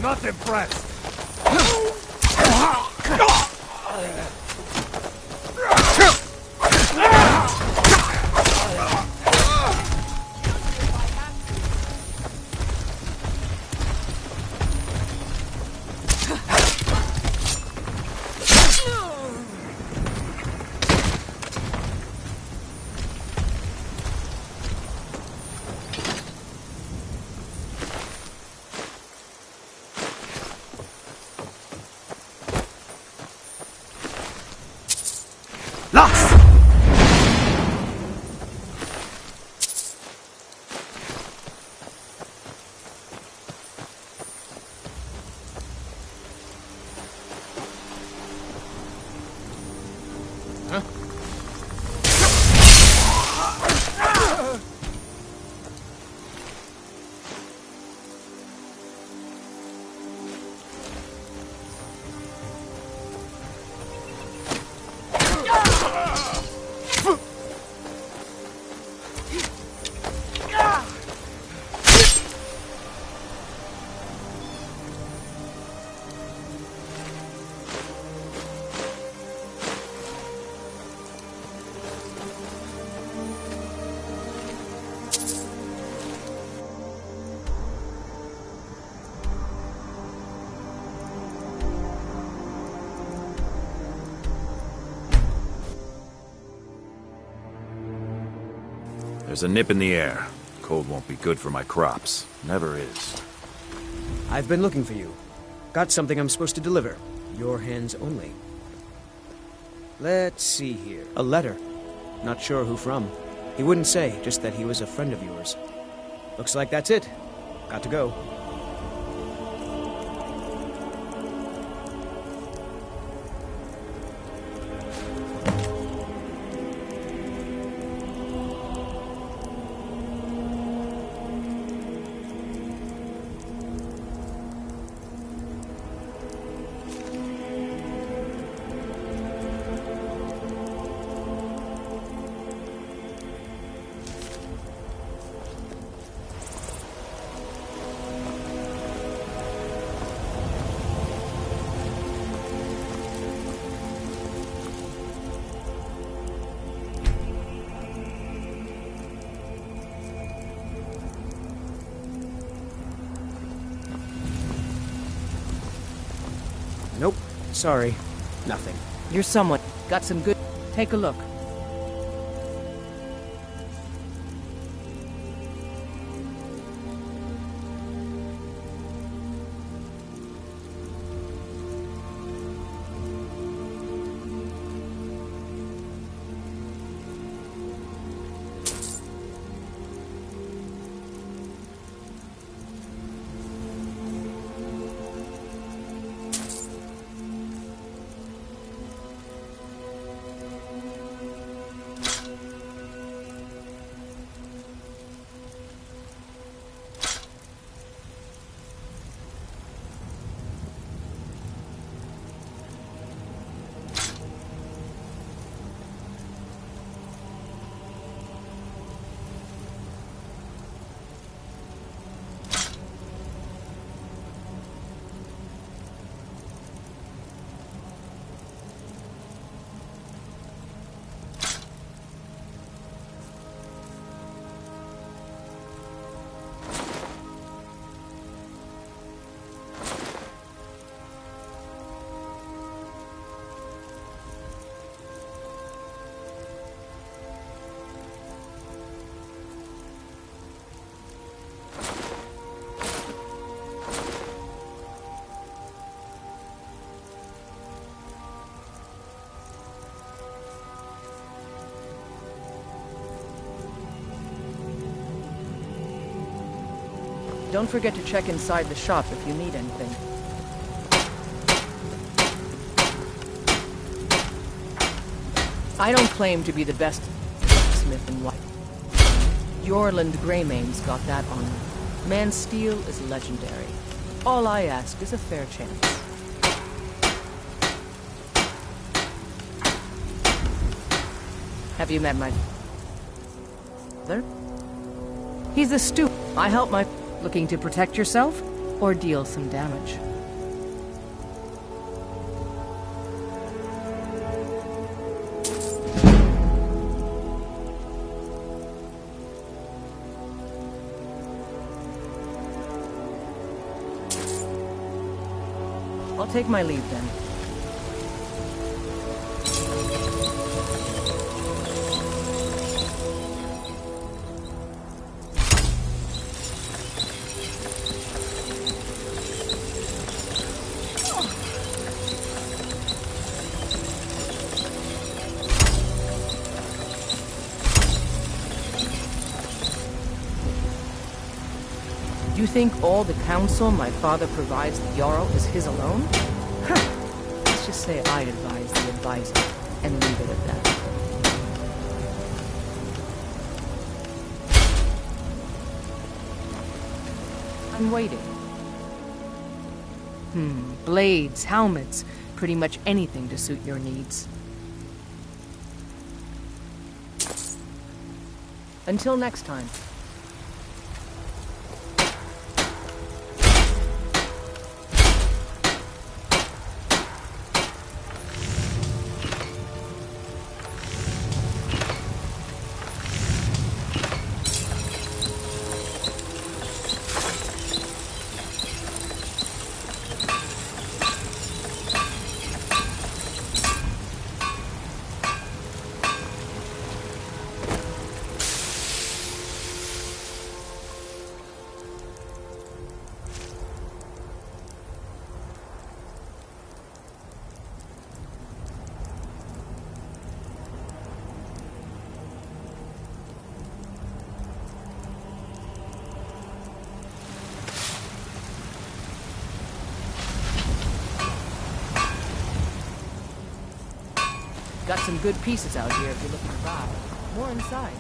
Not impressed. There's a nip in the air. Cold won't be good for my crops. Never is. I've been looking for you. Got something I'm supposed to deliver. Your hands only. Let's see here. A letter. Not sure who from. He wouldn't say, just that he was a friend of yours. Looks like that's it. Got to go. Nope. Sorry. Nothing. You're someone. Got some good... Take a look. Don't forget to check inside the shop if you need anything. I don't claim to be the best smith in white. Yorland Greymane's got that on me. Man's steel is legendary. All I ask is a fair chance. Have you met my father? He's a stoop. I help my... Looking to protect yourself? or deal some damage. I'll take my leave then. You think all the counsel my father provides the Jarl is his alone? Let's just say I advise the advisor, and leave it at that. I'm waiting. Blades, helmets, pretty much anything to suit your needs. Until next time. Got some good pieces out here if you're looking to buy. More inside.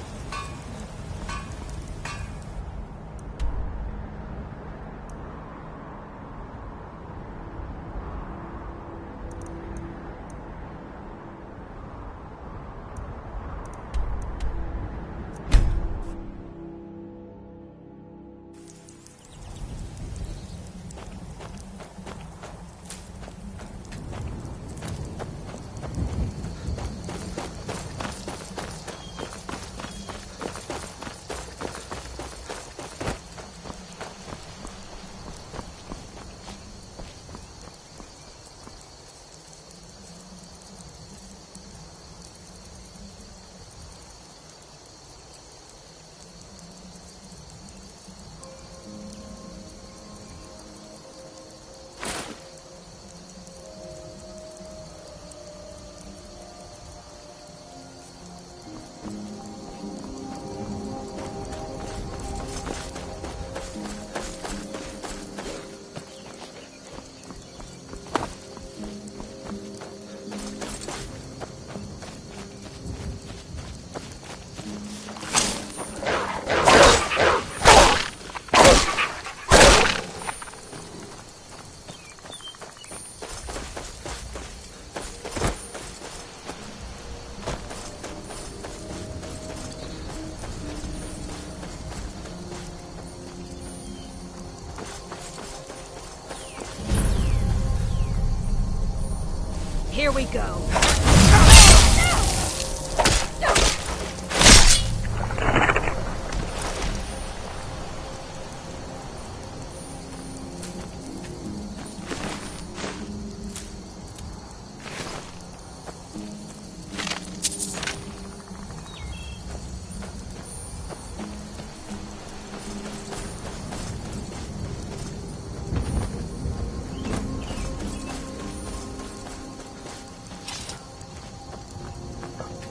Here we go.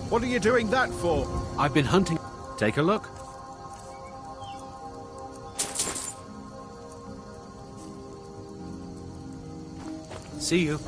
What are you doing that for? I've been hunting. Take a look. See you.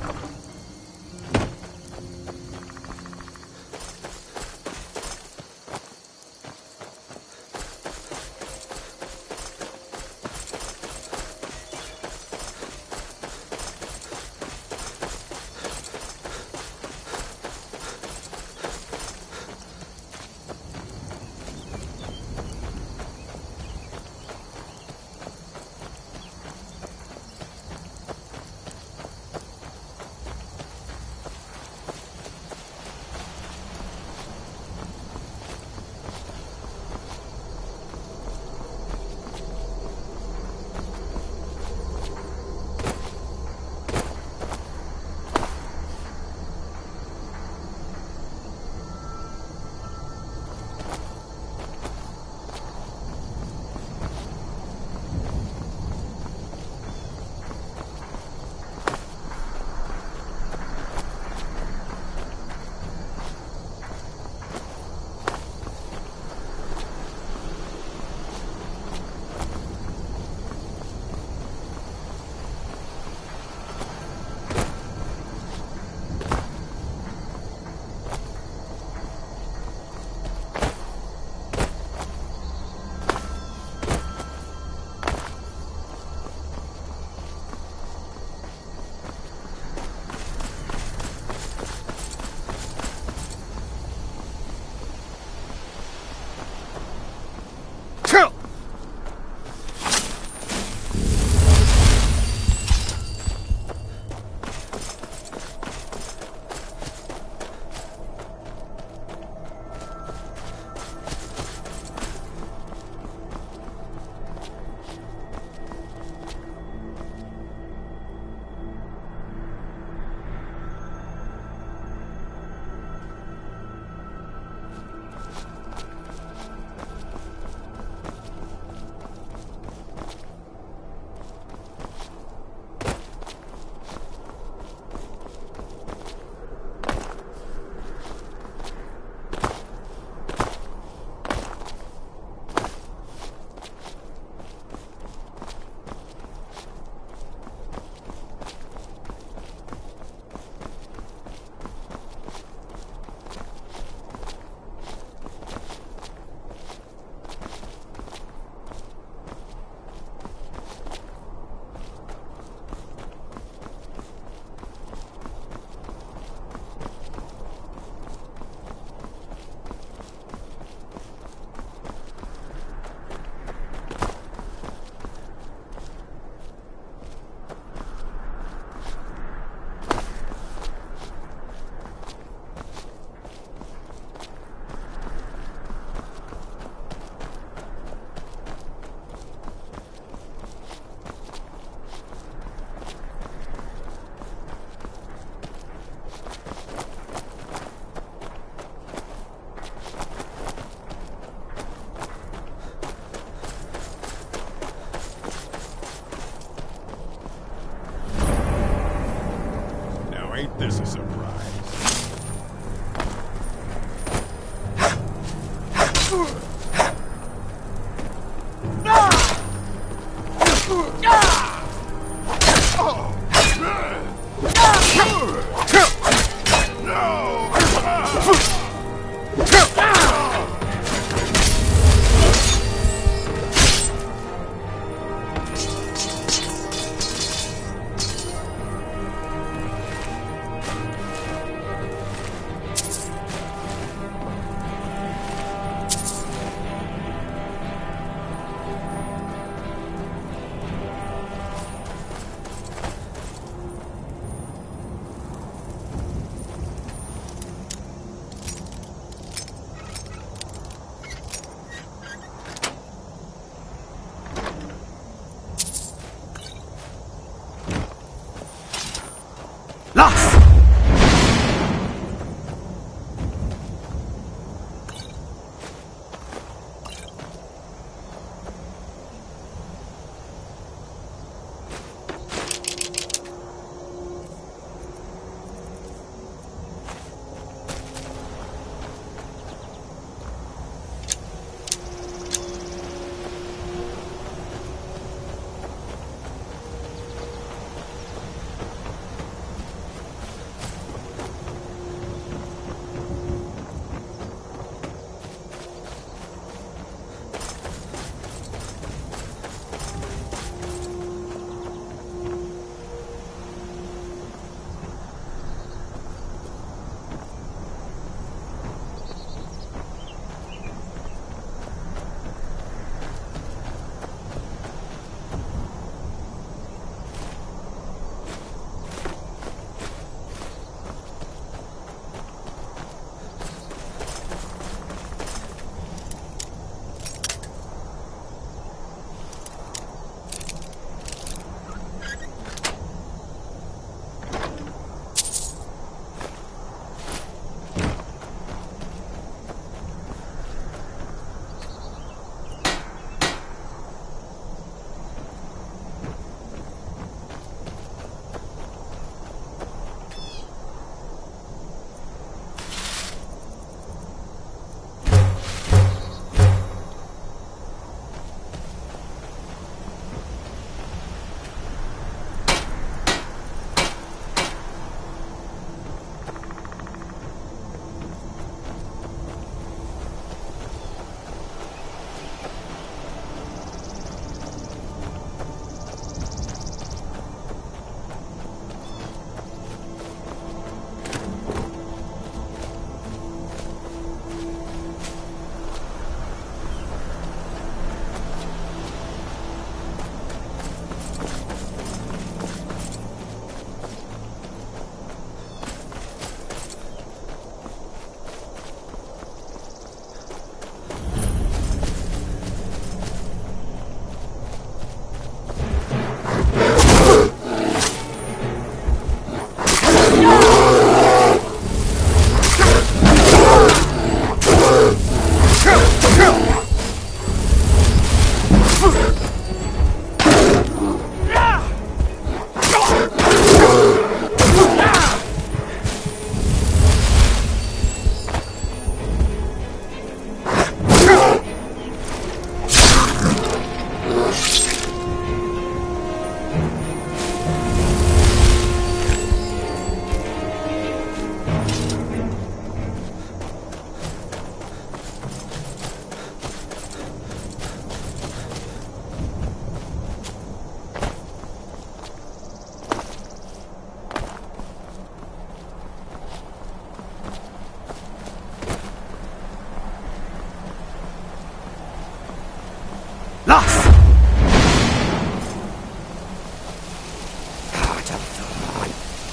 this a surprise?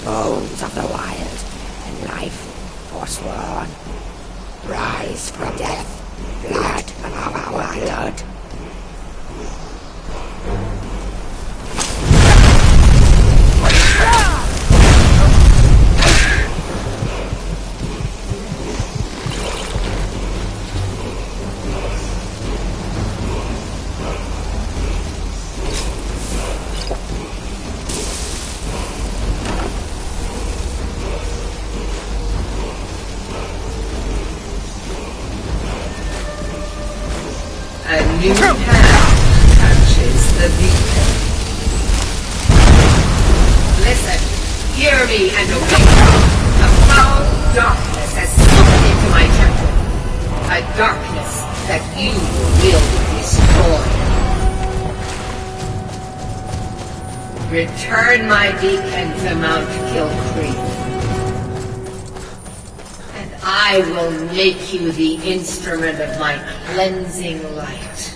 Bones of the wild, and life forsworn. Rise from death, blood of our blood. new path touches the beacon. Listen, hear me and obey. A foul darkness has slipped into my temple. A darkness that you will destroy. Return my beacon to Mount Kilcreek. And I will make you the instrument of my cleansing light.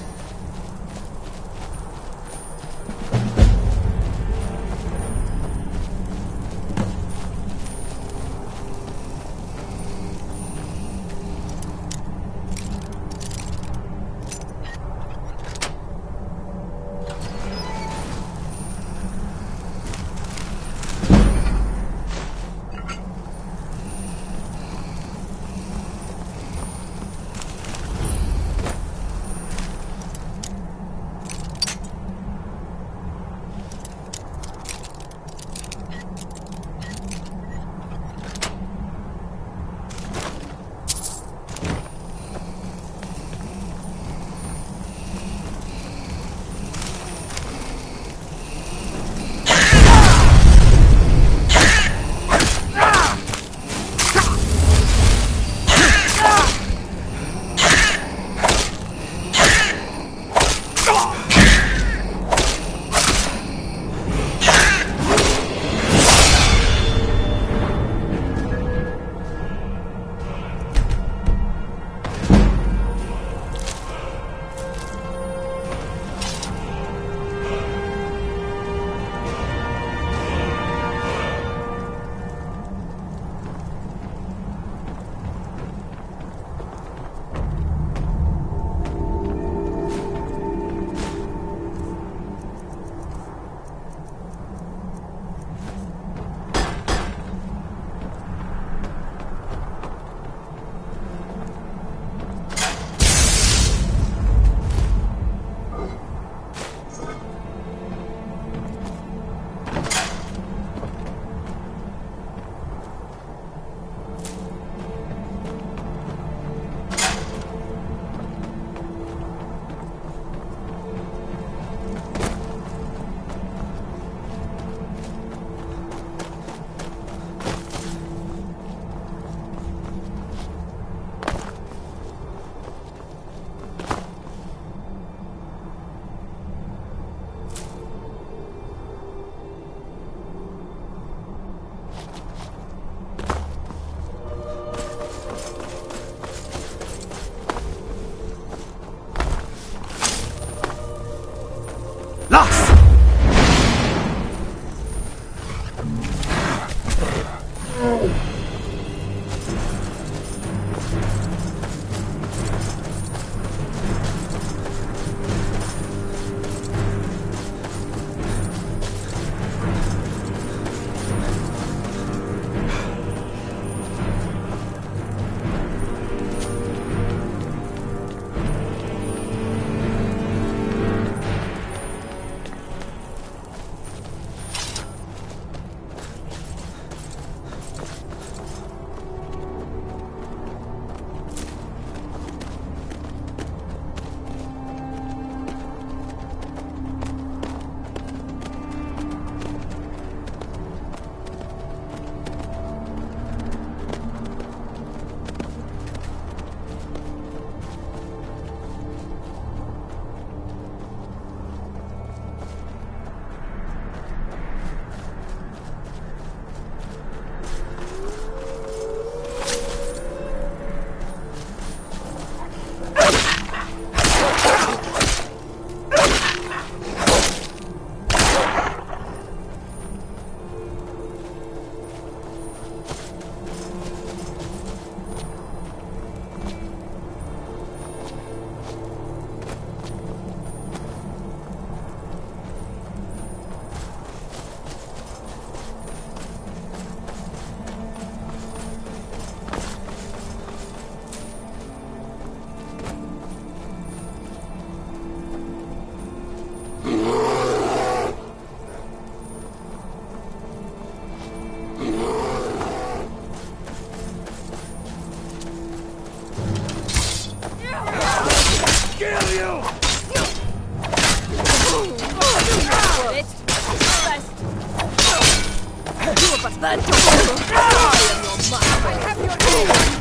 Kill you! but then to I am your master. I have your name.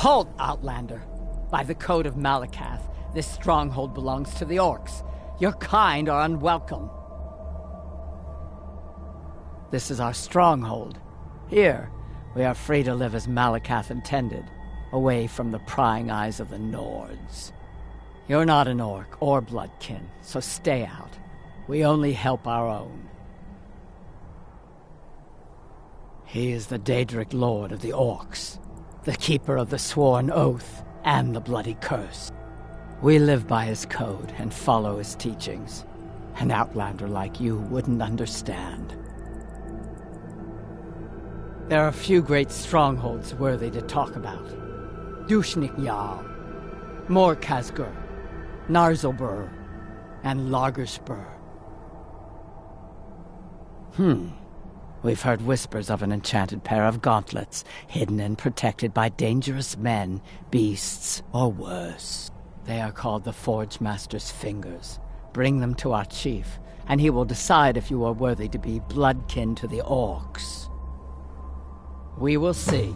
Halt, Outlander! By the code of Malakath, this stronghold belongs to the Orcs. Your kind are unwelcome. This is our stronghold. Here, we are free to live as Malakath intended, away from the prying eyes of the Nords. You're not an Orc or Bloodkin, so stay out. We only help our own. He is the Daedric Lord of the Orcs, the keeper of the sworn oath and the bloody curse. We live by his code and follow his teachings. An outlander like you wouldn't understand. There are few great strongholds worthy to talk about. Dushnik Jarl, Morkazgur, Narzilbur, and Lagerspur. We've heard whispers of an enchanted pair of gauntlets, hidden and protected by dangerous men, beasts, or worse. They are called the Forge Master's Fingers. Bring them to our chief, and he will decide if you are worthy to be bloodkin to the Orcs. We will see.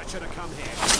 Should have come here.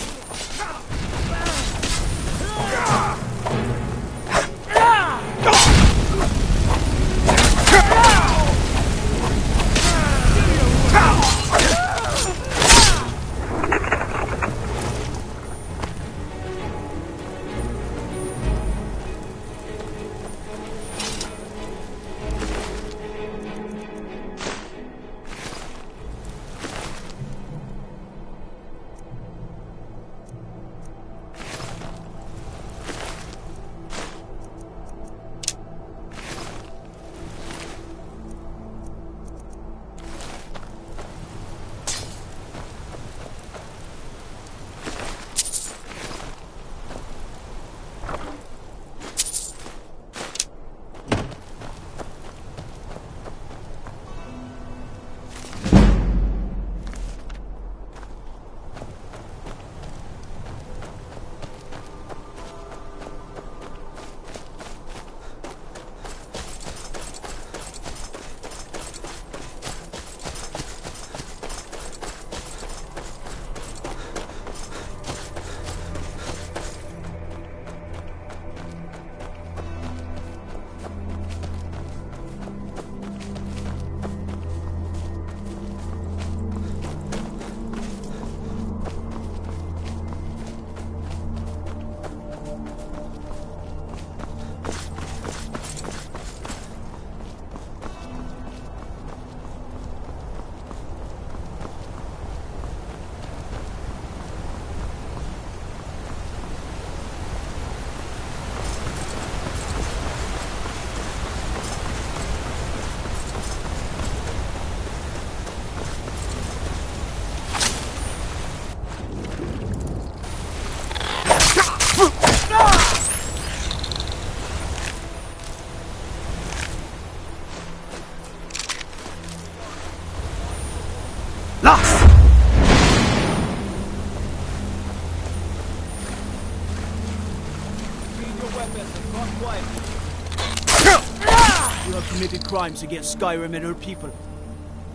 committed crimes against Skyrim and her people.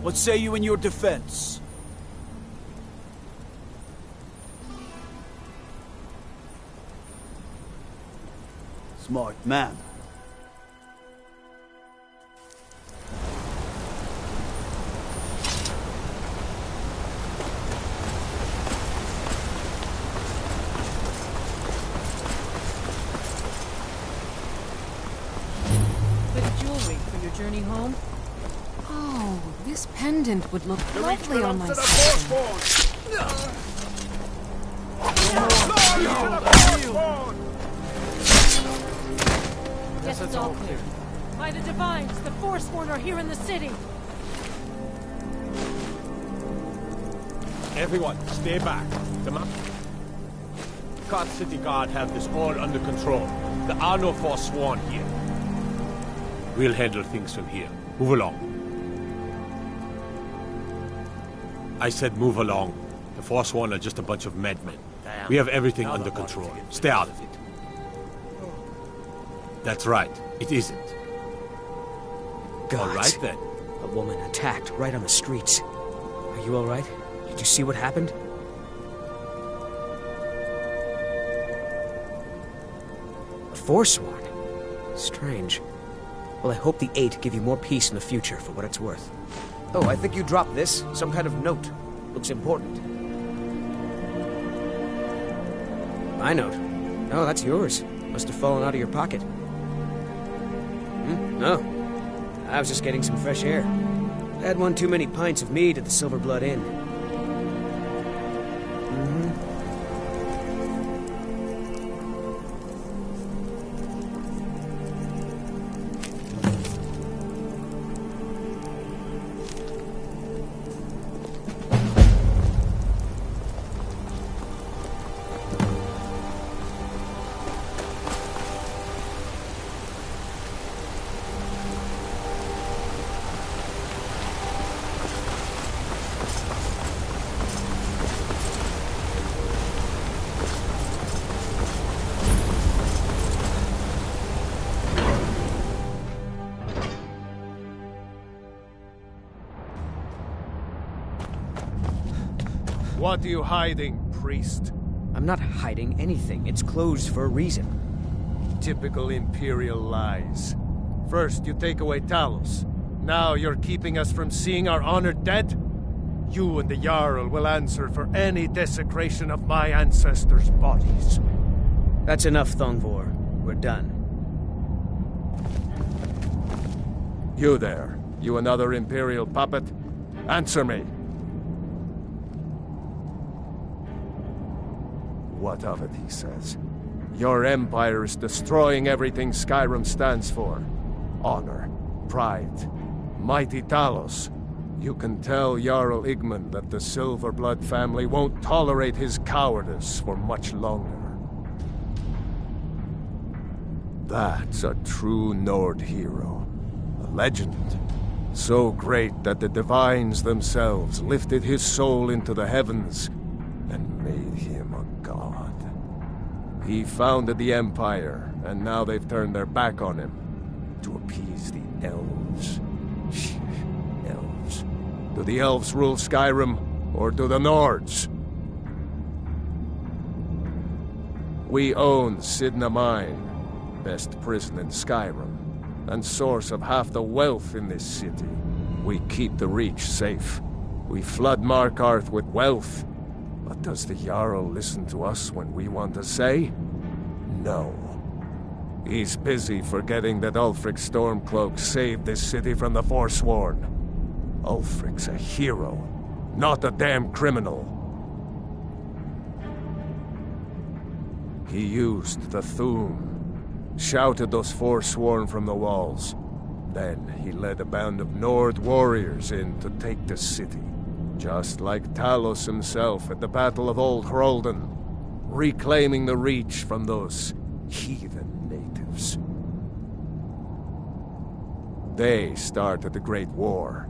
What say you in your defense? Smart man. Bit of jewelry for your journey home? Oh, this pendant would look lovely on my skin. Yes, it's all clear. By the Divines, the Forsworn are here in the city. Everyone, stay back. God City Guard have this all under control. There are no Forsworn here. We'll handle things from here. Move along. I said move along. The Forsworn are just a bunch of madmen. We have everything under control. Stay out of it. That's right. It isn't. God. All right, then. A woman attacked right on the streets. Are you all right? Did you see what happened? A Forsworn? Strange. Well, I hope the Eight give you more peace in the future, for what it's worth. Oh, I think you dropped this. Some kind of note. Looks important. My note? No, that's yours. Must have fallen out of your pocket. No. I was just getting some fresh air. I had one too many pints of mead at the Silver Blood Inn. What are you hiding, priest? I'm not hiding anything. It's closed for a reason. Typical Imperial lies. First, you take away Talos. Now you're keeping us from seeing our honored dead? You and the Jarl will answer for any desecration of my ancestors' bodies. That's enough, Thongvor. We're done. You there. You another Imperial puppet? Answer me. What of it, he says. Your empire is destroying everything Skyrim stands for. Honor, pride, mighty Talos. You can tell Jarl Igmund that the Silverblood family won't tolerate his cowardice for much longer. That's a true Nord hero. A legend. So great that the Divines themselves lifted his soul into the heavens and made him a god. He founded the Empire, and now they've turned their back on him to appease the elves. Elves. Do the elves rule Skyrim, or do the Nords? We own Sidna Mine, best prison in Skyrim, and source of half the wealth in this city. We keep the Reach safe. We flood Markarth with wealth. But does the Jarl listen to us when we want to say? No. He's busy forgetting that Ulfric Stormcloak saved this city from the Forsworn. Ulfric's a hero, not a damn criminal. He used the Thum, shouted those Forsworn from the walls. Then he led a band of Nord warriors in to take the city. Just like Talos himself at the Battle of Old Hroldan, reclaiming the Reach from those heathen natives. They started the Great War,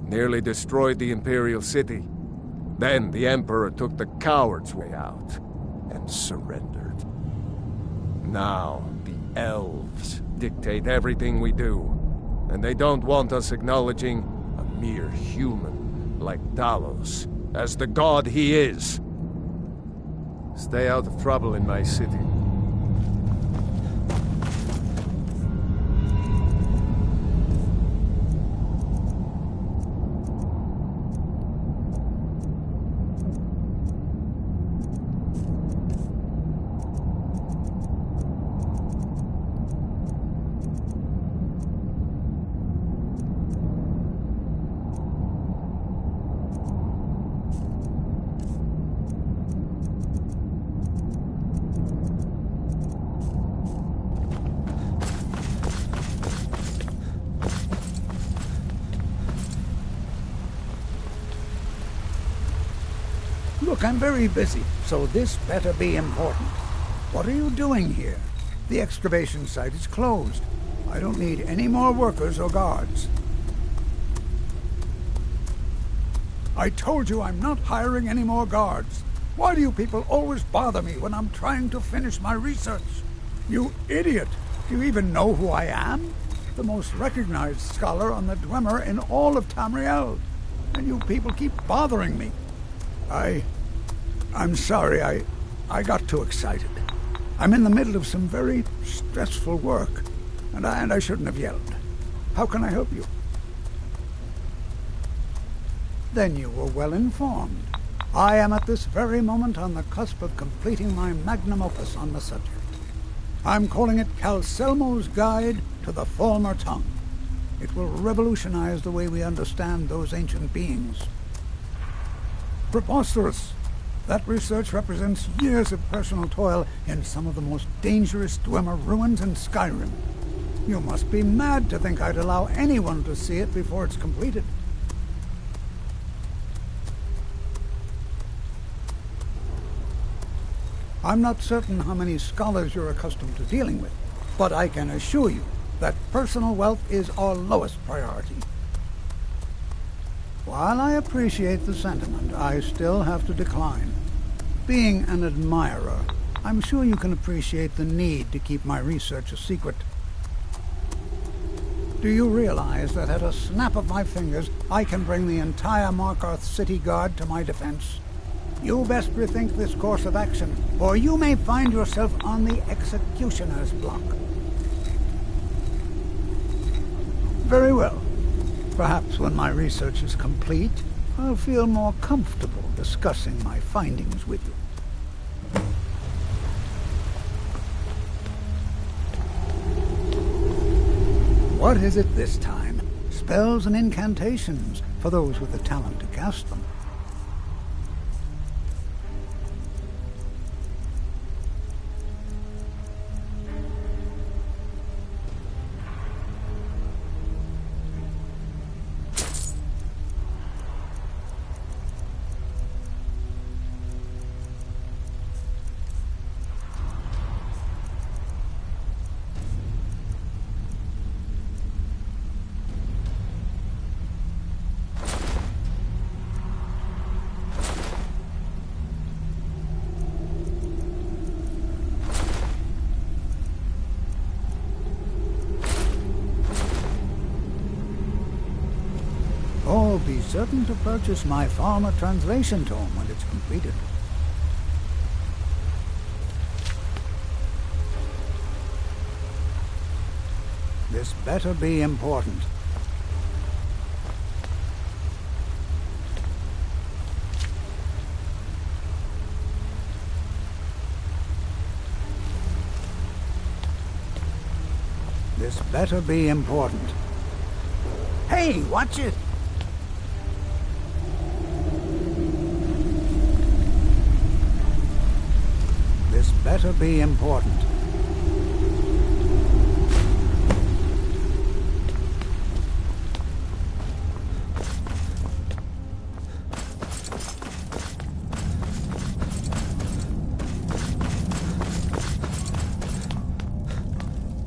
nearly destroyed the Imperial City. Then the Emperor took the coward's way out and surrendered. Now the elves dictate everything we do, And they don't want us acknowledging a mere human like Dalos as the god he is. Stay out of trouble in my city. Look, I'm very busy, so this better be important. What are you doing here? The excavation site is closed. I don't need any more workers or guards. I told you I'm not hiring any more guards. Why do you people always bother me when I'm trying to finish my research? You idiot! Do you even know who I am? The most recognized scholar on the Dwemer in all of Tamriel. And you people keep bothering me. I'm sorry, I got too excited. I'm in the middle of some very stressful work, and I shouldn't have yelled. How can I help you? Then you were well informed. I am at this very moment on the cusp of completing my magnum opus on the subject. I'm calling it Calselmo's Guide to the Falmer Tongue. It will revolutionize the way we understand those ancient beings. Preposterous! That research represents years of personal toil in some of the most dangerous Dwemer ruins in Skyrim. You must be mad to think I'd allow anyone to see it before it's completed. I'm not certain how many scholars you're accustomed to dealing with, but I can assure you that personal wealth is our lowest priority. While I appreciate the sentiment, I still have to decline. Being an admirer, I'm sure you can appreciate the need to keep my research a secret. Do you realize that at a snap of my fingers, I can bring the entire Markarth City Guard to my defense? You best rethink this course of action, or you may find yourself on the executioner's block. Very well. Perhaps when my research is complete, I'll feel more comfortable discussing my findings with you. What is it this time? Spells and incantations, for those with the talent to cast them. Oh, be certain to purchase my Farmer translation tome when it's completed. This better be important. This better be important. Hey, watch it! This better be important.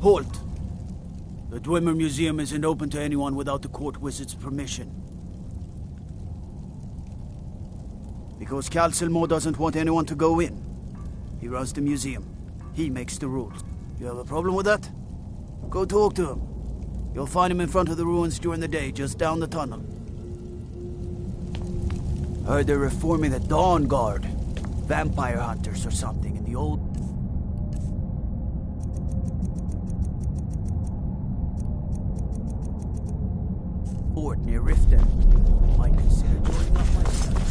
Halt! The Dwemer Museum isn't open to anyone without the court wizard's permission. Because Calselmo doesn't want anyone to go in. He runs the museum. He makes the rules. You have a problem with that? Go talk to him. You'll find him in front of the ruins during the day, just down the tunnel. Heard they're reforming the Dawn Guard. Vampire hunters or something in the old... fort near Riften. Might consider joining up myself.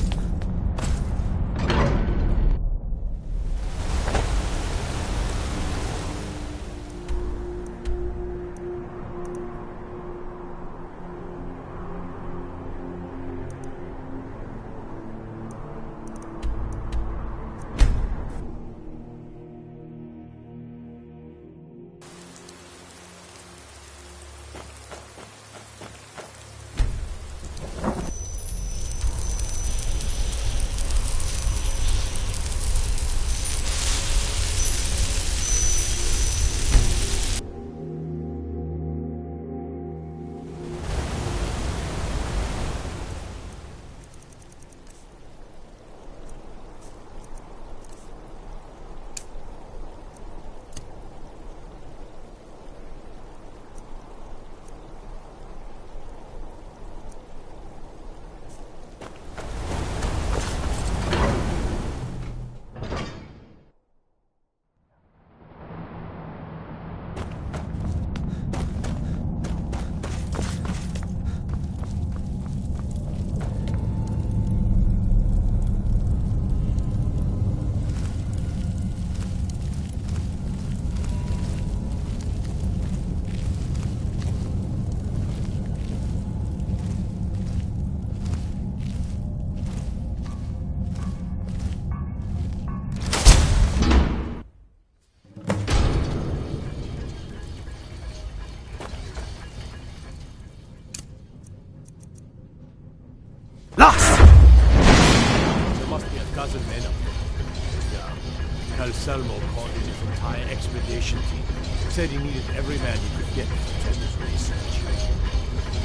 Selmo called in his entire expedition team. Said he needed every man he could get to attend his research.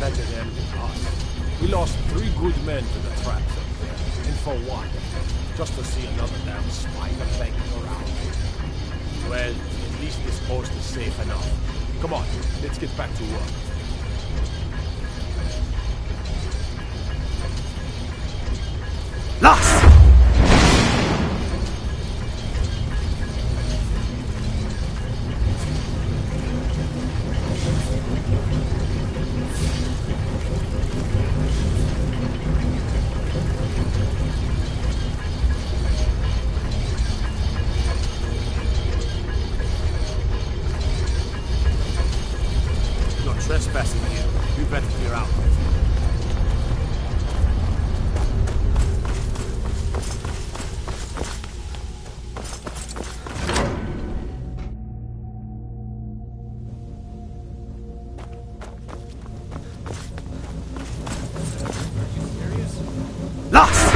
Better than us. We lost 3 good men to the traps up there. And for what? Just to see another damn spider banging around. Well, at least this post is safe enough. Come on, let's get back to work. Lost! Trespassing here. You better clear out. Lost!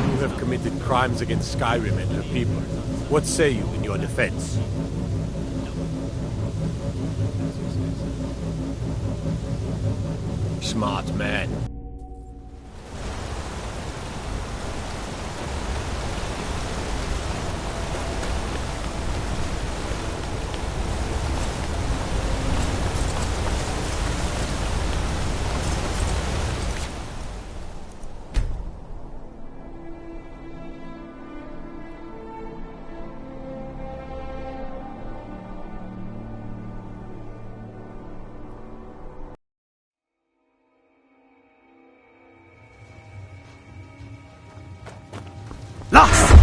You have committed crimes against Skyrim and her people. What say you in your defense? Smart man. Lost!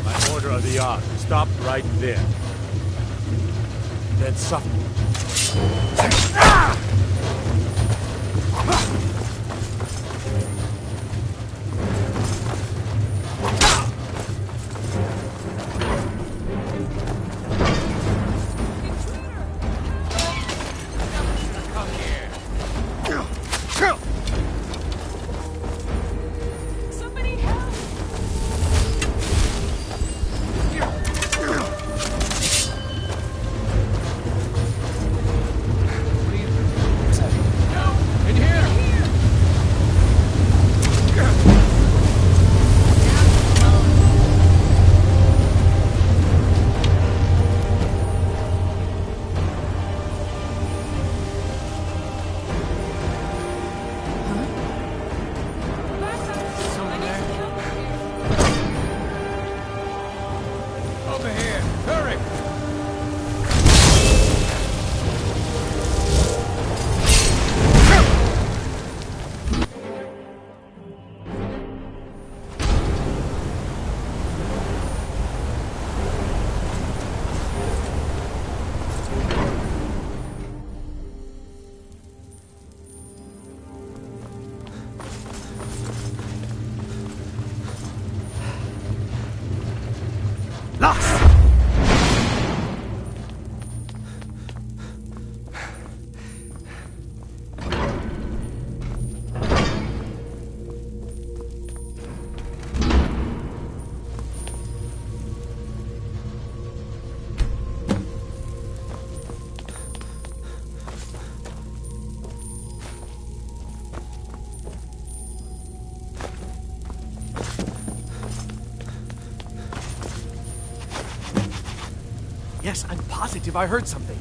By order of the Ark, stop right there. Then suffer. positive I heard something.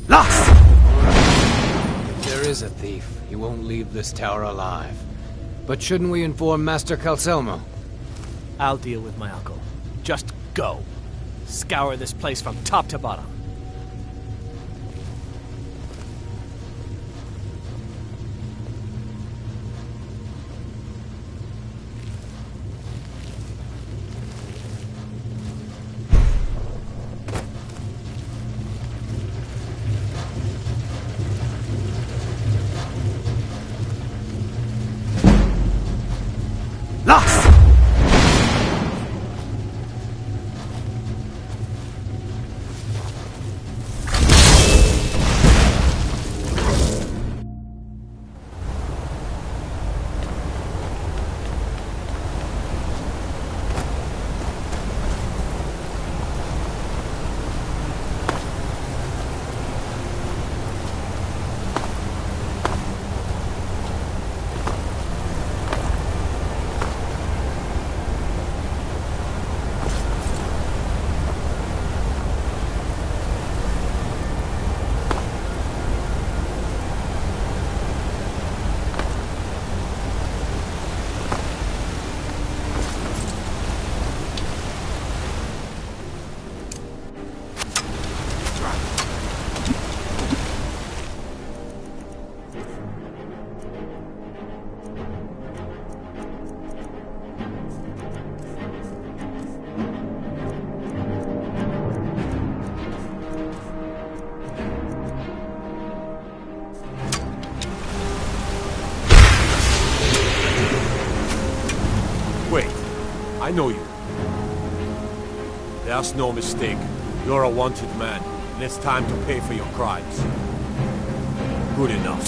Lost! If there is a thief, he won't leave this tower alive. But shouldn't we inform Master Calcelmo? I'll deal with my uncle. Just go. Scour this place from top to bottom. Lost! I know you. There's no mistake. You're a wanted man, and it's time to pay for your crimes. Good enough.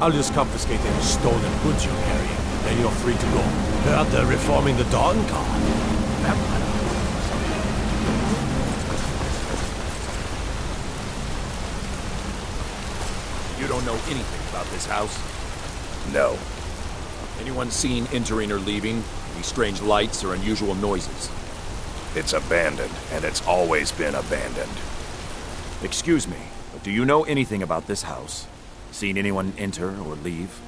I'll just confiscate any stolen goods you're carrying, and you're free to go. Heard they're reforming the Dawn Guard. You don't know anything about this house? No. Anyone seen entering or leaving? Any strange lights or unusual noises? It's abandoned, and it's always been abandoned. Excuse me, but do you know anything about this house? Seen anyone enter or leave?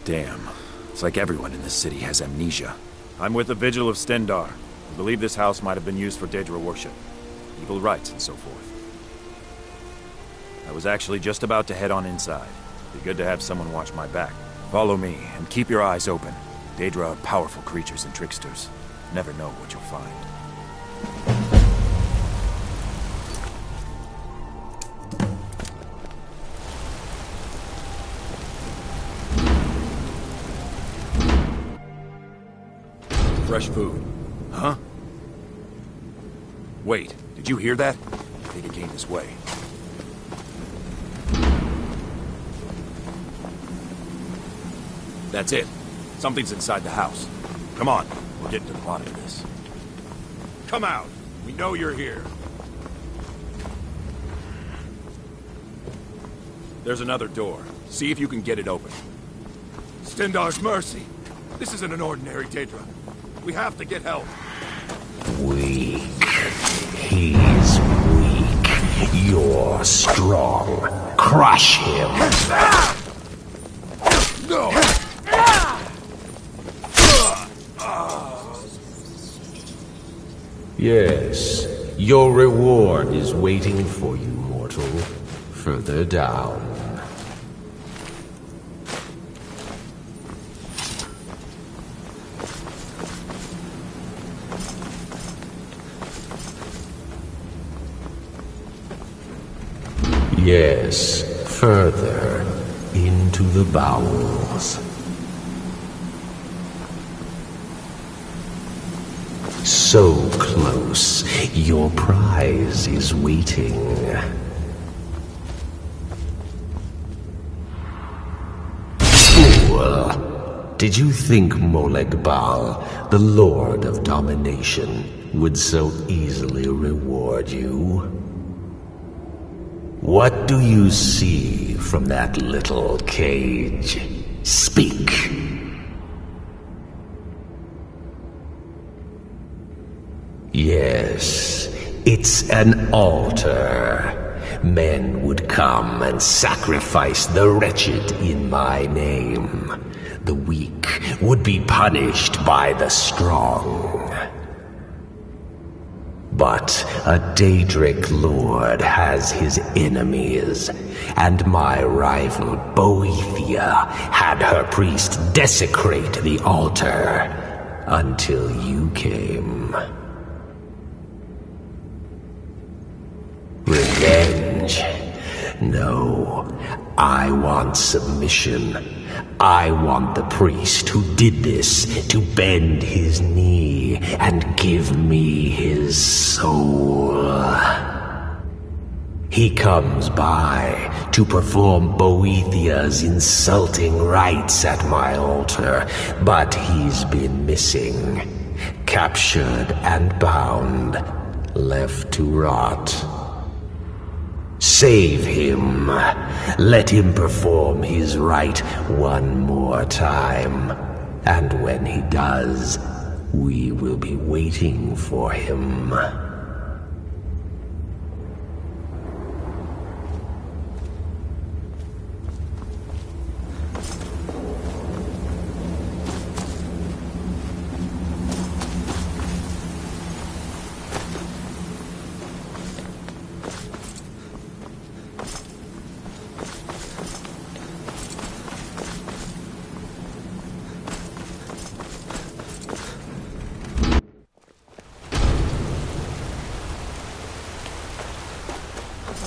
Damn. It's like everyone in this city has amnesia. I'm with the Vigil of Stendar. I believe this house might have been used for Daedra worship. Evil rites and so forth. I was actually just about to head on inside. Be good to have someone watch my back. Follow me, and keep your eyes open. Daedra are powerful creatures and tricksters. Never know what you'll find. Fresh food. Huh? Wait, did you hear that? I think it came this way. That's it. Something's inside the house. Come on, we're getting to the bottom of this. Come out! We know you're here. There's another door. See if you can get it open. Stendar's mercy! This isn't an ordinary Daedra. We have to get help. Weak. He's weak. You're strong. Crush him. No! Yes, your reward is waiting for you, mortal. Further down. Yes, further into the bowels. So close, your prize is waiting. Fool! Did you think Moleg Bal, the Lord of Domination, would so easily reward you? What do you see from that little cage? Speak! Yes, it's an altar. Men would come and sacrifice the wretched in my name. The weak would be punished by the strong. But a Daedric lord has his enemies, and my rival Boethia had her priest desecrate the altar until you came. Revenge? No, I want submission. I want the priest who did this to bend his knee and give me his soul. He comes by to perform Boethia's insulting rites at my altar, but he's been missing, captured and bound, left to rot. Save him. Let him perform his rite one more time. And when he does, we will be waiting for him.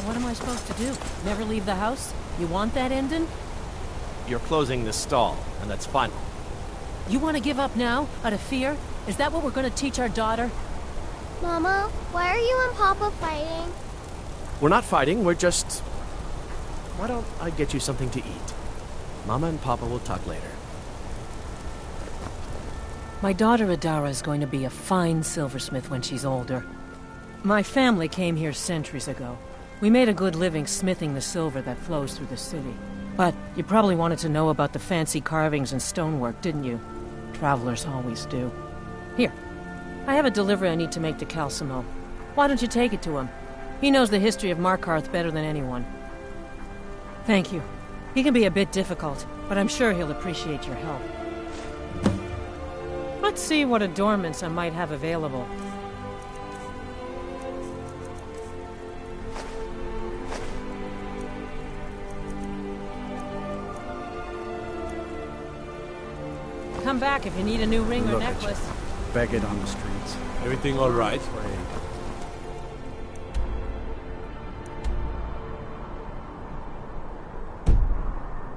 What am I supposed to do? Never leave the house? You want that ending? You're closing this stall, and that's final. You want to give up now, out of fear? Is that what we're going to teach our daughter? Mama, why are you and Papa fighting? We're not fighting, we're just... Why don't I get you something to eat? Mama and Papa will talk later. My daughter Adara is going to be a fine silversmith when she's older. My family came here centuries ago. We made a good living smithing the silver that flows through the city. But you probably wanted to know about the fancy carvings and stonework, didn't you? Travelers always do. Here, I have a delivery I need to make to Calcimo. Why don't you take it to him? He knows the history of Markarth better than anyone. Thank you. He can be a bit difficult, but I'm sure he'll appreciate your help. Let's see what adornments I might have available. Come back if you need a new ring or necklace. Beg it on the streets. Everything all right?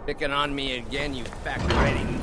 Picking on me again, you fat-ready...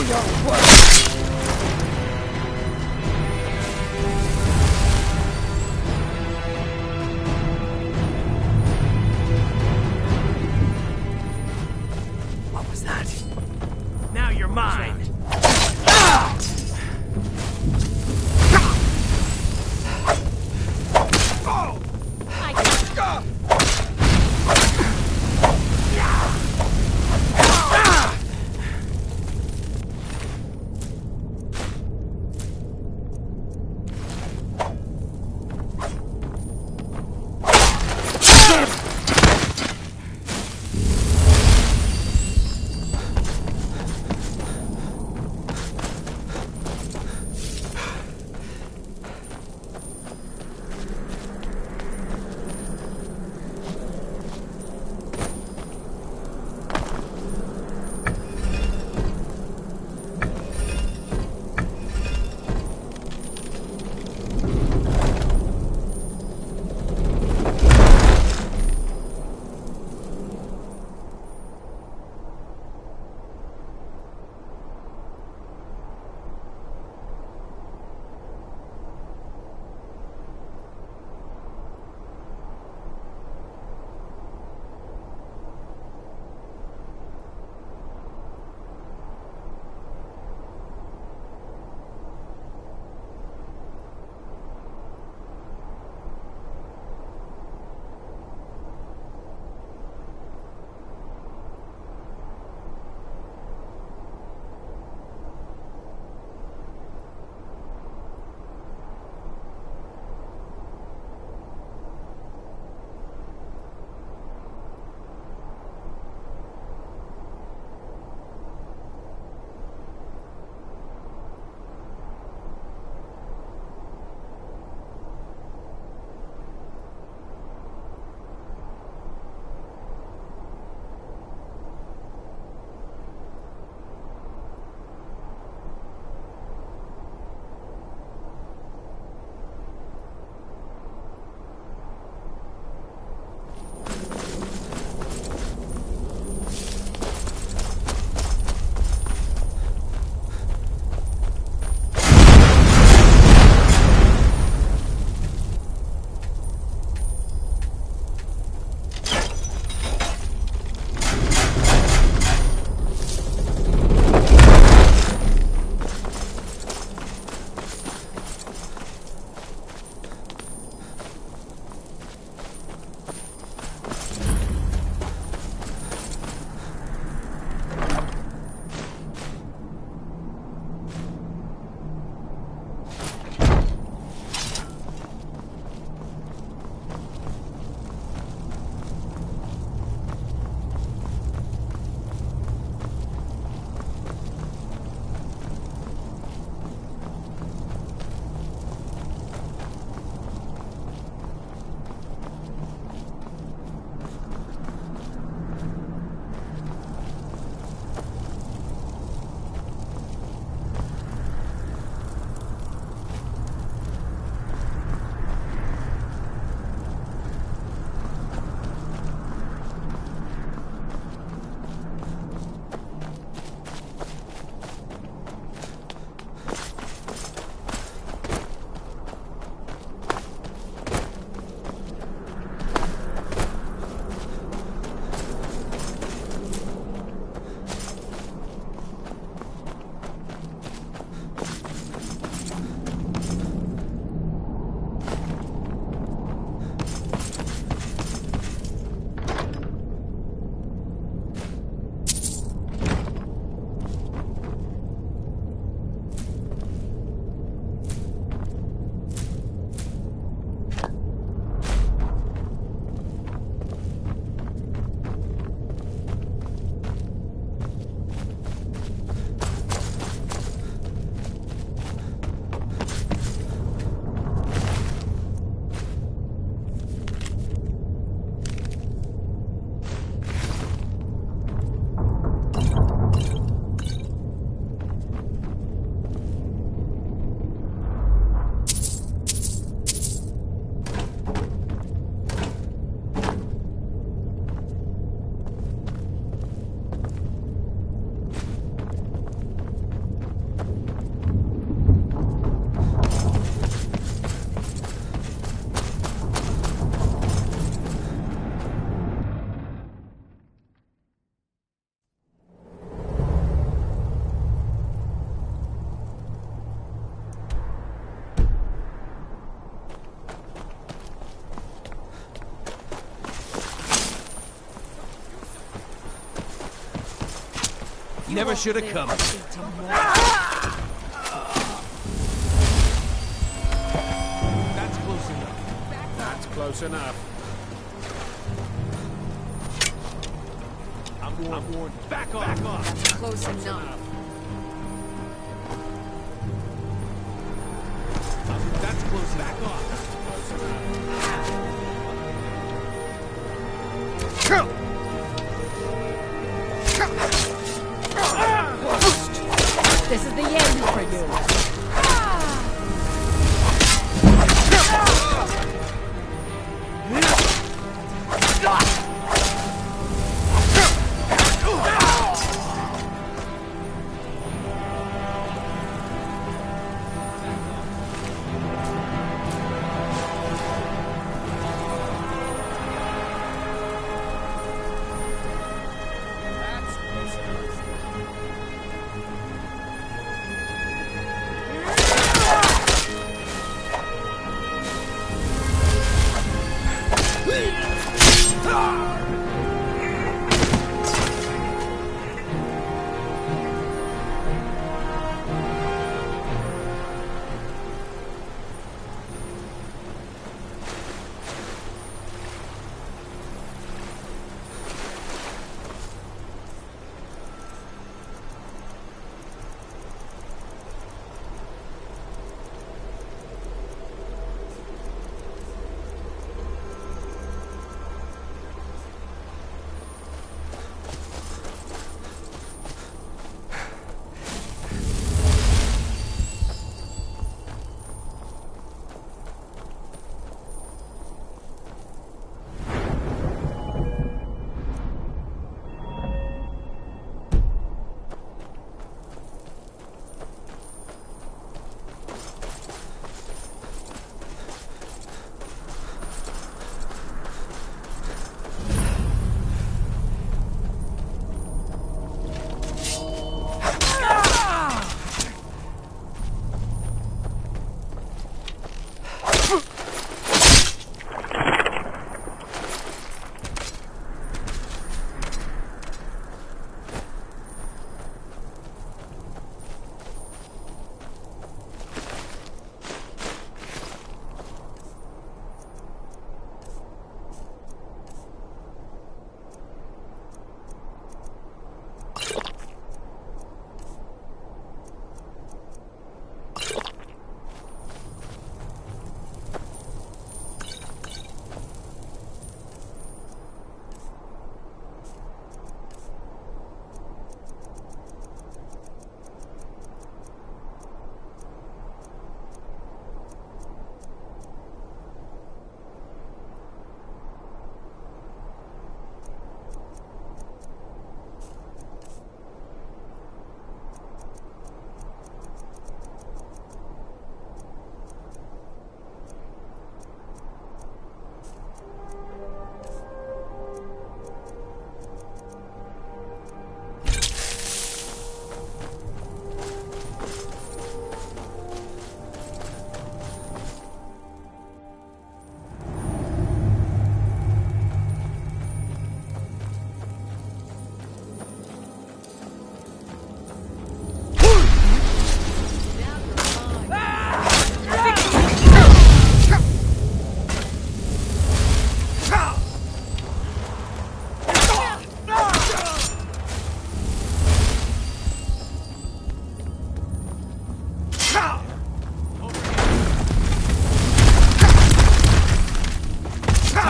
your worst! What was that? Now you're mine! Never should have come. That's close enough. That's close enough. I'm warned. Back off. Back off. That's close enough. That's close. Back off. This is the end for you.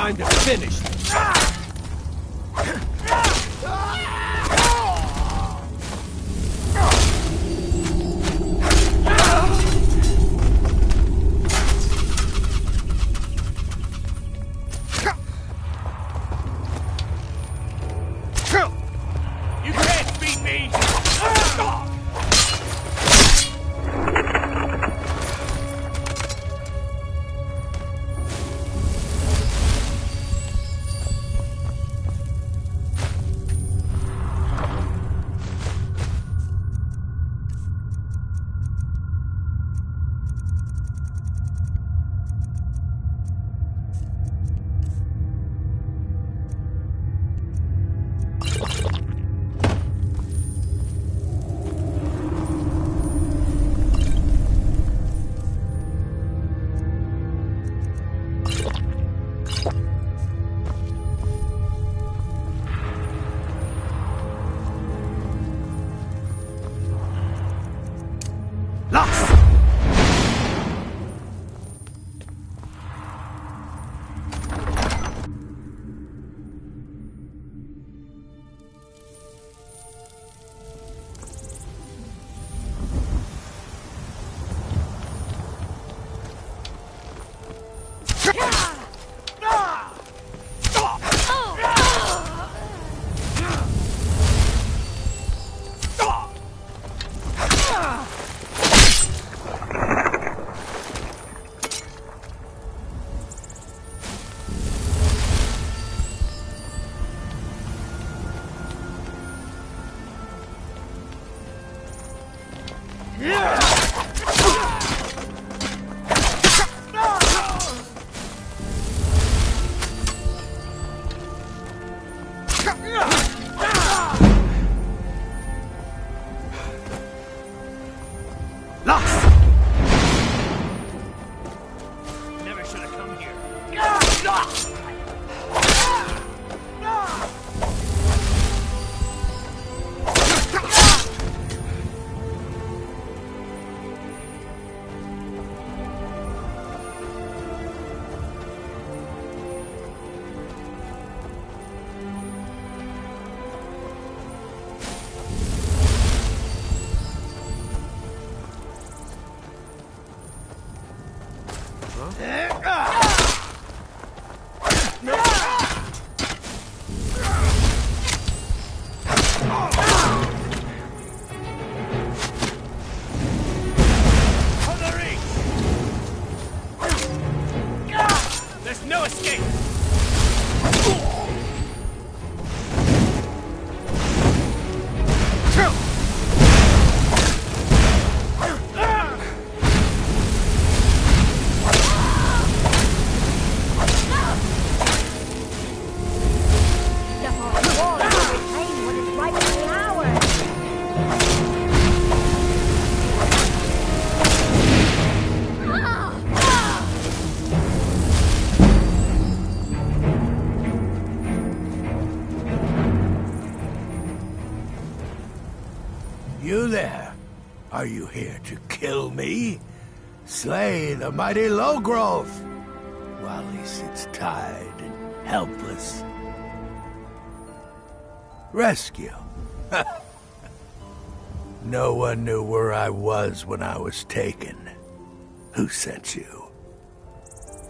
Time to finish this. You can't beat me! Never should have come here. There's no escape! You there? Are you here to kill me? Slay the mighty Logrove while he sits tied and helpless. Rescue? No one knew where I was when I was taken. Who sent you?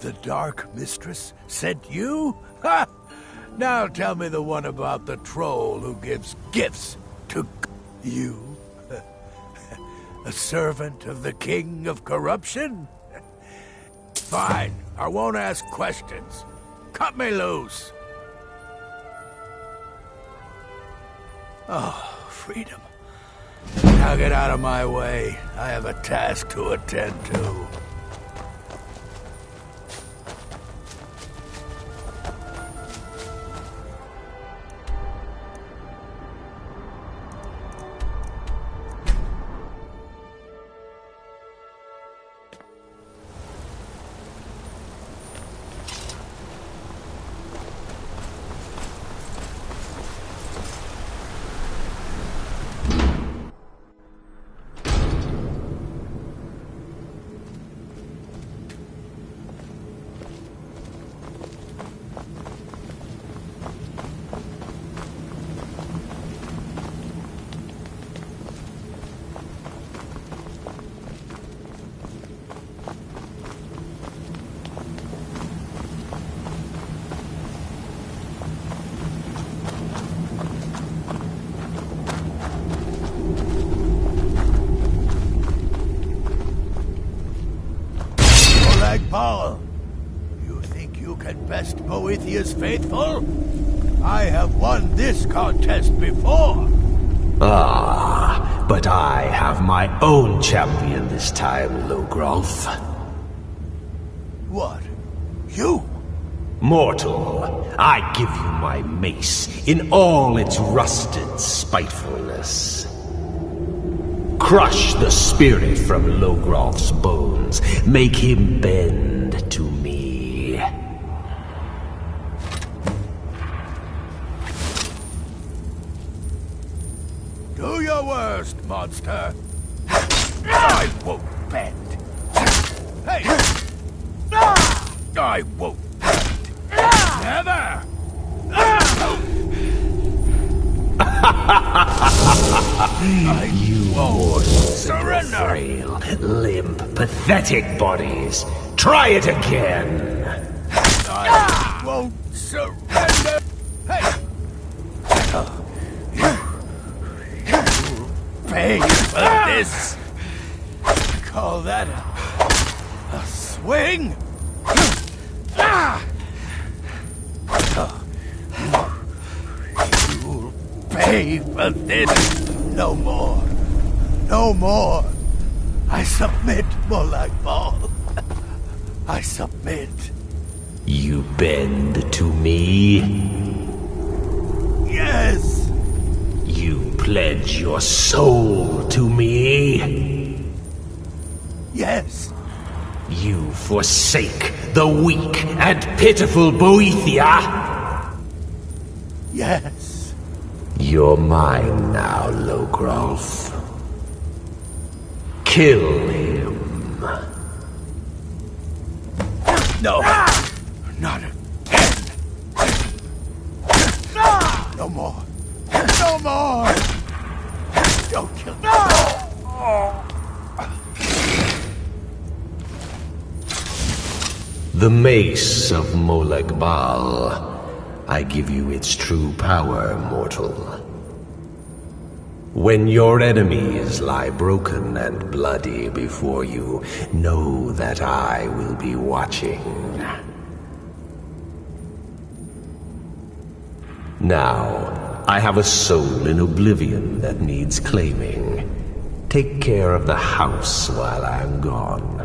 The Dark Mistress sent you? Ha! Now tell me the one about the troll who gives gifts to you. A servant of the King of Corruption? Fine, I won't ask questions. Cut me loose. Oh, freedom. Now get out of my way. I have a task to attend to. Paul, you think you can best Boethiah's faithful? I have won this contest before. Ah, but I have my own champion this time, Logrolf. What? You? Mortal, I give you my mace in all its rusted spitefulness. Crush the spirit from Logrolf's bones. Make him bend to me. Do your worst, monster. I won't bend. Hey! I won't bend. Never! You mortals and your frail, limp, pathetic bodies. Try it again. I won't surrender. Hey! You'll pay for this. Call that a swing? You'll pay for this. No more. No more. I submit, Molag Bal. I submit. You bend to me? Yes! You pledge your soul to me? Yes. You forsake the weak and pitiful Boethia? Yes. You're mine now, Logrolf. Kill him. No. Not again. No more. No more. Don't kill me. The mace of Molag Bal. I give you its true power, mortal. When your enemies lie broken and bloody before you, know that I will be watching. Now, I have a soul in oblivion that needs claiming. Take care of the house while I'm gone.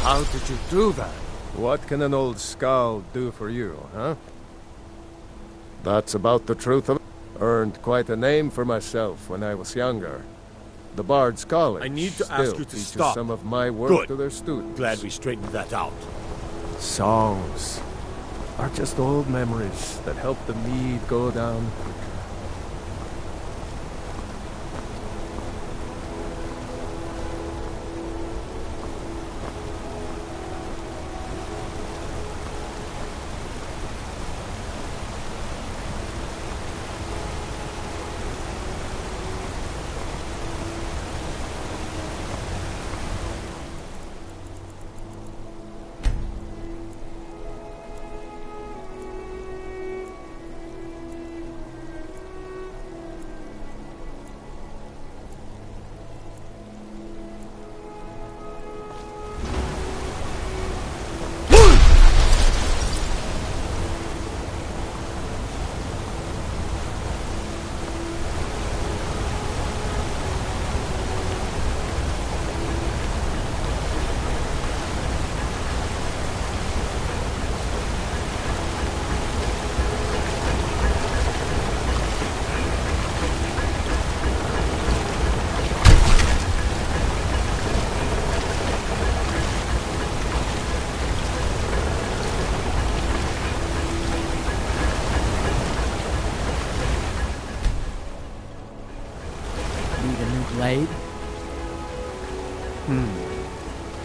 How did you do that? What can an old skull do for you, huh? That's about the truth of it. Earned quite a name for myself when I was younger. The Bard's College I need to still ask you to teaches stop. some of my work Good. to their students. Glad we straightened that out. Songs are just old memories that help the mead go down quicker.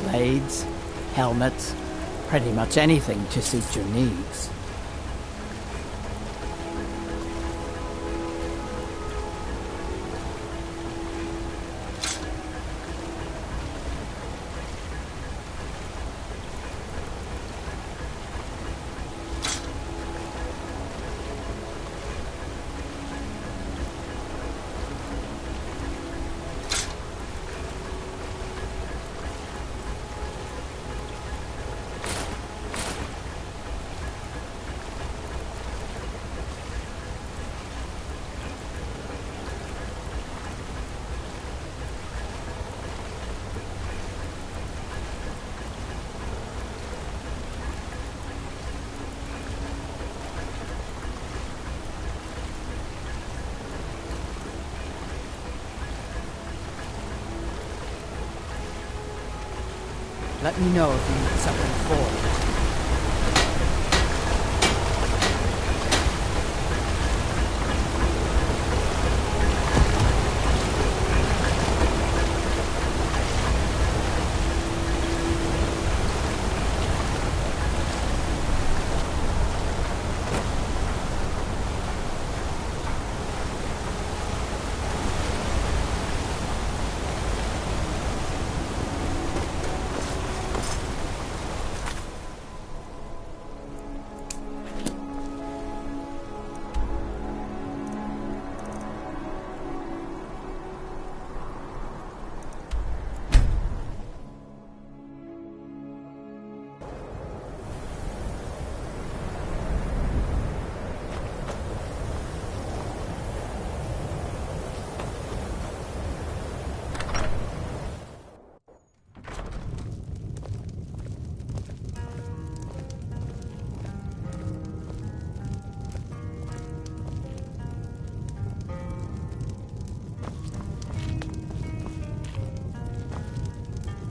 Blades, helmets, pretty much anything to suit your needs. Let me know if you need something forward.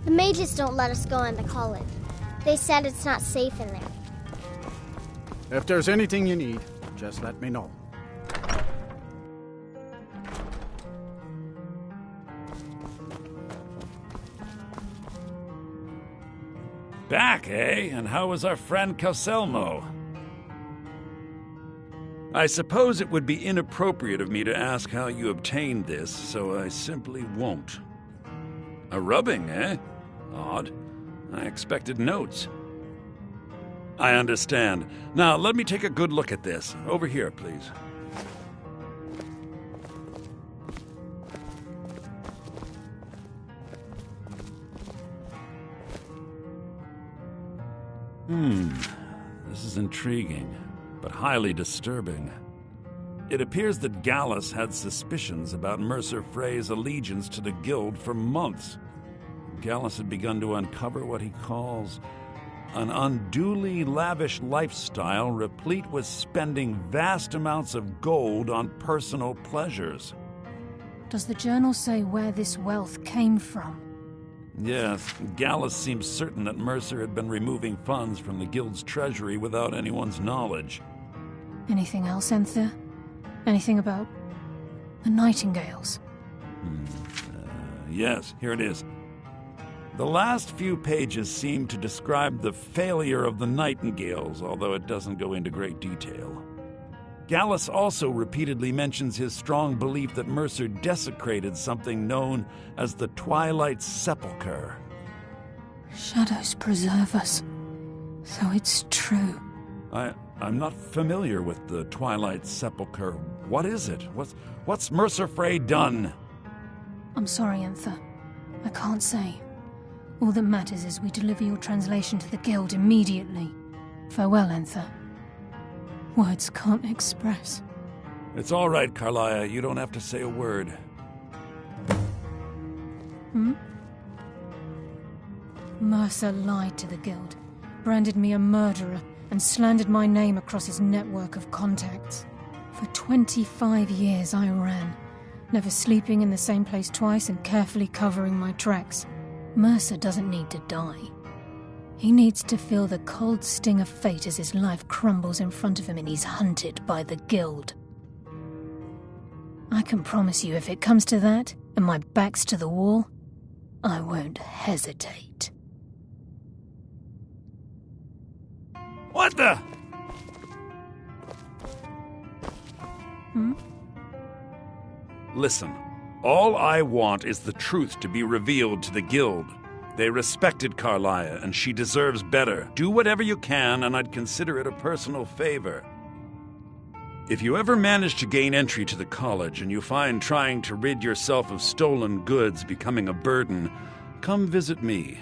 The mages don't let us go into college. They said it's not safe in there. If there's anything you need, just let me know. Back, eh? And how was our friend Calselmo? I suppose it would be inappropriate of me to ask how you obtained this, so I simply won't. A rubbing, eh? Odd. I expected notes. I understand. Now, let me take a good look at this. Over here, please. This is intriguing, but highly disturbing. It appears that Gallus had suspicions about Mercer Frey's allegiance to the Guild for months. Gallus had begun to uncover what he calls an unduly lavish lifestyle replete with spending vast amounts of gold on personal pleasures. Does the journal say where this wealth came from? Yes, Gallus seems certain that Mercer had been removing funds from the Guild's treasury without anyone's knowledge. Anything else, Enther? Anything about the Nightingales? Yes, here it is. The last few pages seem to describe the failure of the Nightingales, although it doesn't go into great detail. Gallus also repeatedly mentions his strong belief that Mercer desecrated something known as the Twilight Sepulchre. Shadows preserve us. So it's true. I'm not familiar with the Twilight Sepulchre. What is it? What's Mercer Frey done? I'm sorry, Enther. I can't say. All that matters is we deliver your translation to the Guild immediately. Farewell, Enther. Words can't express. It's all right, Carlia. You don't have to say a word. Mercer lied to the Guild, branded me a murderer, and slandered my name across his network of contacts. For 25 years I ran, never sleeping in the same place twice and carefully covering my tracks. Mercer doesn't need to die. He needs to feel the cold sting of fate as his life crumbles in front of him and he's hunted by the Guild. I can promise you if it comes to that, and my back's to the wall, I won't hesitate. What the? Hmm? Listen, all I want is the truth to be revealed to the Guild. They respected Carlia, and she deserves better. Do whatever you can, and I'd consider it a personal favor. If you ever manage to gain entry to the college and you find trying to rid yourself of stolen goods becoming a burden, come visit me.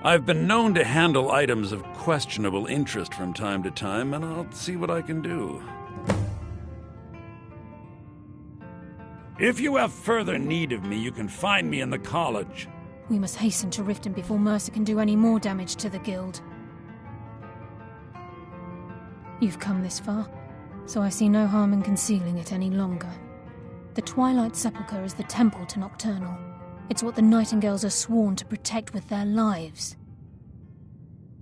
I've been known to handle items of questionable interest from time to time, and I'll see what I can do. If you have further need of me, you can find me in the college. We must hasten to Riften before Mercer can do any more damage to the Guild. You've come this far, so I see no harm in concealing it any longer. The Twilight Sepulchre is the temple to Nocturnal. It's what the Nightingales are sworn to protect with their lives.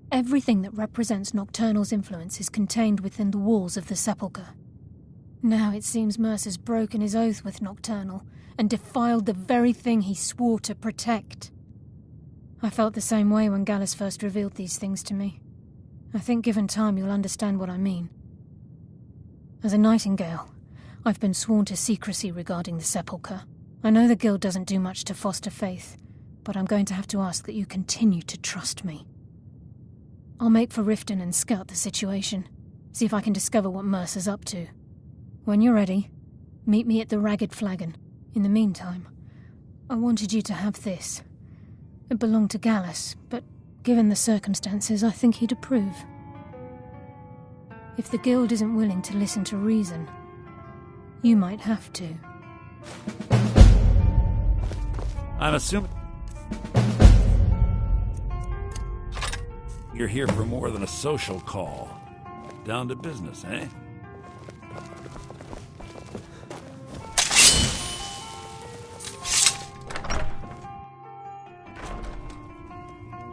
Everything that represents Nocturnal's influence is contained within the walls of the Sepulchre. Now it seems Mercer's broken his oath with Nocturnal and defiled the very thing he swore to protect. I felt the same way when Gallus first revealed these things to me. I think given time you'll understand what I mean. As a Nightingale, I've been sworn to secrecy regarding the Sepulchre. I know the Guild doesn't do much to foster faith, but I'm going to have to ask that you continue to trust me. I'll make for Riften and scout the situation, see if I can discover what Mercer's up to. When you're ready, meet me at the Ragged Flagon. In the meantime, I wanted you to have this. It belonged to Gallus, but given the circumstances, I think he'd approve. If the Guild isn't willing to listen to reason, you might have to. I'm assuming you're here for more than a social call. Down to business, eh?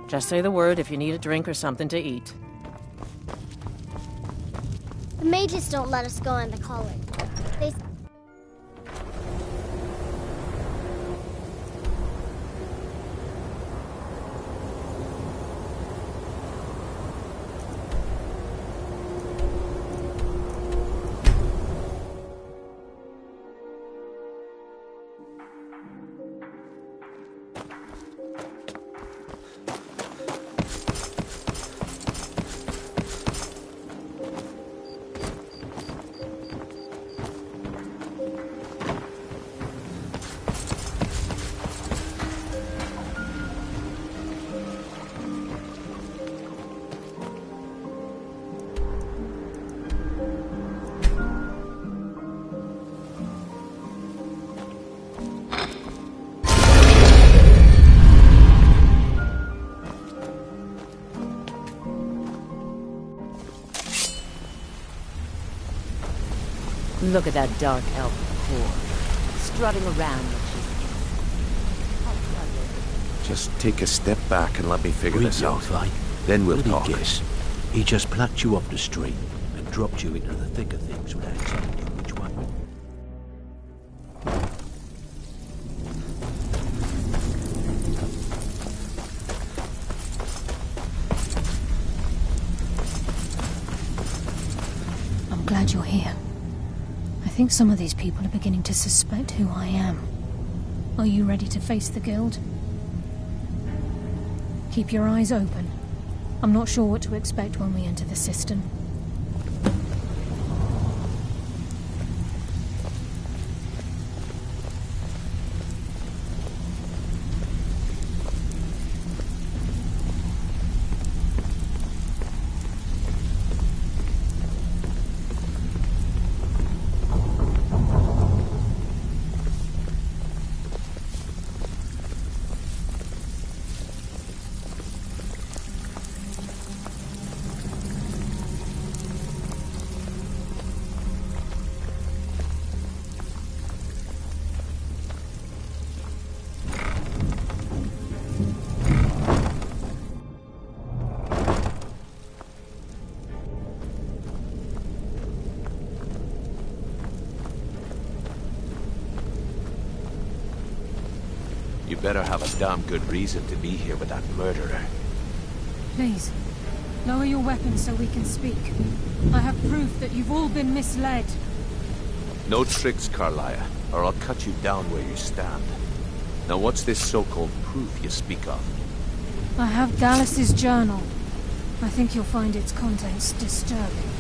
Just say the word if you need a drink or something to eat. The mages don't let us go into college. They... Look at that dark elf whore, strutting around like she's... Just take a step back and let me figure this out. Then we'll talk. Guess. He just plucked you off the street and dropped you into the thick of things without telling you which one. I'm glad you're here. I think some of these people are beginning to suspect who I am. Are you ready to face the Guild? Keep your eyes open. I'm not sure what to expect when we enter the cistern. You better have a damn good reason to be here with that murderer. Please, Lower your weapons so we can speak. I have proof that you've all been misled. No tricks, Carlia, or I'll cut you down where you stand. Now what's this so-called proof you speak of? I have Gallus's journal. I think you'll find its contents disturbing.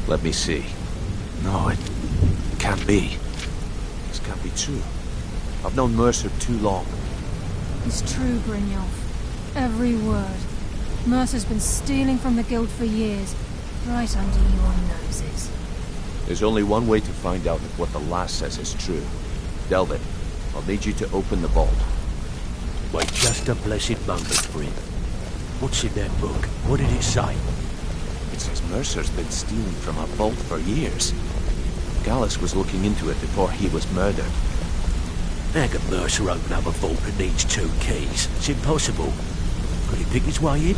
Let me see. No, it can't be. This can't be true. I've known Mercer too long. It's true, Brynjolf. Every word. Mercer's been stealing from the Guild for years, right under your noses. There's only one way to find out if what the lass says is true. Delvin, I'll need you to open the vault. Wait just a blessed moment, Bryn. What's in that book? What did it say? It says Mercer's been stealing from a vault for years. Gallus was looking into it before he was murdered. How can Mercer open up a vault that needs 2 keys? It's impossible. Could he pick his way in?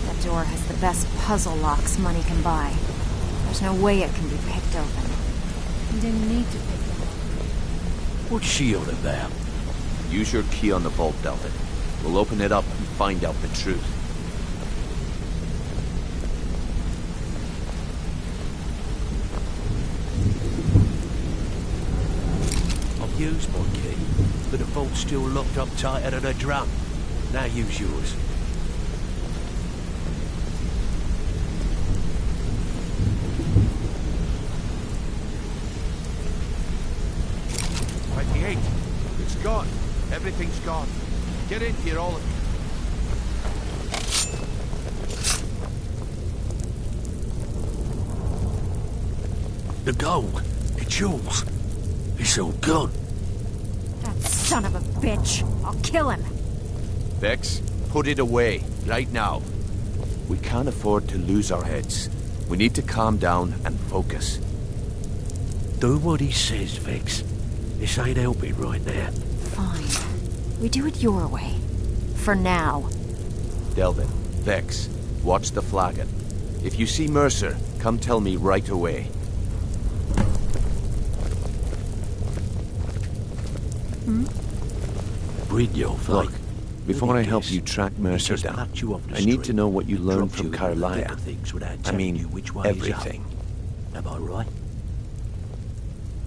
That door has the best puzzle locks money can buy. There's no way it can be picked open. You didn't need to pick them up. What's she on about? Use your key on the vault, Delvin. We'll open it up and find out the truth. I've used my key, but the vault's still locked up tighter than a drum. Now use yours. It's gone. Everything's gone. Get in here, all of you. The gold. It's yours. It's all gone. That son of a bitch. I'll kill him. Vex, put it away, right now. We can't afford to lose our heads. We need to calm down and focus. Do what he says, Vex. This ain't helping right now. Fine. We do it your way. For now. Delvin, Vex, watch the flagon. If you see Mercer, come tell me right away. Brynjolf, look, before I help you track Mercer down, I need to know what you learned from Carlia. I mean, everything. Am I right?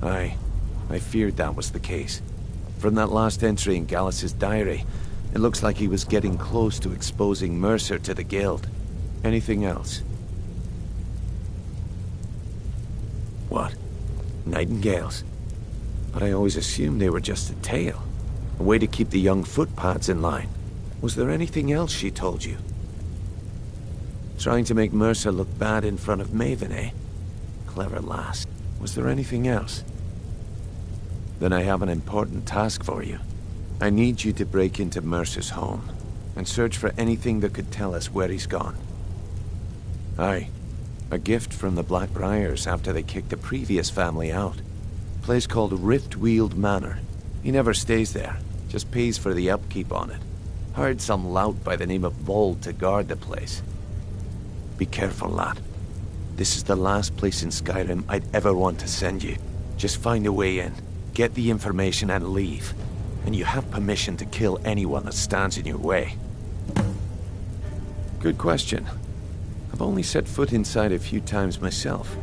Aye. I feared that was the case. From that last entry in Gallus's diary, it looks like he was getting close to exposing Mercer to the Guild. Anything else? What? Nightingales? But I always assumed they were just a tale. A way to keep the young footpads in line. Was there anything else she told you? Trying to make Mercer look bad in front of Maven, eh? Clever lass. Was there anything else? Then I have an important task for you. I need you to break into Mercer's home and search for anything that could tell us where he's gone. Aye, a gift from the Blackbriars after they kicked the previous family out. A place called Riftweald Manor. He never stays there, just pays for the upkeep on it. Hired some lout by the name of Vold to guard the place. Be careful, lad. This is the last place in Skyrim I'd ever want to send you. Just find a way in. Get the information and leave. And you have permission to kill anyone that stands in your way. Good question. I've only set foot inside a few times myself.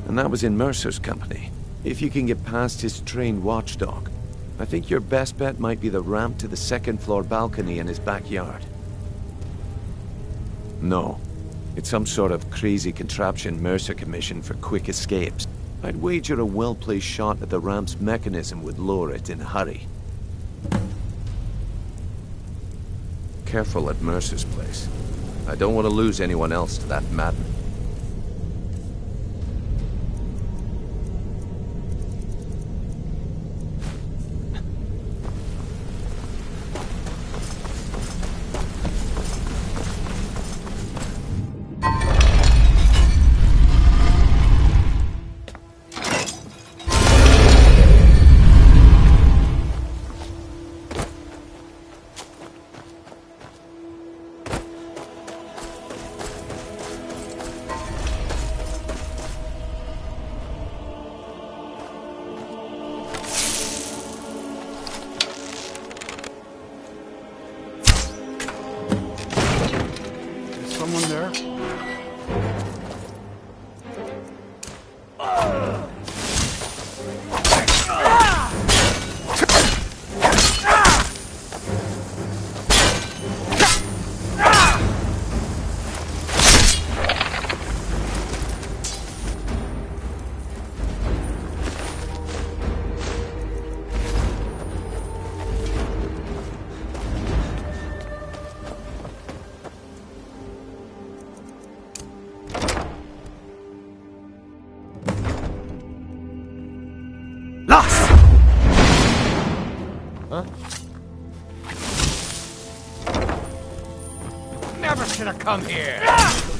And that was in Mercer's company. If you can get past his trained watchdog, I think your best bet might be the ramp to the second-floor balcony in his backyard. No. It's some sort of crazy contraption Mercer commissioned for quick escapes. I'd wager a well-placed shot at the ramp's mechanism would lower it in a hurry. Careful at Mercer's place. I don't want to lose anyone else to that madman. Someone there? Never should have come here.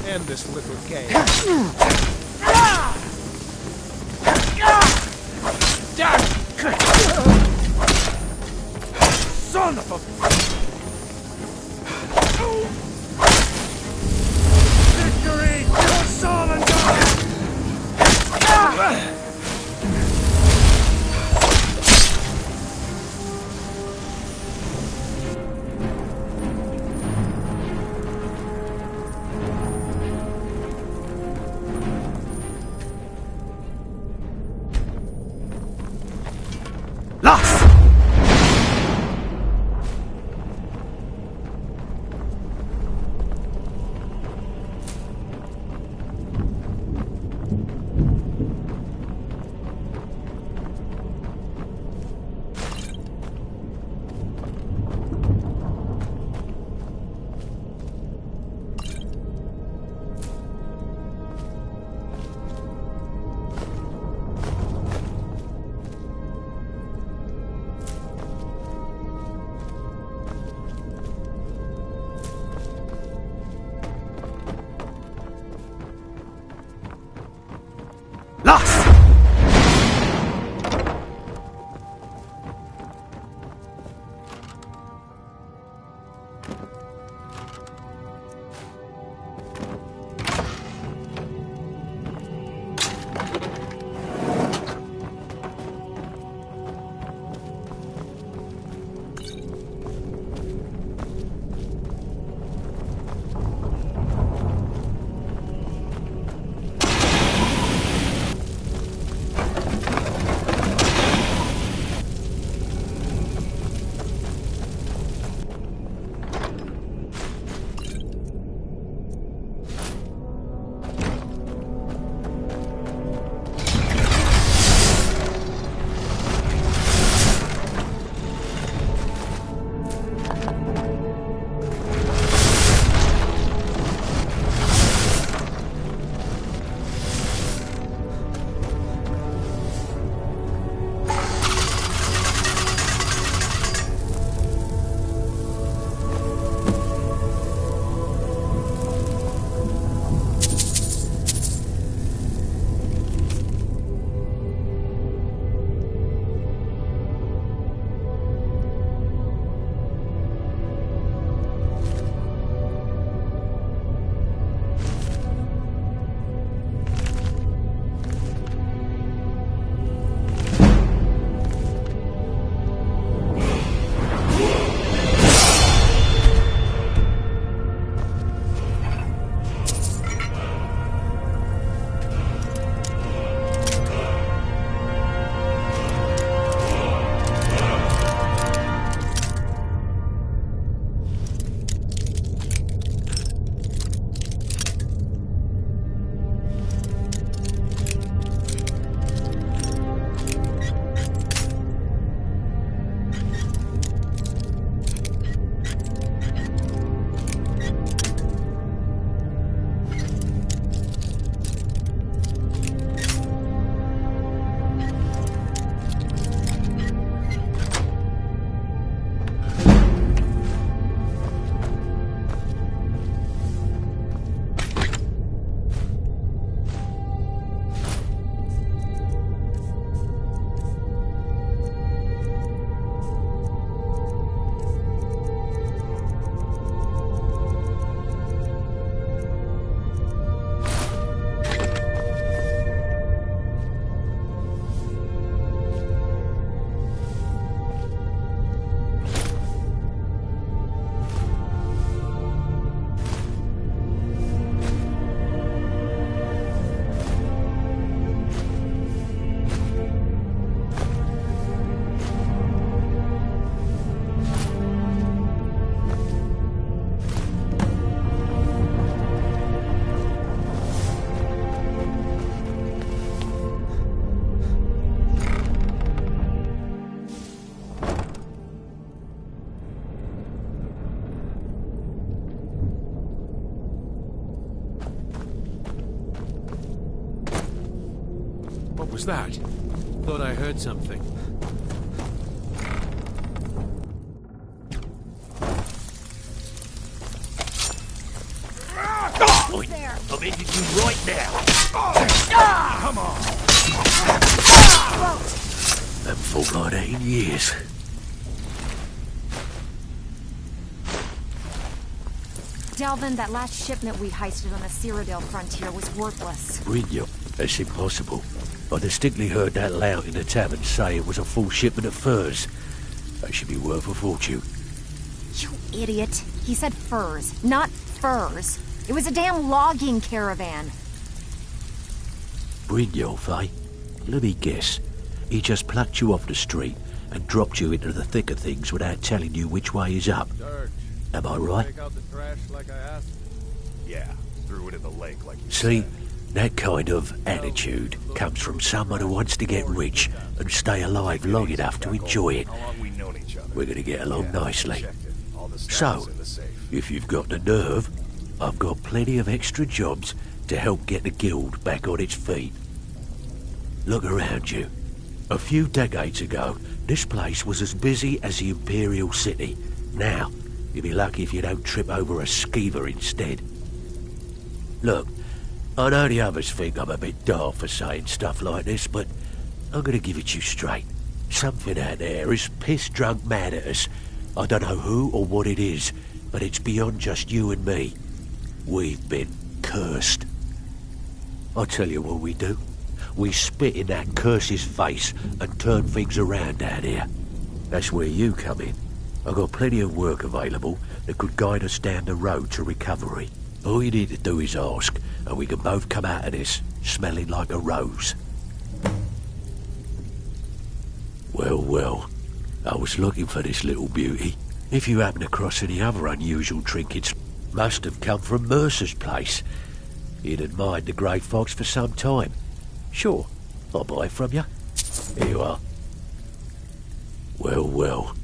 End this little game. Son of a... Victory for Solendar! was that? Thought I heard something. I'm hitting you right now. Come on! Haven't fought like that in years. Delvin, that last shipment we heisted on the Cyrodiil frontier was worthless. Brigno, that's impossible. I distinctly heard that lout in the tavern say it was a full shipment of furs. That should be worth a fortune. You idiot. He said furs, not furs. It was a damn logging caravan. Brynjolf, eh? Let me guess. He just plucked you off the street and dropped you into the thick of things without telling you which way is up. Am I right? Take out the trash like I asked. Yeah, threw it in the lake like you See, said. that kind of attitude comes from someone who wants to get rich and stay alive long enough to enjoy it. How long we known each other? We're going to get along nicely. Checked it. All the stuff So, is in the safe. if you've got the nerve, I've got plenty of extra jobs to help get the guild back on its feet. Look around you. A few decades ago, this place was as busy as the Imperial City. Now, you'll be lucky if you don't trip over a skeever instead. Look, I know the others think I'm a bit daft for saying stuff like this, but I'm gonna give it you straight. Something out there is piss-drunk mad at us. I don't know who or what it is, but it's beyond just you and me. We've been cursed. I'll tell you what we do. We spit in that curse's face and turn things around down here. That's where you come in. I've got plenty of work available that could guide us down the road to recovery. All you need to do is ask, and we can both come out of this smelling like a rose. Well, well, I was looking for this little beauty. If you happen across any other unusual trinkets, must have come from Mercer's place. He'd admired the grey fox for some time. Sure, I'll buy it from you. Here you are. Well, well,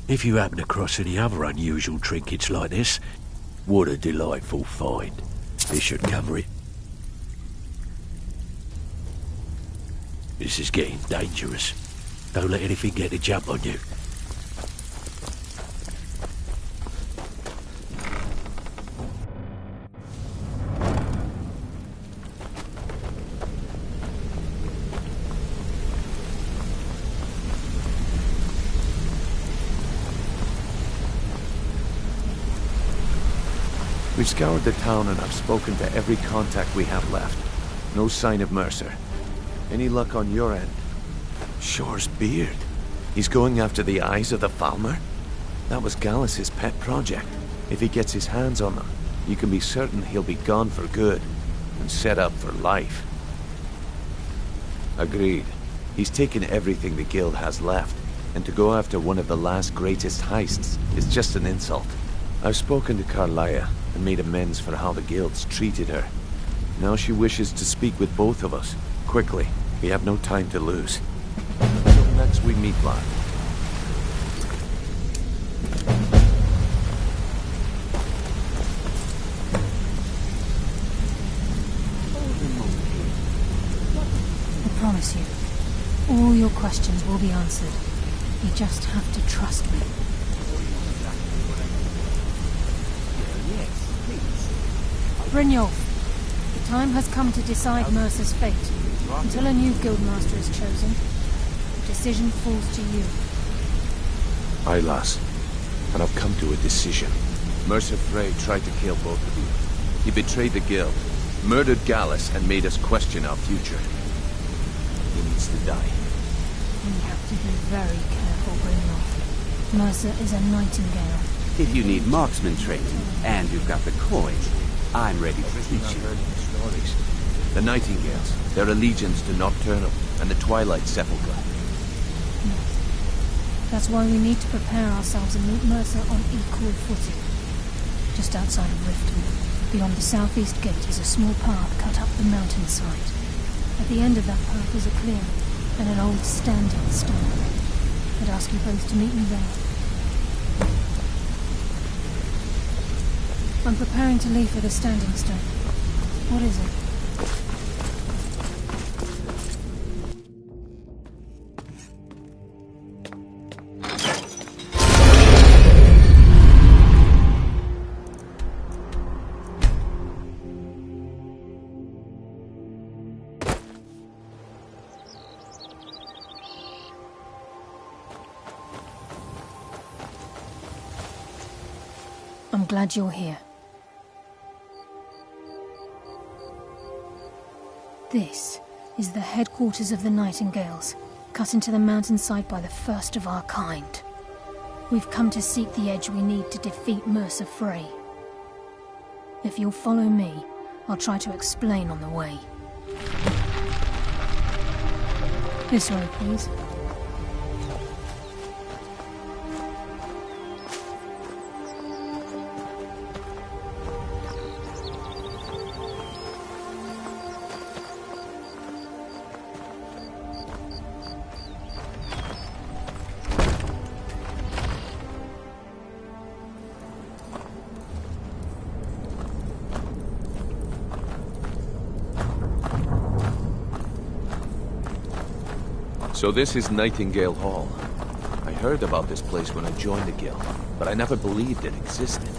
if you happen across any other unusual trinkets like this, what a delightful find. This should cover it. This is getting dangerous. Don't let anything get a jump on you. We've scoured the town and I've spoken to every contact we have left. No sign of Mercer. Any luck on your end? Shore's beard. He's going after the eyes of the Falmer? That was Gallus's pet project. If he gets his hands on them, you can be certain he'll be gone for good and set up for life. Agreed. He's taken everything the guild has left, and to go after one of the last greatest heists is just an insult. I've spoken to Carlia and made amends for how the guilds treated her. Now she wishes to speak with both of us. Quickly, we have no time to lose. Until next we meet, lad. I promise you, all your questions will be answered. You just have to trust me. Brynjolf, the time has come to decide Mercer's fate. Until a new guildmaster is chosen, the decision falls to you. Aye, lass. And I've come to a decision. Mercer Frey tried to kill both of you. He betrayed the guild, murdered Gallus, and made us question our future. He needs to die. We have to be very careful, Brynjolf. Mercer is a nightingale. If you need marksman training, and you've got the coin, I'm ready to teach you. The Nightingales, their allegiance to Nocturnal and the Twilight Sepulchre. That's why we need to prepare ourselves and meet Mercer on equal footing. Just outside of Riften, beyond the southeast gate is a small path cut up the mountainside. At the end of that path is a clearing and an old standing stone. I'd ask you both to meet me there. I'm preparing to leave for the standing stone. What is it? I'm glad you're here. This is the headquarters of the Nightingales, cut into the mountainside by the first of our kind. We've come to seek the edge we need to defeat Mercer Frey. If you'll follow me, I'll try to explain on the way. This way, please. So this is Nightingale Hall. I heard about this place when I joined the guild, but I never believed it existed.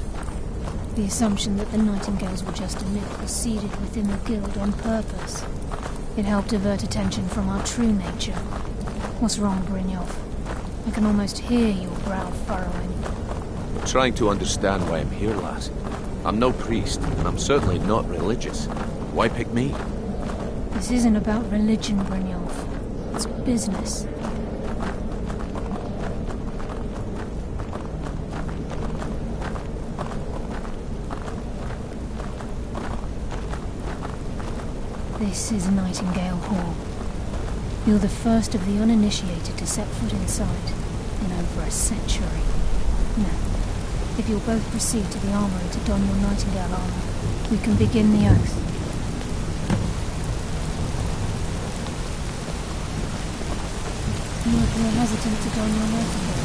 The assumption that the Nightingales were just a myth was seeded within the guild on purpose. It helped divert attention from our true nature. What's wrong, Brynjolf? I can almost hear your brow furrowing. I'm trying to understand why I'm here, lass. I'm no priest, and I'm certainly not religious. Why pick me? This isn't about religion, Brynjolf. It's business. This is Nightingale Hall. You're the first of the uninitiated to set foot inside in over a century. Now, if you'll both proceed to the armory to don your Nightingale armor, we can begin the oath. You appear hesitant to don your Nightingale.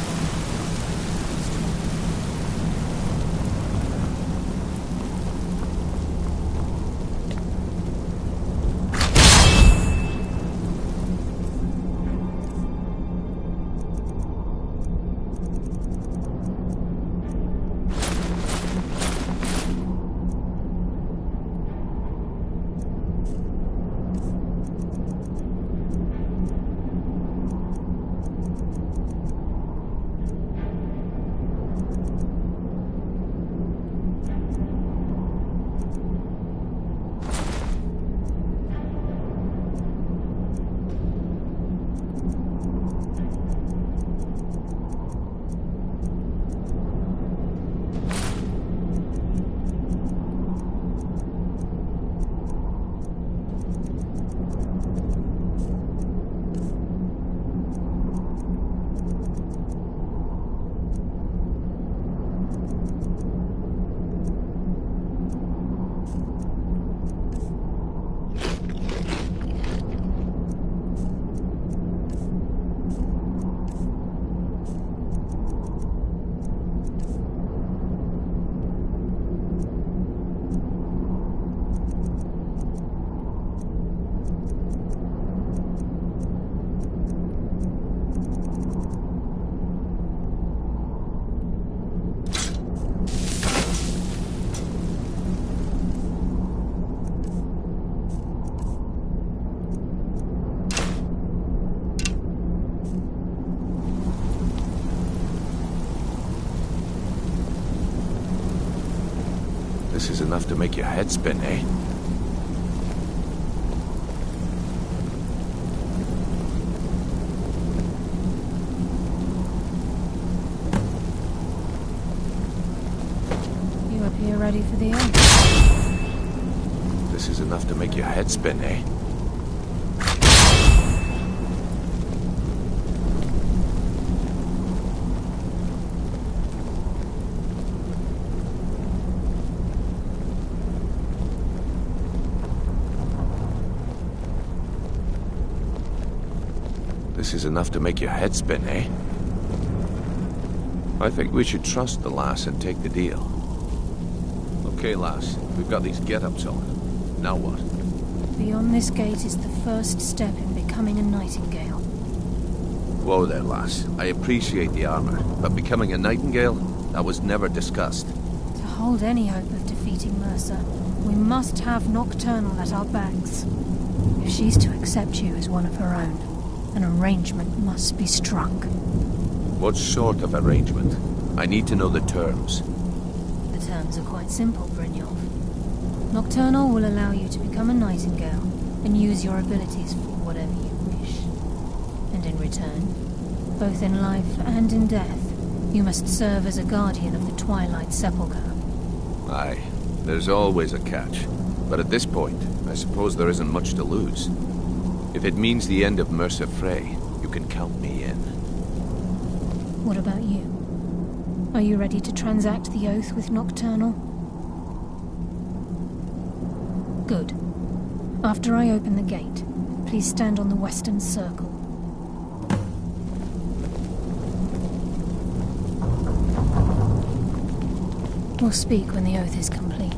This is enough to make your head spin, eh? You appear ready for the oath. This is enough to make your head spin, eh? This is enough to make your head spin, eh? I think we should trust the lass and take the deal. Okay, lass, we've got these get-ups on. Now what? Beyond this gate is the first step in becoming a Nightingale. Whoa there, lass. I appreciate the armor, but becoming a Nightingale? That was never discussed. To hold any hope of defeating Mercer, we must have Nocturnal at our backs. If she's to accept you as one of her own, an arrangement must be struck. What sort of arrangement? I need to know the terms. The terms are quite simple, Brynjolf. Nocturnal will allow you to become a nightingale and use your abilities for whatever you wish. And in return, both in life and in death, you must serve as a guardian of the Twilight Sepulchre. Aye, there's always a catch. But at this point, I suppose there isn't much to lose. If it means the end of Mercer Frey, you can count me in. What about you? Are you ready to transact the oath with Nocturnal? Good. After I open the gate, please stand on the western circle. We'll speak when the oath is complete.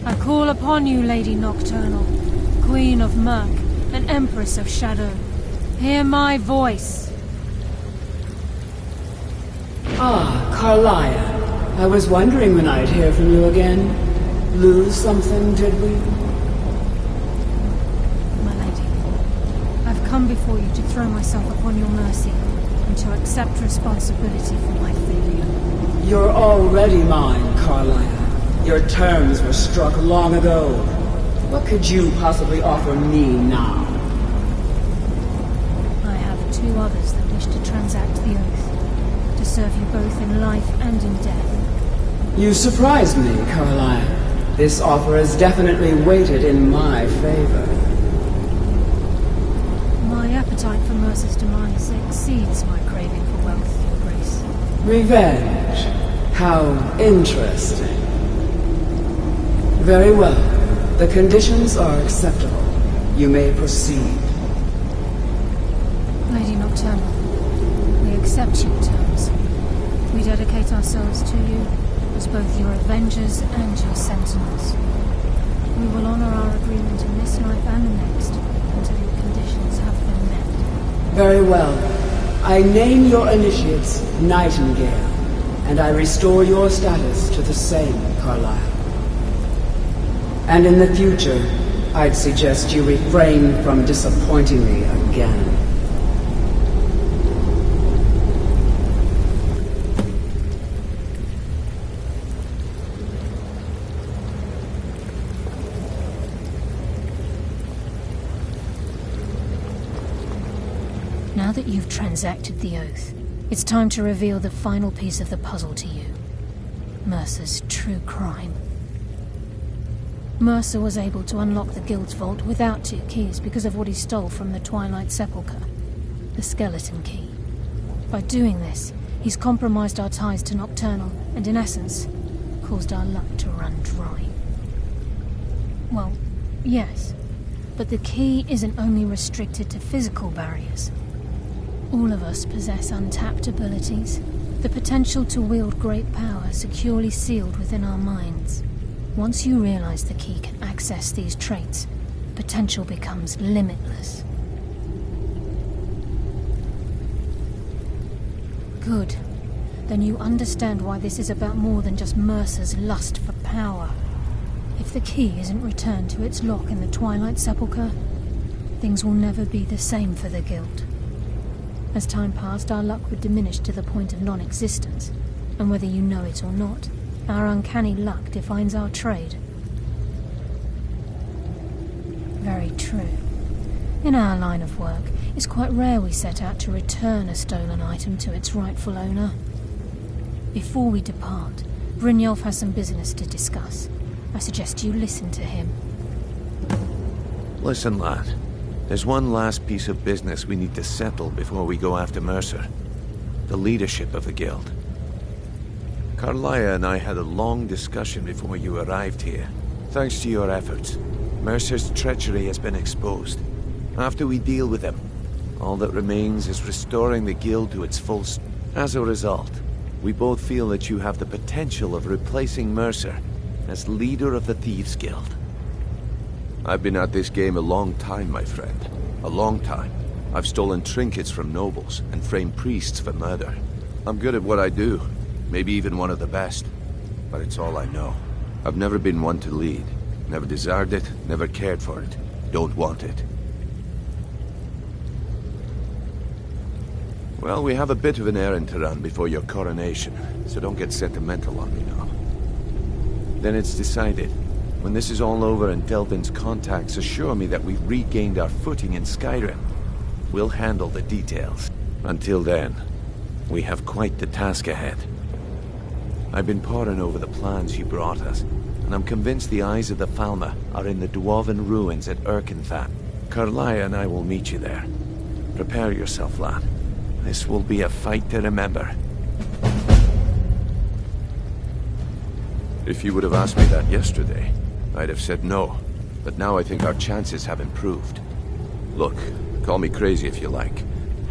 I call upon you, Lady Nocturnal, Queen of Murk, and Empress of Shadow. Hear my voice. Ah, Carlia. I was wondering when I'd hear from you again. Lose something, did we? My lady, I've come before you to throw myself upon your mercy and to accept responsibility for my failure. You're already mine, Carlia. Your terms were struck long ago. What could you possibly offer me now? I have two others that wish to transact the oath, to serve you both in life and in death. You surprise me, Carlia. This offer is definitely weighted in my favor. My appetite for Mercer's demise exceeds my craving for wealth, Your Grace. Revenge. How interesting. Very well. The conditions are acceptable. You may proceed. Lady Nocturnal, we accept your terms. We dedicate ourselves to you as both your avengers and your sentinels. We will honor our agreement in this life and the next until your conditions have been met. Very well. I name your initiates Nightingale, and I restore your status to the same, Carlisle. And in the future, I'd suggest you refrain from disappointing me again. Now that you've transacted the oath, it's time to reveal the final piece of the puzzle to you. Mercer's true crime. Mercer was able to unlock the Guild's vault without 2 keys because of what he stole from the Twilight Sepulchre, the skeleton key. By doing this, he's compromised our ties to Nocturnal and, in essence, caused our luck to run dry. Well, yes, but the key isn't only restricted to physical barriers. All of us possess untapped abilities, the potential to wield great power securely sealed within our minds. Once you realize the key can access these traits, potential becomes limitless. Good. Then you understand why this is about more than just Mercer's lust for power. If the key isn't returned to its lock in the Twilight Sepulchre, things will never be the same for the Guild. As time passed, our luck would diminish to the point of non-existence, and whether you know it or not, our uncanny luck defines our trade. Very true. In our line of work, it's quite rare we set out to return a stolen item to its rightful owner. Before we depart, Brynjolf has some business to discuss. I suggest you listen to him. Listen, lad. There's one last piece of business we need to settle before we go after Mercer. The leadership of the Guild. Carlia and I had a long discussion before you arrived here. Thanks to your efforts, Mercer's treachery has been exposed. After we deal with him, All that remains is restoring the guild to its full As a result, we both feel that you have the potential of replacing Mercer as leader of the Thieves Guild. I've been at this game a long time, my friend. A long time. I've stolen trinkets from nobles and framed priests for murder. I'm good at what I do, maybe even one of the best. But it's all I know. I've never been one to lead. Never desired it, never cared for it. Don't want it. Well, we have a bit of an errand to run before your coronation, so don't get sentimental on me now. Then it's decided. When this is all over and Delvin's contacts assure me that we've regained our footing in Skyrim, we'll handle the details. Until then, we have quite the task ahead. I've been poring over the plans you brought us, and I'm convinced the eyes of the Falmer are in the dwarven ruins at Erkenthat. Karlaya and I will meet you there. Prepare yourself, lad. This will be a fight to remember. If you would have asked me that yesterday, I'd have said no. But now I think our chances have improved. Look, call me crazy if you like,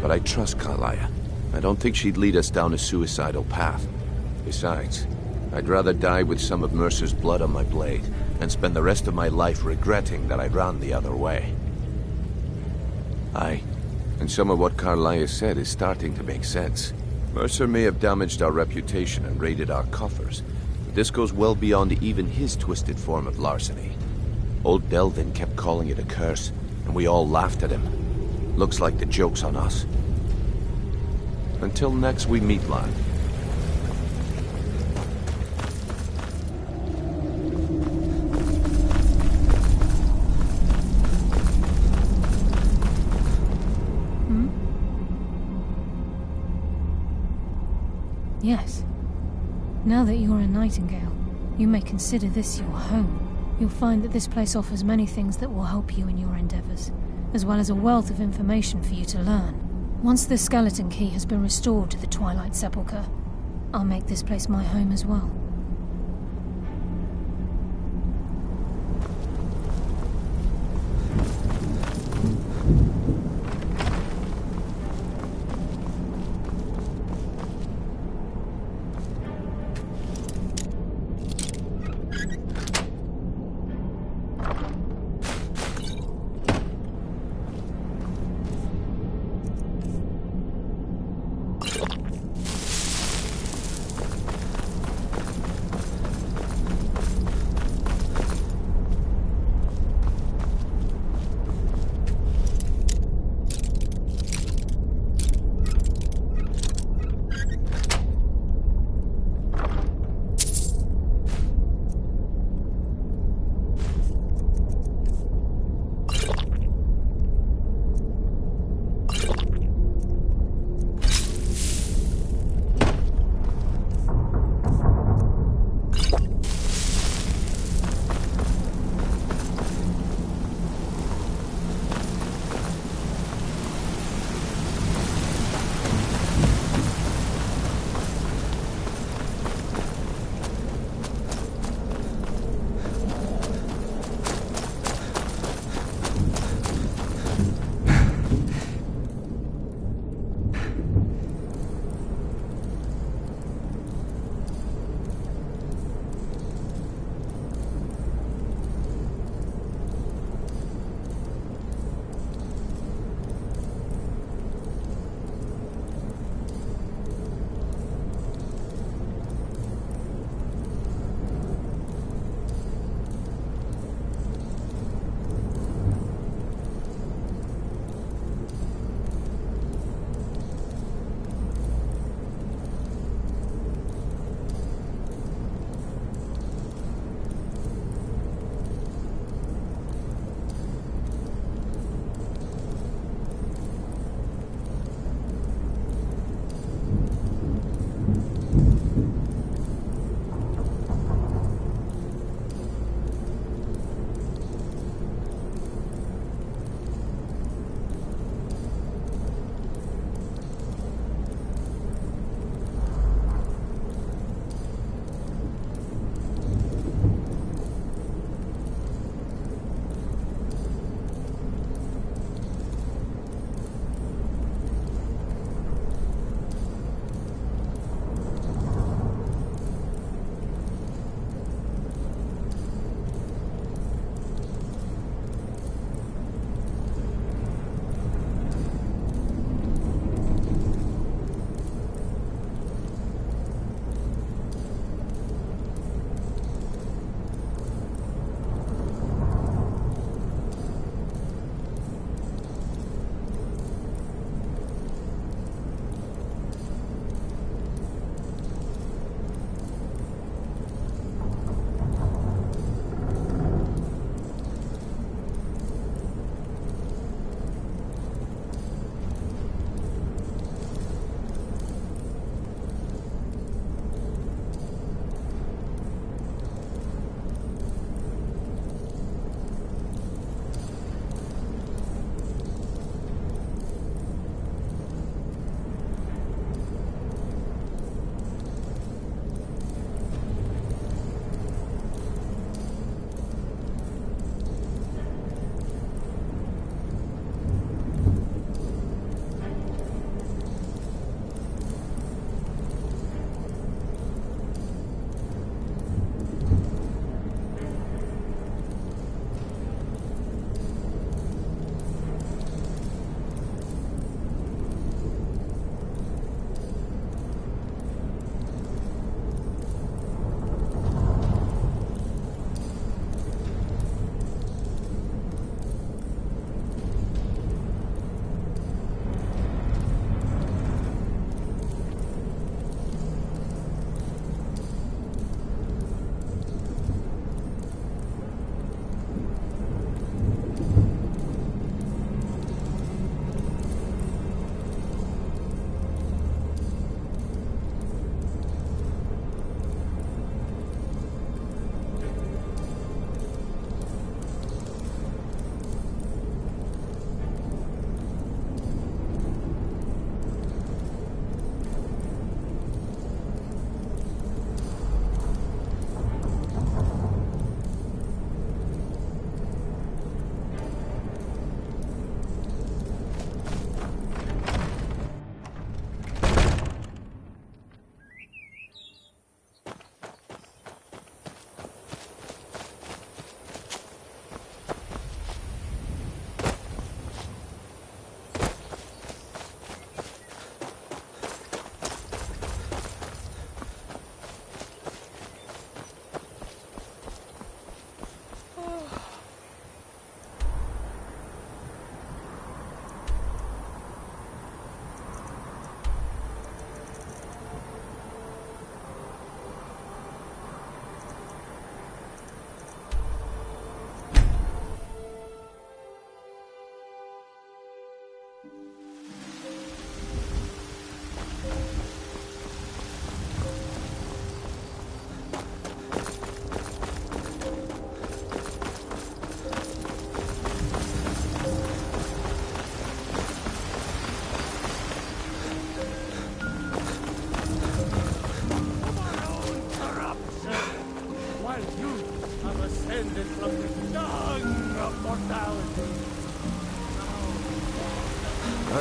but I trust Karlaya. I don't think she'd lead us down a suicidal path. Besides, I'd rather die with some of Mercer's blood on my blade and spend the rest of my life regretting that I ran the other way. Aye. And some of what Karlaya said is starting to make sense. Mercer may have damaged our reputation and raided our coffers, but this goes well beyond even his twisted form of larceny. Old Delvin kept calling it a curse, and we all laughed at him. Looks like the joke's on us. Until next we meet, lad. Yes. Now that you're a Nightingale, you may consider this your home. You'll find that this place offers many things that will help you in your endeavors, as well as a wealth of information for you to learn. Once the skeleton key has been restored to the Twilight Sepulchre, I'll make this place my home as well.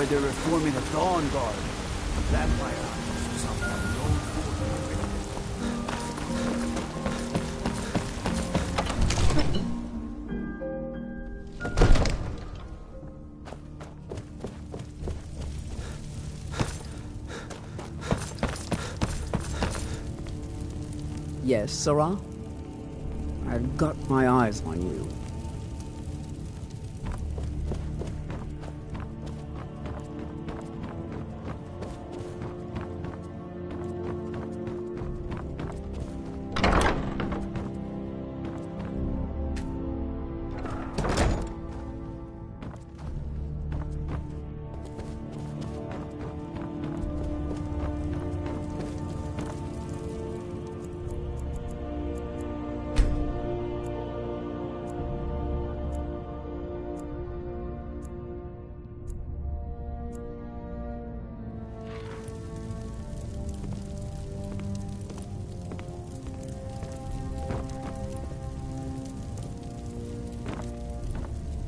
heard they're reforming a Dawn Guard. Vampire hunters or something. Yes, Sarah? I've got my eyes on you.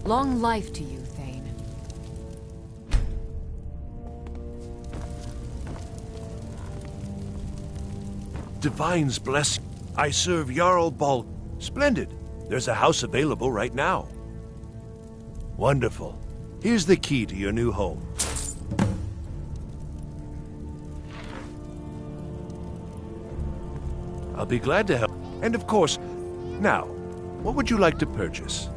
Long life to you, Thane. Divine's blessing. I serve Jarl Bald. Splendid. There's a house available right now. Wonderful. Here's the key to your new home. I'll be glad to help. And of course, now, what would you like to purchase?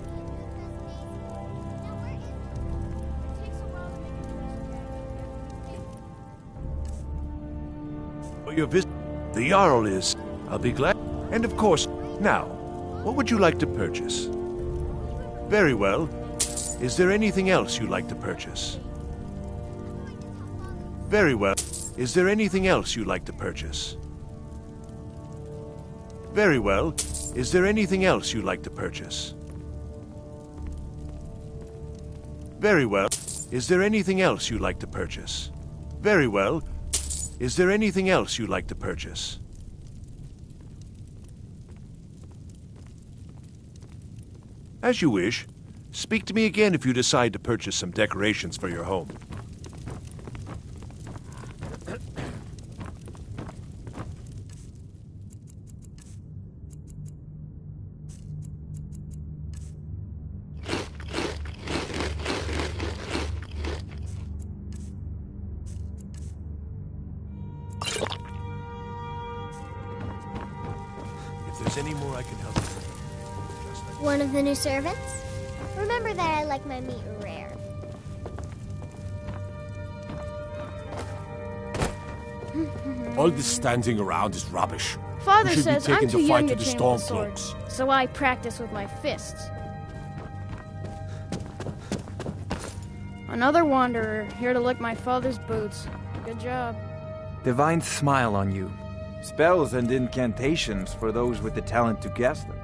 For your visit, the Jarl is. I'll be glad. And of course, now, what would you like to purchase? Very well. Is there anything else you'd like to purchase? Very well. Is there anything else you'd like to purchase? Very well. Is there anything else you'd like to purchase? Very well. Is there anything else you'd like to purchase? Very well. Is there anything else you'd like to purchase? As you wish. Speak to me again if you decide to purchase some decorations for your home. If there's any more I can help you with, One of the new servants? Remember that I like my meat rare. All this standing around is rubbish. Father We should says be I'm taken too to young fight to to the train with a sword, Stormcloaks. so I practice with my fists. Another wanderer, here to lick my father's boots. Good job. Divine smile on you. Spells and incantations for those with the talent to guess them.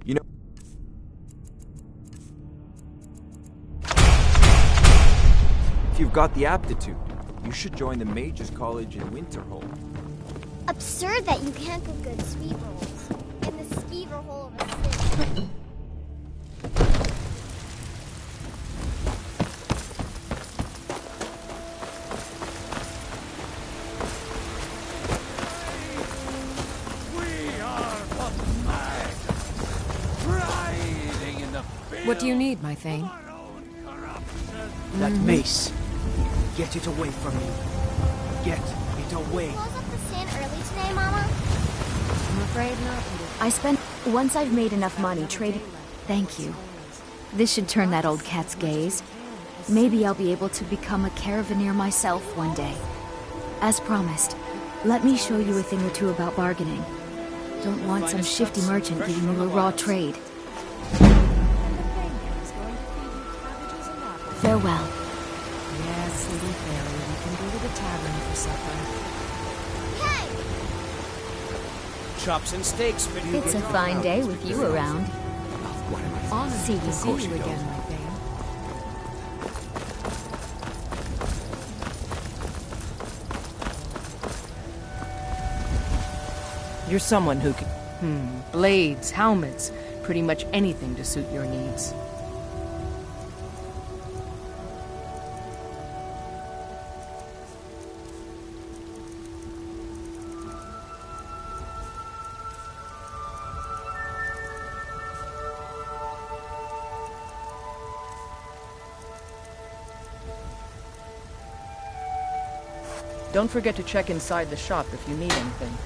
You know... If you've got the aptitude, You should join the Mages College in Winterhold. Absurd that you can't cook good sweet rolls in the skeever hole of a city. What do you need, my Thane? That mace. Get it away from me. Get it away. Close up the stand early today, Mama? I'm afraid not. Once I've made enough money trading... Thank you. This should turn that old cat's gaze. Maybe I'll be able to become a caravaneer myself one day. As promised, let me show you a thing or two about bargaining. Don't want some shifty merchant giving you a raw trade. Farewell. Yes, little fairy, we can go to the tavern for supper. Chops and steaks for you. It's a fine day with you around. Honored See to you. see you again, my Thane. You're someone who can... blades, helmets, pretty much anything to suit your needs. Don't forget to check inside the shop if you need anything.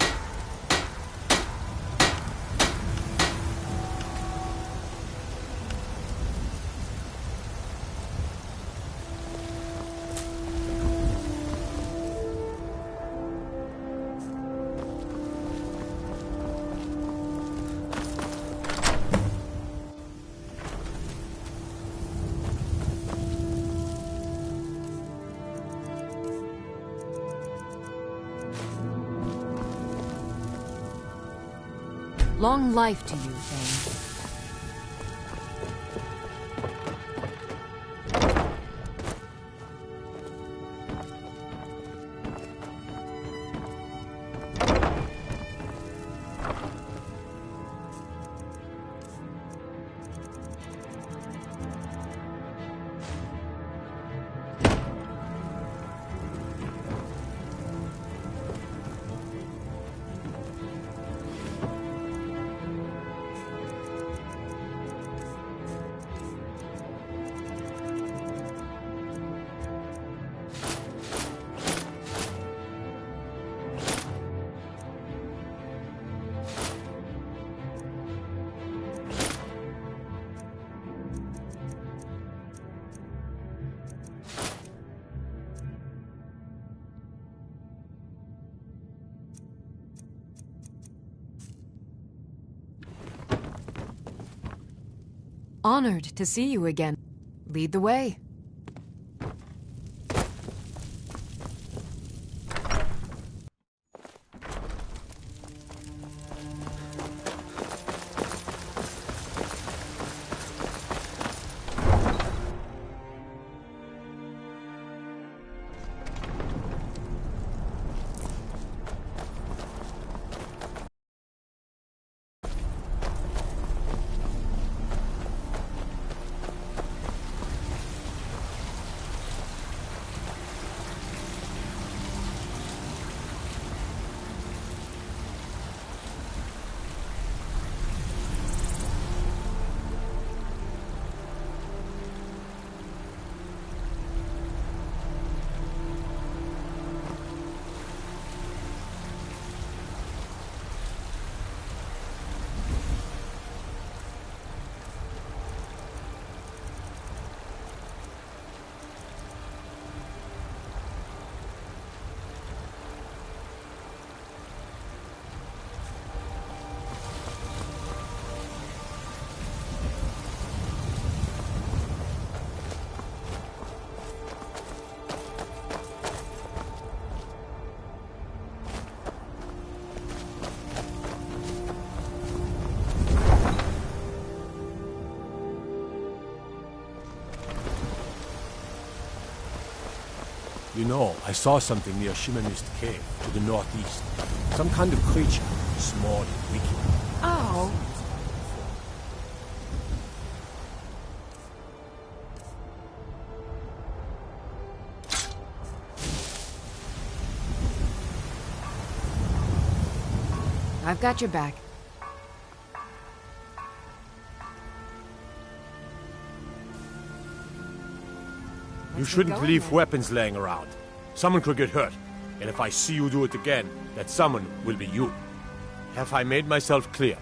Long life to you, Thane. Honored to see you again. Lead the way. You know, I saw something near Shimanist Cave, to the northeast. Some kind of creature, small and wicked. Oh. I've got your back. You shouldn't leave weapons laying around. Someone could get hurt. And if I see you do it again, that someone will be you. Have I made myself clear?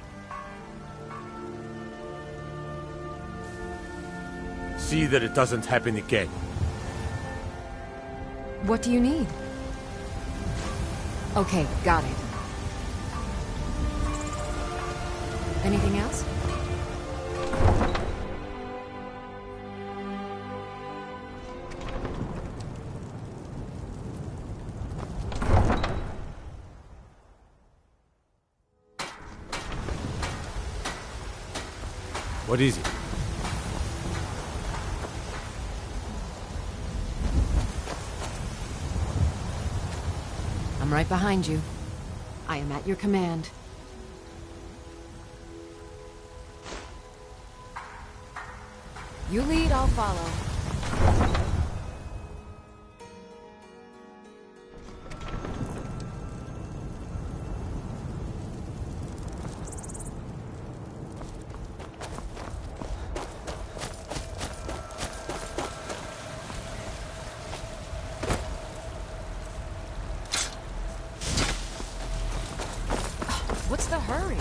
See that it doesn't happen again. What do you need? Okay, got it. Anything else? What is it? I'm right behind you. I am at your command. You lead, I'll follow. What's the hurry?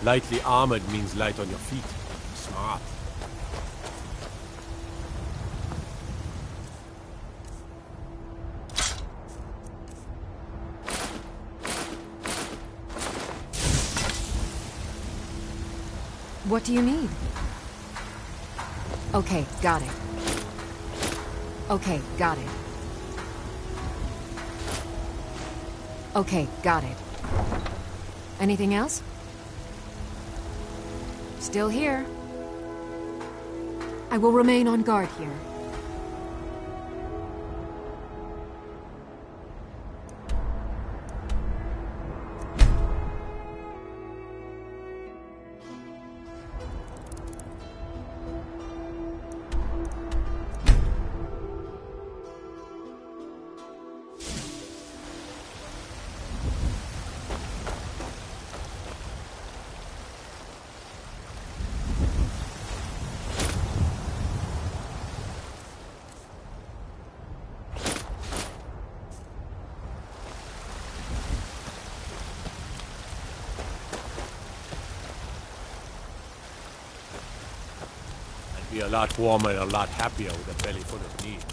Lightly armored means light on your feet. Smart. What do you need? Okay, got it. Okay, got it. Okay, got it. Anything else? Still here. I will remain on guard here. Be a lot warmer and a lot happier with a belly full of meat.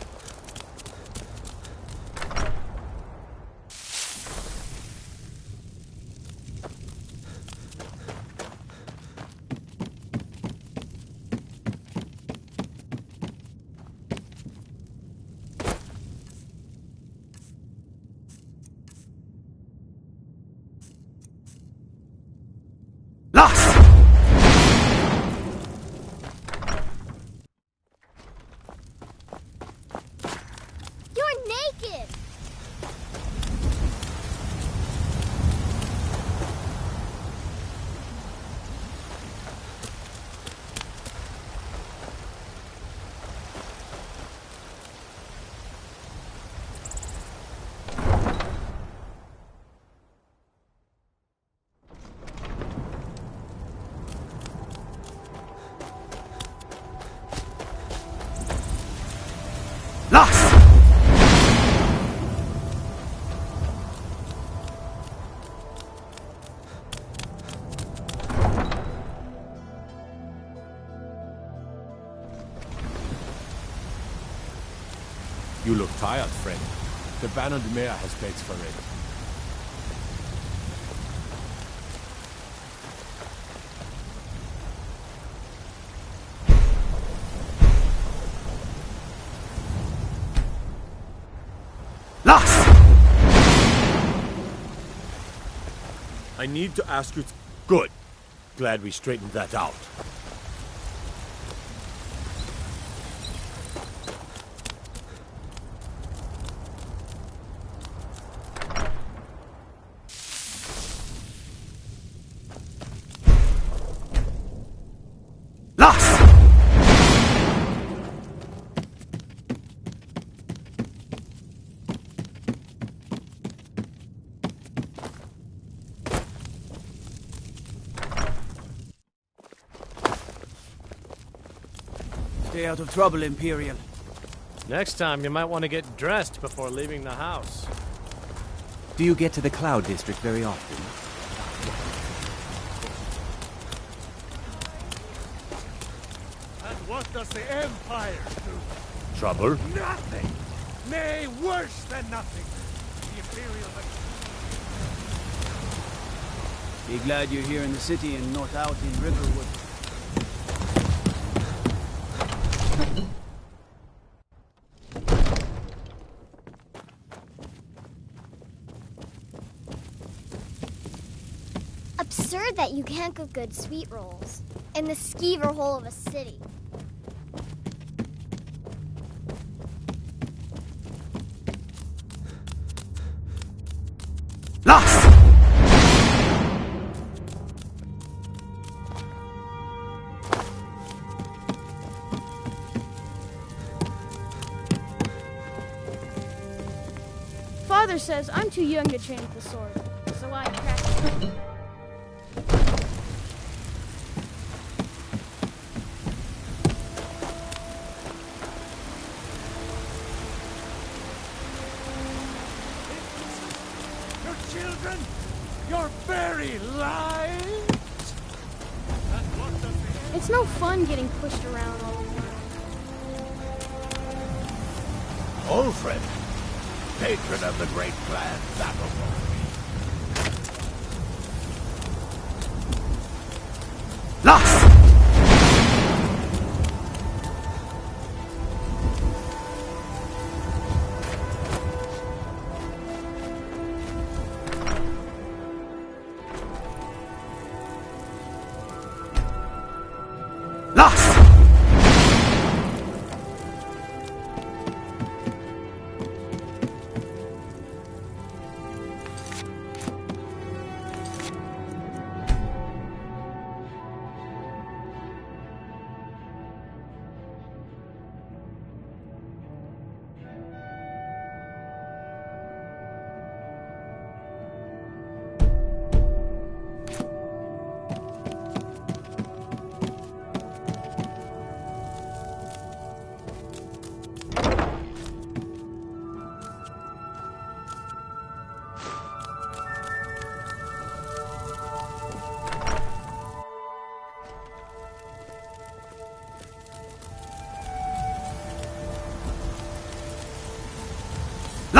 You look tired, friend. The abandoned mare has beds for rent. I need to ask you... Good. Glad we straightened that out. Stay out of trouble, Imperial. Next time, you might want to get dressed before leaving the house. Do you get to the Cloud District very often? And what does the Empire do? Trouble? Nothing! Nay, worse than nothing! The Imperial... Be glad you're here in the city and not out in Riverwood. Absurd that you can't cook good sweet rolls in the skeever hole of a city. Father says I'm too young to train with the sword, so I practice. Your children, your very lives! It's no fun getting pushed around all the time. Old friend, patron of the great clan That'll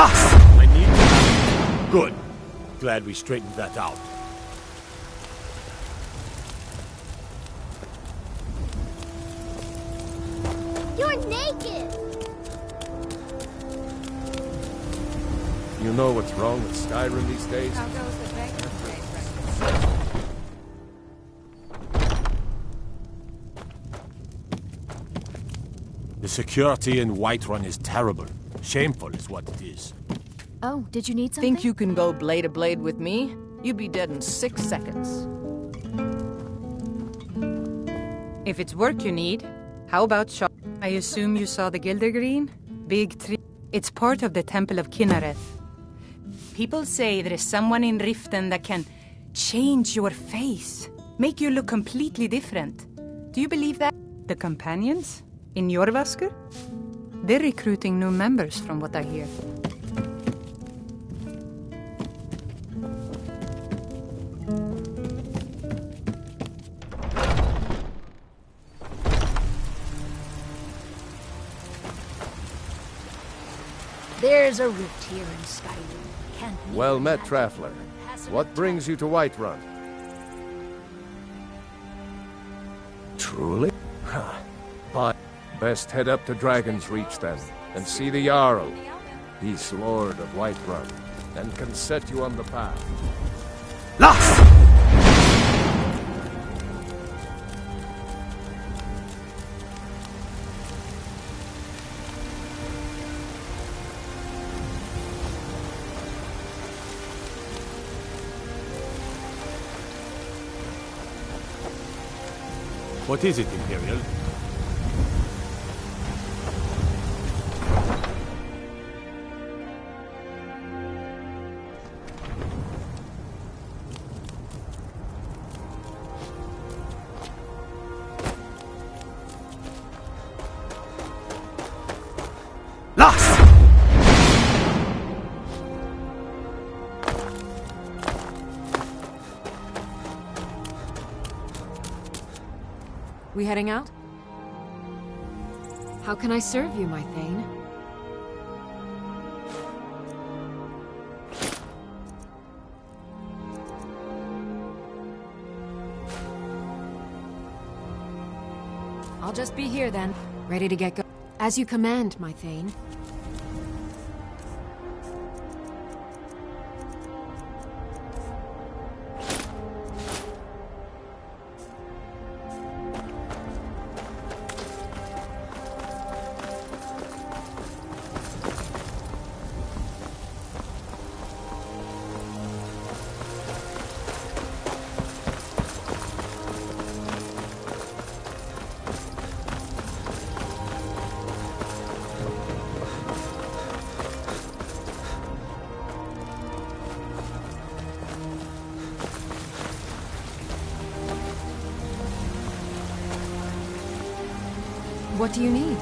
I need to... Good. Glad we straightened that out. You're naked! You know what's wrong with Skyrim these days? How goes the bank? The security in Whiterun is terrible. Shameful is what it is. Oh, did you need something? Think you can go blade to blade with me? You'd be dead in 6 seconds. If it's work you need, how about shop? I assume you saw the Gildergreen? Big tree. It's part of the Temple of Kinnereth. People say there is someone in Riften that can change your face, make you look completely different. Do you believe that? The companions? In Jorvasker? They're recruiting new members from what I hear. There's a rift here in Skyrim. Can't Well met, Traveler. What brings you to Whiterun? Truly? Fine. Best head up to Dragon's Reach then, and see the Jarl. He's Lord of Whiterun, and can set you on the path. Lost! What is it, Imperial? Lost! We heading out? How can I serve you, my Thane? I'll just be here then, ready to get go. As you command, my Thane. What do you need?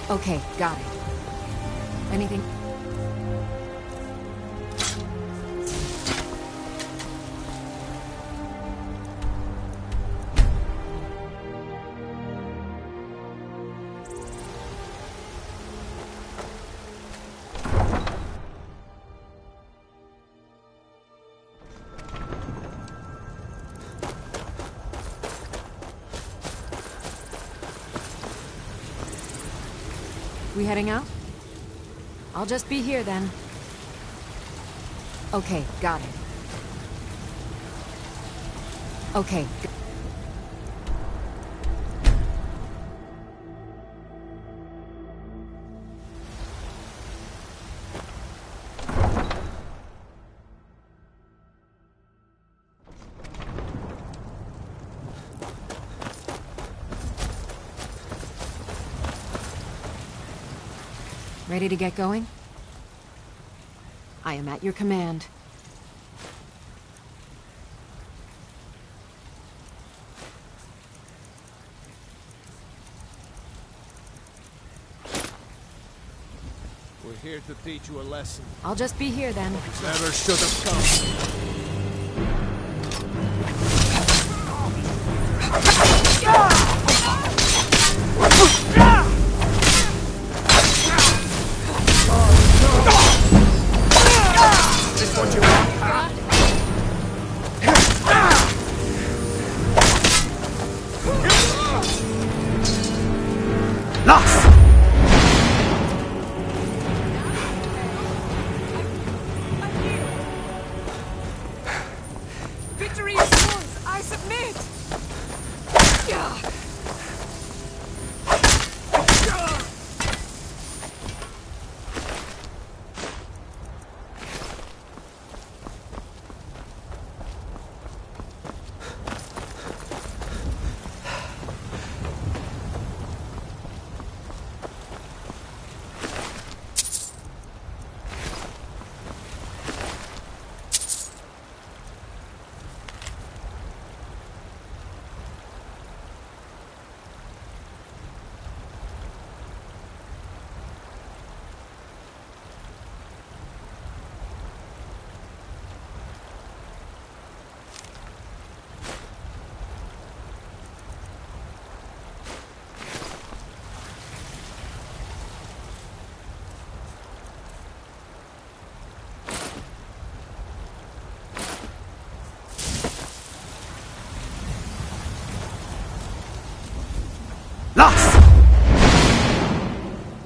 Okay, got it. Anything? We heading out? I'll just be here then. Okay, got it. Okay. Ready to get going? I am at your command. We're here to teach you a lesson. I'll just be here then. Never should have come. Victory is yours! I submit!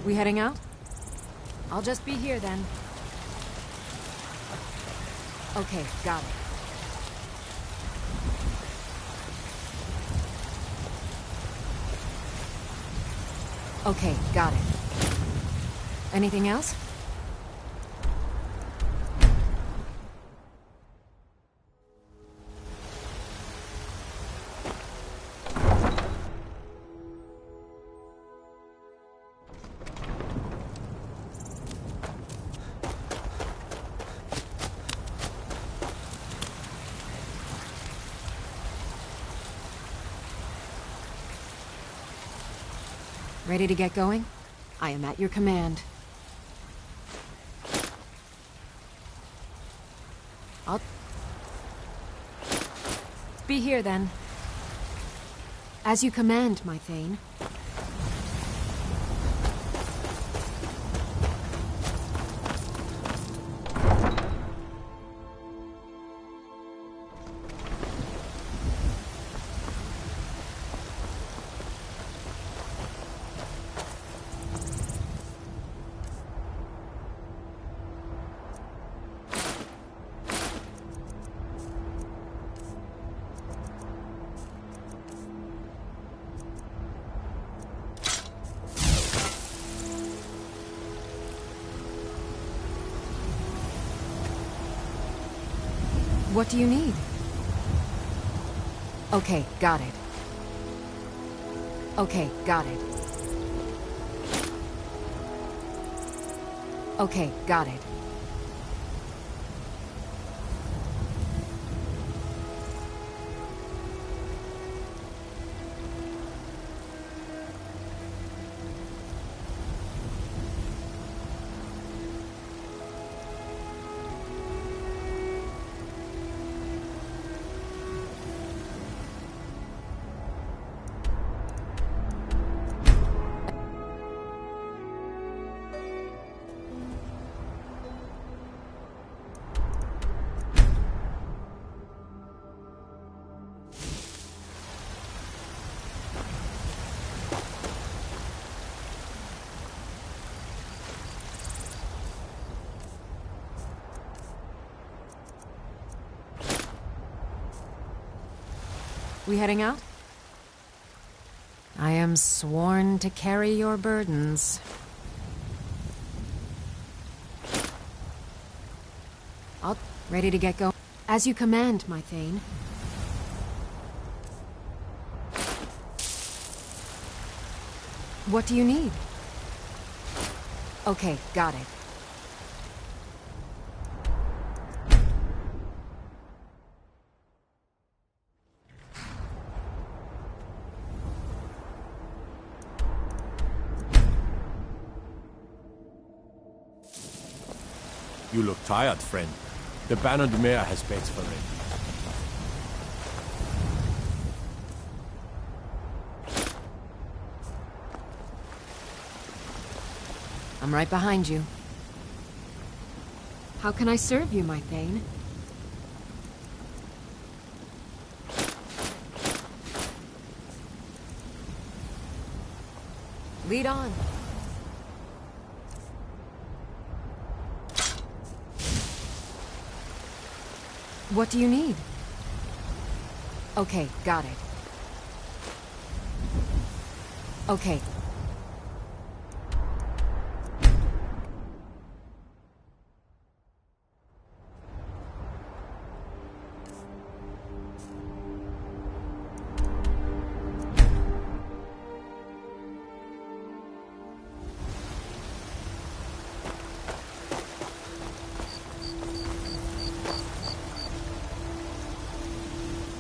We heading out? I'll just be here then. Okay, got it. Okay, got it. Anything else? Ready to get going? I am at your command. I'll be here then. As you command, my Thane. What do you need? Okay, got it. Okay, got it. Okay, got it. We heading out? I am sworn to carry your burdens. I'll... Ready to get going? As you command, my Thane. What do you need? Okay, got it. You look tired, friend. The Bannered Mare has beds for it. I'm right behind you. How can I serve you, my Thane? Lead on. What do you need? Okay, got it. Okay.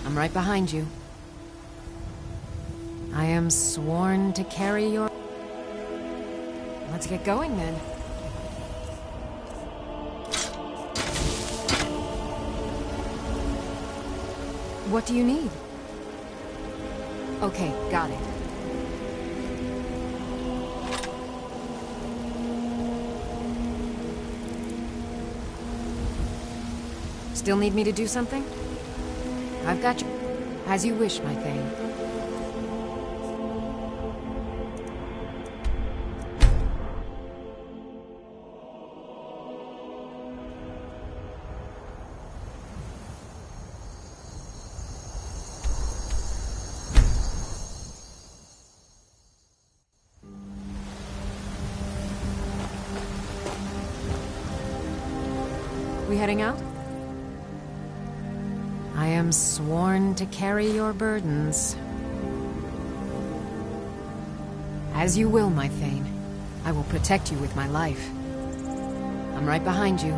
I'm right behind you. I am sworn to carry your... Let's get going then. What do you need? Okay, got it. Still need me to do something? I've got you. As you wish, my Thane. we heading out? I am sworn to carry your burdens. As you will, my Thane. I will protect you with my life. I'm right behind you.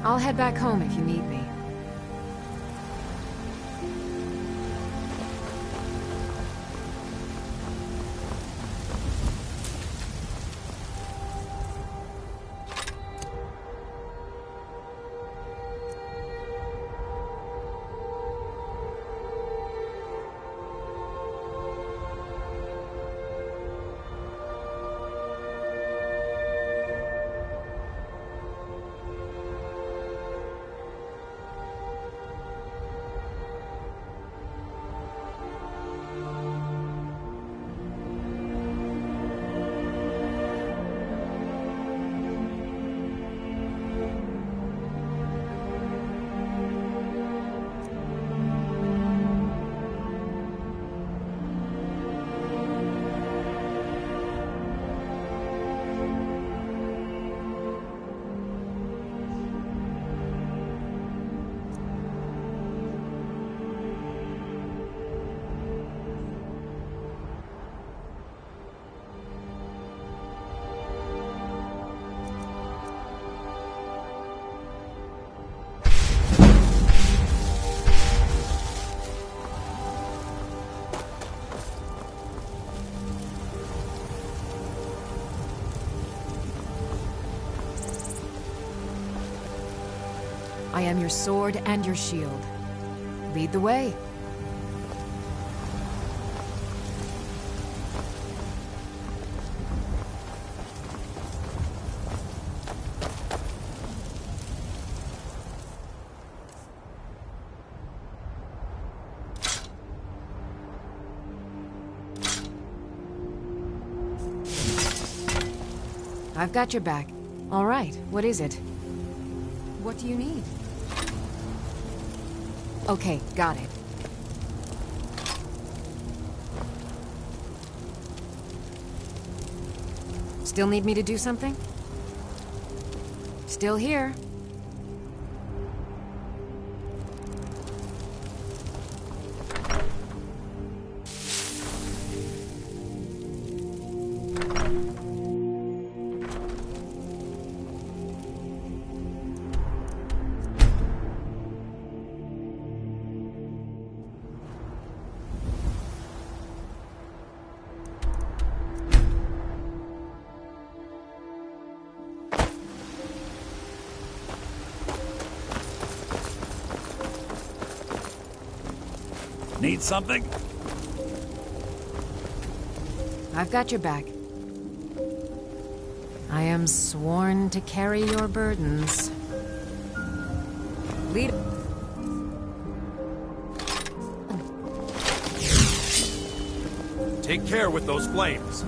I'll head back home if you need me. I am your sword and your shield. Lead the way. I've got your back. All right, what is it? What do you need? Okay, got it. Still need me to do something? Still here. Need something? I've got your back. I am sworn to carry your burdens. Lead. Take care with those flames.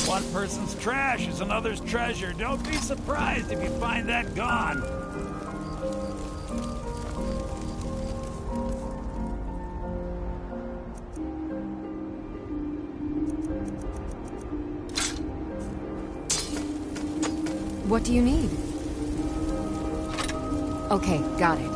One person's trash is another's treasure. Don't be surprised if you find that gone. What do you need? Okay, got it.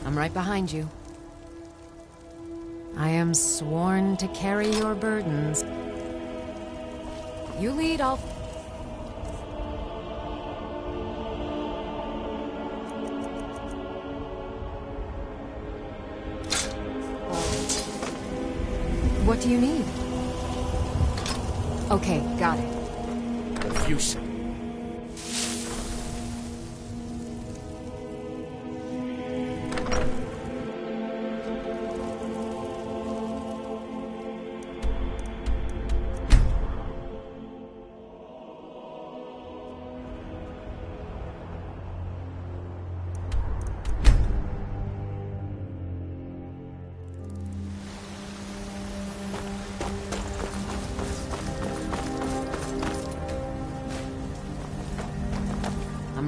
I'm right behind you. I am sworn to carry your burdens. You lead, I'll... What do you need? Okay, got it. Profuse.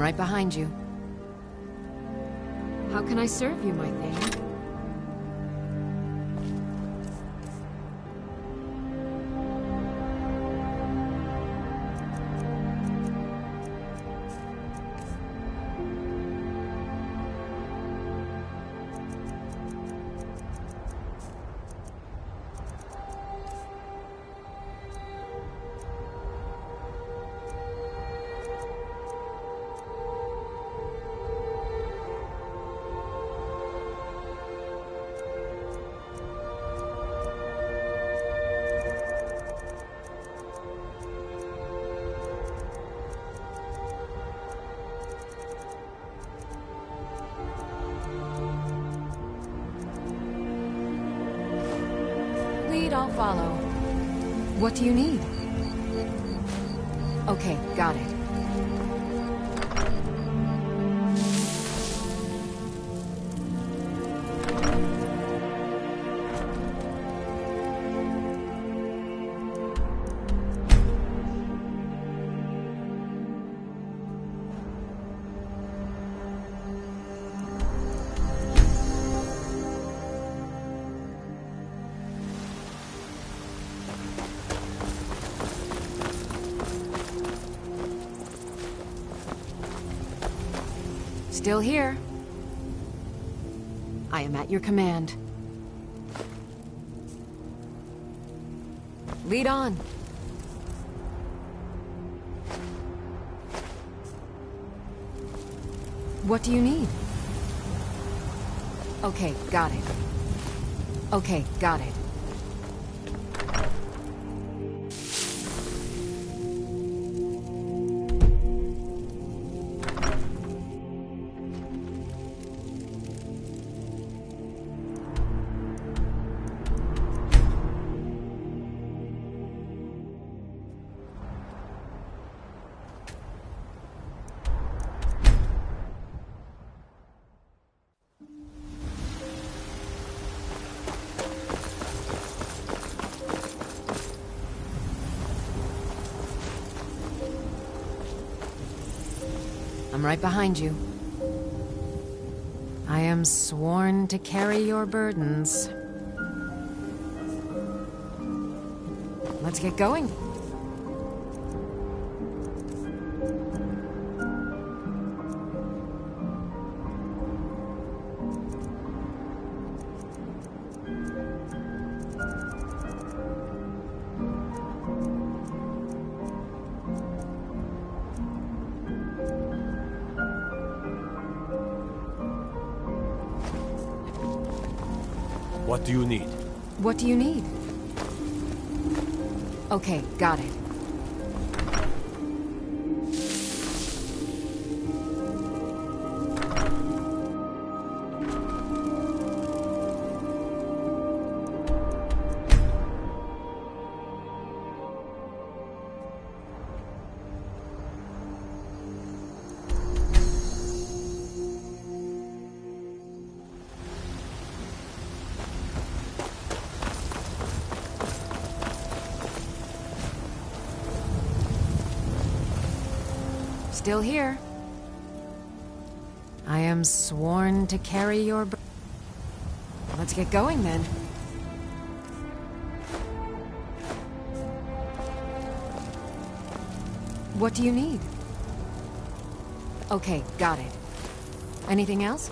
I'm right behind you. How can I serve you, my thane? Lead, I'll follow. What do you need? Okay, got it. Still here. I am at your command. Lead on. What do you need? Okay, got it. Okay, got it. I'm right behind you. I am sworn to carry your burdens. Let's get going. What do you need? What do you need? Okay, got it. Still here. I am sworn to carry your Let's get going then. What do you need? Okay, got it. Anything else?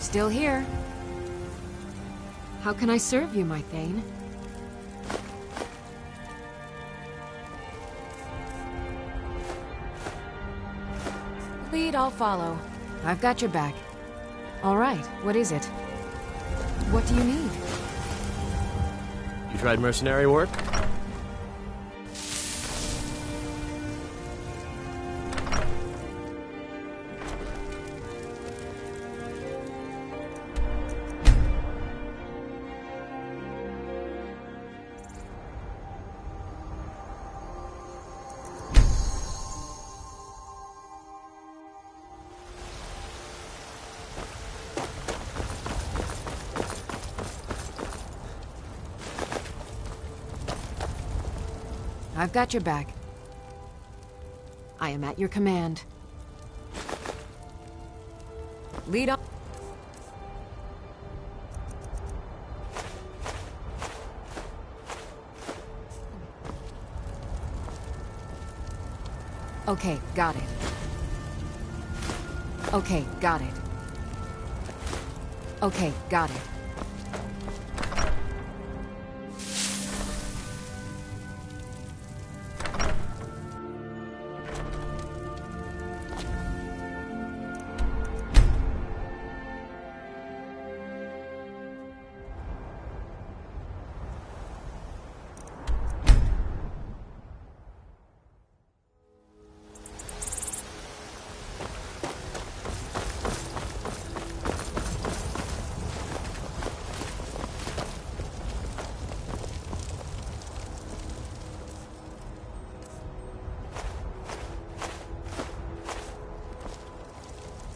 Still here. How can I serve you, my thane? Lead, I'll follow. I've got your back. All right, what is it? What do you need? You tried mercenary work? I've got your back. I am at your command. Lead on. Okay, got it. Okay, got it. Okay, got it.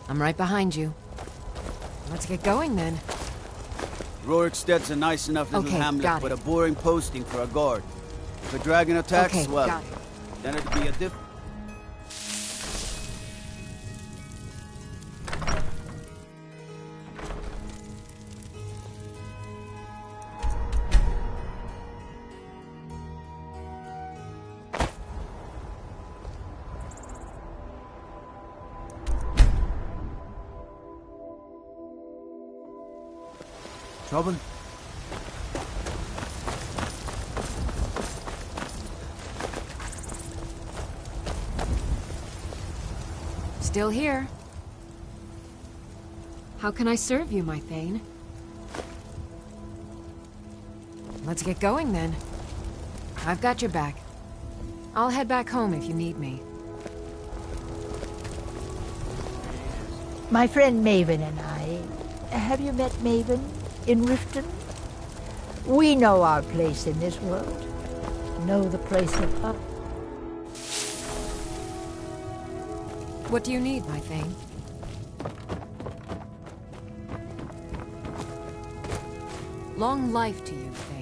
I'm right behind you. Let's get going then. Roriksted's a nice enough little hamlet, but a boring posting for a guard. If a dragon attacks, well, then it'd be a different... Trouble? Still here. How can I serve you, my Thane? Let's get going then. I've got your back. I'll head back home if you need me. My friend Maven and I... Have you met Maven in Riften? We know our place in this world. Know the place of us. What do you need, my Thane? Long life to you, Thane.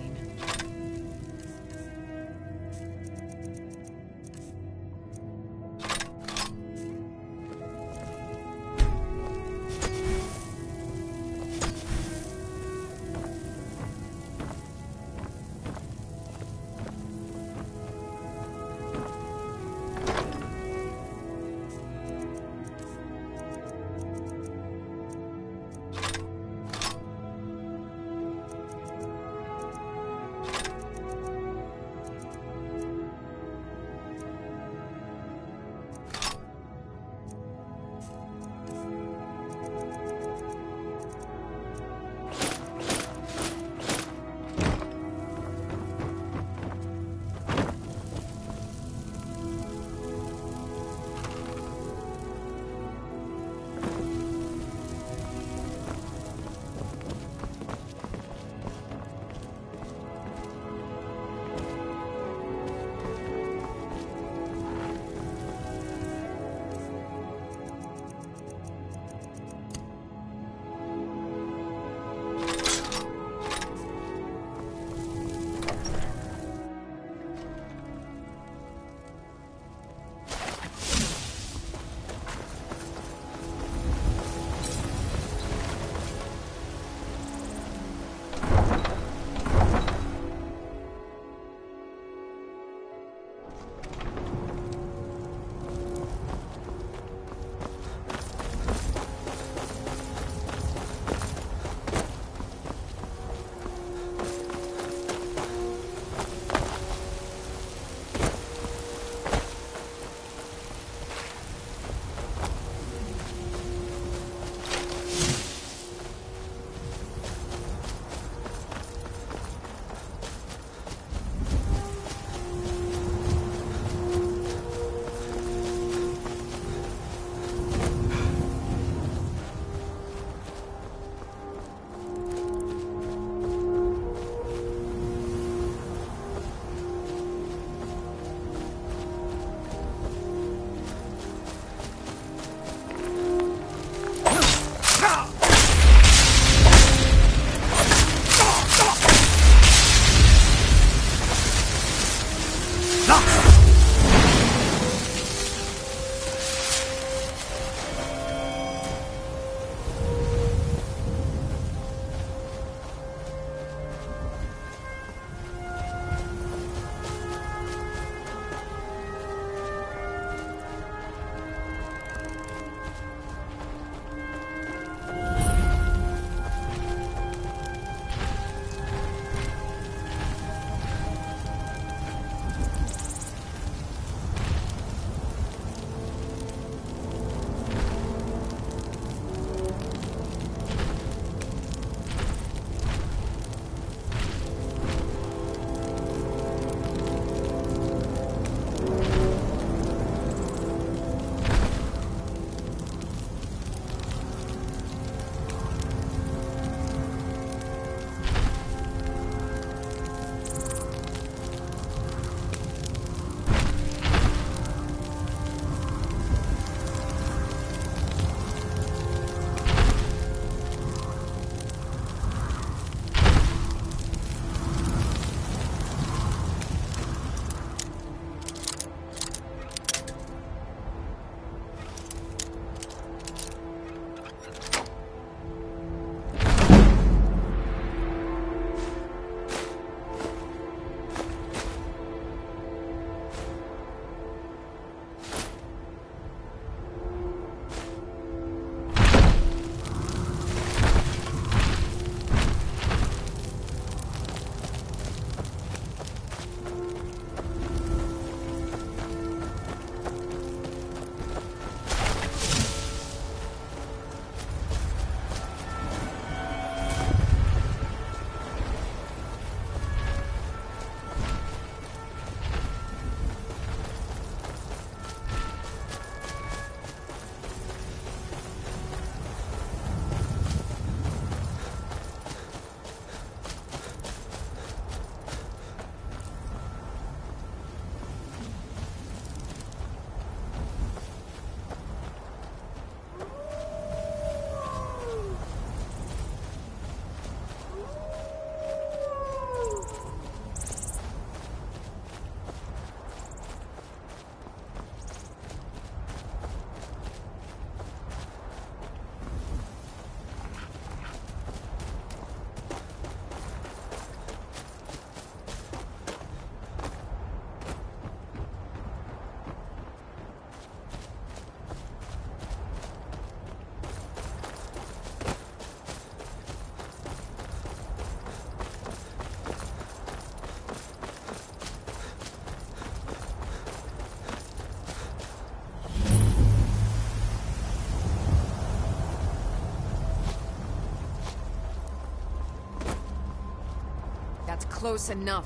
close enough.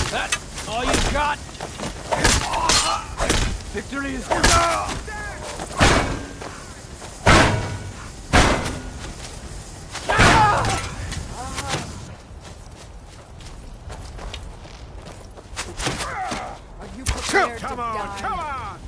That's all you got? Victory is... Come on, come on!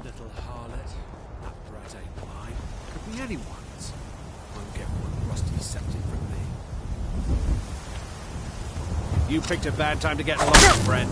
Little harlot. That brat ain't mine. Could be anyone's. Won't get one rusty septic from me. You picked a bad time to get lost, friend.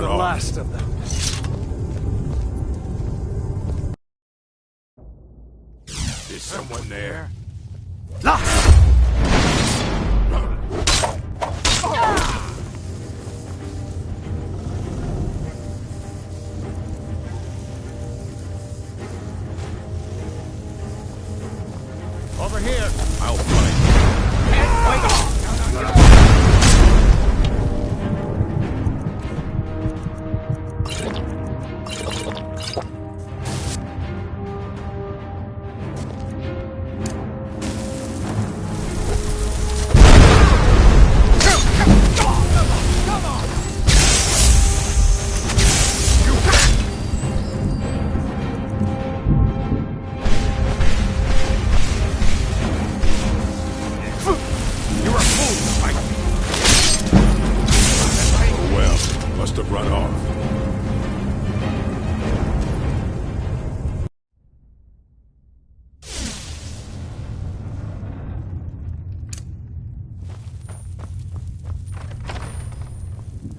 Last of them. Is someone there? Over here. I'll fight. Wait.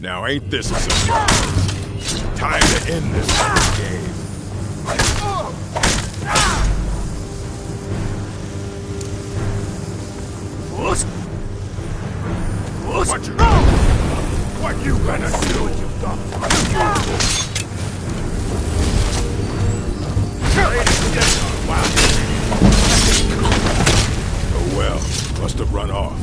Now ain't this a surprise? Time to end this game. What you What you gonna do? Oh well, must have run off.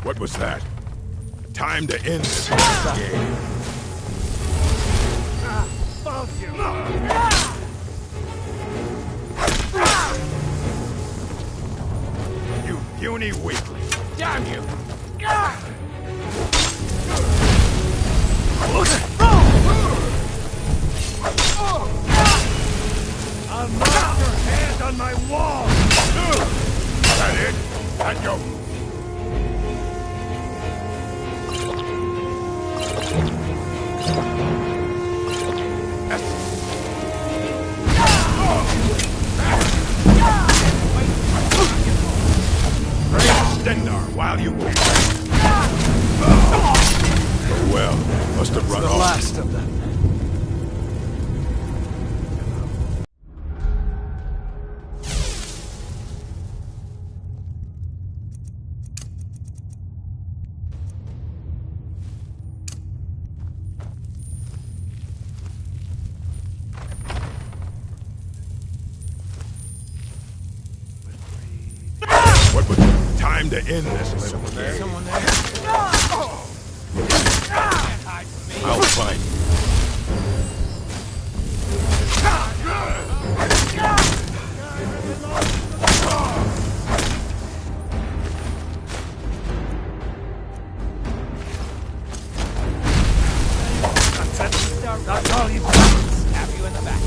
What was that? Time to end this game. Above you! You puny weakling! Damn you! I'll knock your hand on my wall! That it? That you? Stendar, while you can. Oh well, must have run off. The last of them. What was it? Time to end this little game. Someone there? I'll find you. That's all you got. Stab you in the back.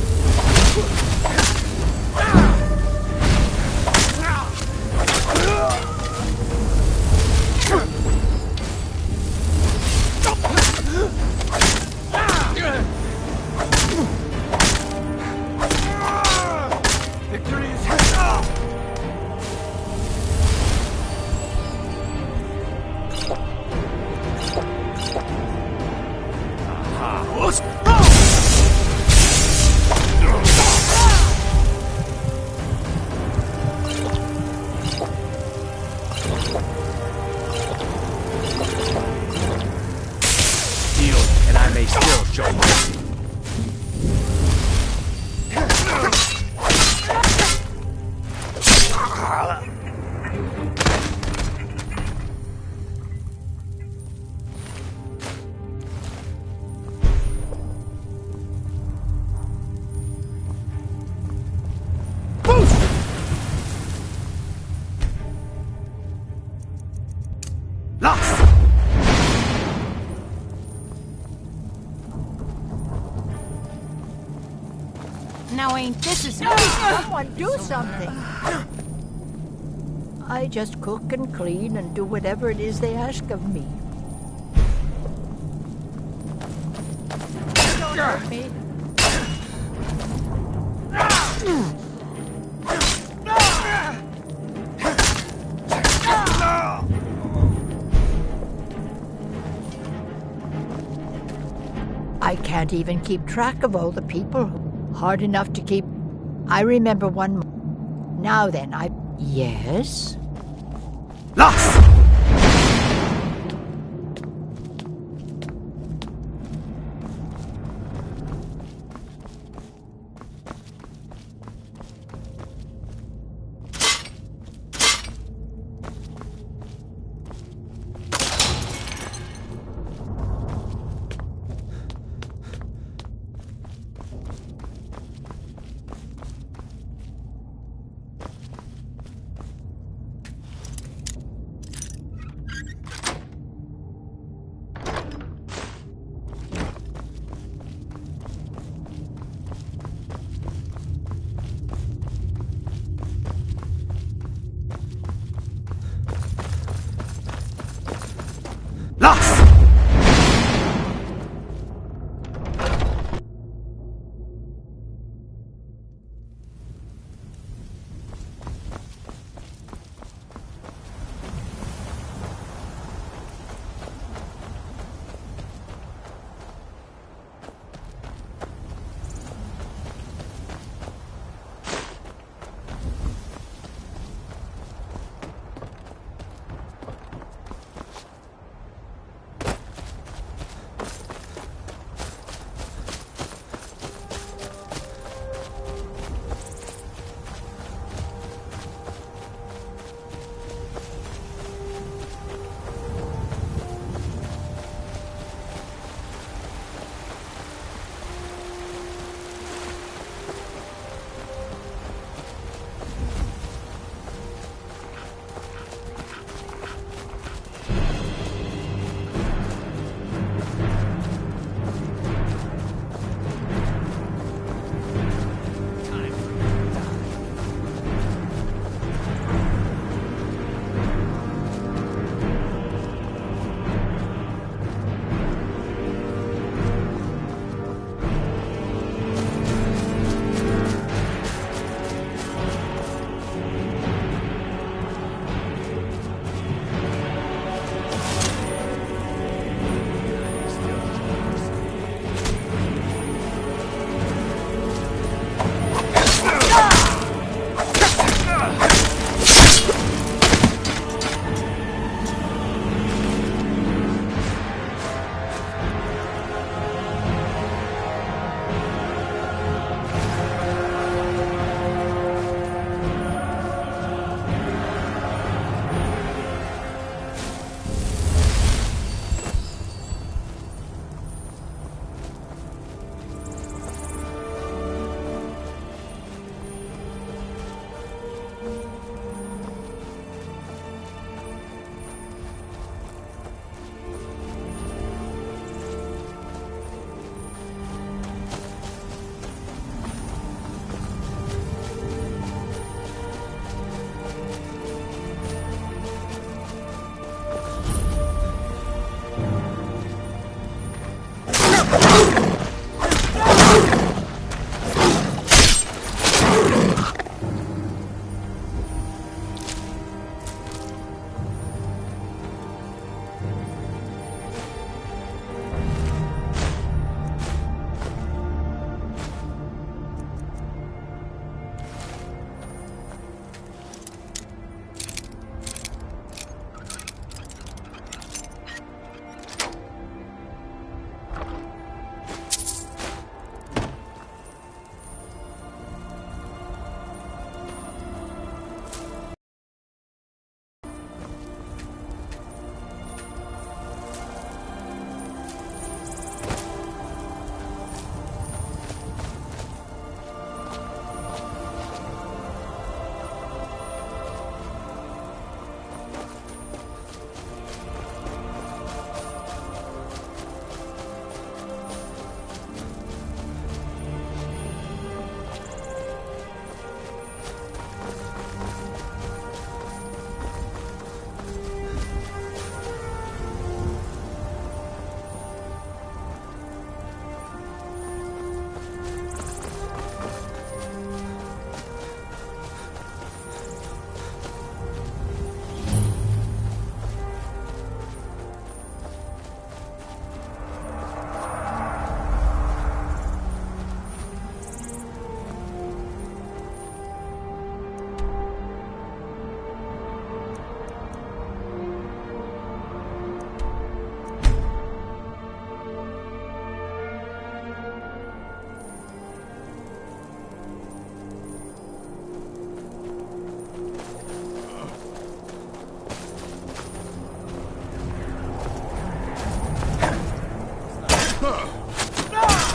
Victory is here. And I may still show mercy. Now ain't this a Someone do something. I just cook and clean and do whatever it is they ask of me. Don't hurt me. I can't even keep track of all the people. Hard enough to keep. I remember one. Now then, Yes? Lost!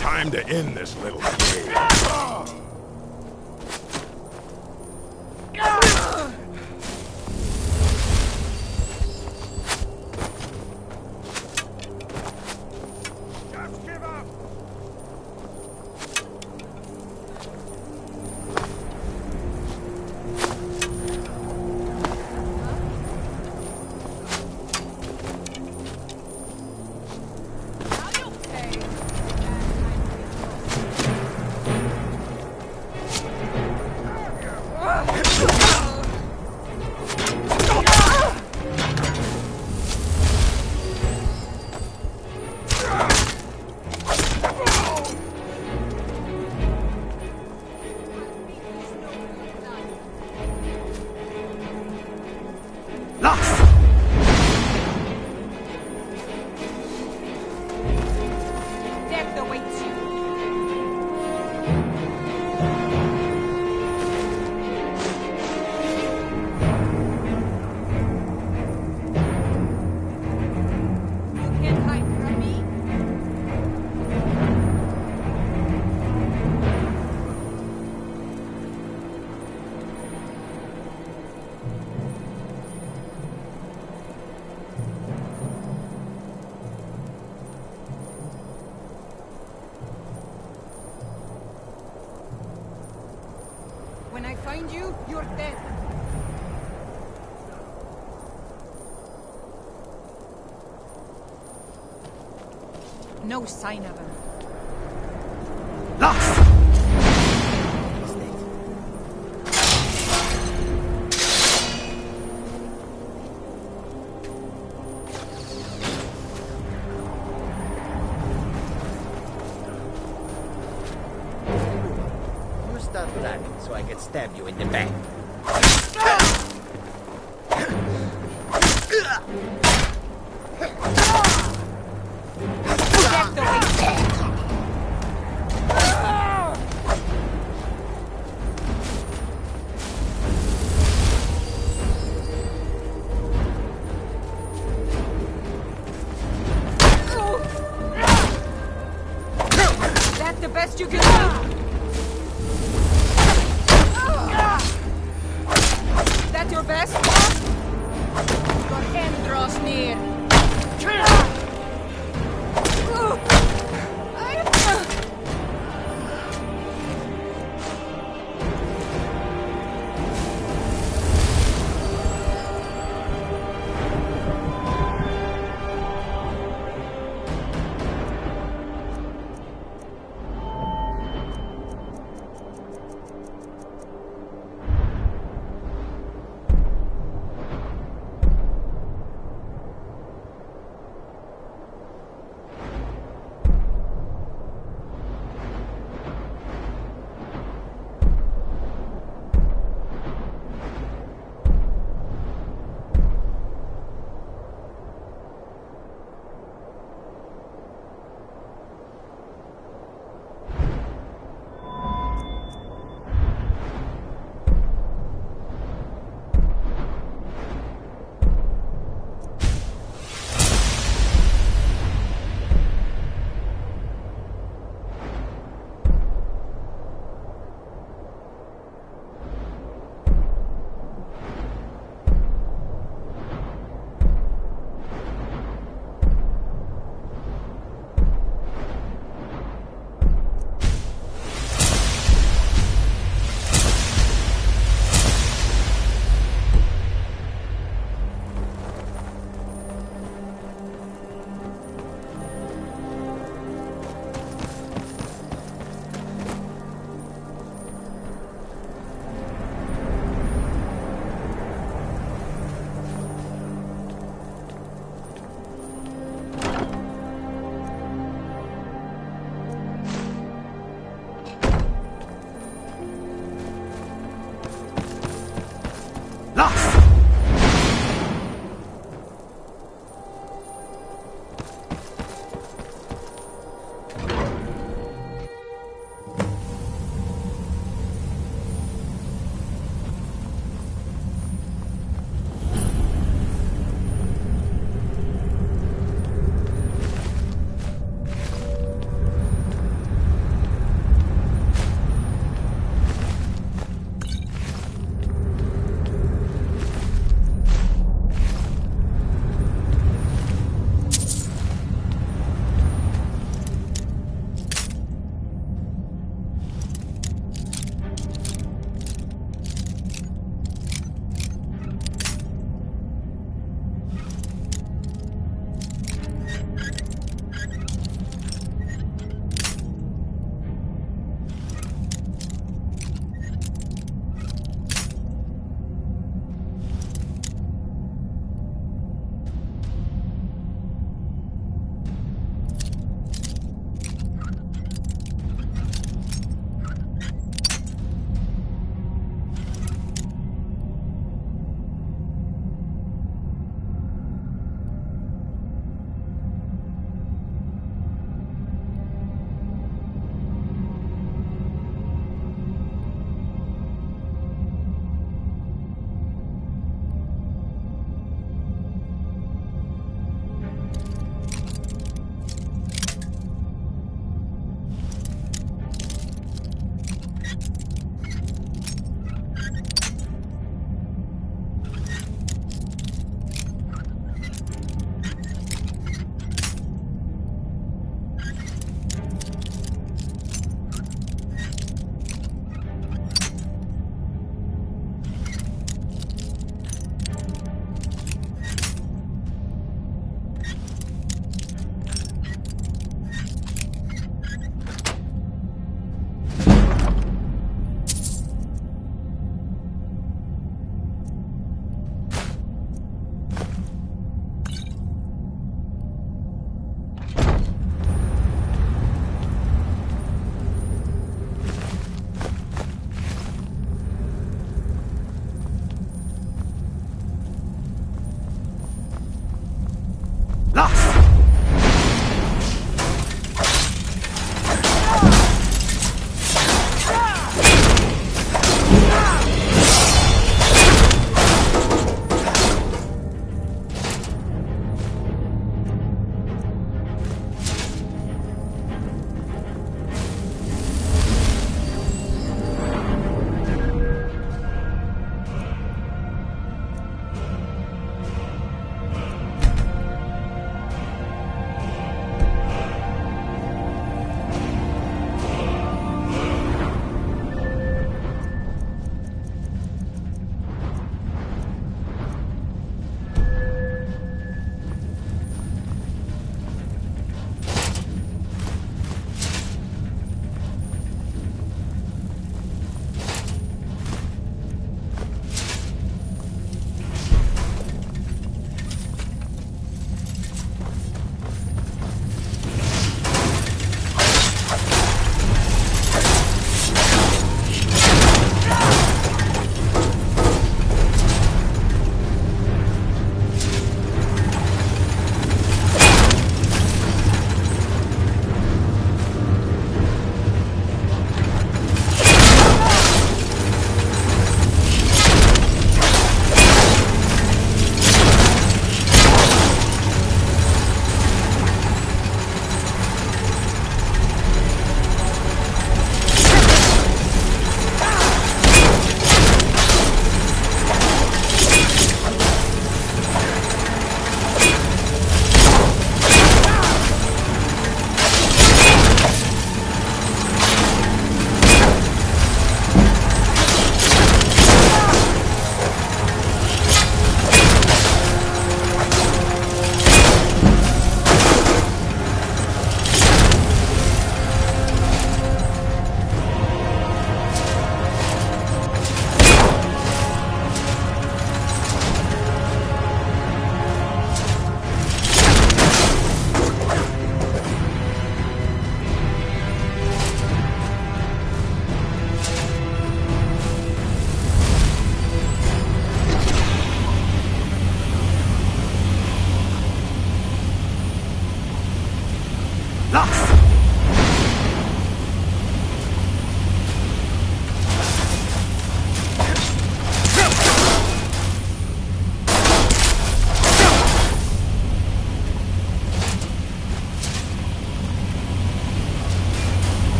Time to end this little game. When I find you, you're dead. No sign of him. You start running so I can stab you in the back. That's the best you can do. That your best? Your end draws near.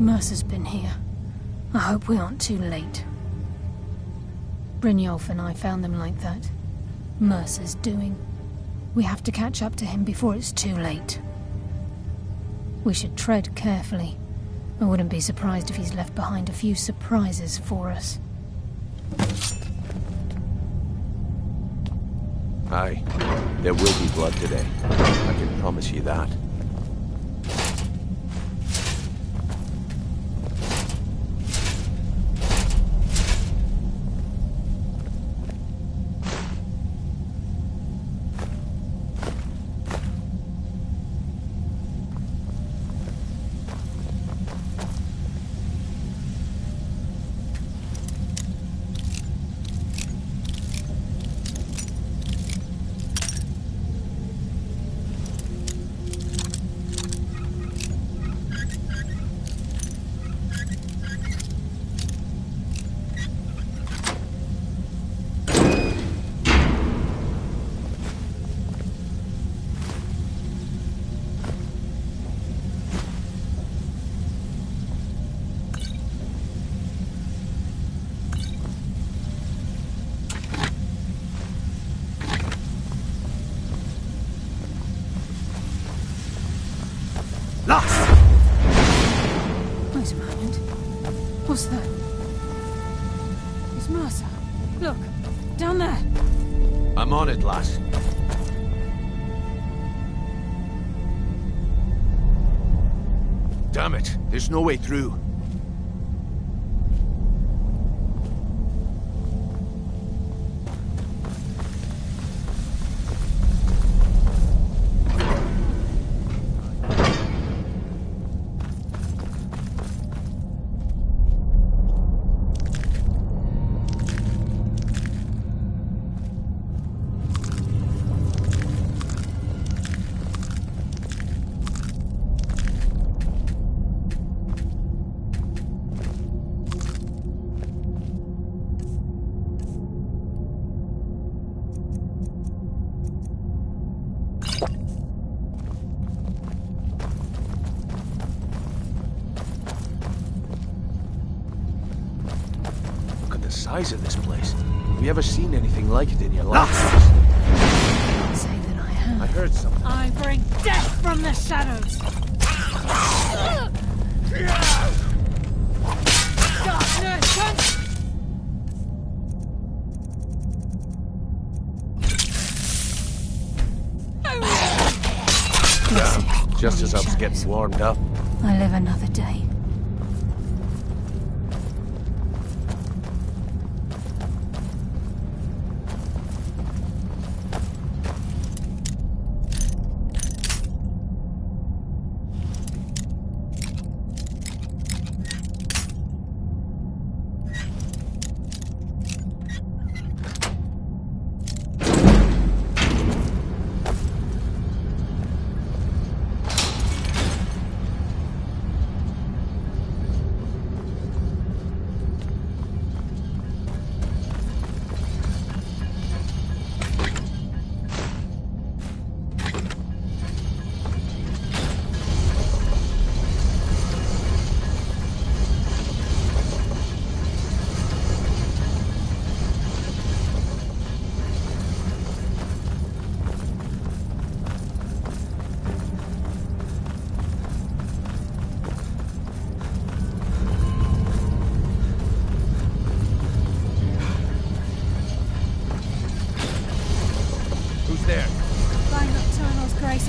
Mercer's been here. I hope we aren't too late. Brynjolf and I found them like that. Mercer's doing. We have to catch up to him before it's too late. We should tread carefully. I wouldn't be surprised if he's left behind a few surprises for us. Aye, there will be blood today. I can promise you that. Wait a moment. What's that? It's Mercer. Look, down there. I'm on it, lass. Damn it, there's no way through. Size of this place. Have you ever seen anything like it in your life? I'd say that I have. I heard something. I bring death from the shadows. Darkness, come! Just as I was getting warmed up. I live another day.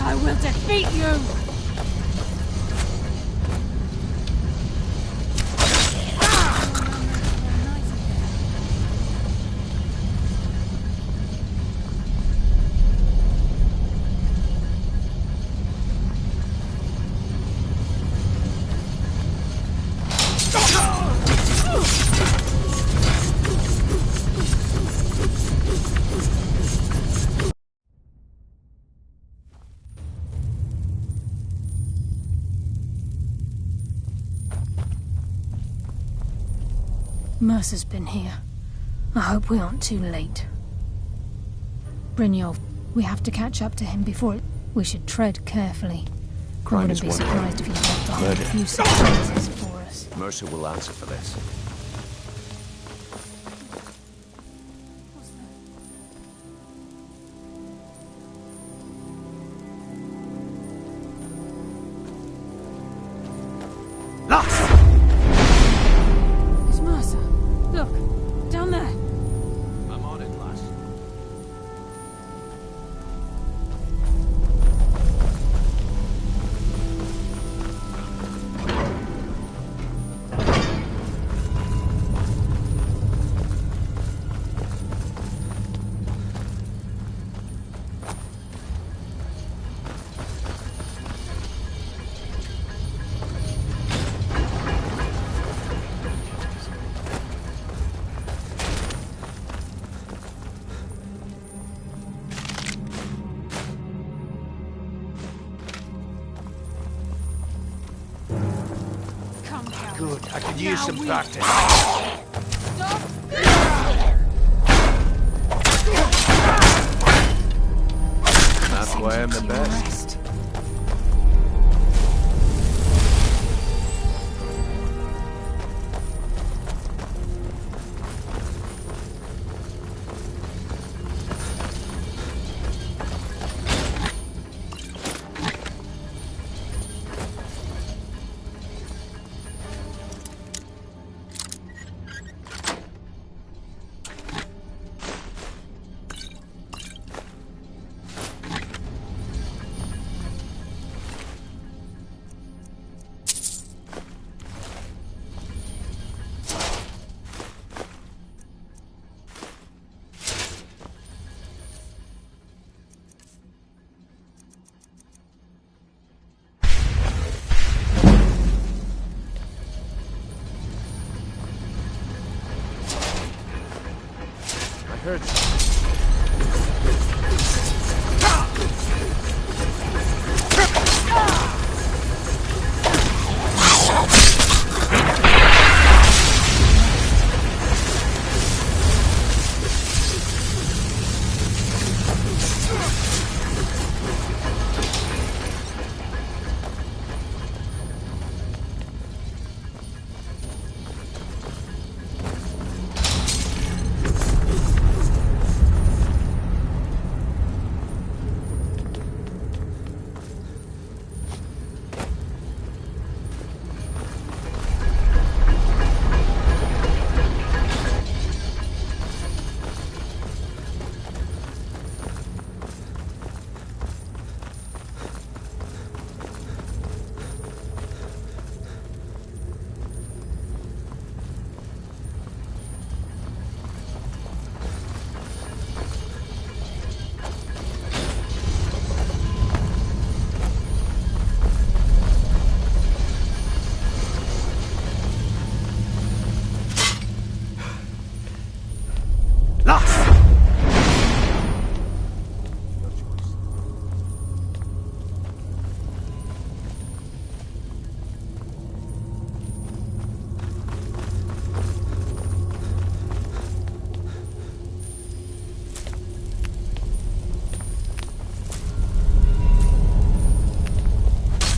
I will defeat you! Mercer's been here. I hope we aren't too late. Brynjolf, we have to catch up to him before it... We should tread carefully. I wouldn't be surprised if he's left behind a few surprises for us. Mercer will answer for this. It's Mercer. Look, down there. I'm on it, lass. Good, I could use some practice. That's why I'm the best. Heard.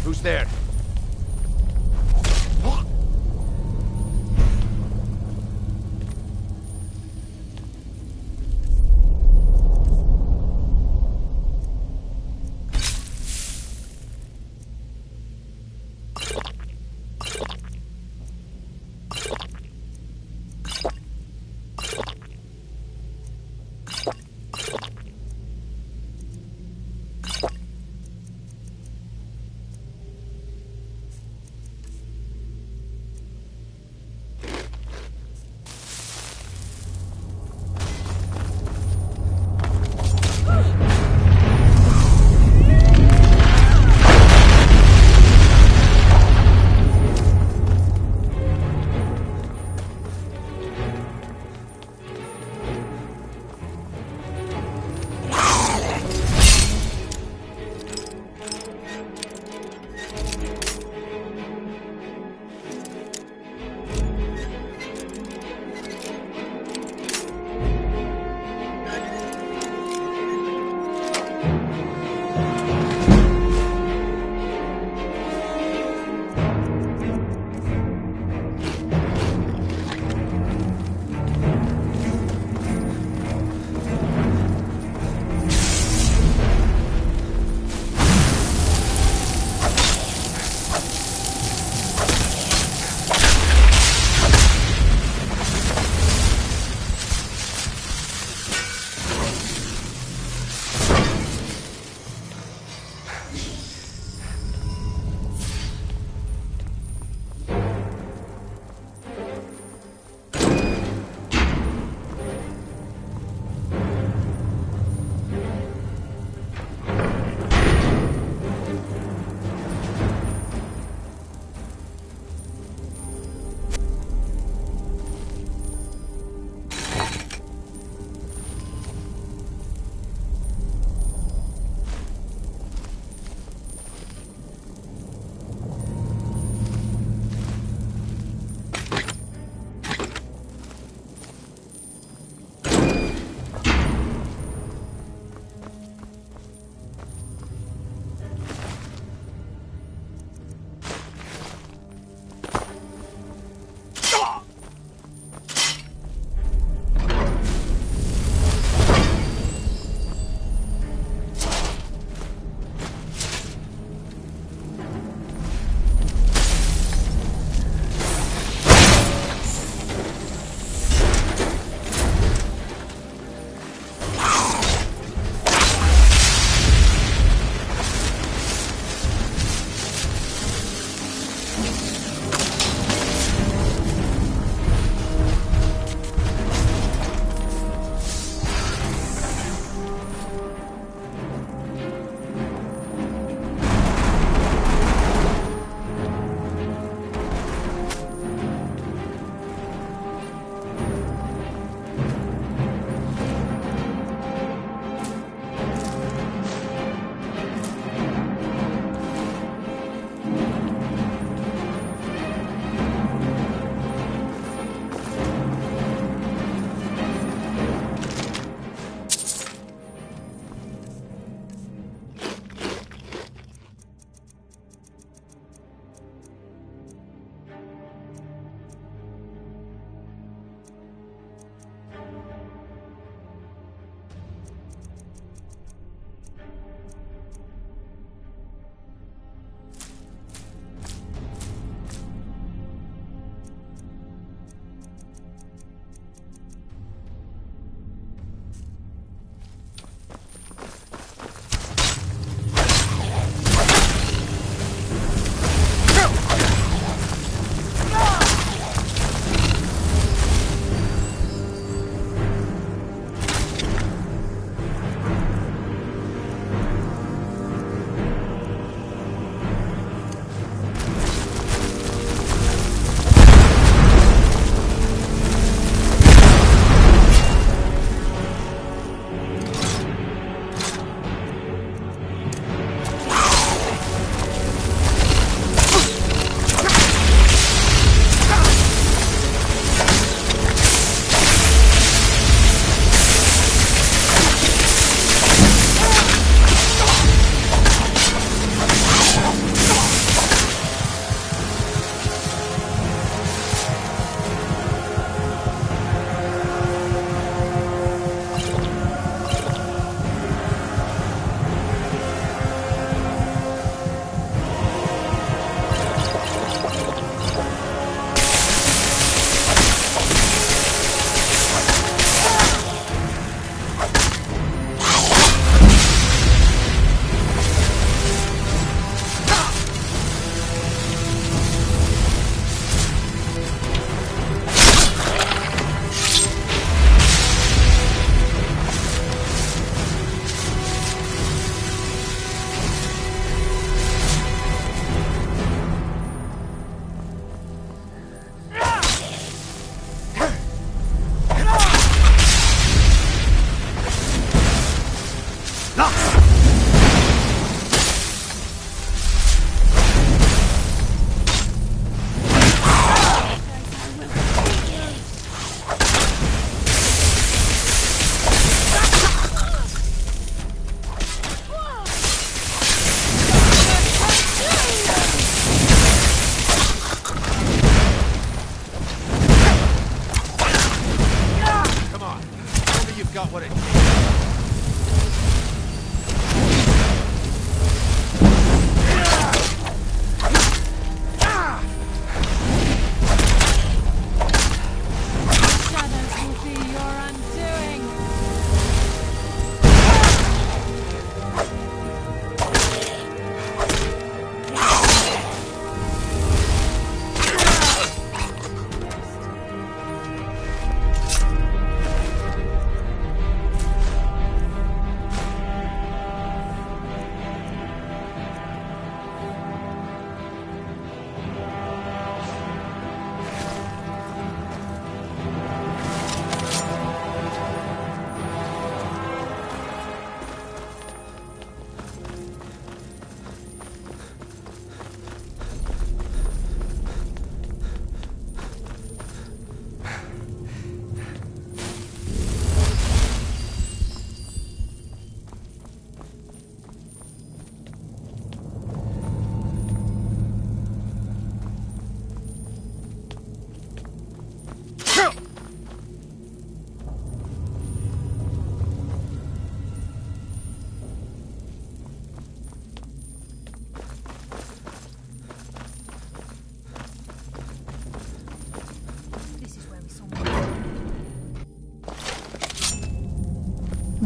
Who's there?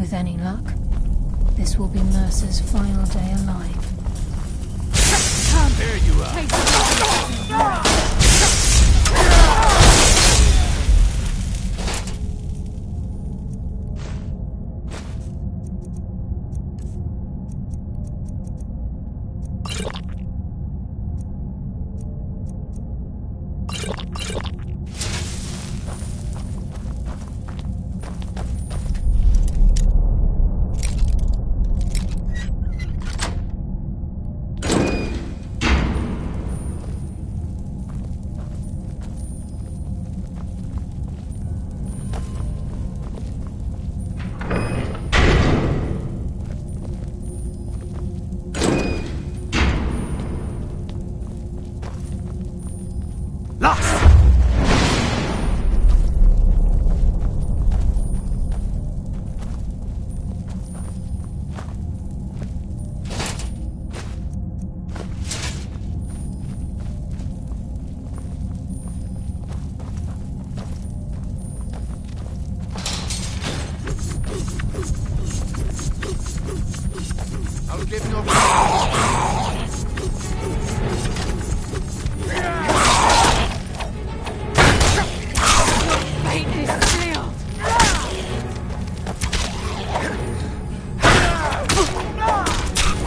With any luck, this will be Mercer's final day alive. There you are.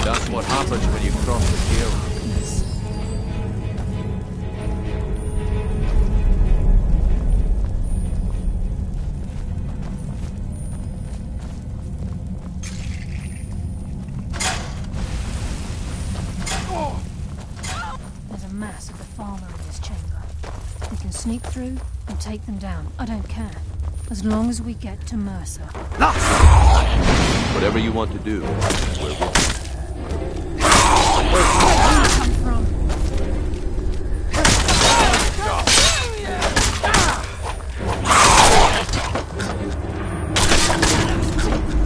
That's what happens when you cross the guild. There's a mass of the farmer in this chamber. We can sneak through and take them down. I don't care. As long as we get to Mercer. Whatever you want to do, we're with you. Where did you come from?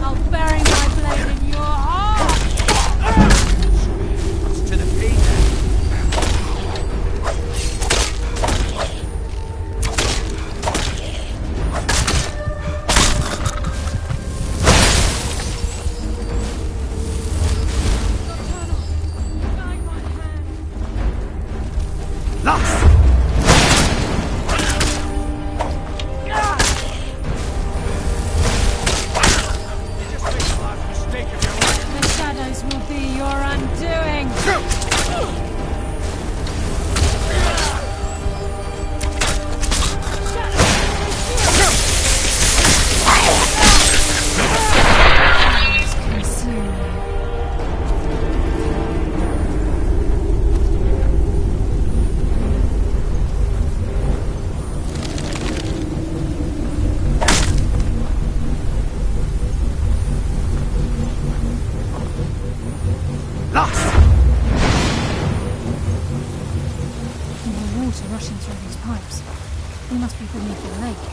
I'll bury my blade in your heart! To the payback. The shadows will be your undoing! More water rushing through these pipes. We must be beneath the lake.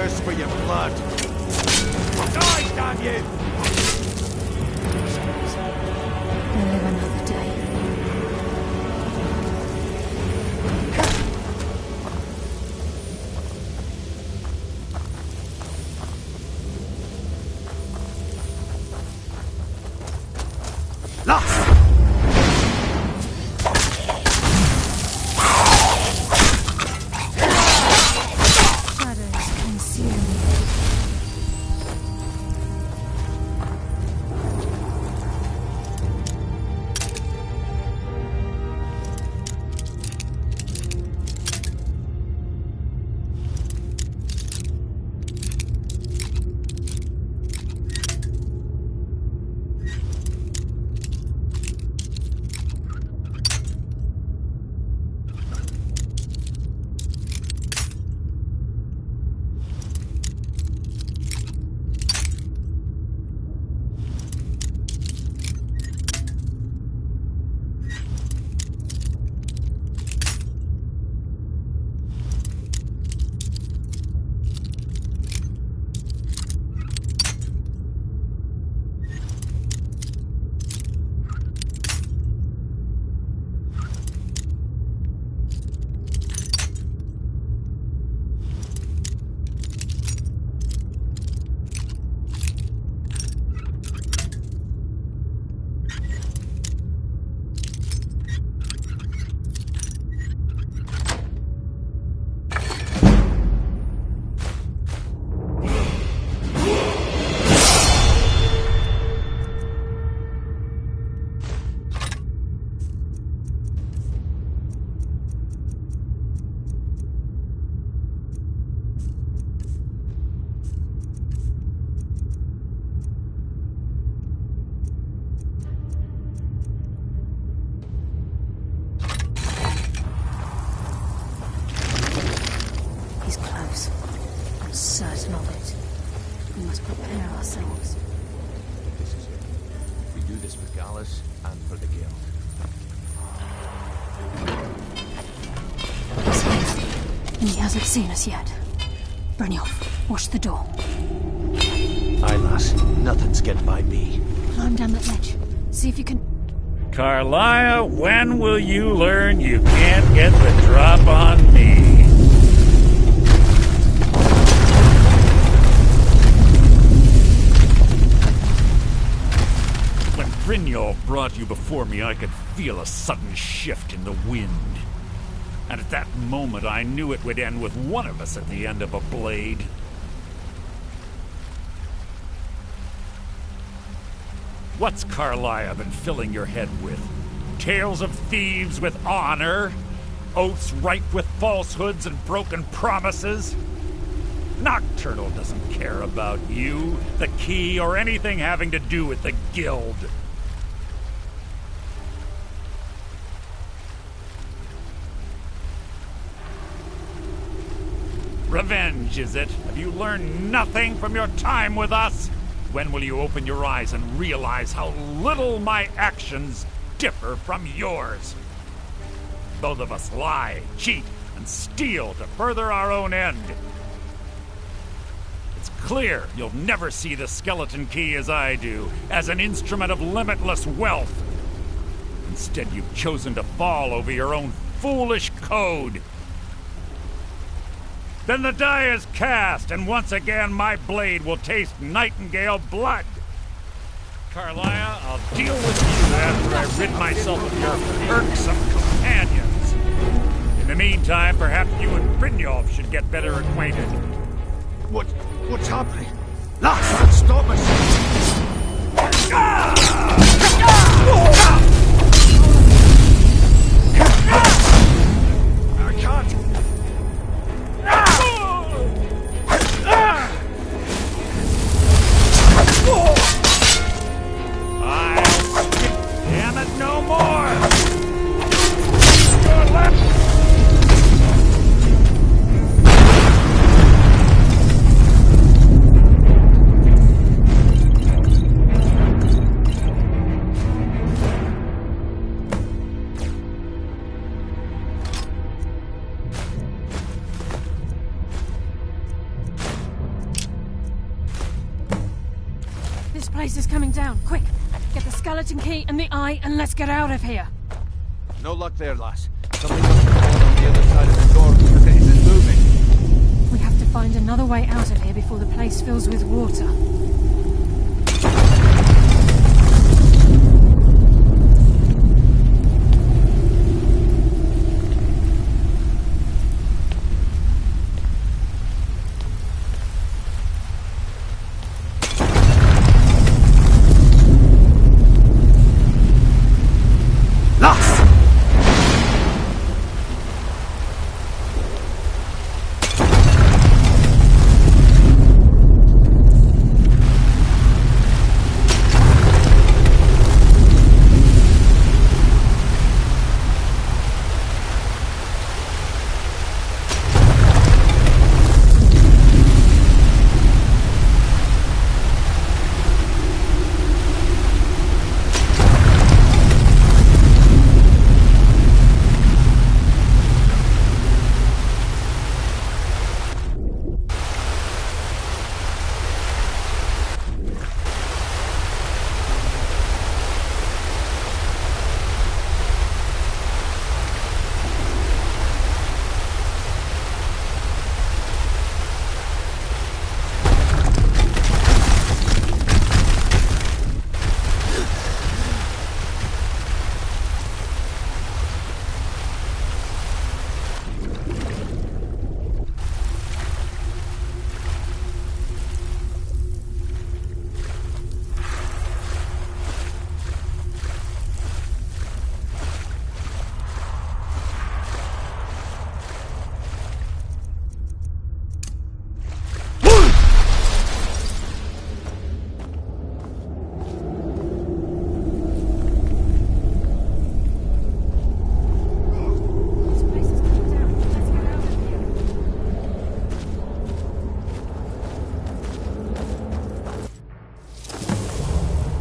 thirst for your blood. Die, damn you! We'll live another day. Certain of it. We must prepare ourselves. This is it. We do this for Gallus and for the Guild. He's here, and he hasn't seen us yet. Brynjolf, watch the door. Aye, lass. Nothing's getting by me. Climb down that ledge. See if you can... Carlia, when will you learn you can't get the drop on me? When Brynjolf brought you before me, I could feel a sudden shift in the wind. And at that moment, I knew it would end with one of us at the end of a blade. What's Carlia been filling your head with? Tales of thieves with honor? Oaths ripe with falsehoods and broken promises? Nocturnal doesn't care about you, the key, or anything having to do with the Guild. Revenge, is it? Have you learned nothing from your time with us? When will you open your eyes and realize how little my actions differ from yours? Both of us lie, cheat, and steal to further our own end. It's clear you'll never see the skeleton key as I do, as an instrument of limitless wealth. Instead, you've chosen to fall over your own foolish code. Then the die is cast, and once again my blade will taste Nightingale blood. Carlia, I'll deal with you after I've rid myself of your irksome companions. In the meantime, perhaps you and Brynjolf should get better acquainted. What's happening? Lass, stop us! I can't! Damn it, no more! Your left! This place is coming down. Quick! Get the skeleton key and the eye and let's get out of here. No luck there, lass. Something must have fallen on the other side of the door because it isn't moving. We have to find another way out of here before the place fills with water.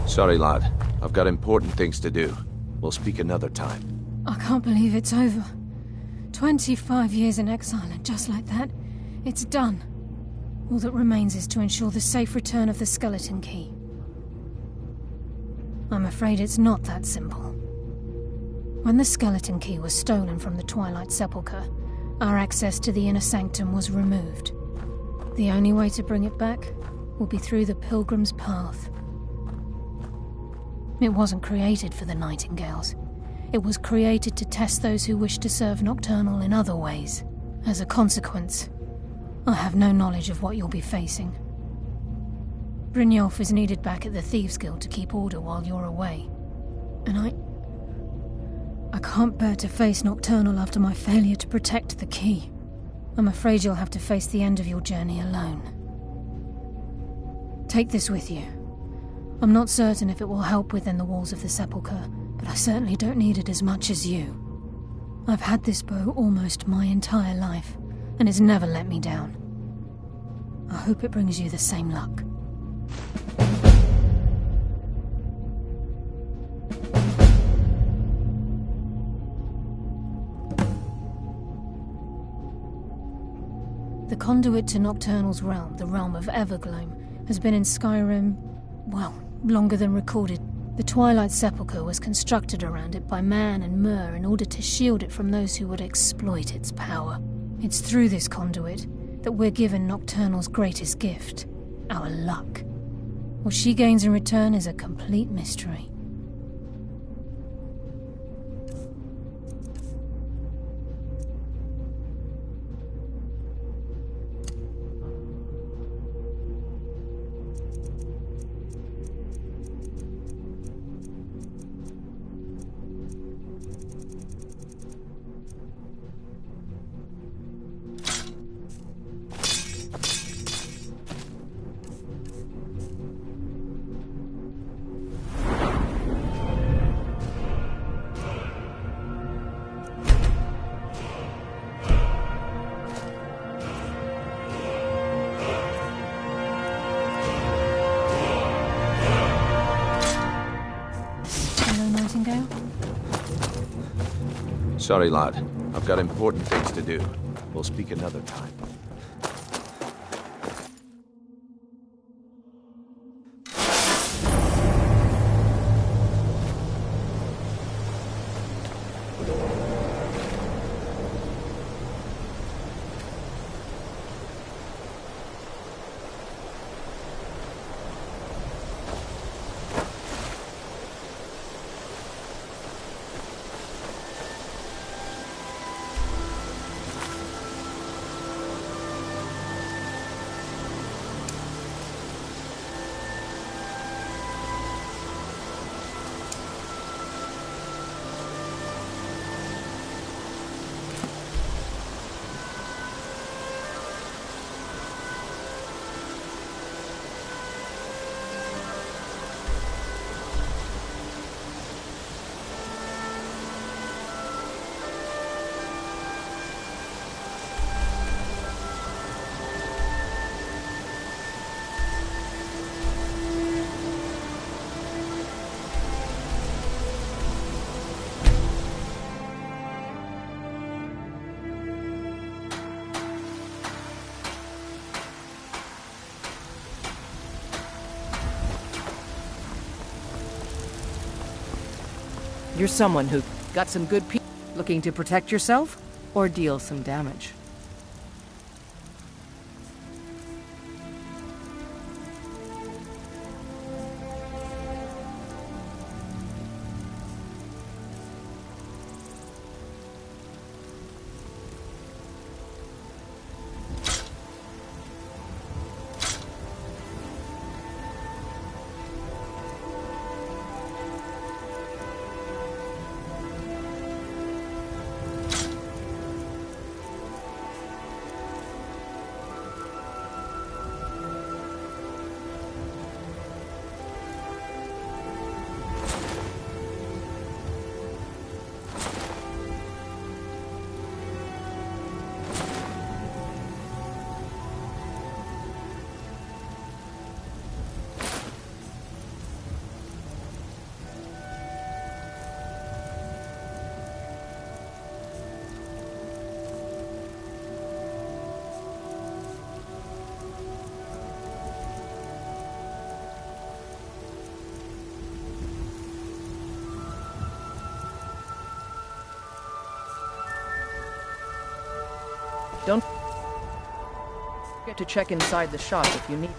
Sorry, lad. I've got important things to do. We'll speak another time. I can't believe it's over. 25 years in exile, and just like that, it's done. All that remains is to ensure the safe return of the skeleton key. I'm afraid it's not that simple. When the skeleton key was stolen from the Twilight Sepulchre, our access to the inner sanctum was removed. The only way to bring it back will be through the Pilgrim's Path. It wasn't created for the Nightingales. It was created to test those who wish to serve Nocturnal in other ways. As a consequence, I have no knowledge of what you'll be facing. Brynjolf is needed back at the Thieves' Guild to keep order while you're away. And I can't bear to face Nocturnal after my failure to protect the key. I'm afraid you'll have to face the end of your journey alone. Take this with you. I'm not certain if it will help within the walls of the Sepulchre, but I certainly don't need it as much as you. I've had this bow almost my entire life, and it's never let me down. I hope it brings you the same luck. The conduit to Nocturnal's realm, the realm of Evergloam, has been in Skyrim, well, longer than recorded. The Twilight Sepulchre was constructed around it by Man and Myr in order to shield it from those who would exploit its power. It's through this conduit that we're given Nocturnal's greatest gift, our luck. What she gains in return is a complete mystery. Sorry, lad. I've got important things to do. We'll speak another time. You're someone who got some good people looking to protect yourself or deal some damage. Don't forget to check inside the shop if you need.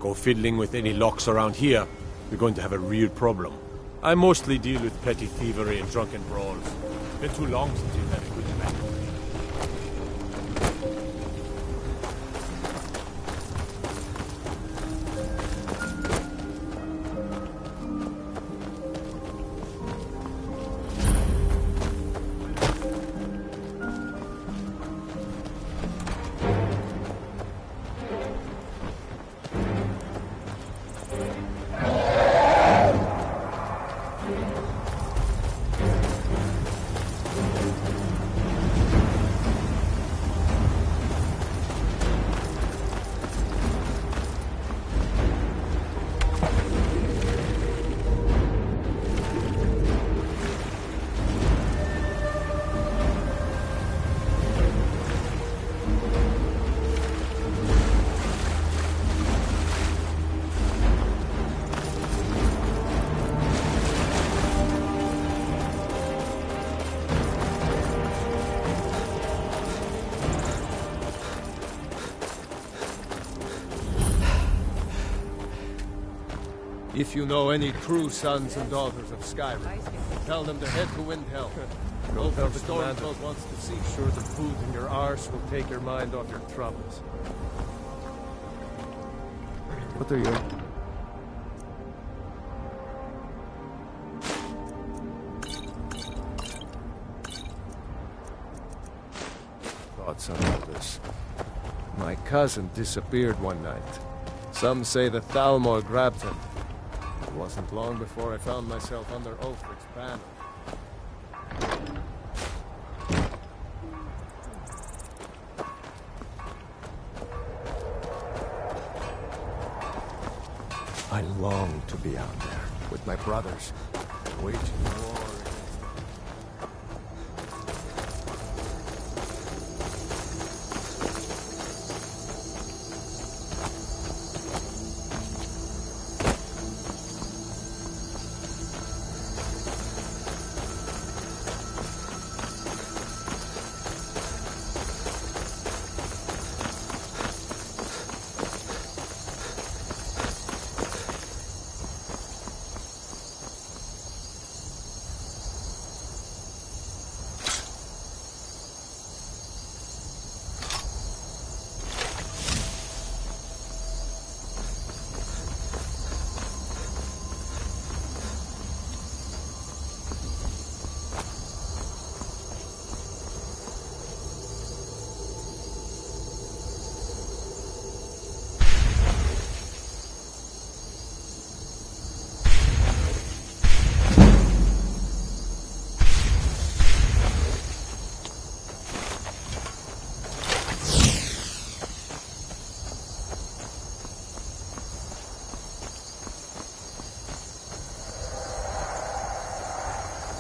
Go fiddling with any locks around here, you're going to have a real problem. I mostly deal with petty thievery and drunken brawls. Been too long since you've had a good match. If you know any true sons and daughters of Skyrim, tell them to head to Windhelm. Go tell the Stormcloak commander. wants to see. Sure the food in your arse will take your mind off your troubles. What are you? Thoughts on all this? My cousin disappeared one night. Some say the Thalmor grabbed him. It wasn't long before I found myself under Ulfric's banner. I long to be out there with my brothers, waging war.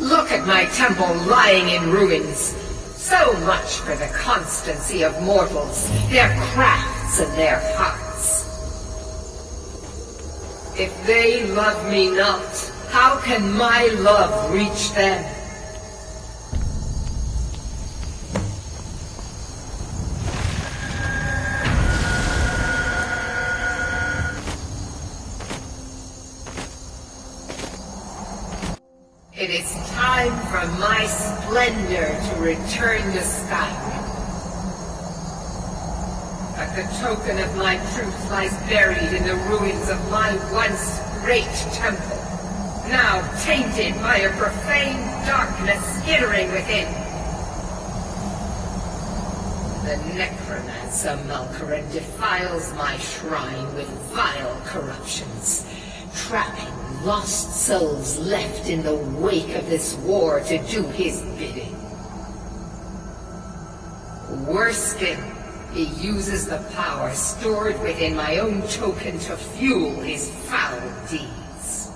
Look at my temple lying in ruins. So much for the constancy of mortals, their crafts and their hearts. If they love me not, how can my love reach them? It is time for my splendor to return to Skyrim. But the token of my truth lies buried in the ruins of my once great temple, now tainted by a profane darkness skittering within. The necromancer Malkaran defiles my shrine with vile corruptions, trapping lost souls left in the wake of this war to do his bidding. Worse still, he uses the power stored within my own token to fuel his foul deeds.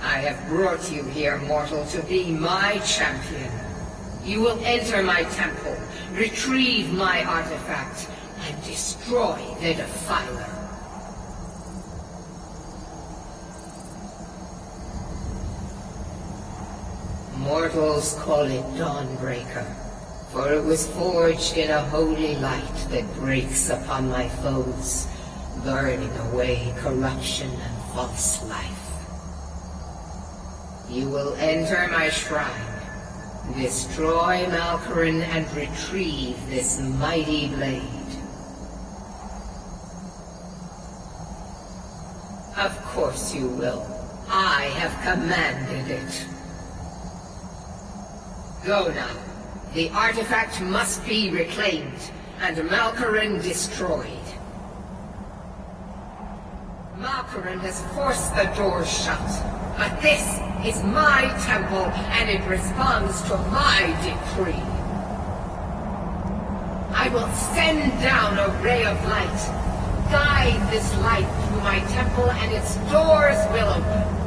I have brought you here, mortal, to be my champion. You will enter my temple, retrieve my artifact, and destroy the Defiler. Mortals call it Dawnbreaker, for it was forged in a holy light that breaks upon my foes, burning away corruption and false life. You will enter my shrine, destroy Malkaran, and retrieve this mighty blade. Of course you will. I have commanded it. Go now. The artifact must be reclaimed, and Malkaran destroyed. Malkaran has forced the doors shut, but this is my temple, and it responds to my decree. I will send down a ray of light, guide this light through my temple, and its doors will open.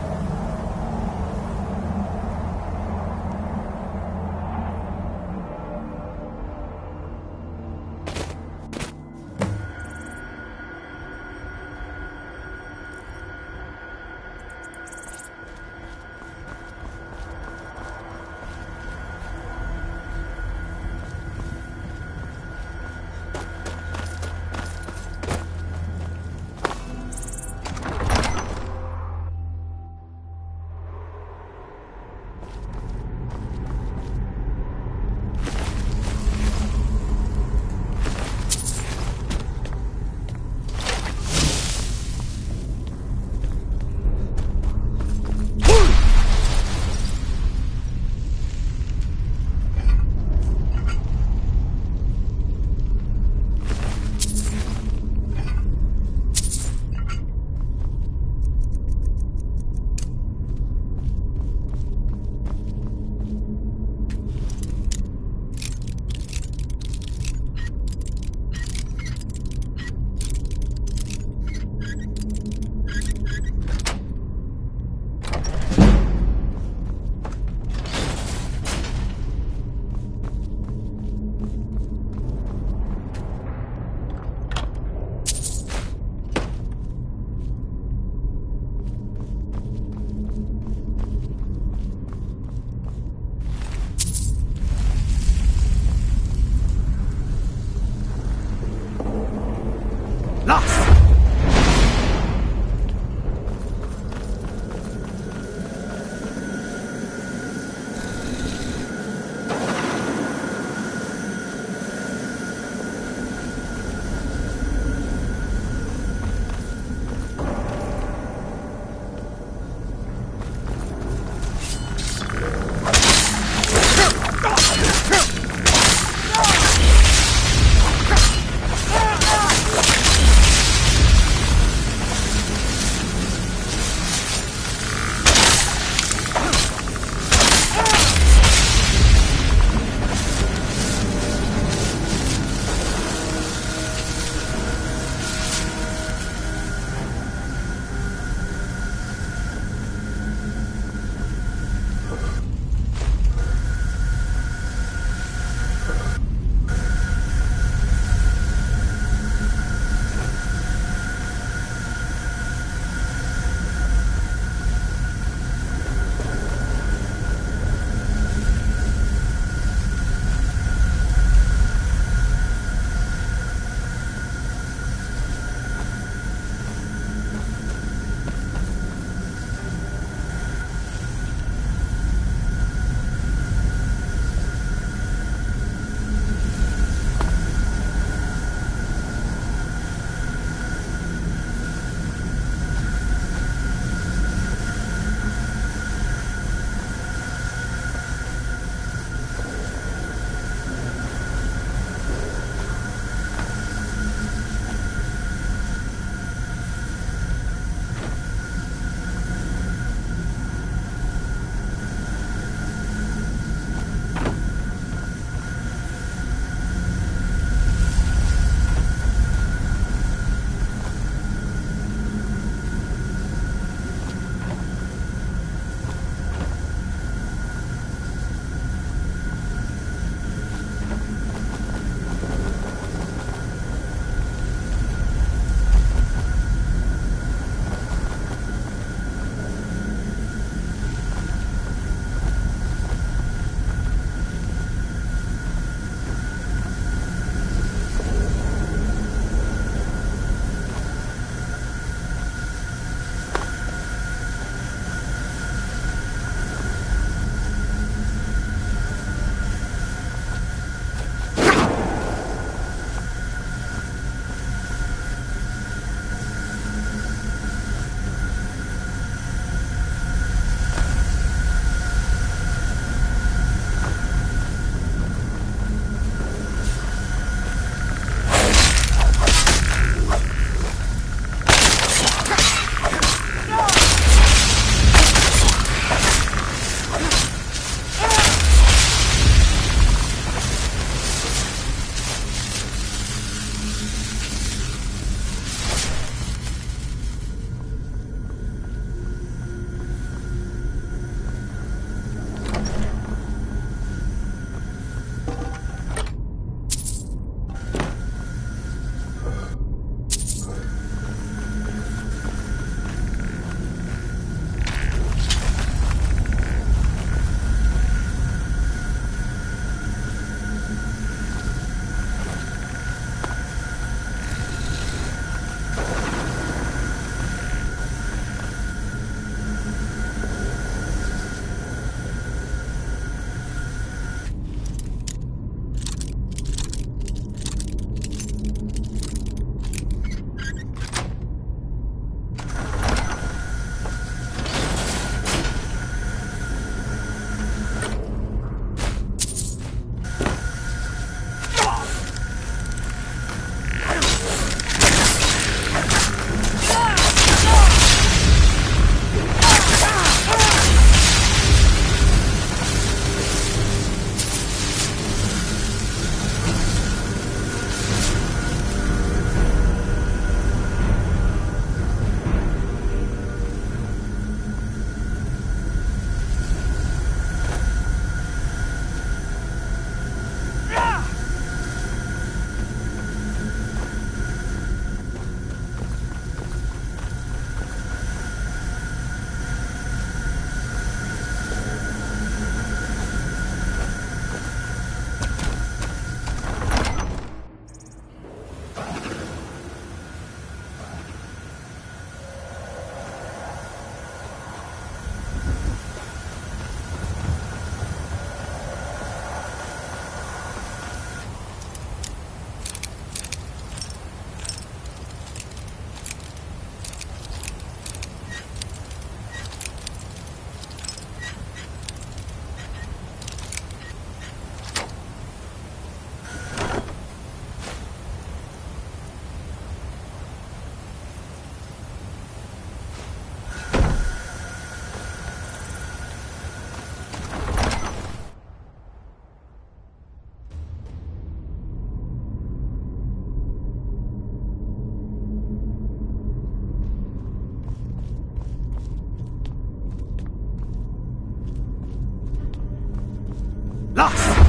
Lost!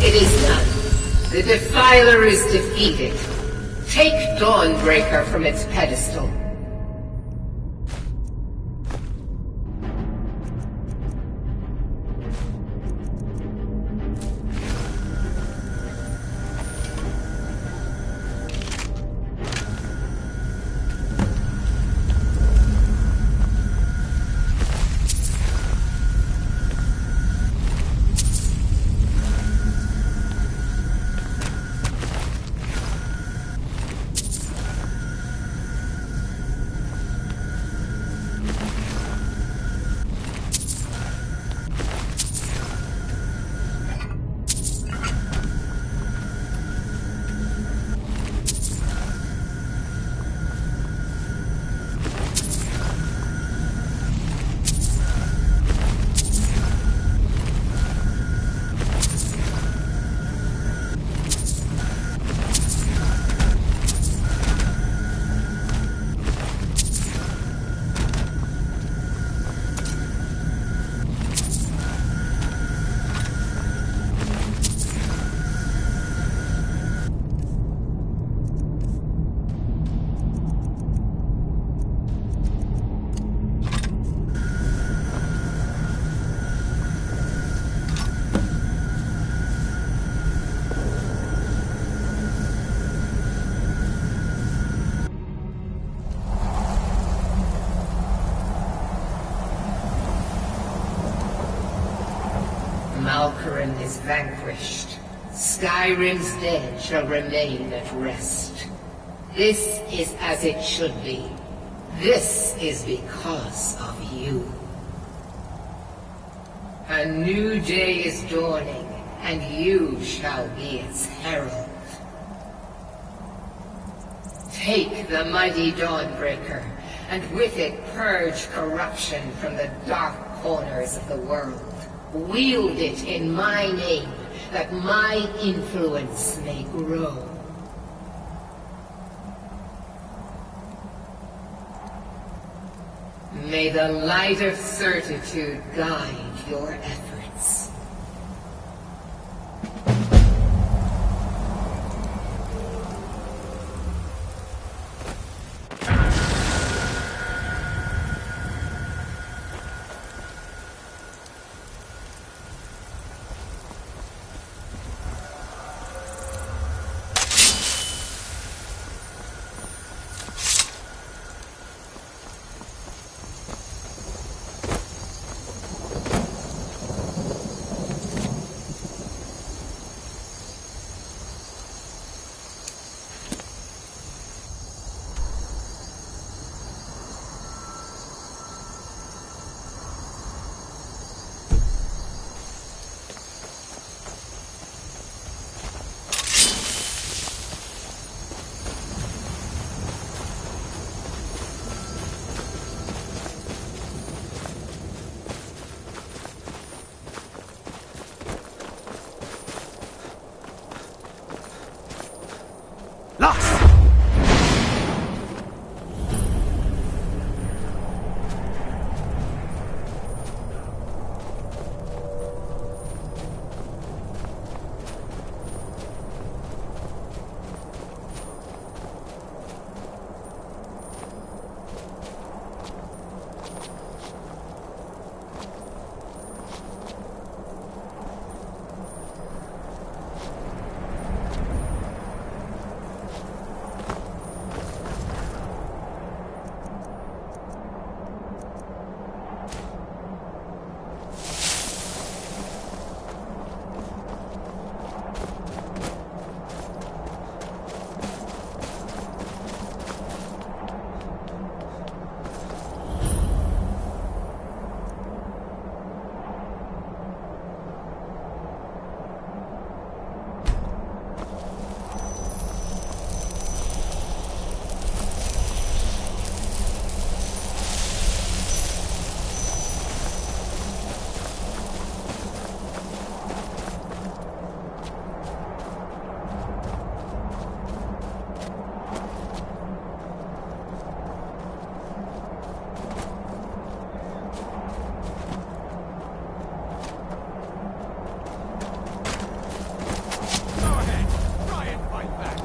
It is done. The Defiler is defeated. Take Dawnbreaker from its pedestal. Malkoran is vanquished. Skyrim's dead shall remain at rest. This is as it should be. This is because of you. A new day is dawning, and you shall be its herald. Take the mighty Dawnbreaker, and with it purge corruption from the dark corners of the world. Wield it in my name, that my influence may grow. May the light of certitude guide your efforts.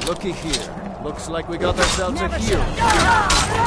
Looky here. Looks like we got ourselves a hero.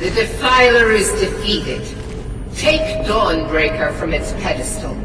The Defiler is defeated. Take Dawnbreaker from its pedestal.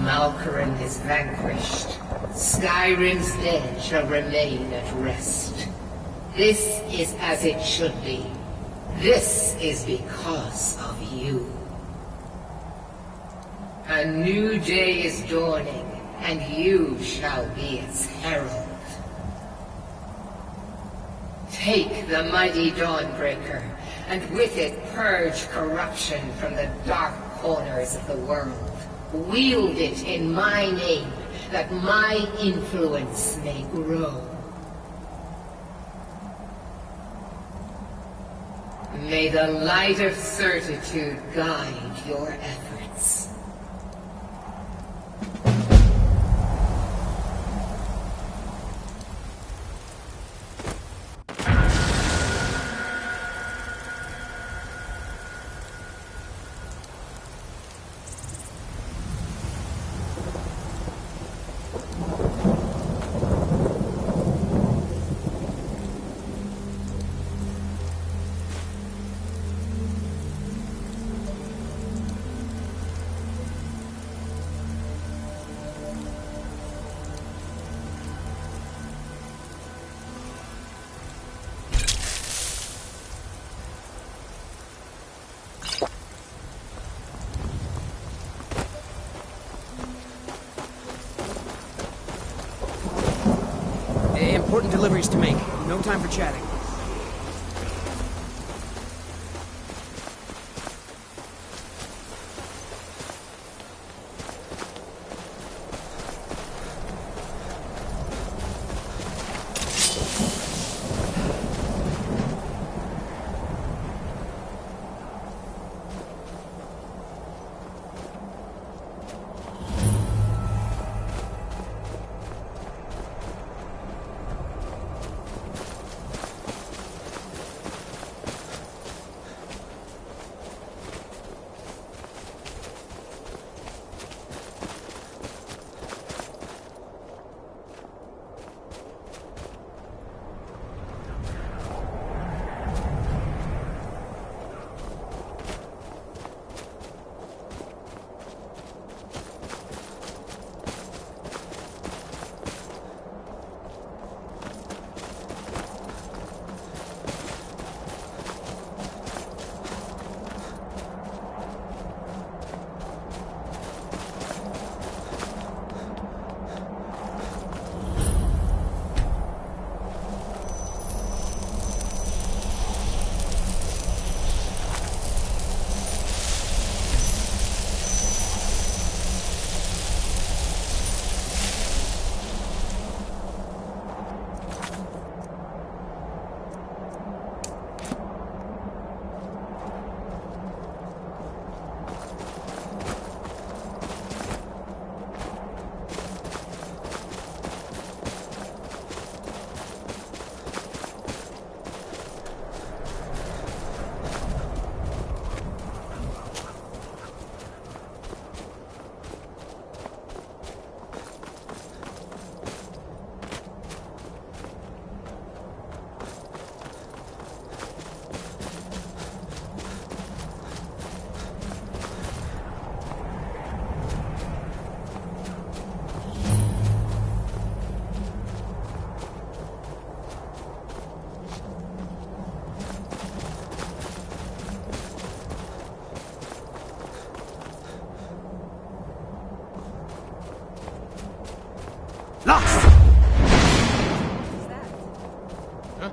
Malkoran is vanquished. Skyrim's dead shall remain at rest. This is as it should be. This is because of you. A new day is dawning, and you shall be its herald. Take the mighty Dawnbreaker, and with it purge corruption from the dark corners of the world. Wield it in my name, that my influence may grow. May the light of certitude guide your efforts. Important deliveries to make. No time for chatting. Lost! Huh?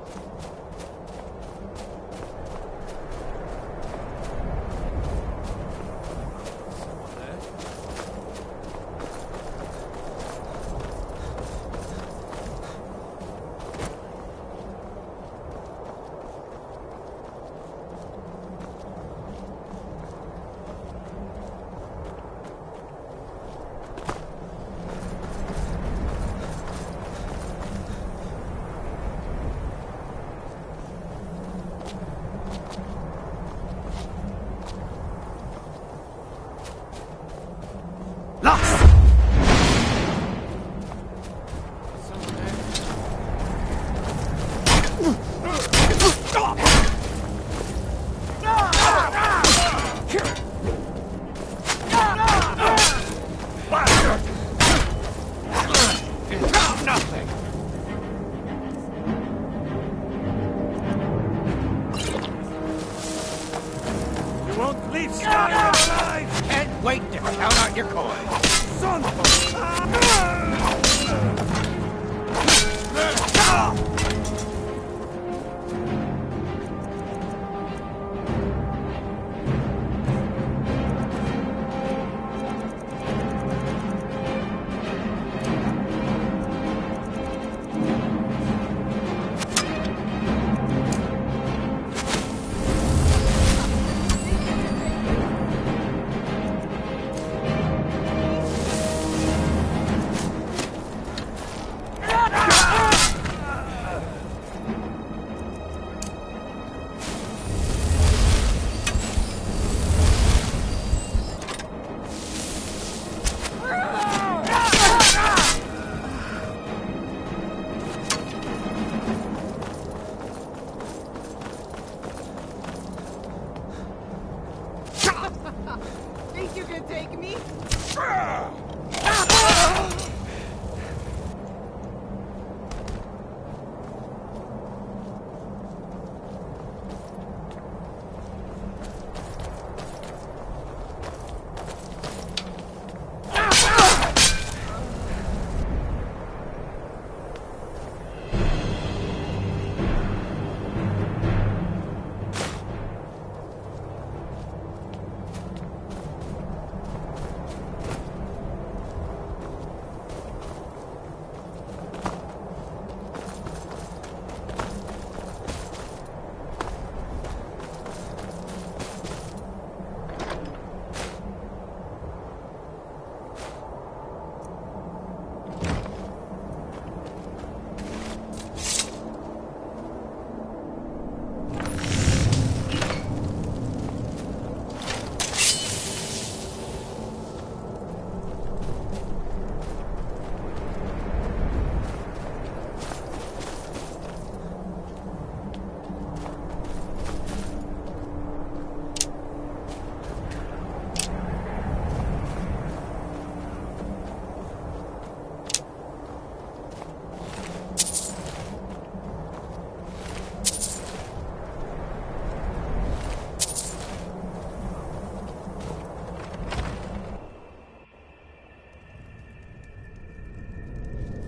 Think you can take me?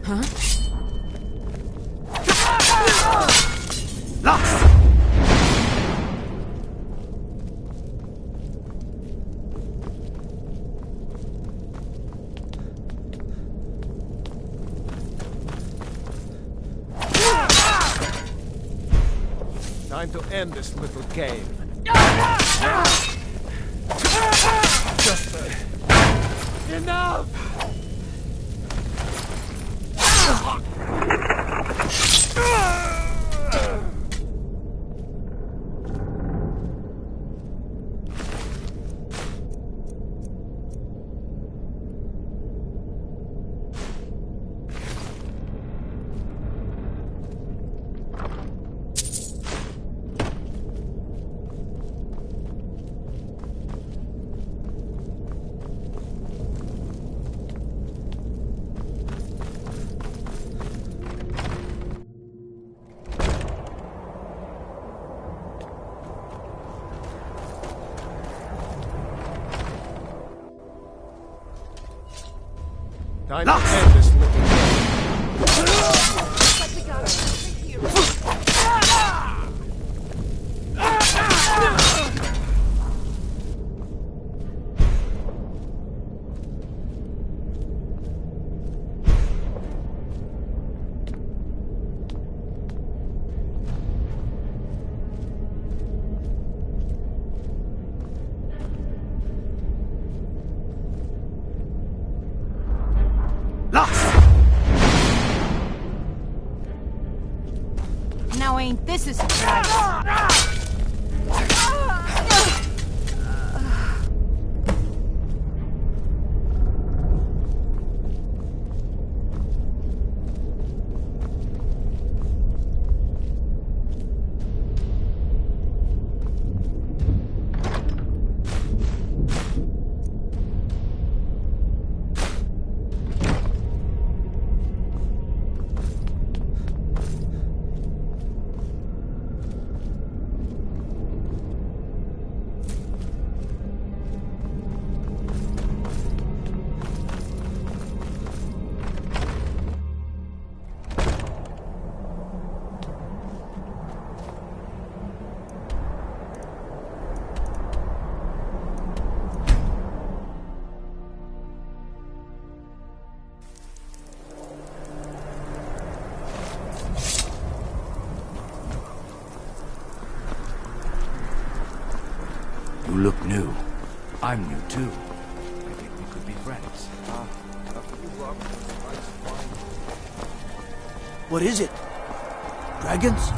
Huh? Lost! Time to end this little game. Just enough! Time to end this little game. Now ain't this a surprise? You look new. I'm new too. I think we could be friends. What is it? Dragons?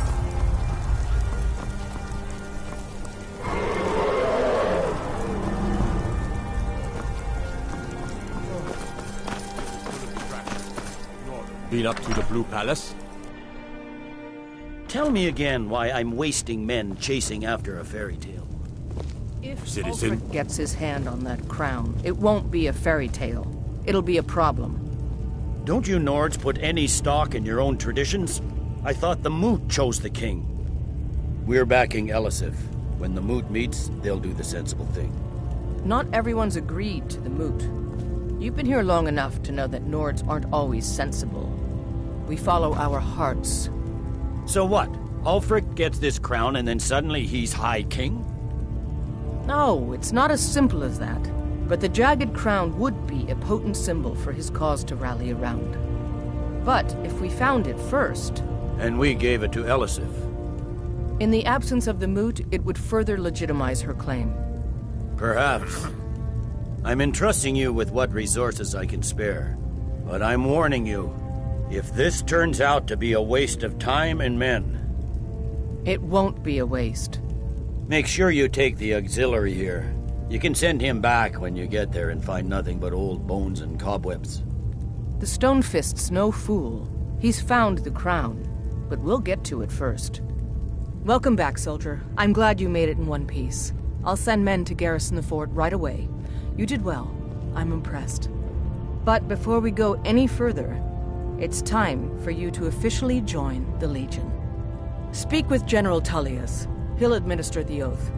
Been up to the Blue Palace? Tell me again why I'm wasting men chasing after a fairy tale. If Citizen Ulfric gets his hand on that crown, it won't be a fairy tale. It'll be a problem. Don't you Nords put any stock in your own traditions? I thought the Moot chose the king. We're backing Elisif. When the Moot meets, they'll do the sensible thing. Not everyone's agreed to the moot. You've been here long enough to know that Nords aren't always sensible. We follow our hearts. So what? Ulfric gets this crown and then suddenly he's High King? No, it's not as simple as that. But the jagged crown would be a potent symbol for his cause to rally around. But if we found it first... And we gave it to Elisif. In the absence of the moot, it would further legitimize her claim. Perhaps. I'm entrusting you with what resources I can spare. But I'm warning you, if this turns out to be a waste of time and men... It won't be a waste. Make sure you take the auxiliary here. You can send him back when you get there and find nothing but old bones and cobwebs. The Stonefist's no fool. He's found the crown, but we'll get to it first. Welcome back, soldier. I'm glad you made it in one piece. I'll send men to garrison the fort right away. You did well. I'm impressed. But before we go any further, it's time for you to officially join the Legion. Speak with General Tullius. He'll administer the oath.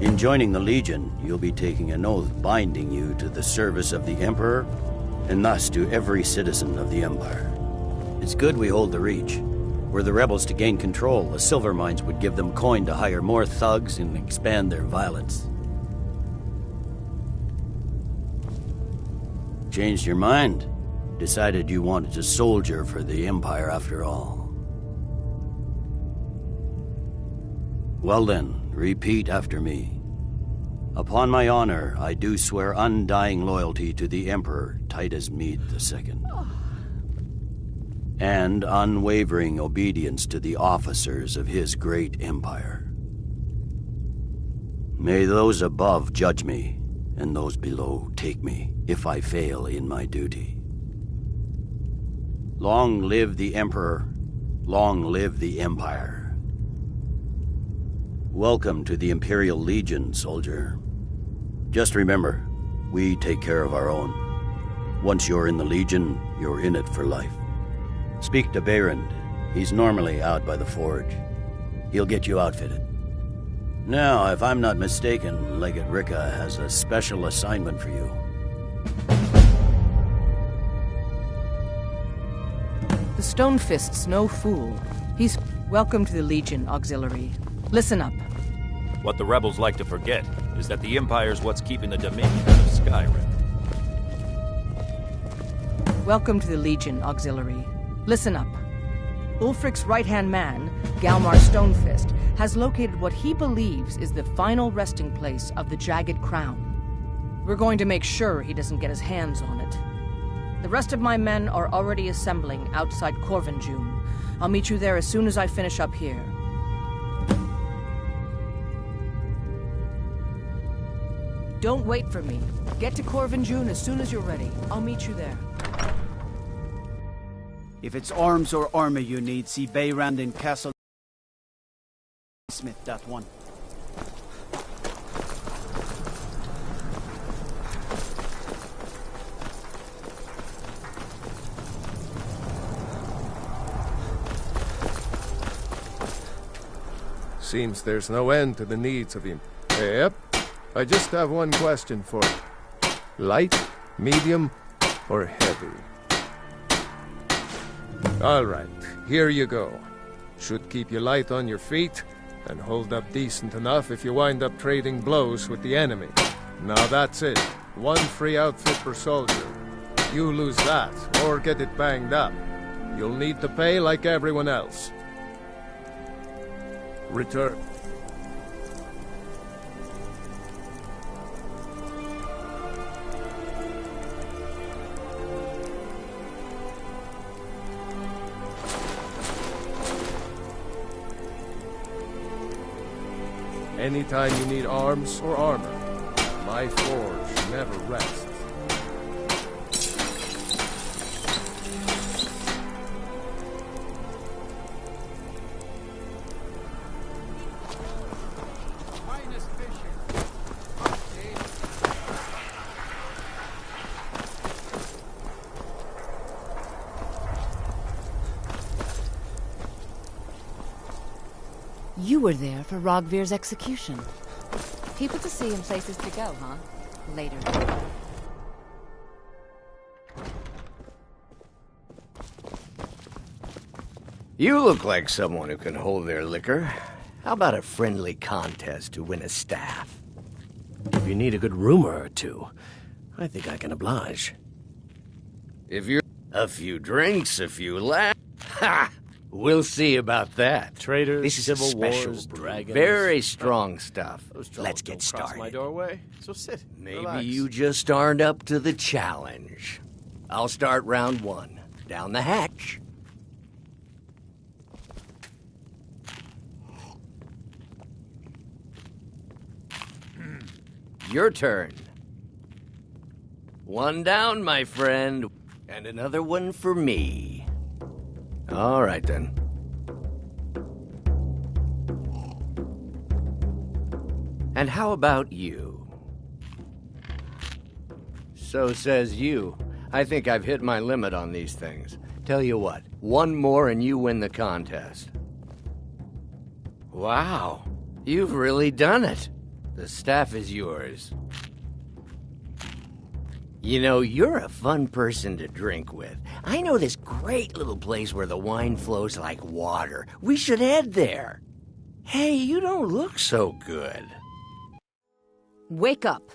In joining the Legion, you'll be taking an oath binding you to the service of the Emperor, and thus to every citizen of the Empire. It's good we hold the Reach. Were the rebels to gain control, the silver mines would give them coin to hire more thugs and expand their violence. Changed your mind? Decided you wanted to soldier for the Empire after all. Well then, repeat after me. Upon my honor, I do swear undying loyalty to the Emperor Titus Mede II. And unwavering obedience to the officers of his great empire. May those above judge me, and those below take me, if I fail in my duty. Long live the Emperor, long live the Empire. Welcome to the Imperial Legion, soldier. Just remember, we take care of our own. Once you're in the Legion, you're in it for life. Speak to Behrend. He's normally out by the forge. He'll get you outfitted. Now, if I'm not mistaken, Legate Ricka has a special assignment for you. The Stonefist's no fool. He's welcome to the Legion, Auxiliary. Listen up. What the rebels like to forget is that the Empire's what's keeping the Dominion out of Skyrim. Welcome to the Legion, Auxiliary. Listen up. Ulfric's right-hand man, Galmar Stonefist, has located what he believes is the final resting place of the Jagged Crown. We're going to make sure he doesn't get his hands on it. The rest of my men are already assembling outside Corvinjune, I'll meet you there as soon as I finish up here. Don't wait for me. Get to Corvin June as soon as you're ready. I'll meet you there. If it's arms or armor you need, see Beyrand in Castle Smith, that one. Seems there's no end to the needs of him. Yep. I just have one question for you. Light, medium, or heavy? All right, here you go. Should keep you light on your feet, and hold up decent enough if you wind up trading blows with the enemy. Now that's it. One free outfit per soldier. You lose that, or get it banged up, you'll need to pay like everyone else. Return. Anytime you need arms or armor, my forge never rests. You were there for Rogvir's execution. People to see and places to go, huh? Later. You look like someone who can hold their liquor. How about a friendly contest to win a staff? If you need a good rumor or two, I think I can oblige. If you're a few drinks, a few laughs, ha! We'll see about that. Traders, this is civil a special wars, brew. dragons. Very strong stuff. Let's get started. My doorway, so sit. Maybe relax. you just aren't up to the challenge. I'll start round one. Down the hatch. Your turn. One down, my friend. And another one for me. All right, then. And how about you? So says you. I think I've hit my limit on these things. Tell you what, one more and you win the contest. Wow, you've really done it. The staff is yours. You know, you're a fun person to drink with. I know this great little place where the wine flows like water. We should head there. Hey, you don't look so good. Wake up.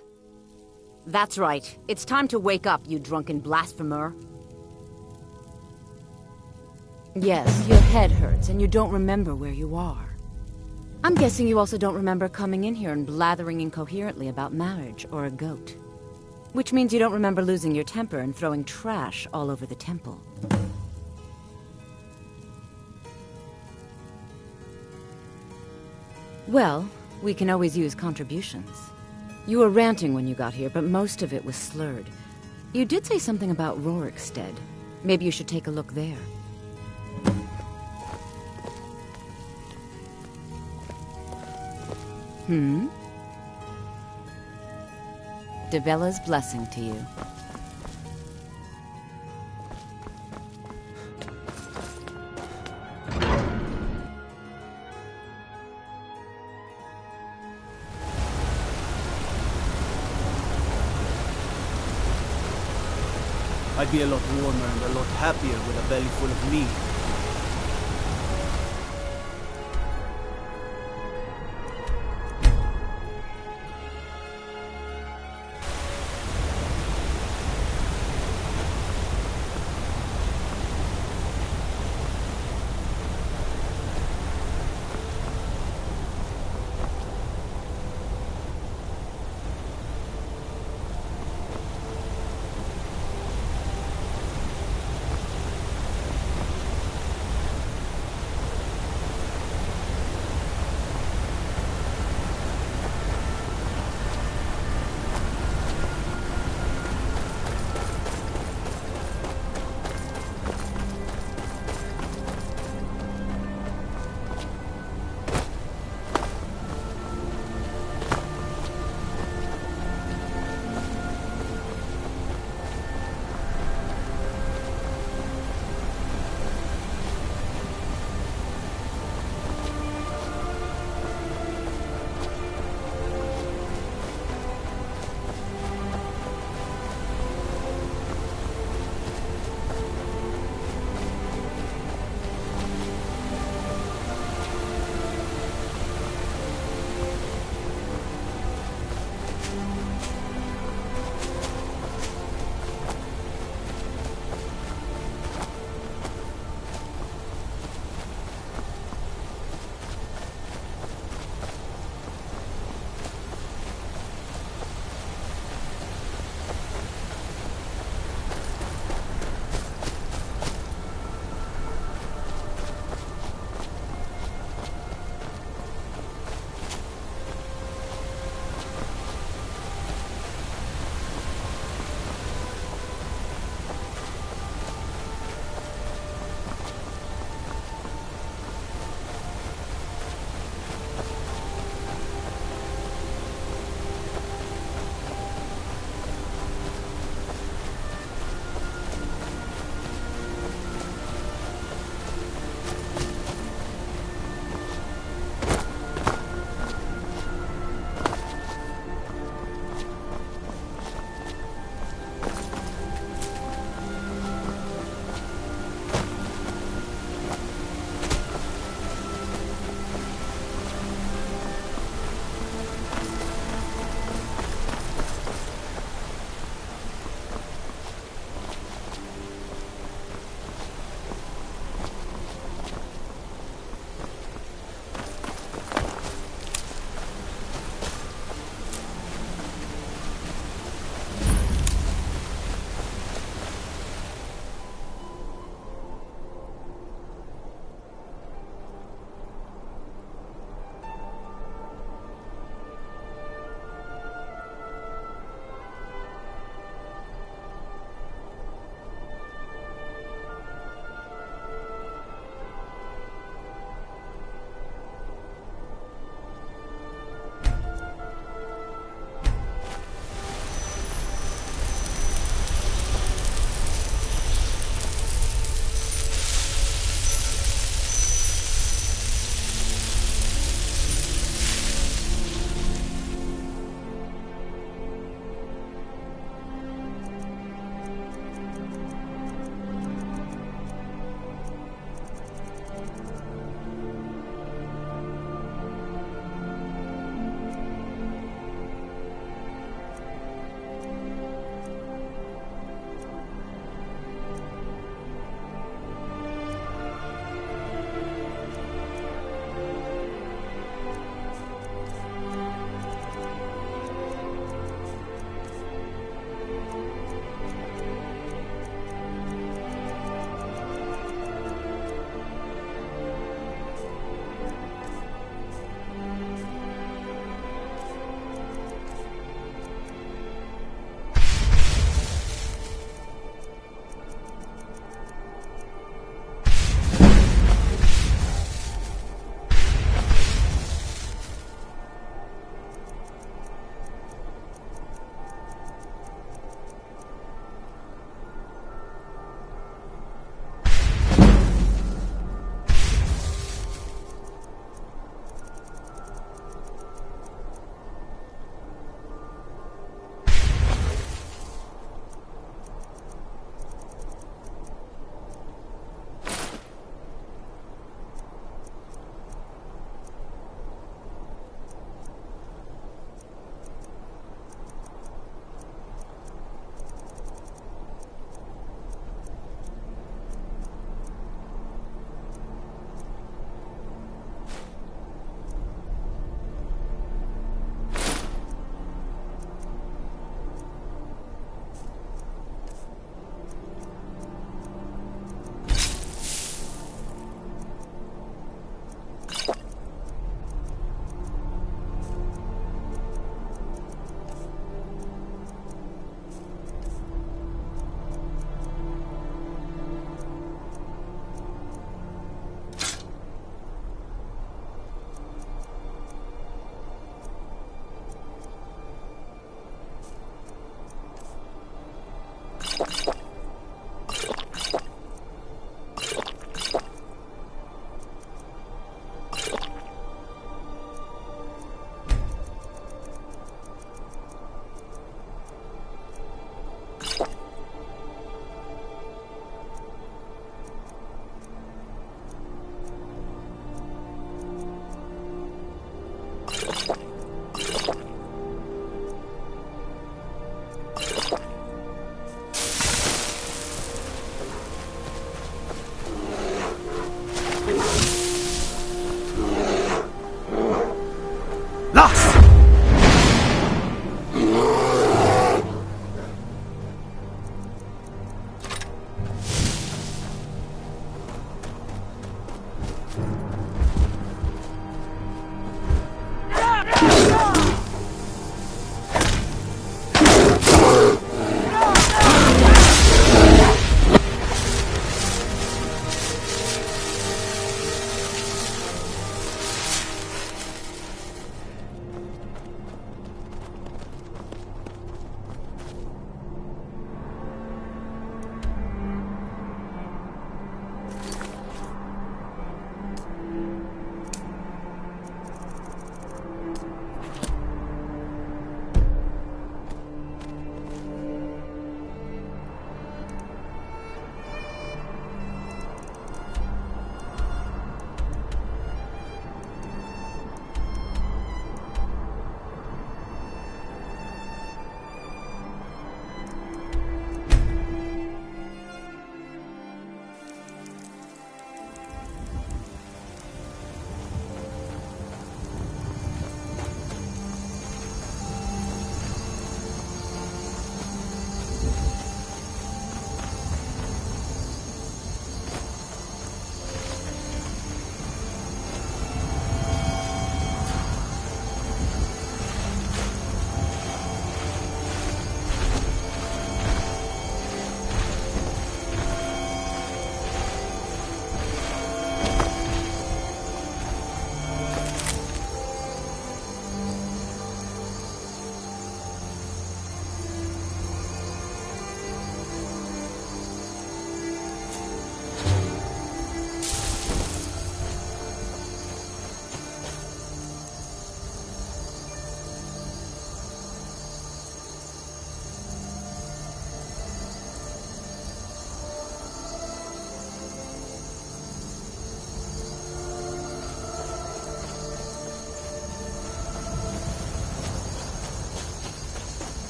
That's right. It's time to wake up, you drunken blasphemer. Yes, your head hurts and you don't remember where you are. I'm guessing you also don't remember coming in here and blathering incoherently about marriage or a goat. Which means you don't remember losing your temper and throwing trash all over the temple. Well, we can always use contributions. You were ranting when you got here, but most of it was slurred. You did say something about Rorikstead. Maybe you should take a look there. Devella's blessing to you. I'd be a lot warmer and a lot happier with a belly full of meat.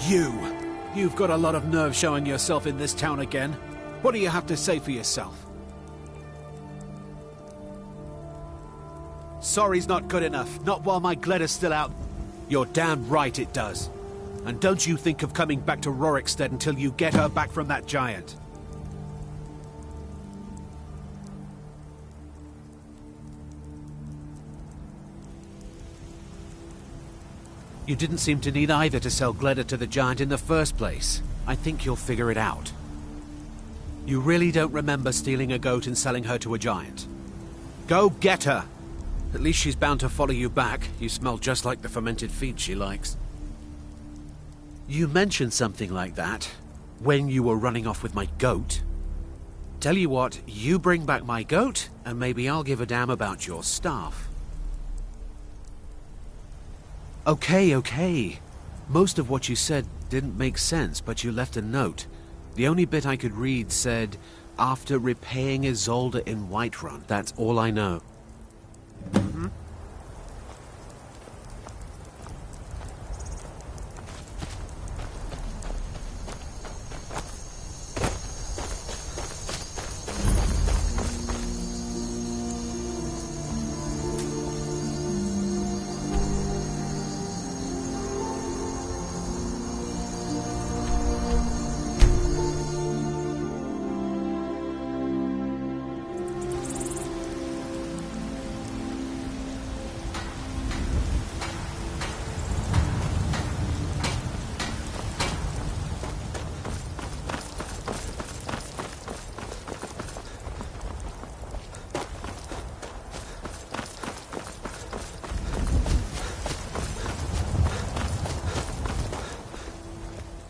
You've got a lot of nerve showing yourself in this town again. What do you have to say for yourself? Sorry's not good enough. Not while my Gleda's still out. You're damn right it does. And don't you think of coming back to Rorikstead until you get her back from that giant. You didn't seem to need either to sell Gleda to the giant in the first place. I think you'll figure it out. You really don't remember stealing a goat and selling her to a giant. Go get her! At least she's bound to follow you back. You smell just like the fermented feed she likes. You mentioned something like that when you were running off with my goat. Tell you what, you bring back my goat, and maybe I'll give a damn about your staff. Okay. Most of what you said didn't make sense, but you left a note. The only bit I could read said, after repaying Isolde in Whiterun. That's all I know.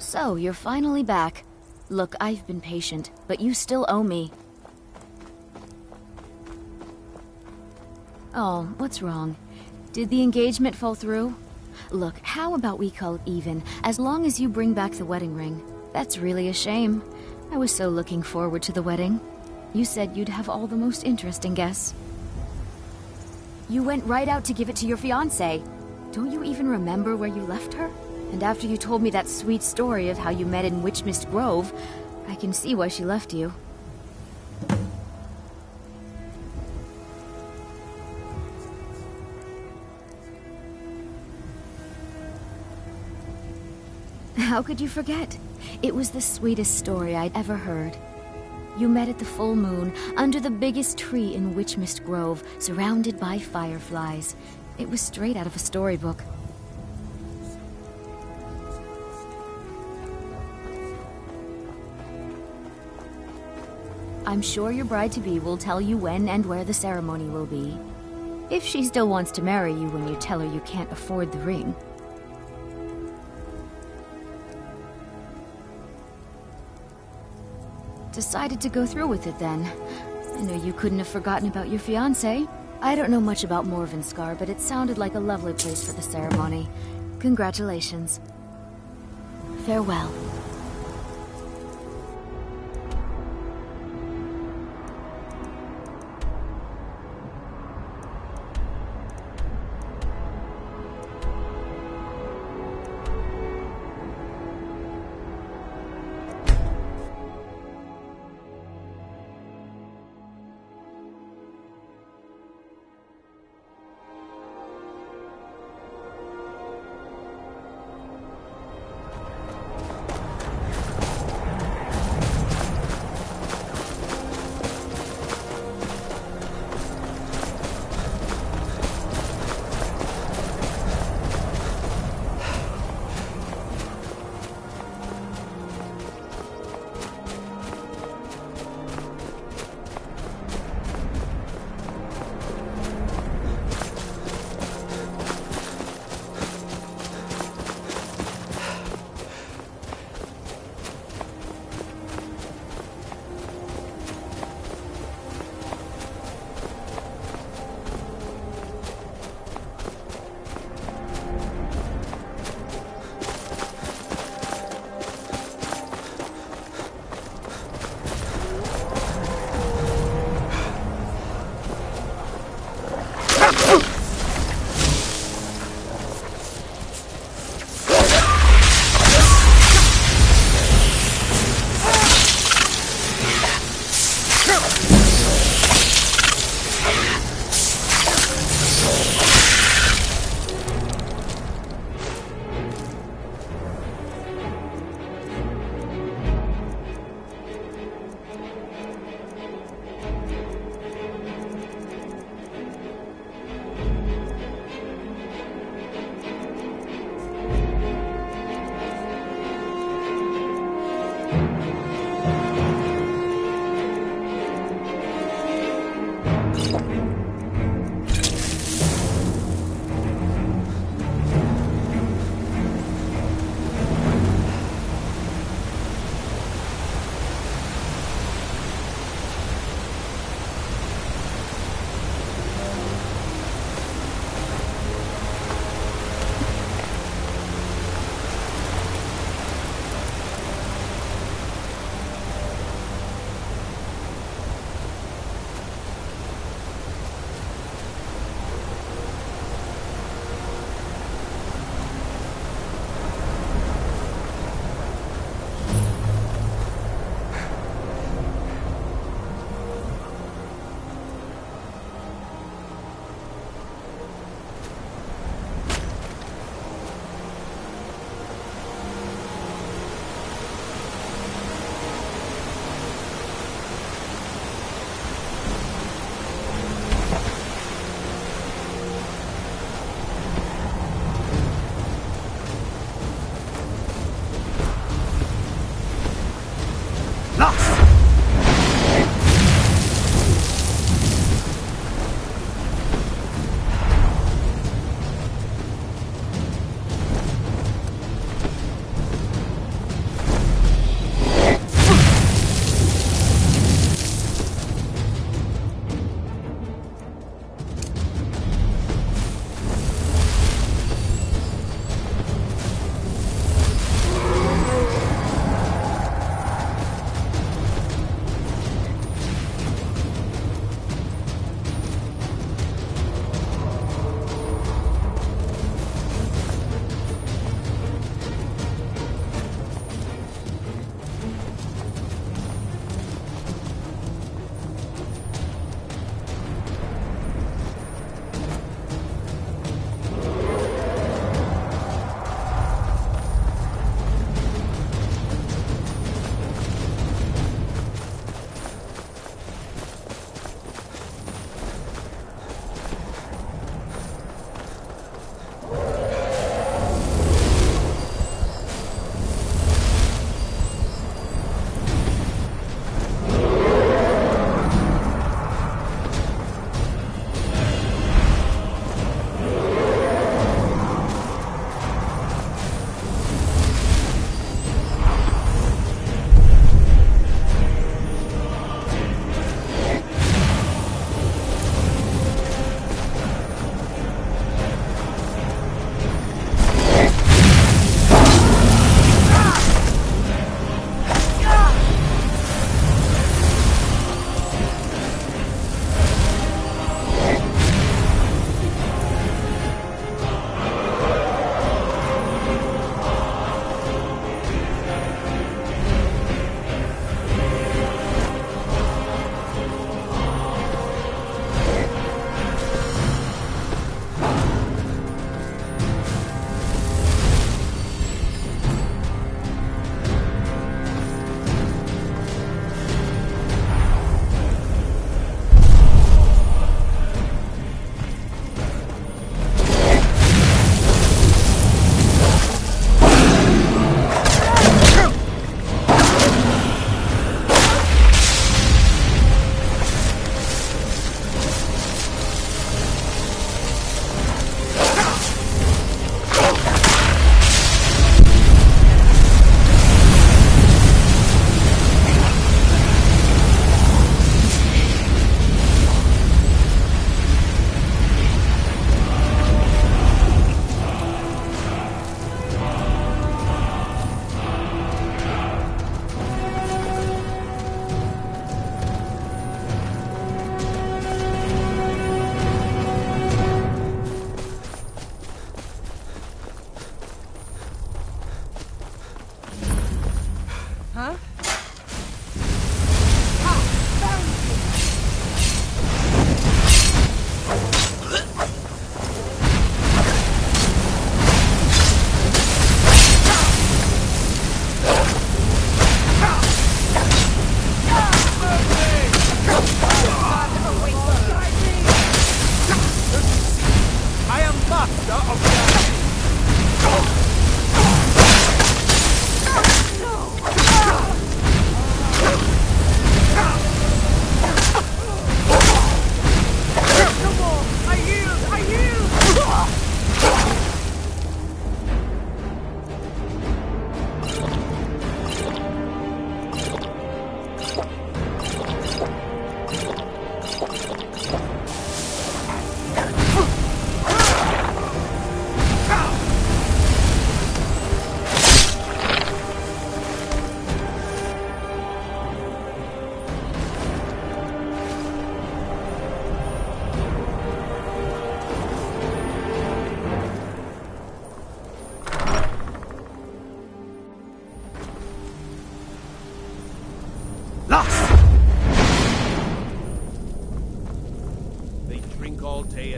So, you're finally back. Look, I've been patient, but you still owe me. Oh, what's wrong? Did the engagement fall through? Look, how about we call it even, as long as you bring back the wedding ring? That's really a shame. I was so looking forward to the wedding. You said you'd have all the most interesting guests. You went right out to give it to your fiancé. Don't you even remember where you left her? And after you told me that sweet story of how you met in Witchmist Grove, I can see why she left you. How could you forget? It was the sweetest story I'd ever heard. You met at the full moon, under the biggest tree in Witchmist Grove, surrounded by fireflies. It was straight out of a storybook. I'm sure your bride-to-be will tell you when and where the ceremony will be. If she still wants to marry you when you tell her you can't afford the ring. Decided to go through with it then. I know you couldn't have forgotten about your fiancé. I don't know much about Morvenskar, but it sounded like a lovely place for the ceremony. Congratulations. Farewell.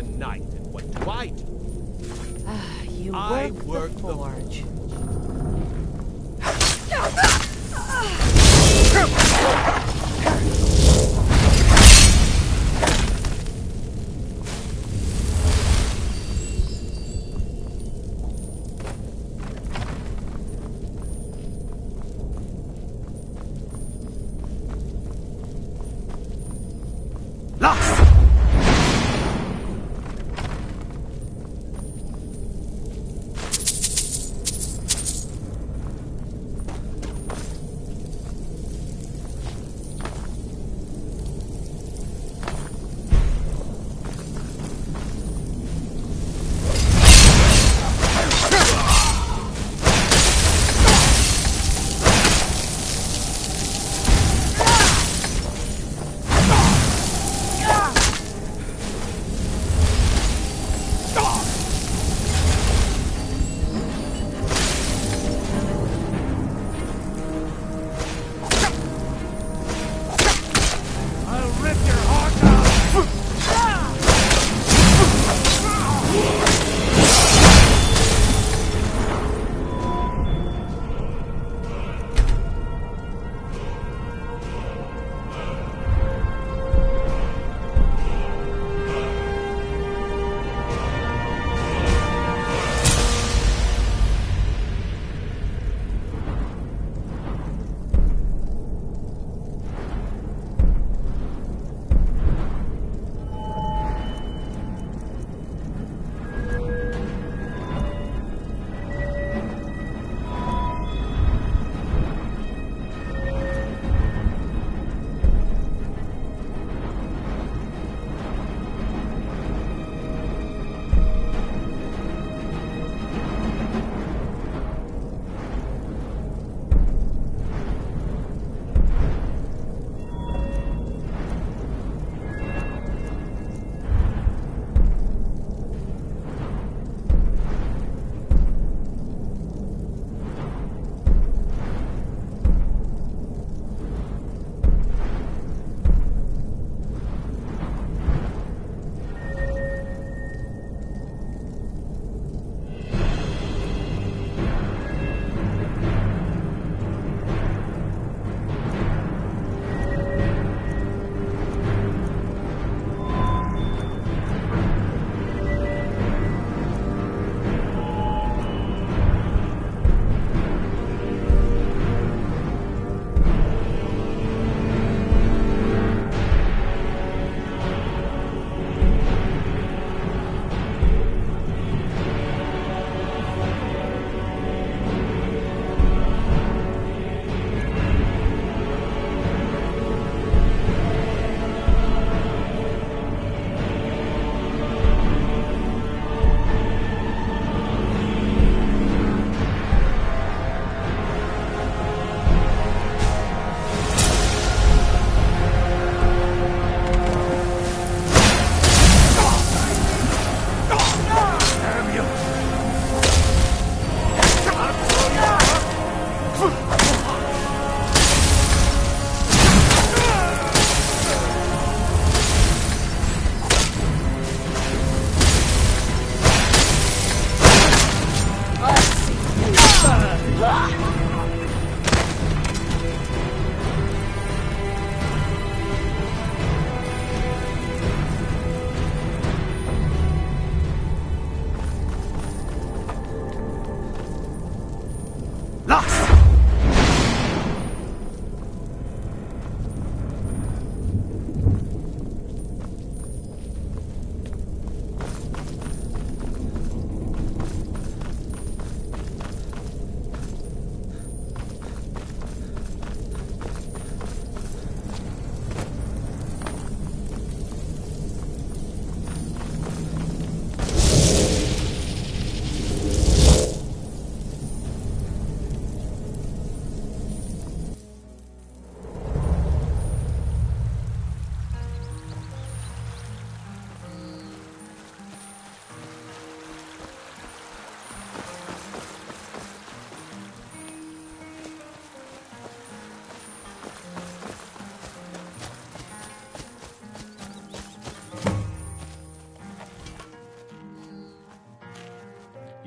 a knight, and what do I do? You I work the forge.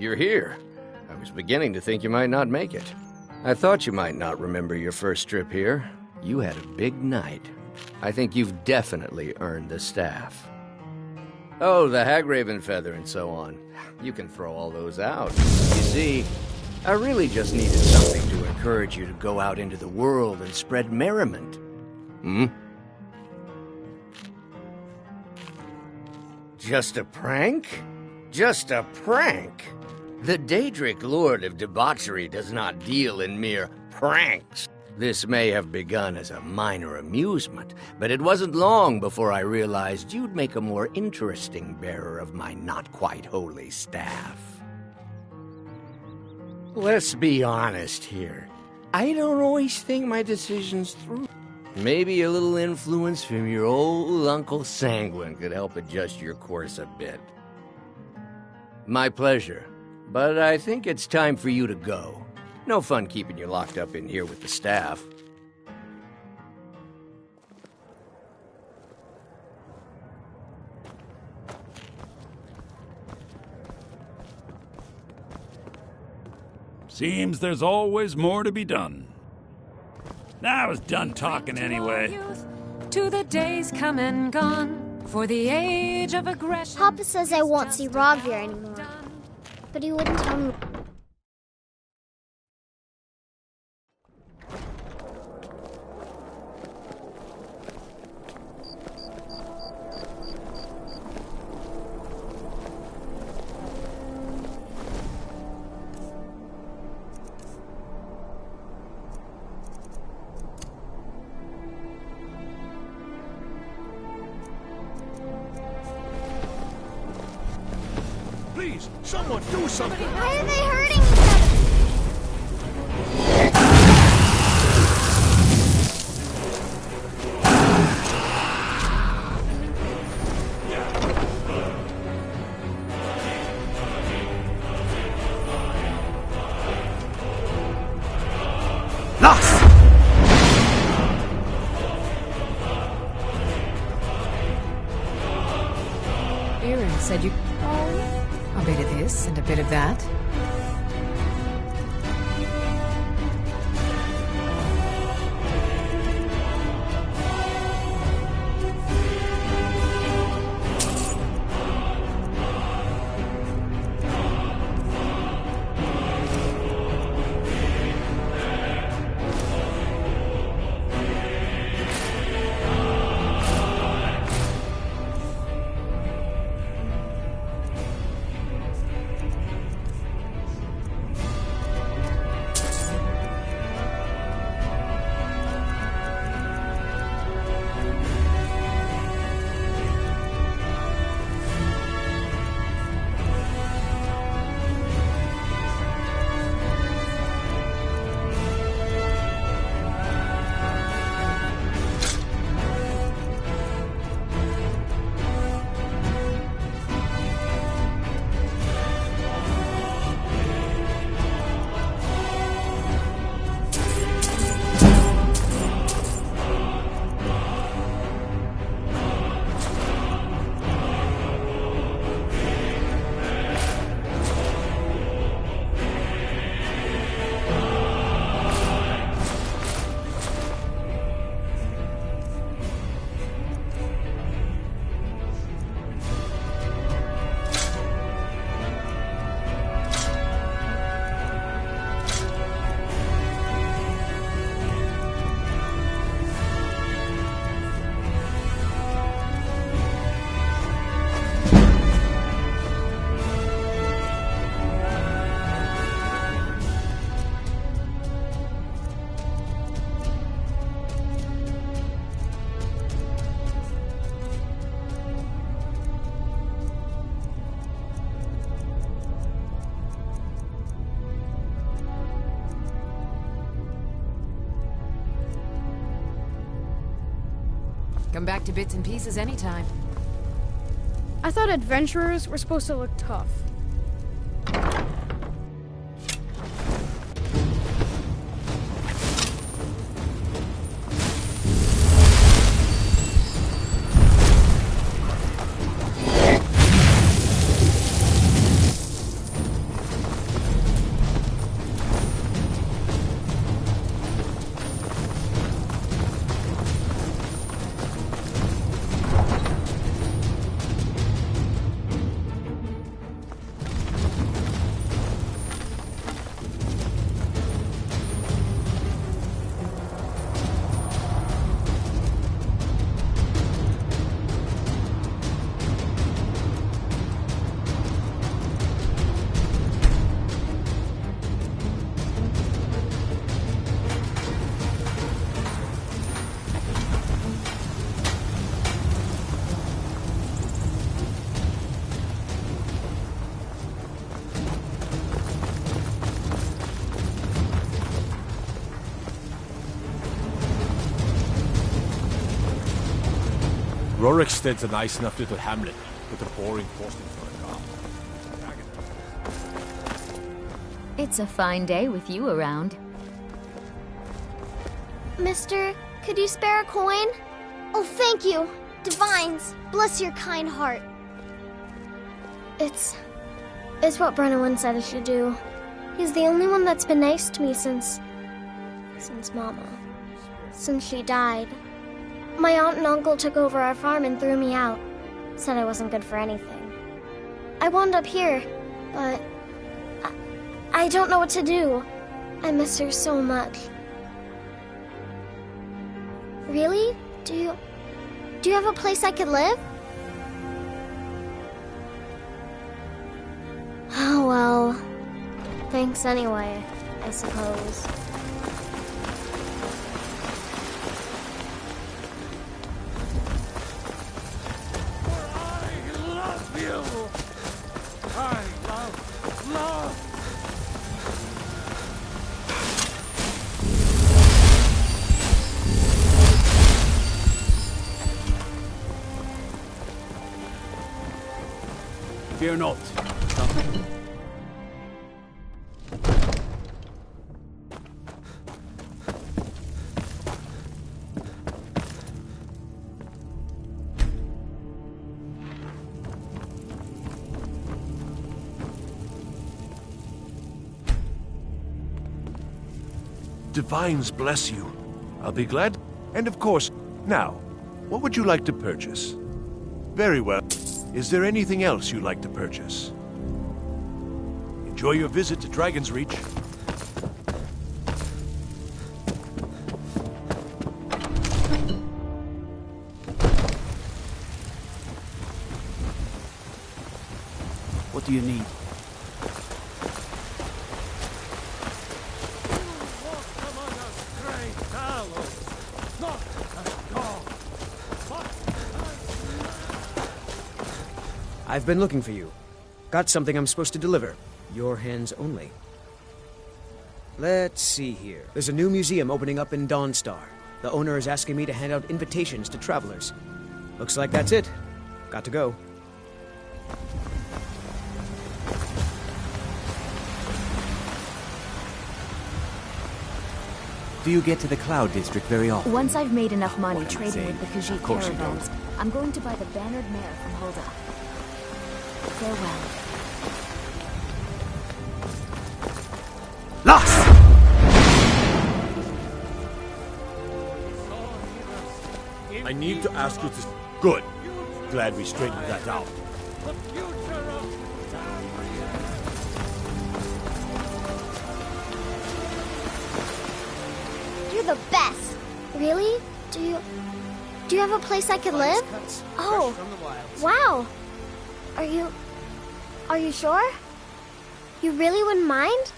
you're here. I was beginning to think you might not make it. I thought you might not remember your first trip here. You had a big night. I think you've definitely earned the staff. Oh, the Hagraven feather and so on. You can throw all those out. You see, I really just needed something to encourage you to go out into the world and spread merriment. Hmm? Just a prank? Just a prank? The Daedric Lord of Debauchery does not deal in mere pranks. This may have begun as a minor amusement, but it wasn't long before I realized you'd make a more interesting bearer of my not-quite-holy staff. Let's be honest here. I don't always think my decisions through. Maybe a little influence from your old Uncle Sanguine could help adjust your course a bit. My pleasure, but I think it's time for you to go. No fun keeping you locked up in here with the staff. Seems there's always more to be done. Now I was done talking anyway. To the days come and gone, for the age of aggression. Papa says I won't see Rogvir anymore, but he wouldn't tell me. Please, someone do something! Why are they hurting each other? Lost! Aaron said you... A bit of this and a bit of that. Come back to bits and pieces anytime. I thought adventurers were supposed to look tough. Rorikstead's a nice enough little hamlet, with a boring posting for a car. It's a fine day with you around. Mister, could you spare a coin? Oh, thank you. Divines, bless your kind heart. It's what Brennan said I should do. He's the only one that's been nice to me since Mama. Since she died. My aunt and uncle took over our farm and threw me out. Said I wasn't good for anything. I wound up here, but I don't know what to do. I miss her so much. Really? Do you have a place I could live? Oh, well. Thanks anyway, I suppose. Fear not. Divines bless you. I'll be glad. And of course, now, what would you like to purchase? Very well. Is there anything else you'd like to purchase? Enjoy your visit to Dragon's Reach. What do you need? I've been looking for you. Got something I'm supposed to deliver. Your hands only. Let's see here. There's a new museum opening up in Dawnstar. The owner is asking me to hand out invitations to travelers. Looks like that's it. Got to go. Do you get to the Cloud District very often? Once I've made enough money trading with the Khajiit caravans, I'm going to buy the bannered mare from Hulda. Farewell. Lost! I need to ask you to... Good. Glad we straightened that out. You're the best. Really? Do you have a place I could live? Oh, wow. Are you sure? You really wouldn't mind?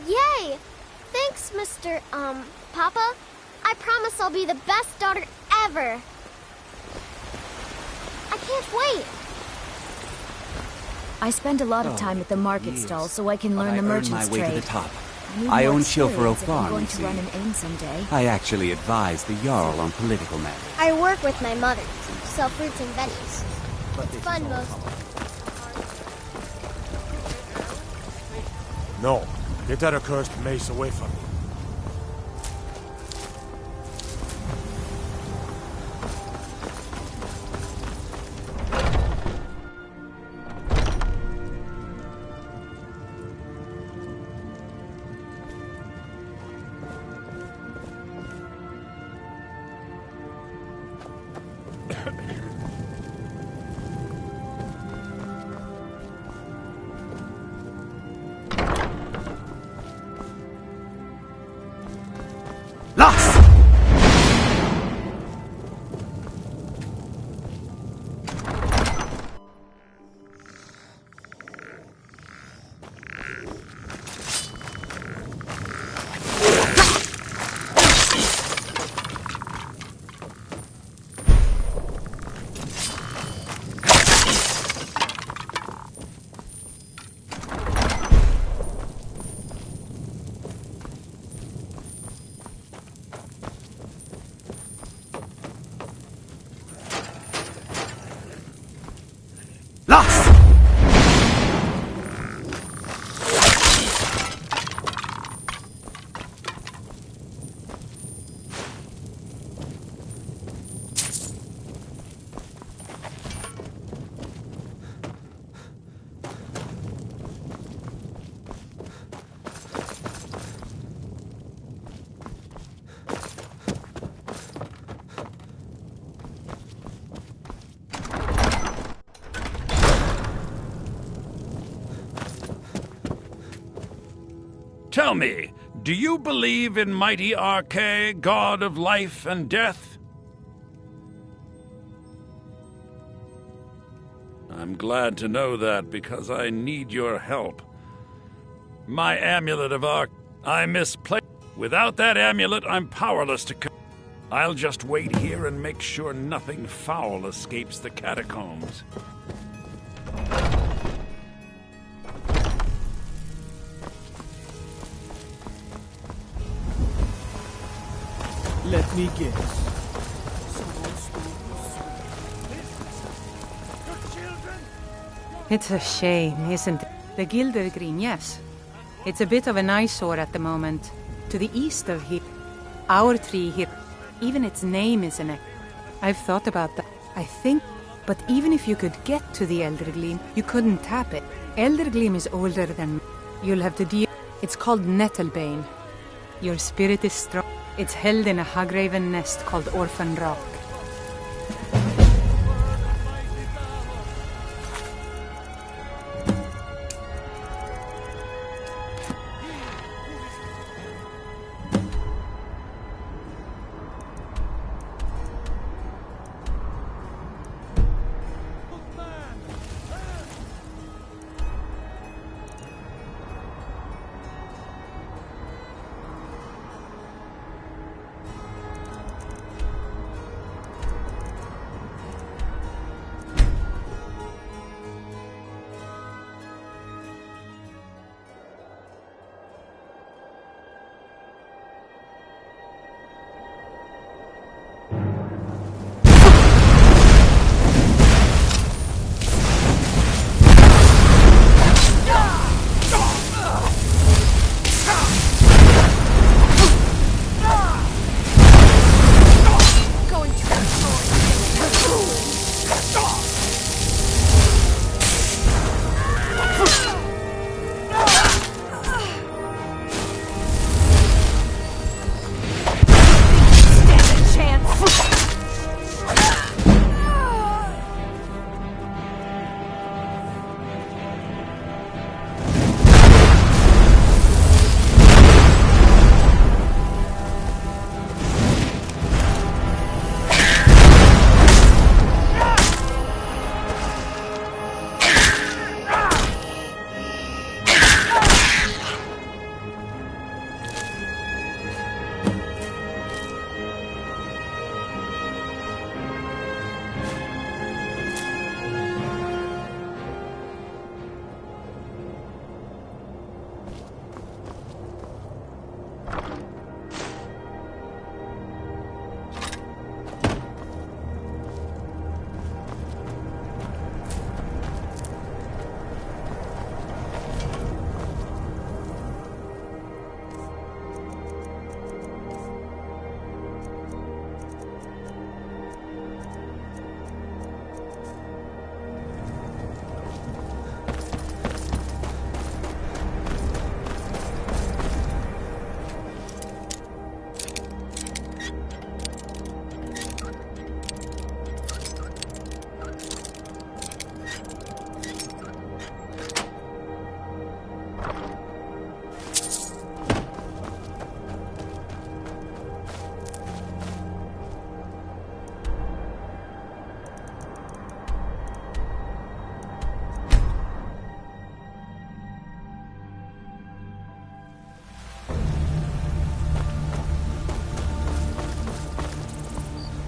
Yay! Thanks, Mr. Papa. I promise I'll be the best daughter ever. I can't wait. I spend a lot of time at the market stall so I can learn the merchant's trade. I earned my way to the top. I own Chilfaro Farm, going you to see. run an inn someday. I actually advise the Jarl on political matters. I work with my mother to sell fruits and veggies. It's fun most. No. Get that accursed mace away from me. Tell me, do you believe in mighty Arche, god of life and death? I'm glad to know that, because I need your help. My amulet of Arch, I misplaced. Without that amulet, I'm powerless to I'll just wait here and make sure nothing foul escapes the catacombs. Let me guess. It's a shame, isn't it? The Gildergreen, yes. It's a bit of an eyesore at the moment. To the east of here. Our tree here. Even its name is an echo. I've thought about that. I think, but even if you could get to the Eldergleam, you couldn't tap it. Eldergleam is older than me. You'll have to deal. It's called Nettlebane. Your spirit is strong. It's held in a Hagraven nest called Orphan Rock.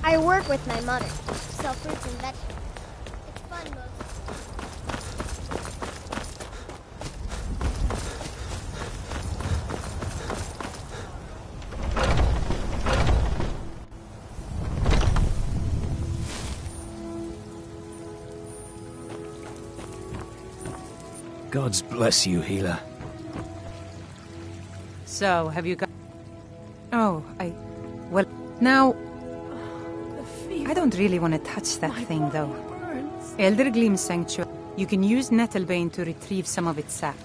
I work with my mother. Sell fruits and vegetables. It's fun most. Gods bless you, healer. So, have you got... Oh, well, now... I don't really want to touch that thing, though. Eldergleam Sanctuary. You can use Nettlebane to retrieve some of its sap.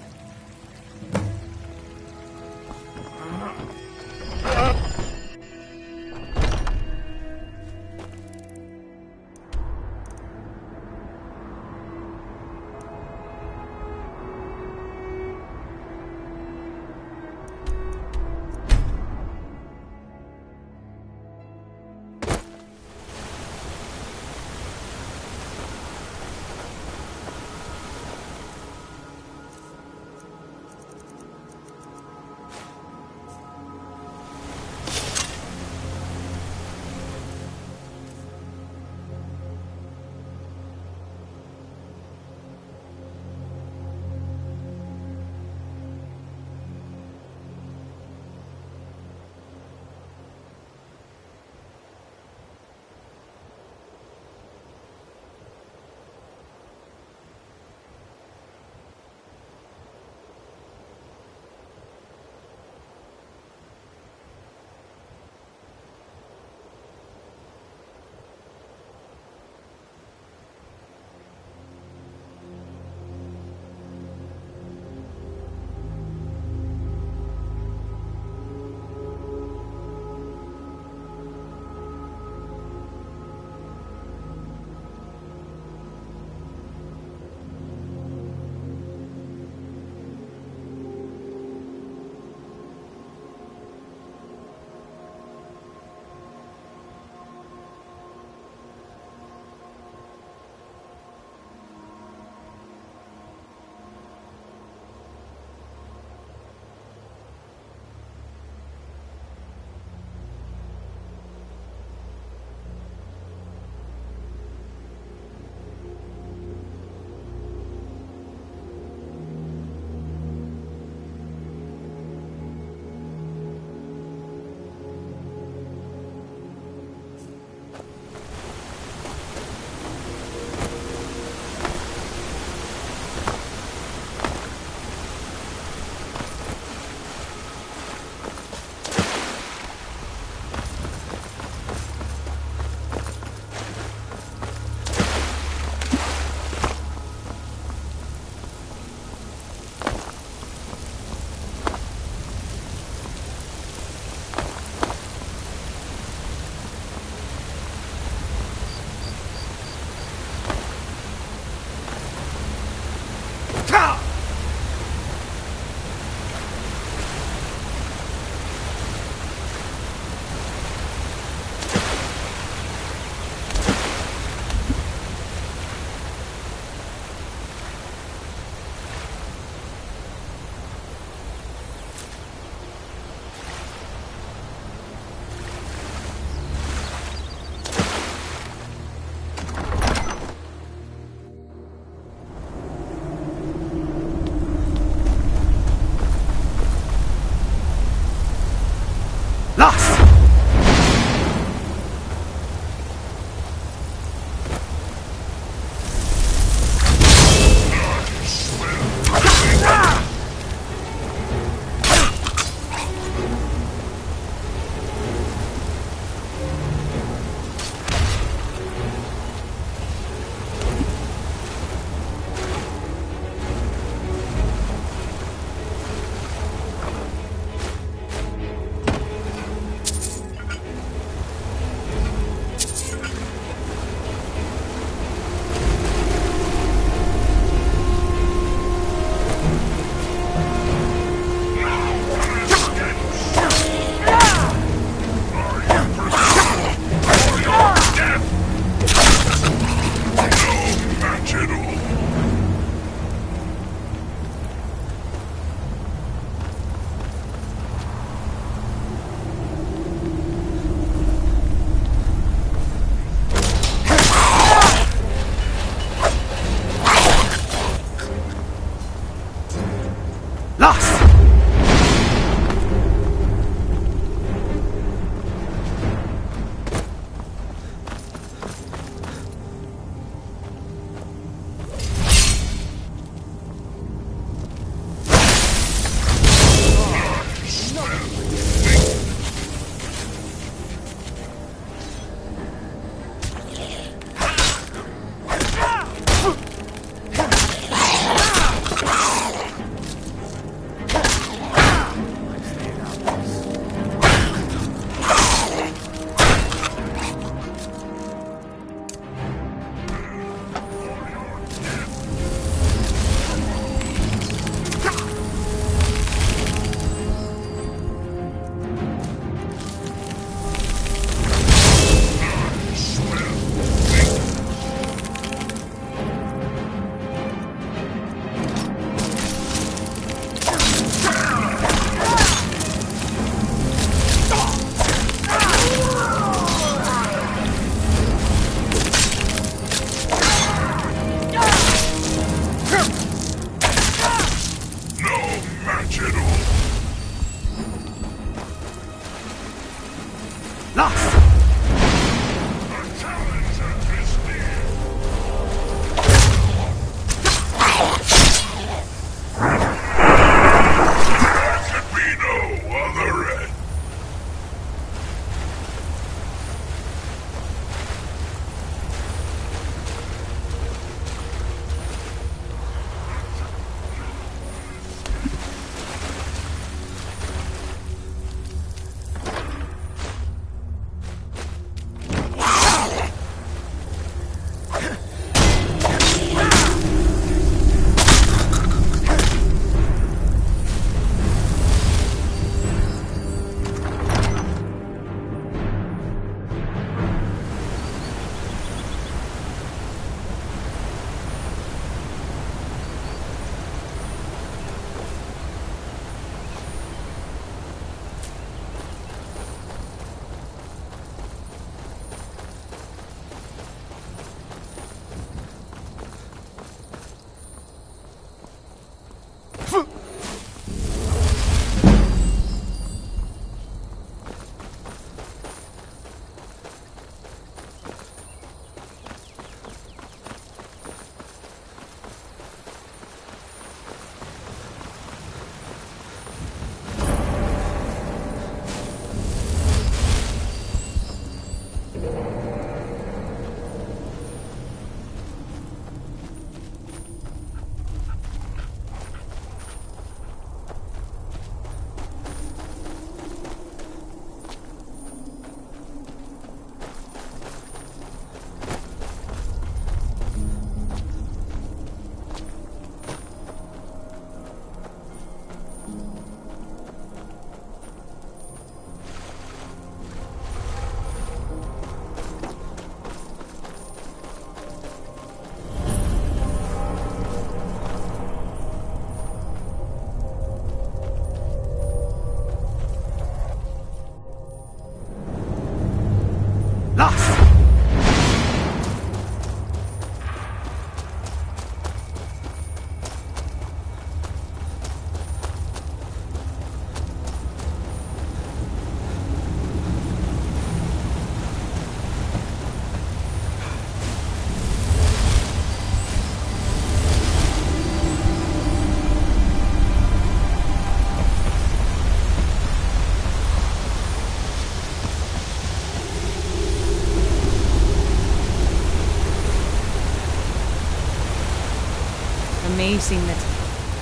Amazing that...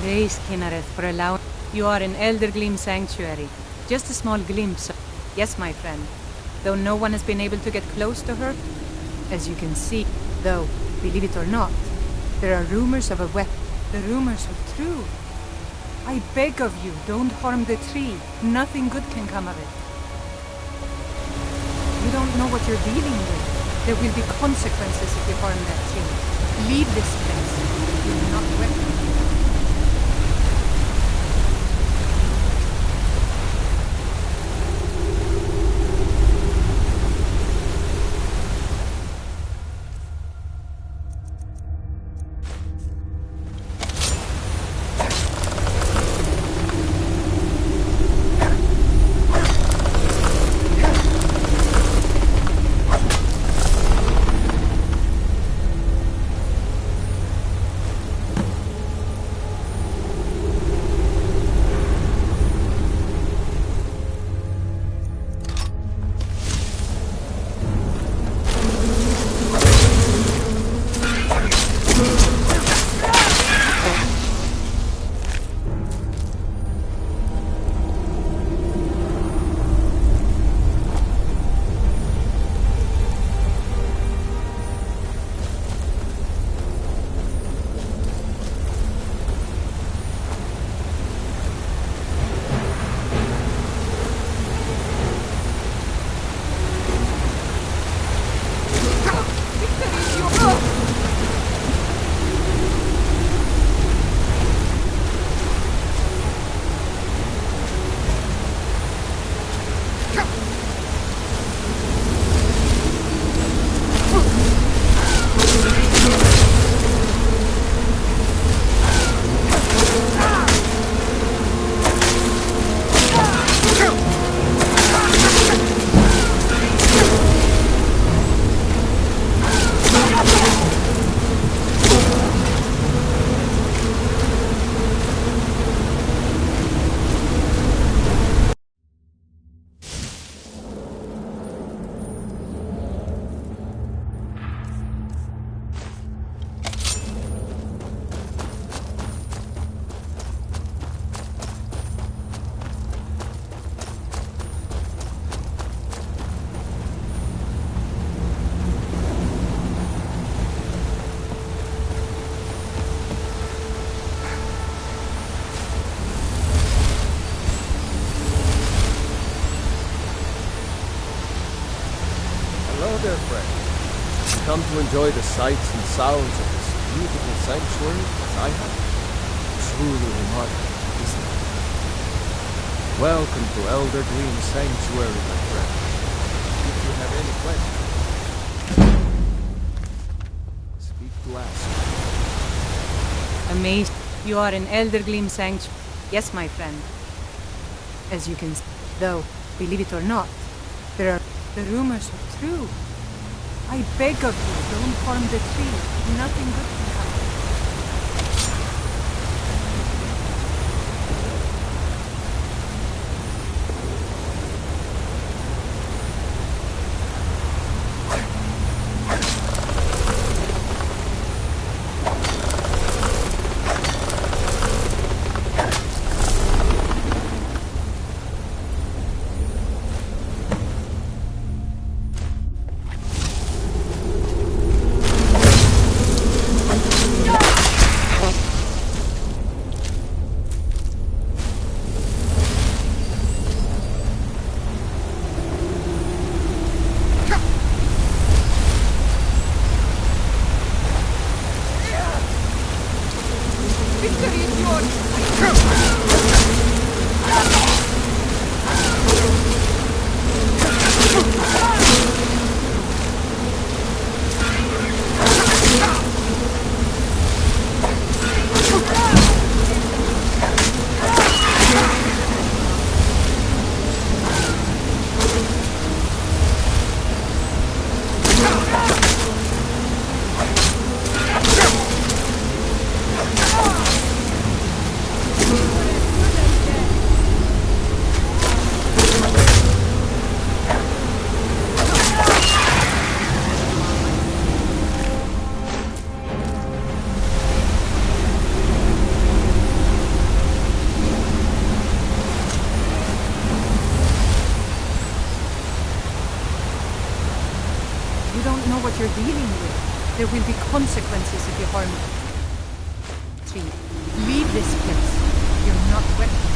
Praise Kinnereth for allowing... You are in Eldergleam Sanctuary. Just a small glimpse of... Yes, my friend. Though no one has been able to get close to her, as you can see, though, believe it or not, there are rumors of a weapon. The rumors are true. I beg of you, don't harm the tree. Nothing good can come of it. You don't know what you're dealing with. There will be consequences if you harm that tree. Leave this place. You will not welcome. Hello there, friend. You come to enjoy the sights and sounds of this beautiful sanctuary as I have? Truly remarkable, isn't it? Welcome to Eldergleam Sanctuary, my friend. If you have any questions, speak to ask. Amazed. You are in Eldergleam Sanctuary. Yes, my friend. As you can see, though, believe it or not, there are... The rumors are true. I beg of you, don't harm the tree. Nothing good can happen. consequences if you harm me. 3. Leave this place. You're not welcome.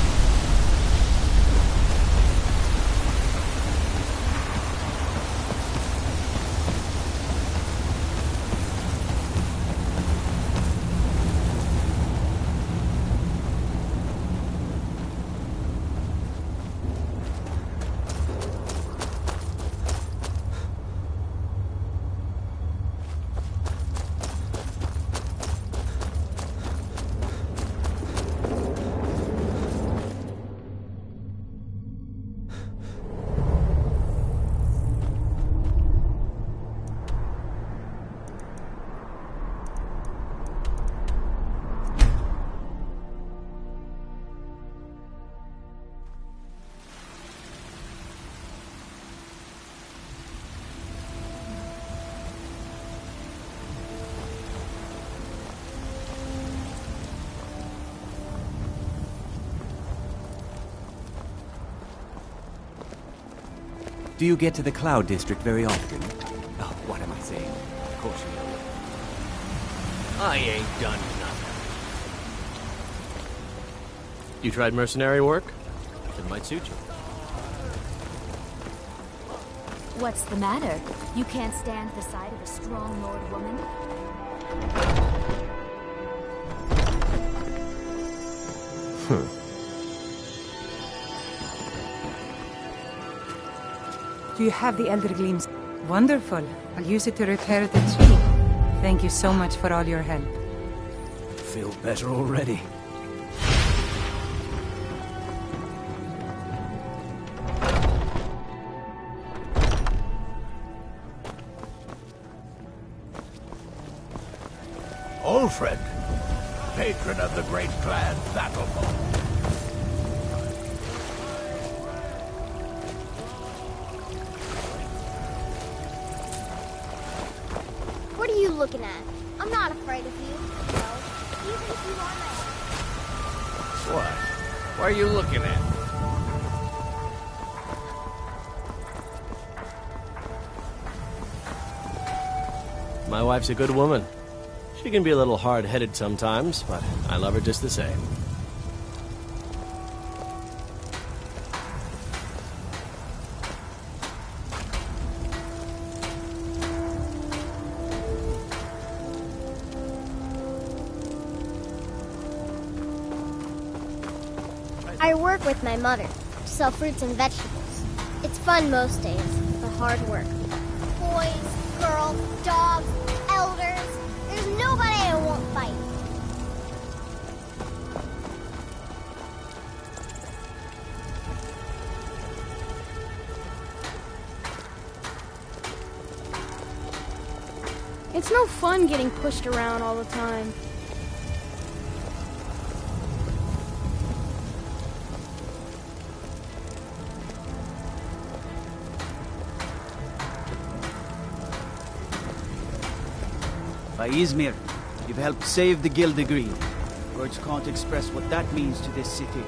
Do you get to the Cloud District very often? Oh, what am I saying? Of course you know. I ain't done nothing. You tried mercenary work? It might suit you. What's the matter? You can't stand the sight of a strong Nord woman? Do you have the Elder Gleams? Wonderful. I'll use it to repair the tree. Thank you so much for all your help. Feel better already. Ulfred, patron of the great clan Battleborn. What are you looking at? I'm not afraid of you. No, even if you are my... What? What are you looking at? My wife's a good woman. She can be a little hard-headed sometimes, but I love her just the same. I work with my mother to sell fruits and vegetables. It's fun most days, but hard work. Boys, girls, dogs, elders. There's nobody I won't fight. It's no fun getting pushed around all the time. By Izmir, you've helped save the Gildegreen. Words can't express what that means to this city.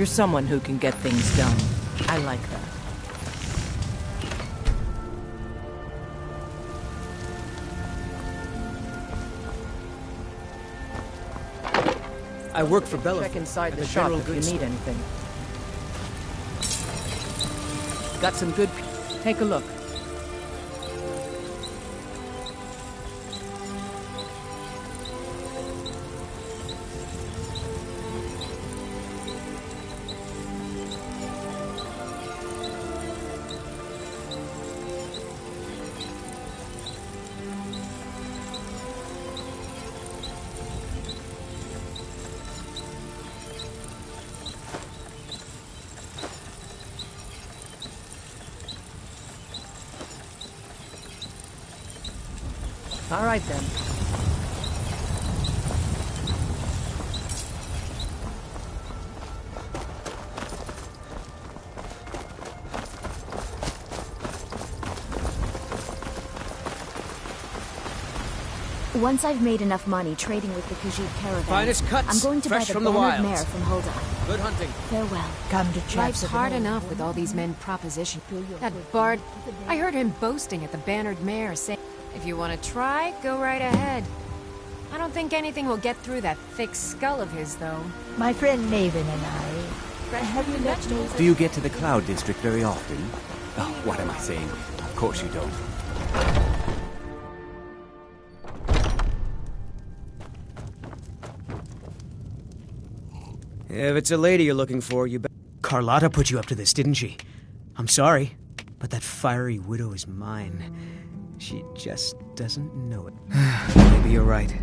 You're someone who can get things done. I like that. I work for Bella. Check inside the shop if you need anything. Got some good... Take a look. All right, then. Once I've made enough money trading with the Khajiit caravan, Finest cuts, I'm going to buy fresh the from the bannered wilds. mare from Hulda. Good hunting. Farewell. Come to Life's hard enough with all these men proposition. That Bard, I heard him boasting at the bannered mare, saying, if you want to try, go right ahead. I don't think anything will get through that thick skull of his, though. My friend Maven and I... Have you met Maven? Do you get to the Cloud District very often? Oh, what am I saying? Of course you don't. If it's a lady you're looking for, you bet. Carlotta put you up to this, didn't she? I'm sorry, but that fiery widow is mine. She just doesn't know it. Maybe you're right.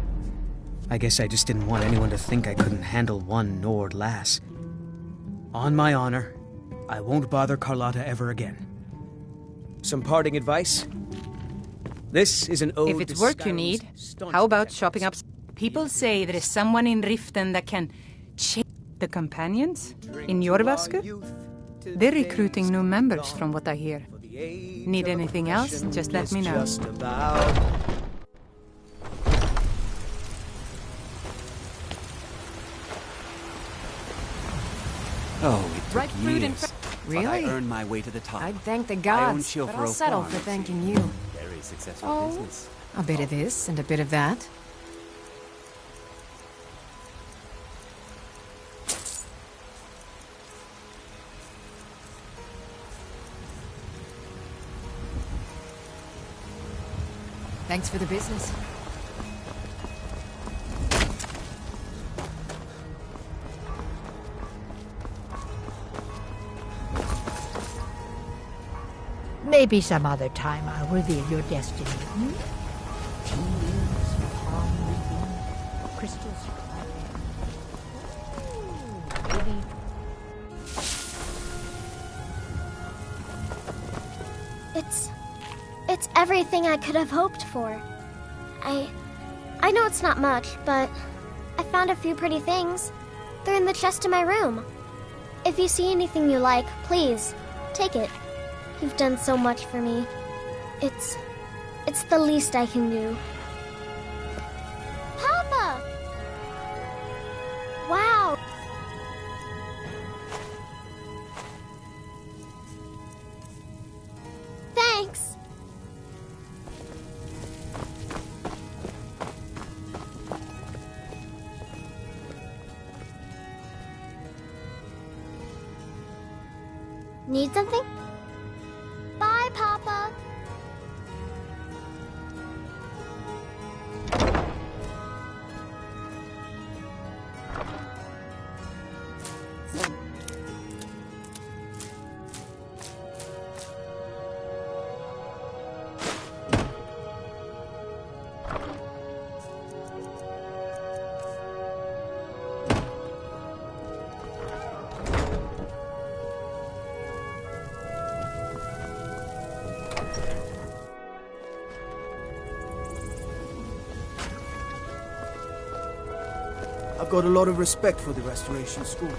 I guess I just didn't want anyone to think I couldn't handle one Nord lass. On my honor, I won't bother Carlotta ever again. Some parting advice? This is an ode If it's work you need, how about shopping up? People say there is someone in Riften that can change the companions in Jorvaskr. They're recruiting new members from what I hear. Need anything else? Just let me know. Oh, it took Ripe fruit and years. Really? But I earned my way to the top. I'd thank the I own gods, but Chilfaro I'll settle Farm, for you see. thanking you. Very successful Oh, business. a bit of this and a bit of that. Thanks for the business. Maybe some other time I'll reveal your destiny. Tea leaves, palm reading, crystals. It's everything I could have hoped for. I know it's not much, but I found a few pretty things. They're in the chest in my room. If you see anything you like, please, take it. You've done so much for me. It's the least I can do. Papa! Wow! Thanks! Need something? Bye, Papa! I've got a lot of respect for the Restoration School.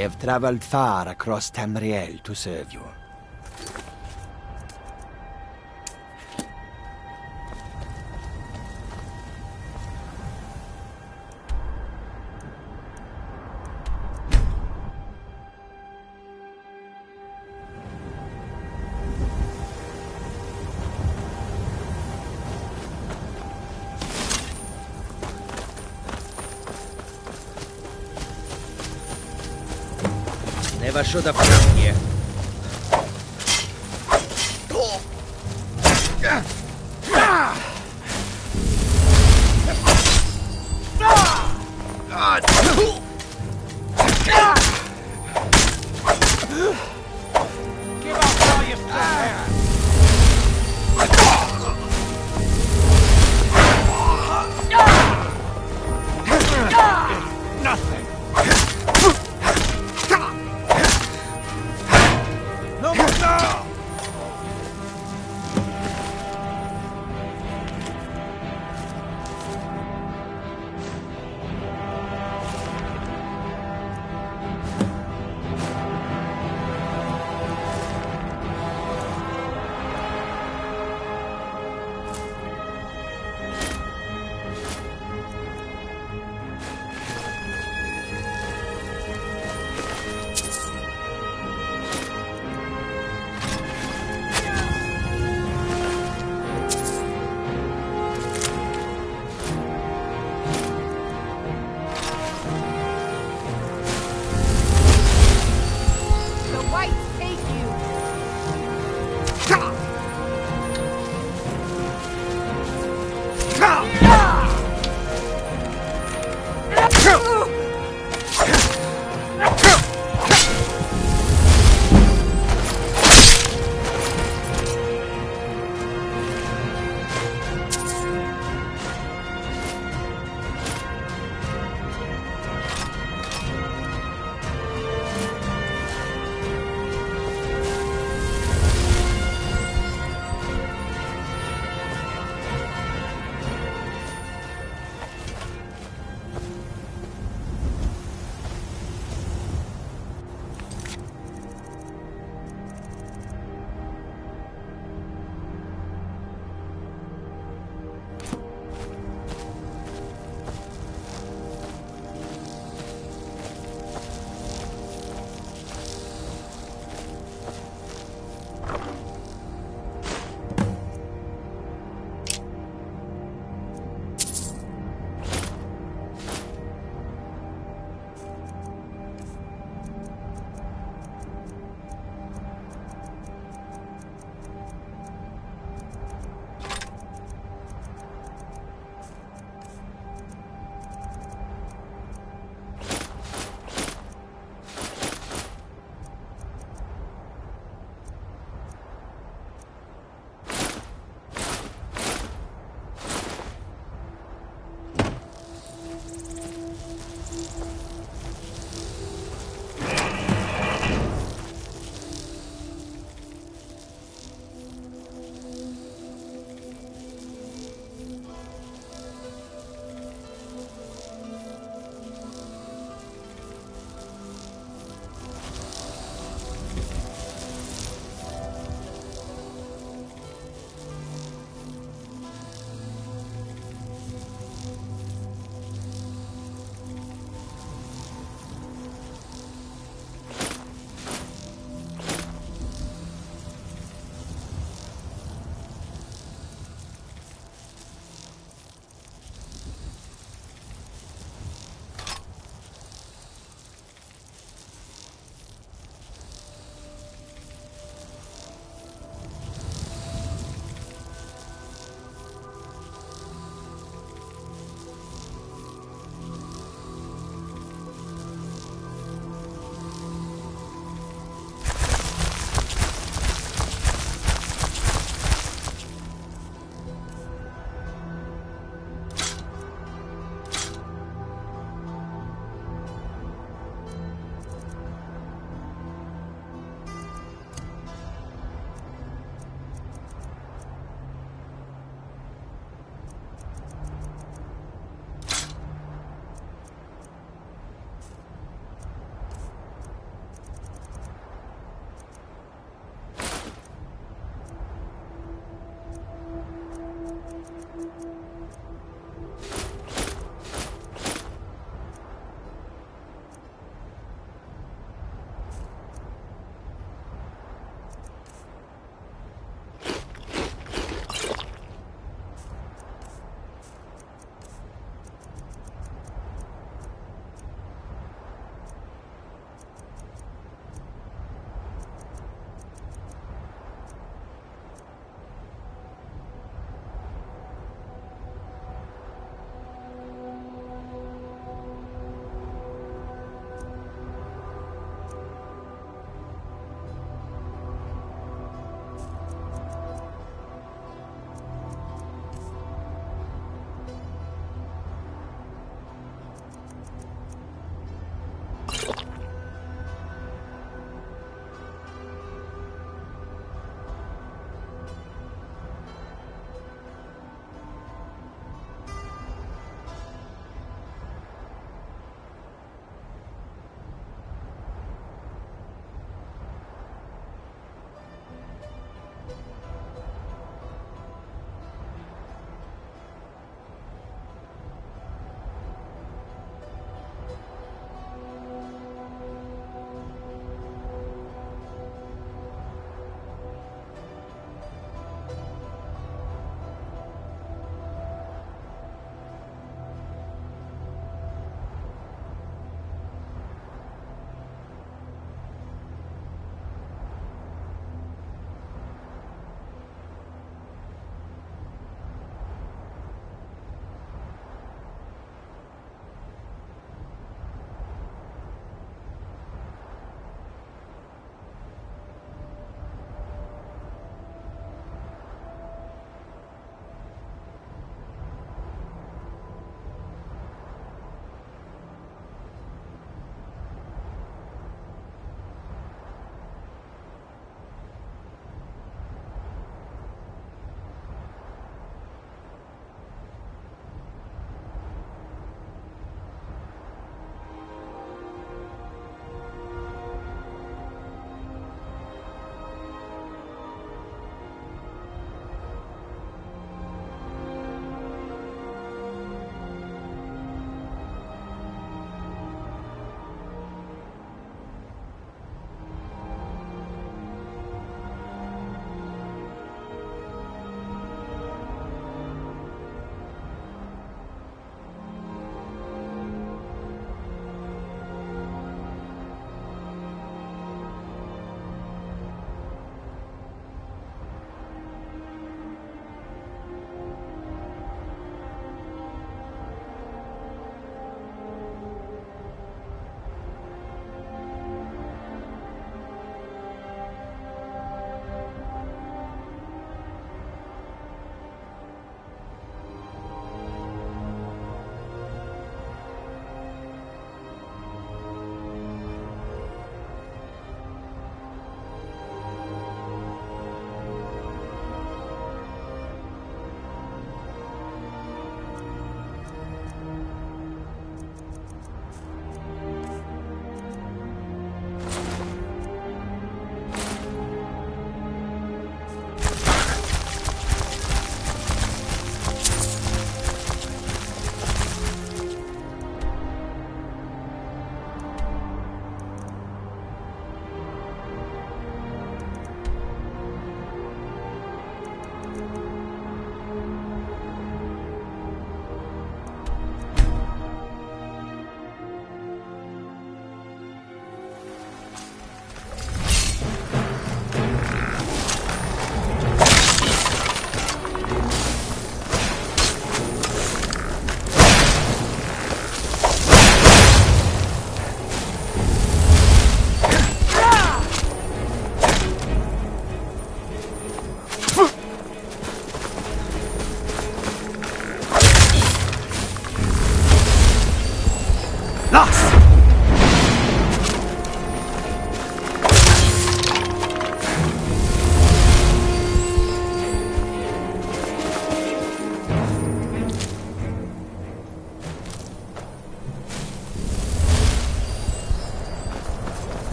have traveled far across Tamriel to serve you. Never should have come here. Give up while you still can. Nothing. No!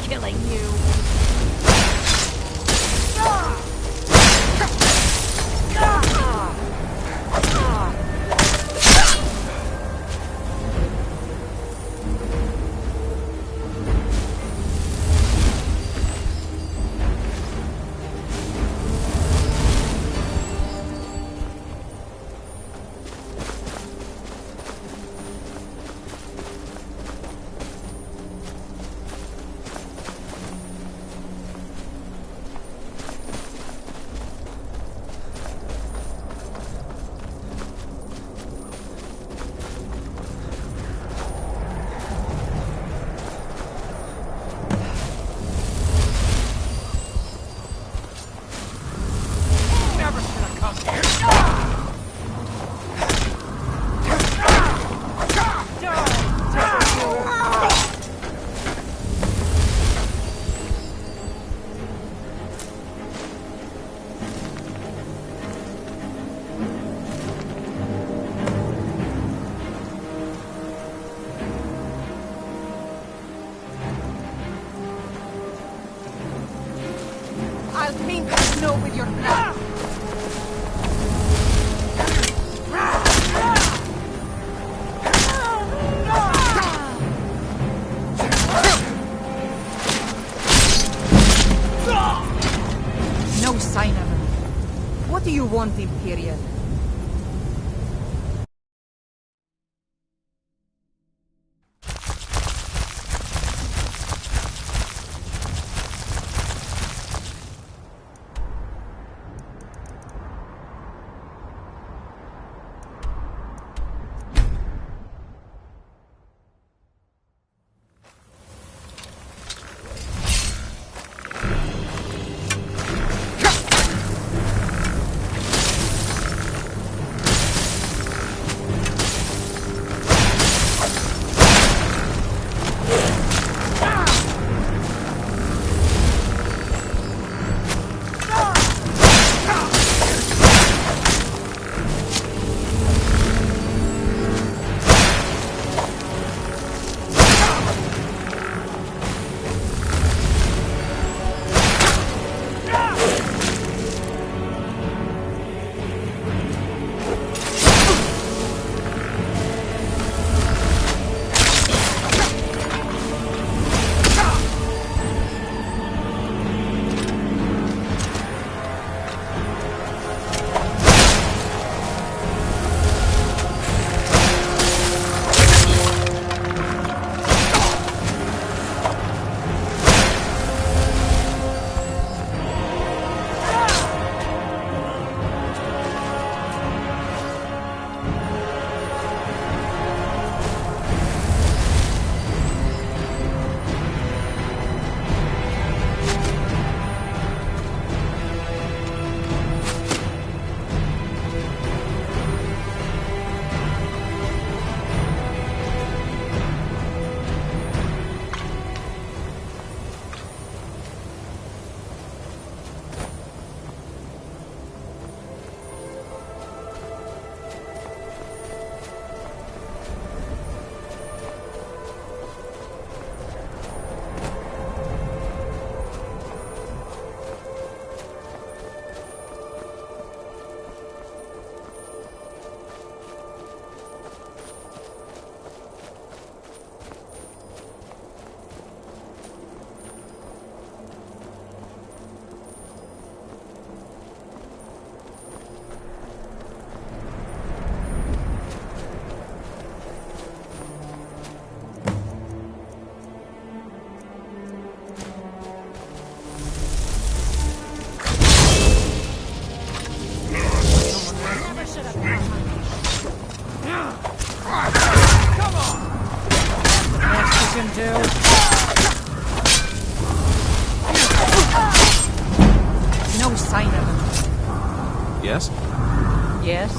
killing you. I'll paint the snow with your blood. No sign of him. What do you want, Imperial? No sign of him. Yes? Yes?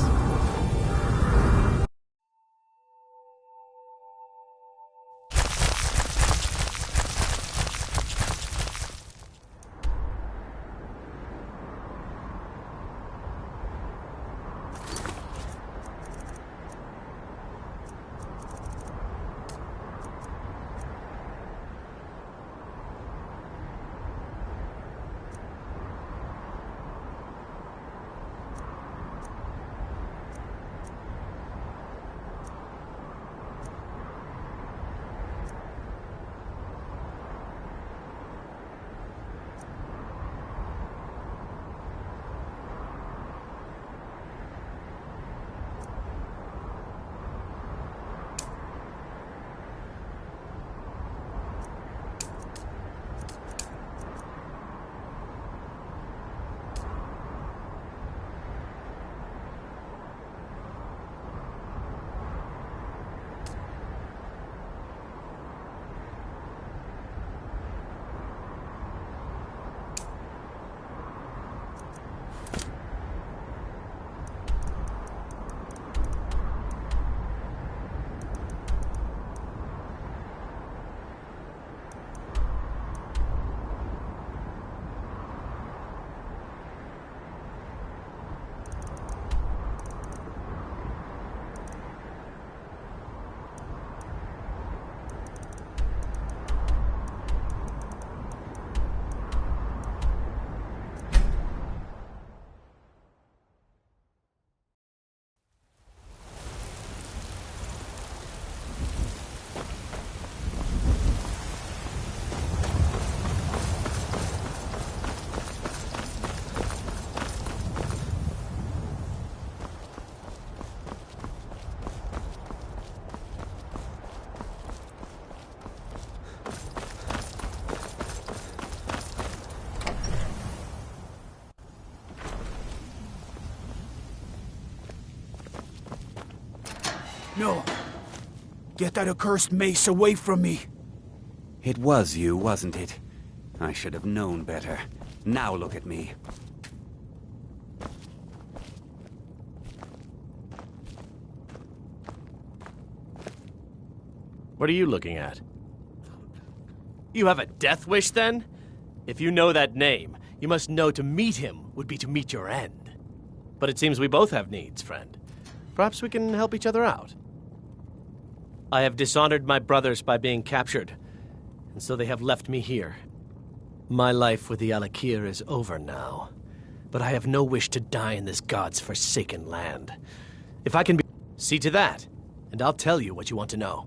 No. Get that accursed mace away from me. It was you, wasn't it? I should have known better. Now look at me. What are you looking at? You have a death wish, then? If you know that name, you must know to meet him would be to meet your end. But it seems we both have needs, friend. Perhaps we can help each other out. I have dishonored my brothers by being captured, and so they have left me here. My life with the Alakir is over now, but I have no wish to die in this god's forsaken land. If I can see to that, and I'll tell you what you want to know.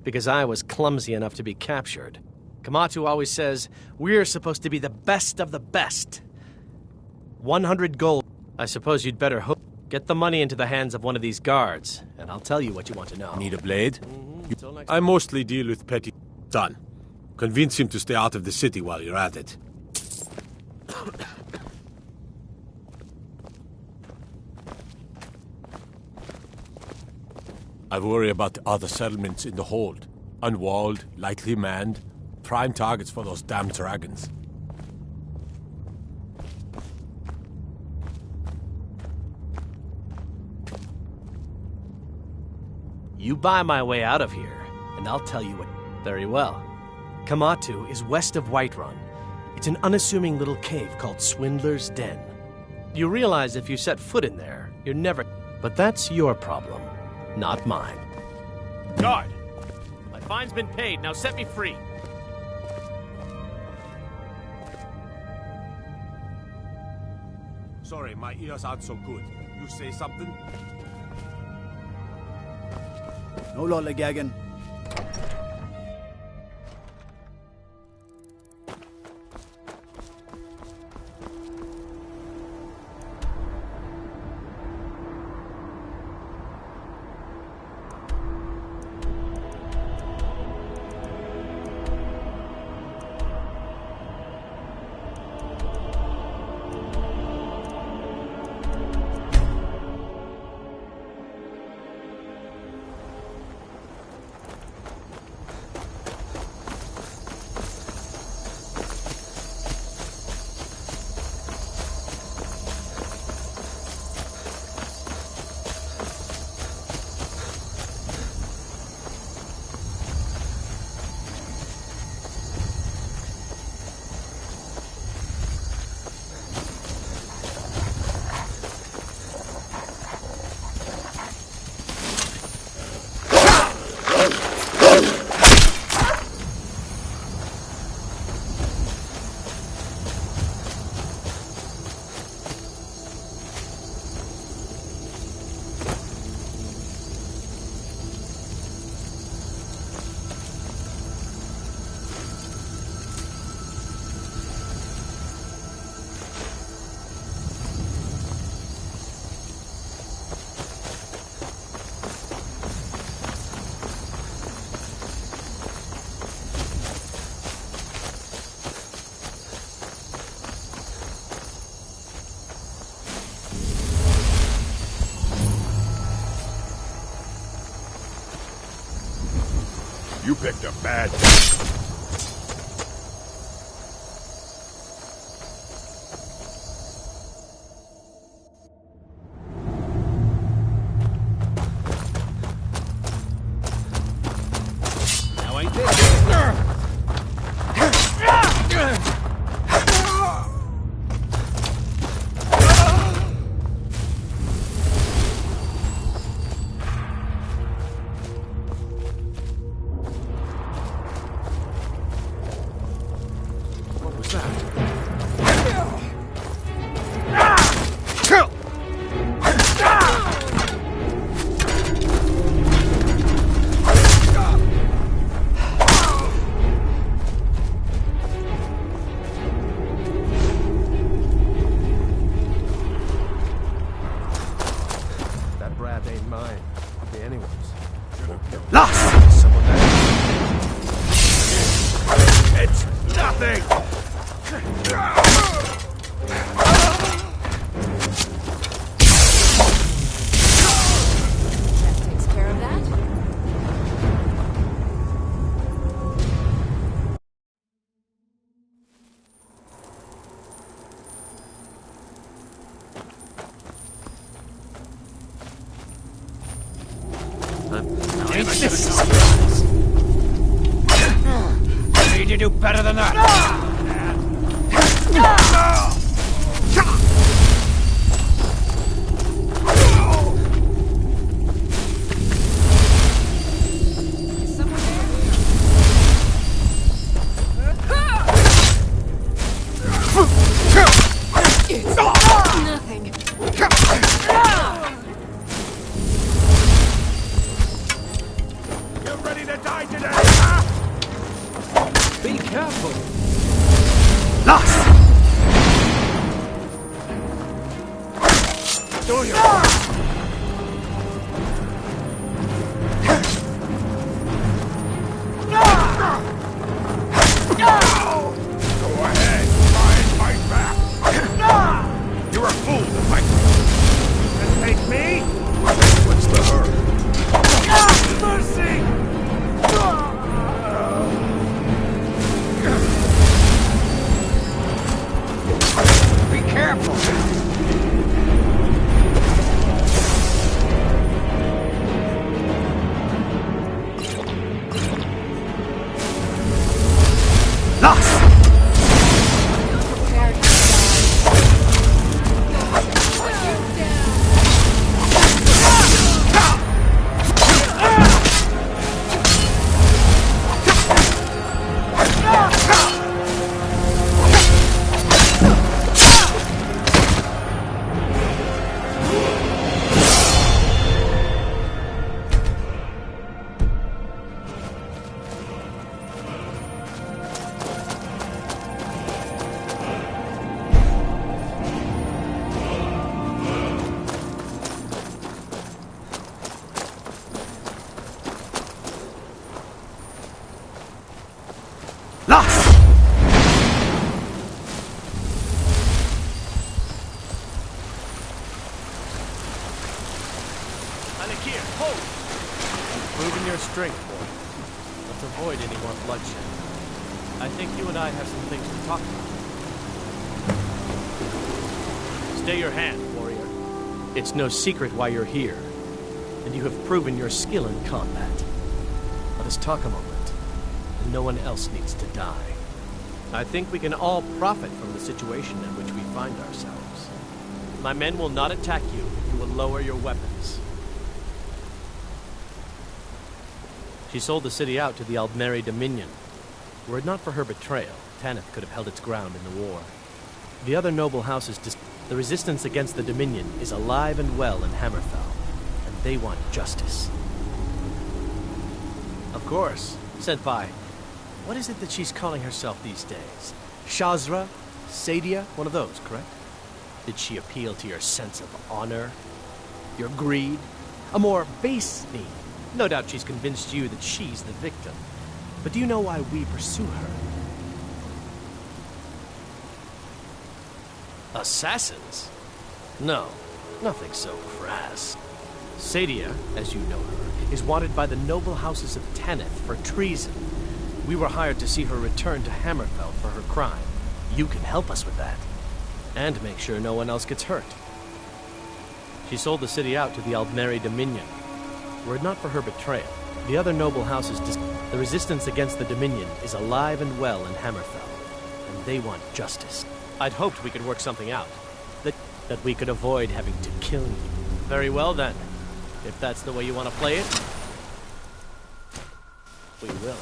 Because I was clumsy enough to be captured, Kamatu always says, we're supposed to be the best of the best. 100 gold. I suppose you'd better get the money into the hands of one of these guards, and I'll tell you what you want to know. Need a blade? I mostly deal with petty... Done. Convince him to stay out of the city while you're at it. I worry about the other settlements in the hold. Unwalled, lightly manned, prime targets for those damn dragons. You buy my way out of here, and I'll tell you what. Very well. Kamatu is west of Whiterun. It's an unassuming little cave called Swindler's Den. You realize if you set foot in there, you're never... But that's your problem, not mine. Guard! My fine's been paid, now set me free. Sorry, my ears aren't so good. You say something? No lollygagging. You picked a bad... Now ain't this... you do better than that? Nothing. You ready to die today, huh? Be careful. Lost! Do you? Go ahead, try and fight back. You're a fool to fight me. And take me? What's the hurry? Mercy! Be careful. Lost! Alekir, hold! Proving your strength, boy. Let's avoid any more bloodshed. I think you and I have some things to talk about. Stay your hand, warrior. It's no secret why you're here, and you have proven your skill in combat. Let us talk a moment, and no one else needs to die. I think we can all profit from the situation in which we find ourselves. My men will not attack you if you will lower your weapons. She sold the city out to the Aldmeri Dominion. Were it not for her betrayal, Tanith could have held its ground in the war. The other noble houses, the resistance against the Dominion is alive and well in Hammerfell, and they want justice. Of course, Senpai. What is it that she's calling herself these days? Shazra? Sadia? One of those, correct? Did she appeal to your sense of honor? Your greed? A more base need? No doubt she's convinced you that she's the victim. But do you know why we pursue her? Assassins? No, nothing so crass. Sadia, as you know her, is wanted by the noble houses of Tanith for treason. We were hired to see her return to Hammerfell for her crime. You can help us with that. And make sure no one else gets hurt. She sold the city out to the Aldmeri Dominion. Were it not for her betrayal, the other noble houses, the resistance against the Dominion is alive and well in Hammerfell, and they want justice. I'd hoped we could work something out, that we could avoid having to kill you. Very well then. If that's the way you want to play it, we will.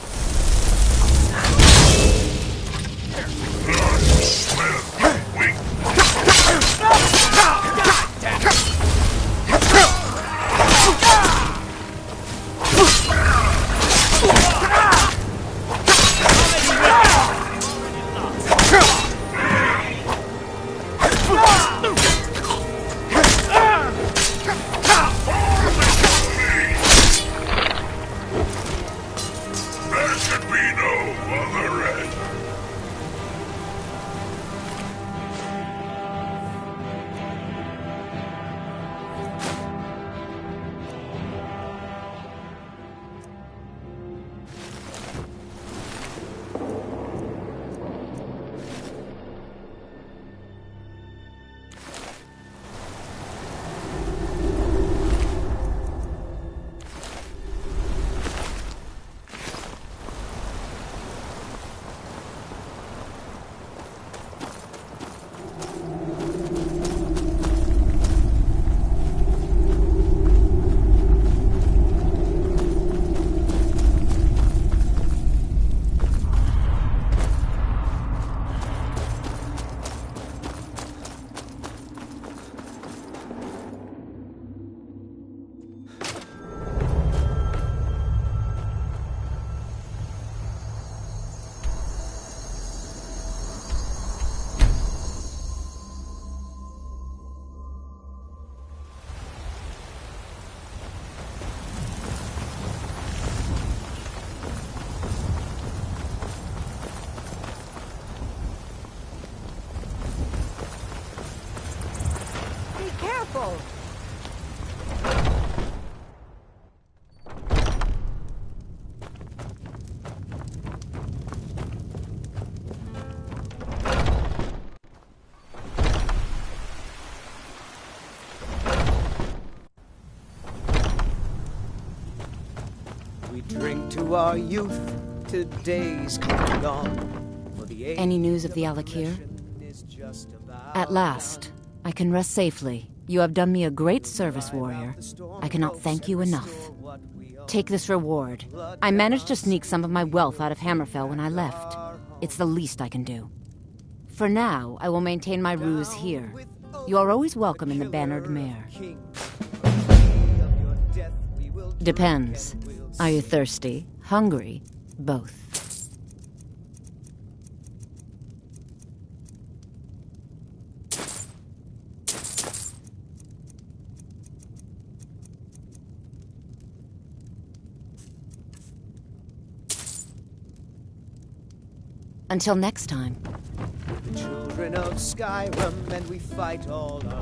careful! We drink to our youth, today's come and gone. For the Any news of the Alakir? At last, I can rest safely. You have done me a great service, warrior. I cannot thank you enough. Take this reward. I managed to sneak some of my wealth out of Hammerfell when I left. It's the least I can do. For now, I will maintain my ruse here. You are always welcome in the Bannered Mare. Depends. Are you thirsty? Hungry? Both. Until next time. The children of Skyrim, and we fight all our...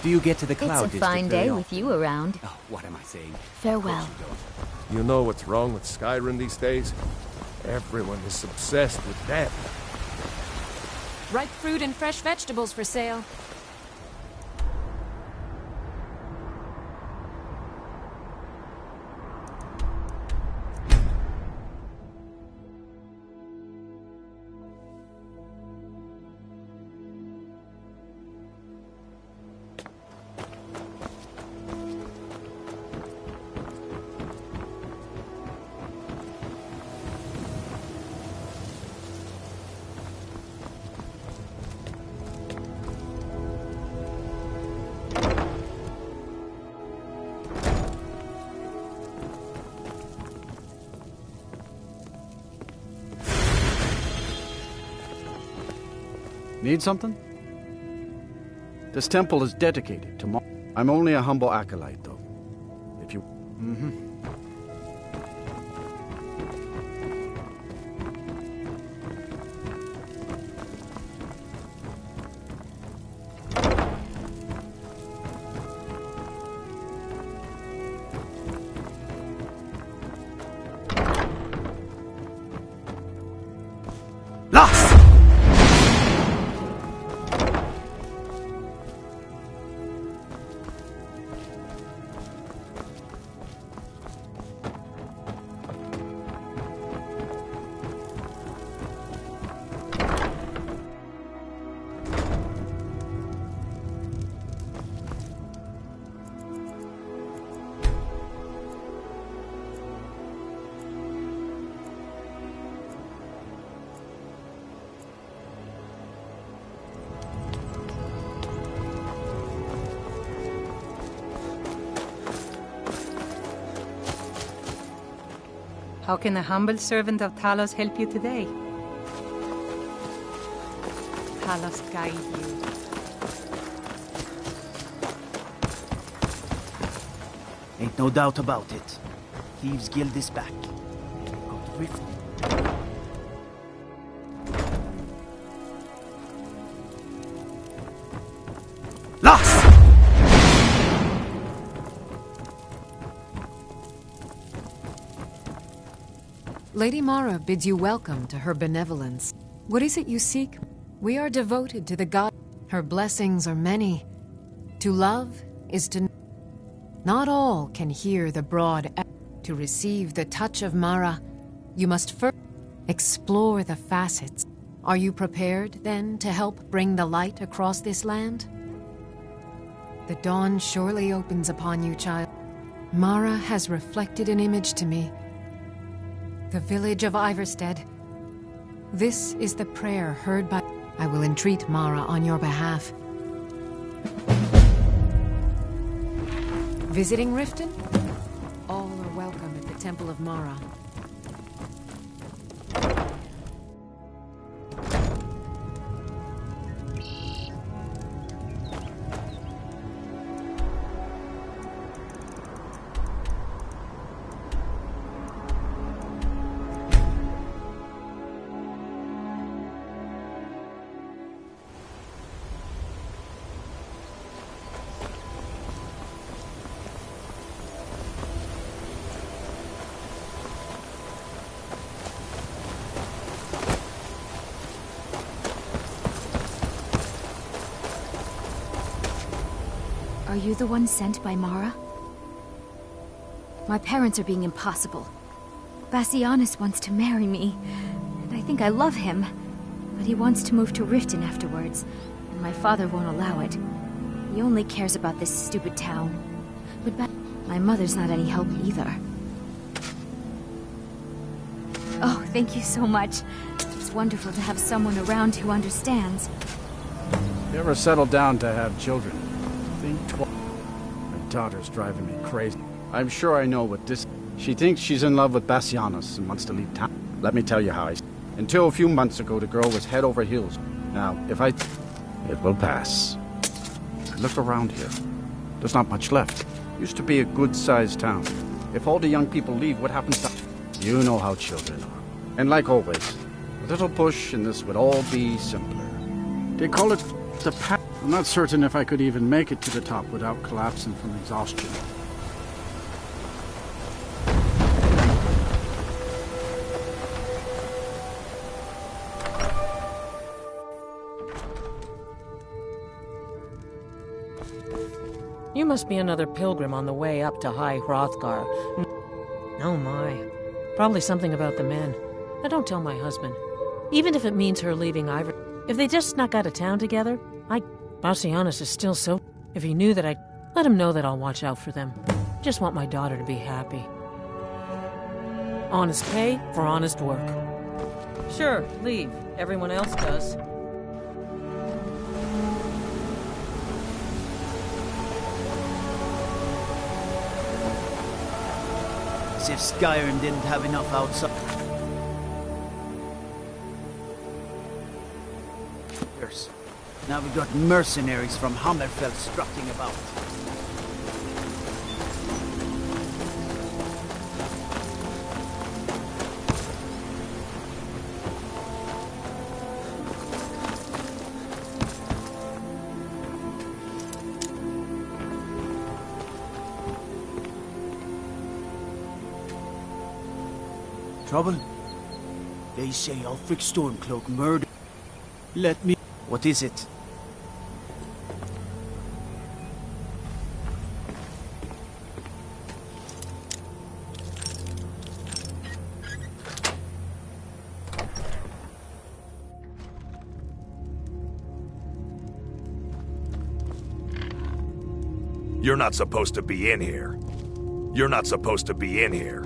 Do you get to the Cloud It's a fine day with you around. Oh, what am I saying? Farewell. You know what's wrong with Skyrim these days? Everyone is obsessed with death. Ripe fruit and fresh vegetables for sale. Need something? This temple is dedicated to I'm only a humble acolyte, though. If you... How can the humble servant of Talos help you today? Talos guide you. Ain't no doubt about it. Thieves' Guild is back. Got Rift. Lady Mara bids you welcome to her benevolence. What is it you seek? We are devoted to the god. Her blessings are many. To love is to... Not all can hear the broad... To receive the touch of Mara, you must first explore the facets. Are you prepared, then, to help bring the light across this land? The dawn surely opens upon you, child. Mara has reflected an image to me. The village of Iverstead. This is the prayer heard by... I will entreat Mara on your behalf. Visiting Riften? All are welcome at the Temple of Mara. Are you the one sent by Mara? My parents are being impossible. Bassianus wants to marry me, and I think I love him. But he wants to move to Riften afterwards, and my father won't allow it. He only cares about this stupid town. But my mother's not any help either. Oh, thank you so much. It's wonderful to have someone around who understands. You ever settle down to have children? Think twice. My daughter's driving me crazy. I'm sure I know what this... She thinks she's in love with Bassianus and wants to leave town. Let me tell you how Until a few months ago, the girl was head over heels. Now, it will pass. Look around here. There's not much left. Used to be a good-sized town. If all the young people leave, what happens to... You know how children are. And like always, a little push and this would all be simpler. They call it the path. I'm not certain if I could even make it to the top without collapsing from exhaustion. You must be another pilgrim on the way up to High Hrothgar. Oh my. Probably something about the men. Now don't tell my husband. Even if it means her leaving Ivory. If they just snuck out of town together, Bassianus is still so... If he knew that let him know that I'll watch out for them. Just want my daughter to be happy. Honest pay for honest work. Sure, leave. Everyone else does. As if Skyrim didn't have enough outside. Now we've got mercenaries from Hammerfell strutting about. Trouble? They say Ulfric Stormcloak murdered. Let me... What is it? You're not supposed to be in here. You're not supposed to be in here.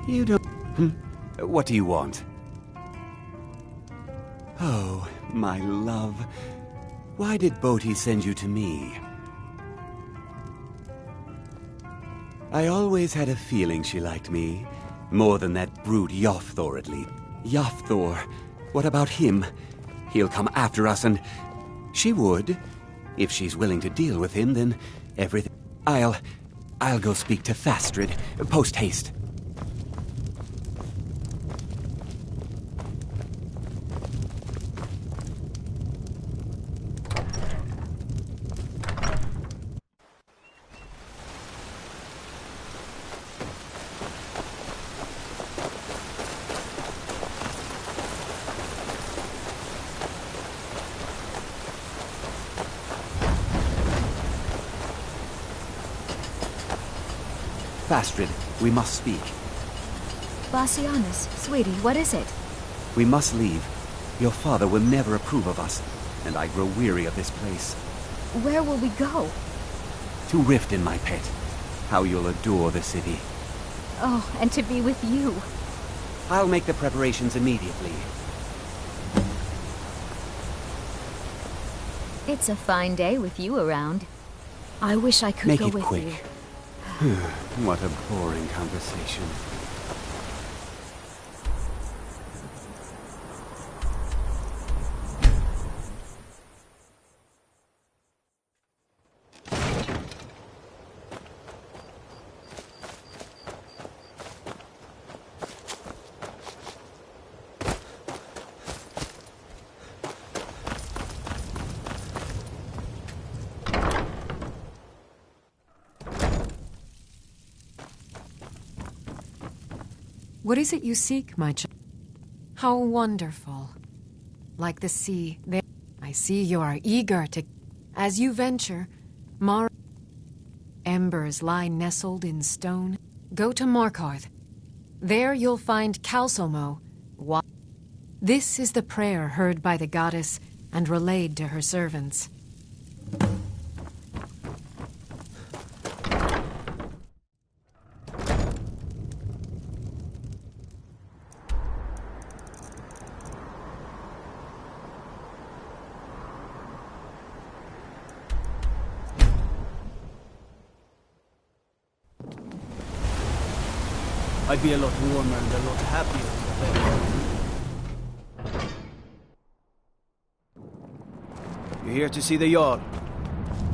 You don't... What do you want? Oh, my love. Why did Bodhi send you to me? I always had a feeling she liked me. More than that brute Yothor, at least. Yothor. What about him? He'll come after us and... She would. If she's willing to deal with him, then everything... I'll go speak to Fastrid. Post-haste. Fastrid, we must speak. Bassianus, sweetie, what is it? We must leave. Your father will never approve of us, and I grow weary of this place. Where will we go? To Riften, my pet. How you'll adore the city. Oh, and to be with you. I'll make the preparations immediately. It's a fine day with you around. I wish I could go with you. Make it quick. What a boring conversation. What is it you seek, my child? How wonderful. Like the sea, there. I see you are eager to... As you venture, embers lie nestled in stone. Go to Markarth. There you'll find Calsomo. This is the prayer heard by the goddess and relayed to her servants. I'd be a lot warmer and a lot happier in the bed. You're here to see the Jarl.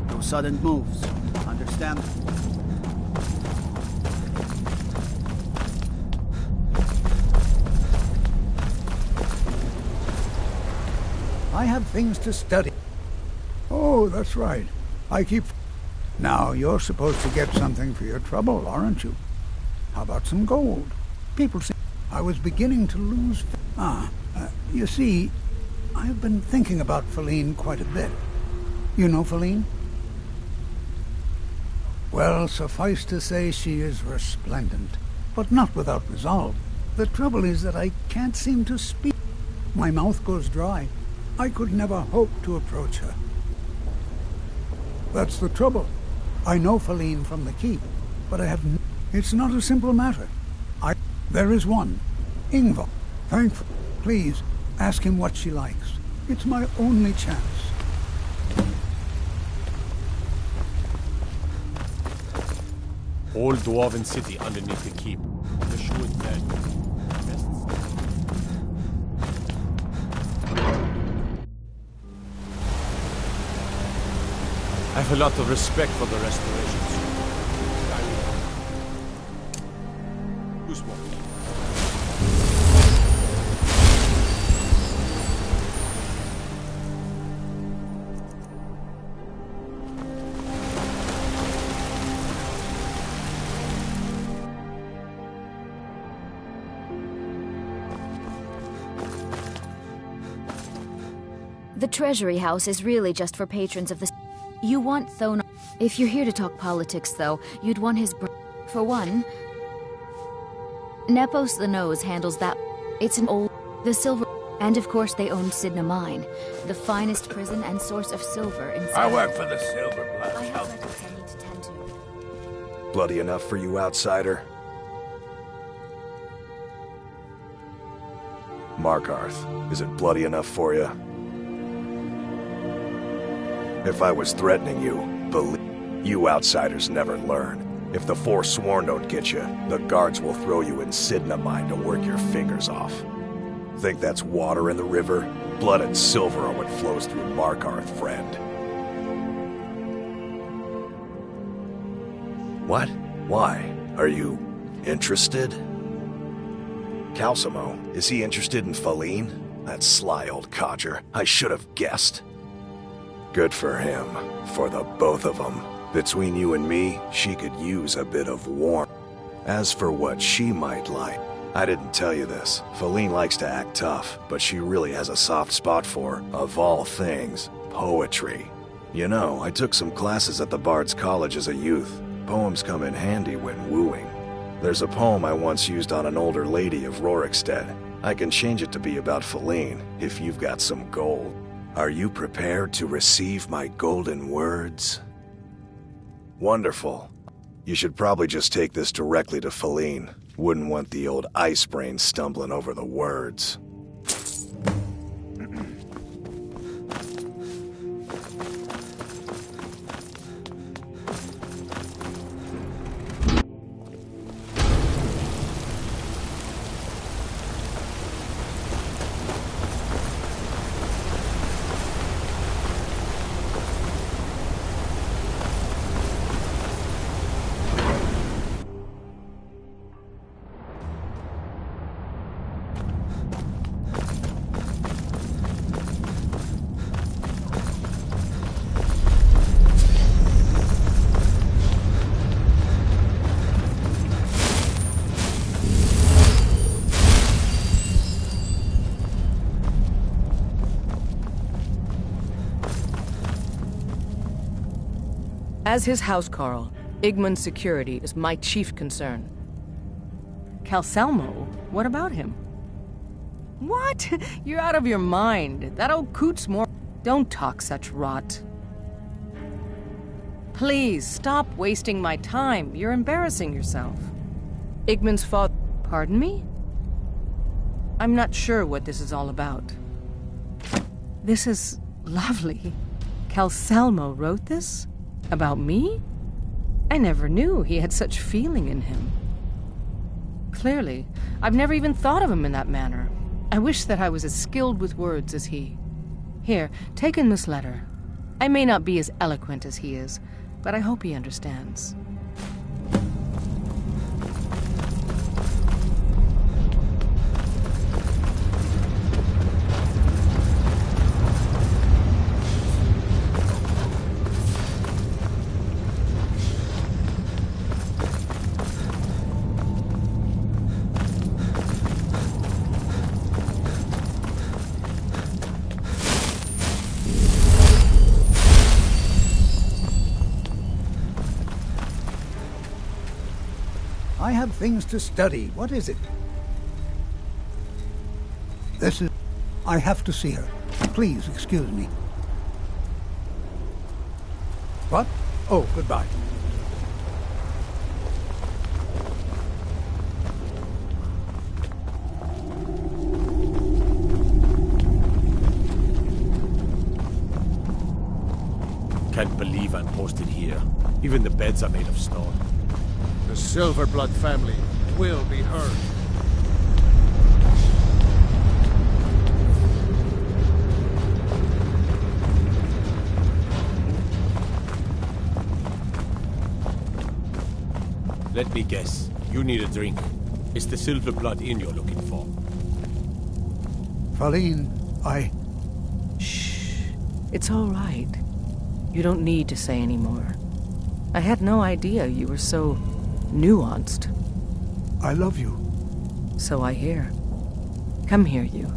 No sudden moves. Understand? I have things to study. Oh, that's right. I keep... Now, you're supposed to get something for your trouble, aren't you? How about some gold? People say I was beginning to lose... you see, I've been thinking about Feline quite a bit. You know Feline? Well, suffice to say she is resplendent, but not without resolve. The trouble is that I can't seem to speak. My mouth goes dry. I could never hope to approach her. That's the trouble. I know Feline from the keep, but I have... It's not a simple matter. There is one. Ingvar. Thankful. Please, ask him what she likes. It's my only chance. Old dwarven city underneath the keep. The shoe is dead. I have a lot of respect for the restorations. Who's walking? The Treasury House is really just for patrons of the... You want Thona... If you're here to talk politics, though, you'd want his... For one... Nepos the Nose handles that... It's an old... The silver... And of course they own Sidna Mine, the finest prison and source of silver in... I work for the Silver Blood. I have records I need to tend to. Bloody enough for you, outsider? Markarth, is it bloody enough for you? If I was threatening you, believe you outsiders never learn. If the Forsworn don't get you, the guards will throw you in Sidna Mine to work your fingers off. Think that's water in the river? Blood and silver are what flows through Markarth, friend. What? Why? Are you interested? Calsomo, is he interested in Feline? That sly old codger. I should have guessed. Good for him. For the both of them. Between you and me, she could use a bit of warmth. As for what she might like, I didn't tell you this. Feline likes to act tough, but she really has a soft spot for, of all things, poetry. You know, I took some classes at the Bard's College as a youth. Poems come in handy when wooing. There's a poem I once used on an older lady of Rorikstead. I can change it to be about Feline, if you've got some gold. Are you prepared to receive my golden words? Wonderful. You should probably just take this directly to Feline. Wouldn't want the old ice brain stumbling over the words. As his housecarl, Igmund's security is my chief concern. Calcelmo? What about him? What? You're out of your mind. That old coot's more... Don't talk such rot. Please, stop wasting my time. You're embarrassing yourself. Igmund's father... Pardon me? I'm not sure what this is all about. This is lovely. Calcelmo wrote this? About me? I never knew he had such feeling in him. Clearly, I've never even thought of him in that manner. I wish that I was as skilled with words as he. Here, take in this letter. I may not be as eloquent as he is, but I hope he understands. I have things to study. What is it? This is... I have to see her. Please excuse me. What? Oh, goodbye. Can't believe I'm posted here. Even the beds are made of stone. The Silverblood family will be heard. Let me guess. You need a drink. It's the Silverblood Inn you're looking for. Faline, Shh. It's all right. You don't need to say any more. I had no idea you were so... nuanced. I love you. So I hear. Come here, you.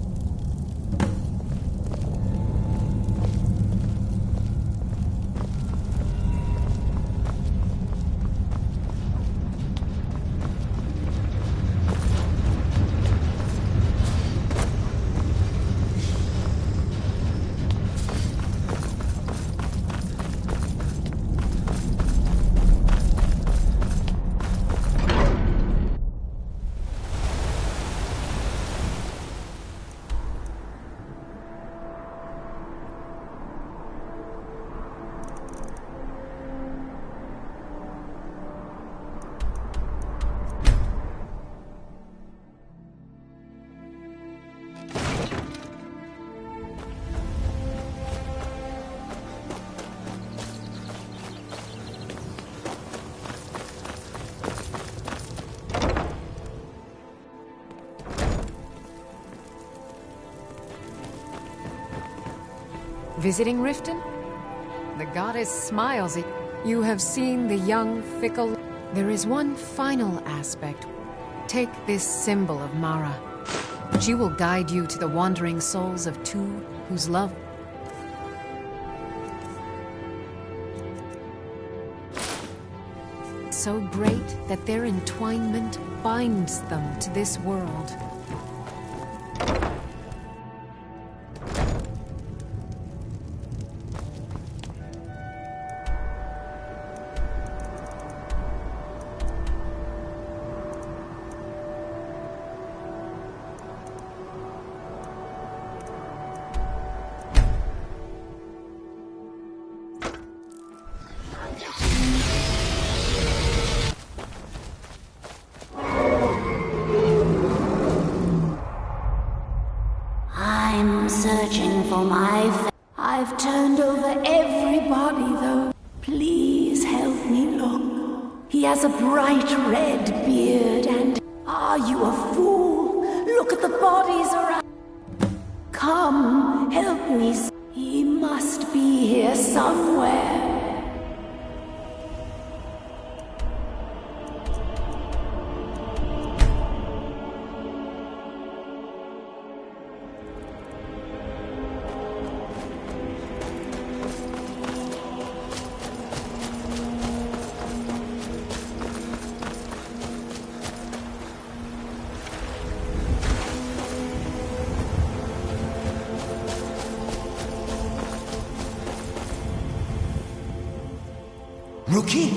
Visiting Riften? The goddess smiles at you. You have seen the young, fickle... There is one final aspect. Take this symbol of Mara. She will guide you to the wandering souls of two whose love... so great that their entwinement binds them to this world. I'm searching for my... I've turned over everybody, though. Please help me look. He has a bright red beard and... Are you a fool? Look at the bodies around... Come, help me. He must be here somewhere. Rookie?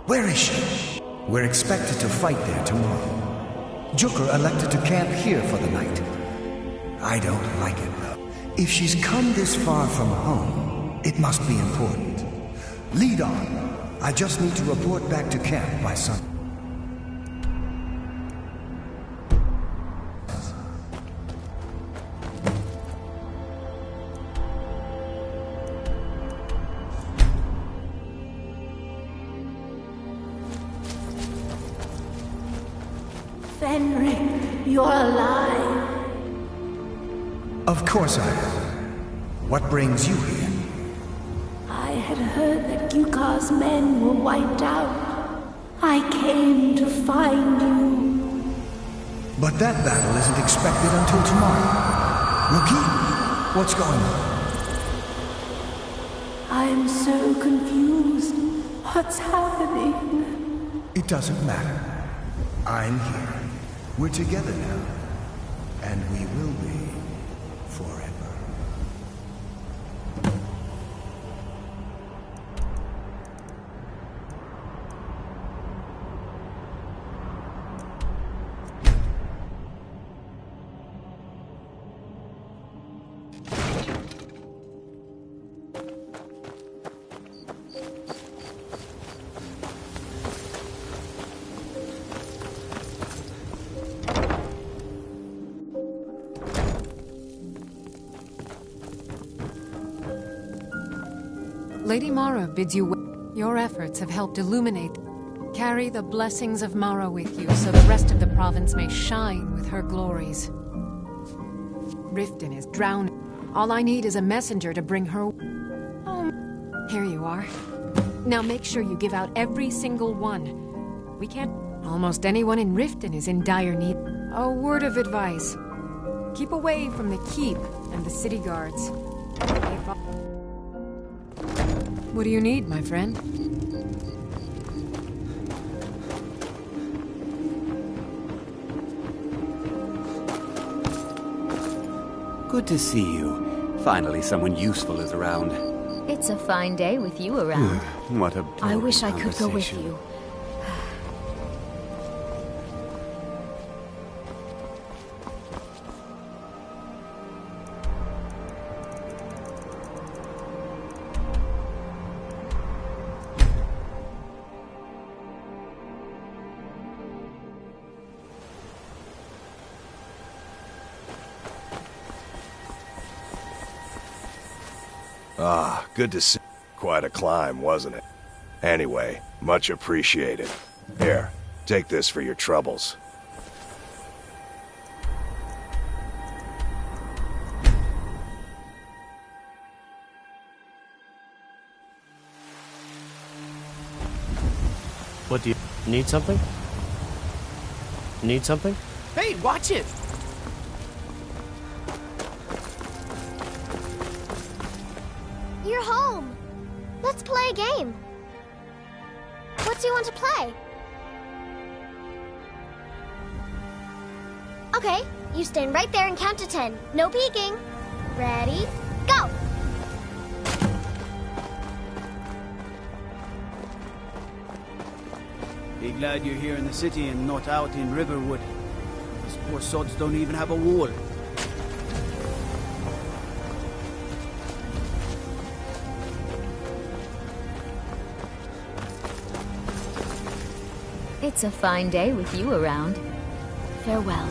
Where is she? We're expected to fight there tomorrow. Jukur elected to camp here for the night. I don't like it, though. If she's come this far from home, it must be important. Lead on. I just need to report back to camp by sunrise. Fenric, you're alive. Of course I am. What brings you here? I had heard that Gyukar's men were wiped out. I came to find you. But that battle isn't expected until tomorrow. Rookie, what's going on? I'm so confused. What's happening? It doesn't matter. I'm here. We're together now. And we will be forever. Lady Mara bids you your efforts have helped illuminate. Carry the blessings of Mara with you so the rest of the province may shine with her glories. Riften is drowning. All I need is a messenger to bring her... Oh, here you are. Now make sure you give out every single one. We can't... Almost anyone in Riften is in dire need. A word of advice. Keep away from the keep and the city guards. What do you need, my friend? Good to see you. Finally, someone useful is around. It's a fine day with you around. What a I wish I could go with conversation. you. Ah, good to see. Quite a climb, wasn't it? Anyway, much appreciated. Here, take this for your troubles. What do you... Need something? Need something? Hey, watch it! You're home. Let's play a game. What do you want to play? Okay, you stand right there and count to 10. No peeking. Ready, go! Be glad you're here in the city and not out in Riverwood. These poor sods don't even have a wall. It's a fine day with you around. Farewell.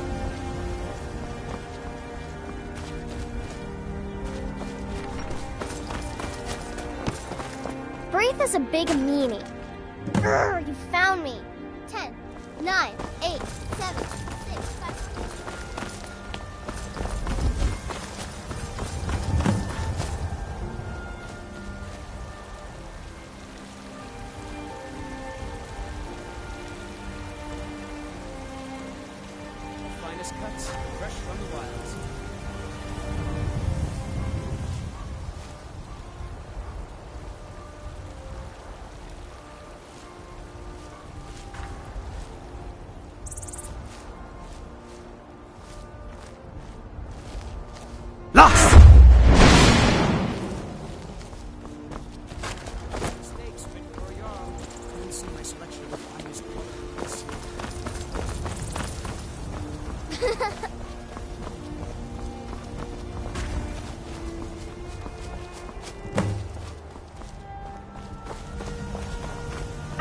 Braith is a big meanie. Grr, you found me. 10, 9, 8, 7, 6, 5... Finest cuts, fresh from the wilds. Lost! Stakes fit for a yard.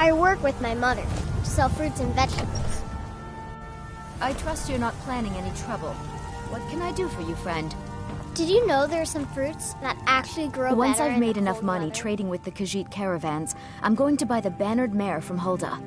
I work with my mother to sell fruits and vegetables. I trust you're not planning any trouble. What can I do for you, friend? Did you know there are some fruits that actually grow Once better I've in made the enough cold money weather? trading with the Khajiit caravans, I'm going to buy the bannered mare from Hulda.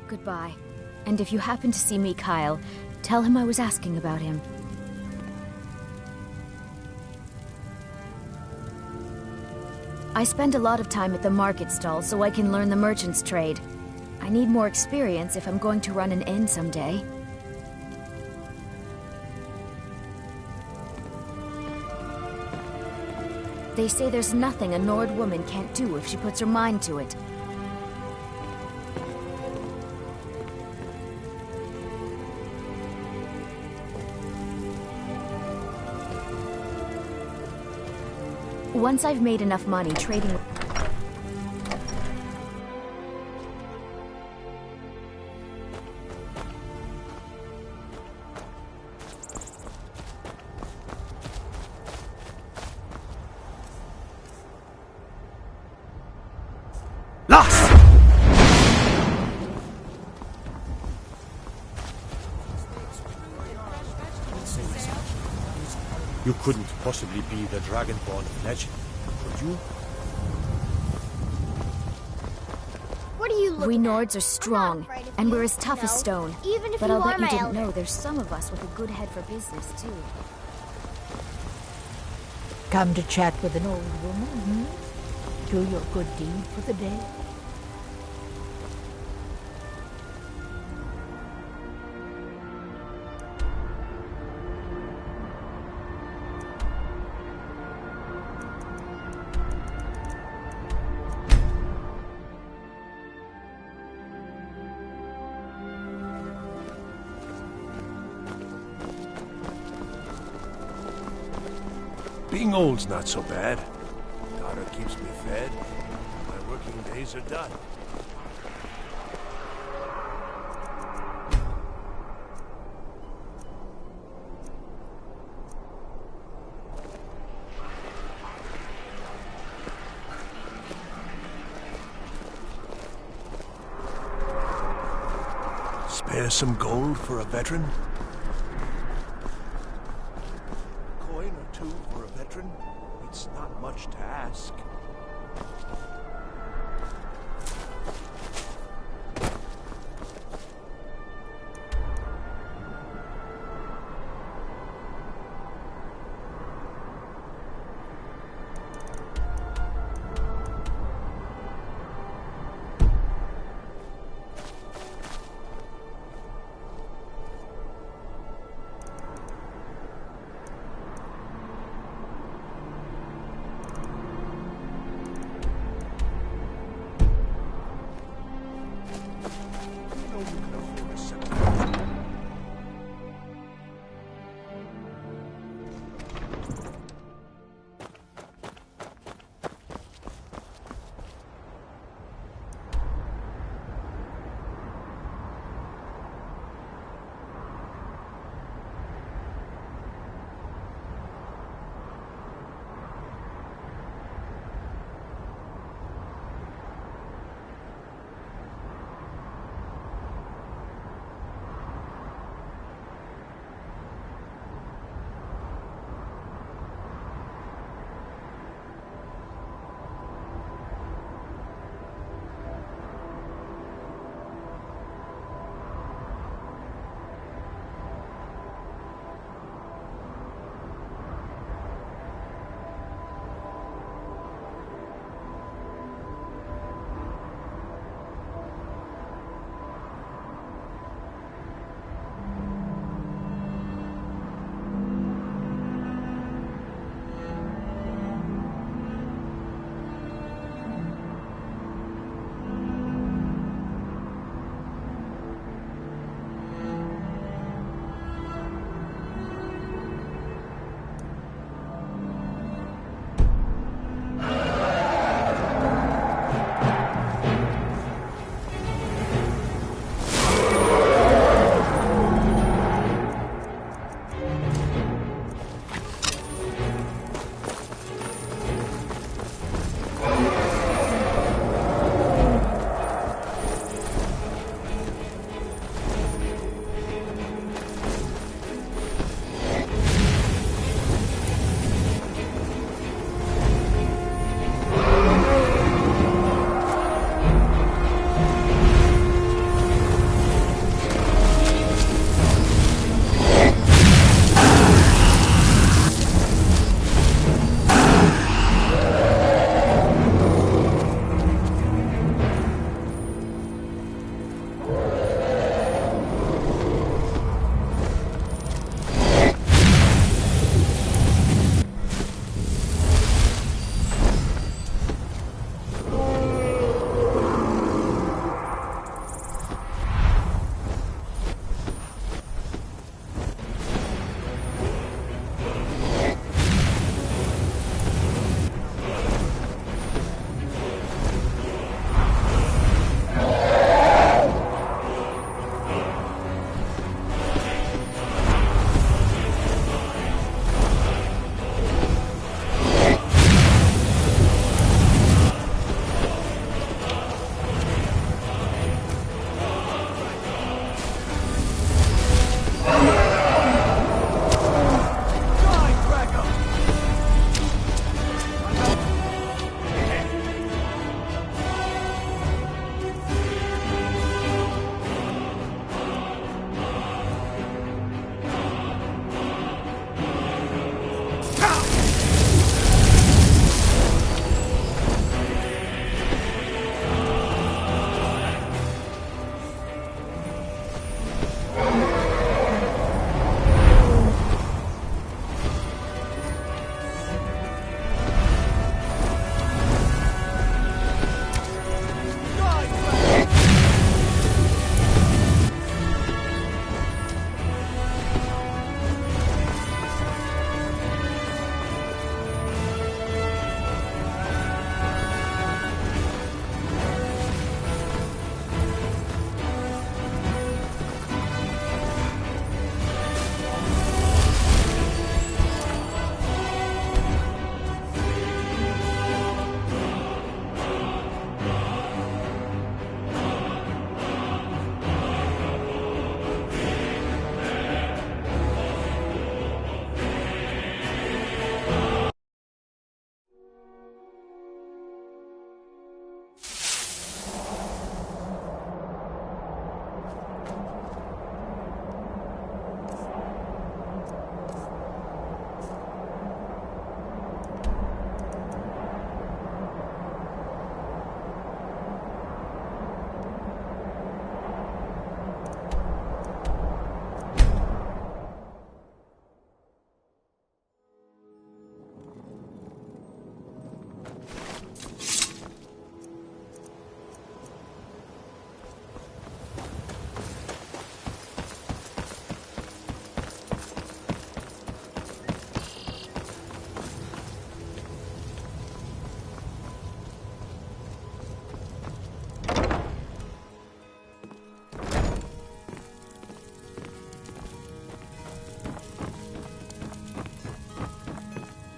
Goodbye. And if you happen to see me, Kyle, tell him I was asking about him. I spend a lot of time at the market stall so I can learn the merchant's trade. I need more experience if I'm going to run an inn someday. They say there's nothing a Nord woman can't do if she puts her mind to it. Once I've made enough money trading... You couldn't possibly be the Dragonborn of legend, could you? What are you looking We at? Nords are strong, and we're as tough as stone. Even if But you I'll are bet you my didn't elder. know there's some of us with a good head for business, too. Come to chat with an old woman, hmm? Do your good deed for the day? Being old's not so bad. Daughter keeps me fed. My working days are done. Spare some gold for a veteran? Coin or two for a veteran? It's not much to ask.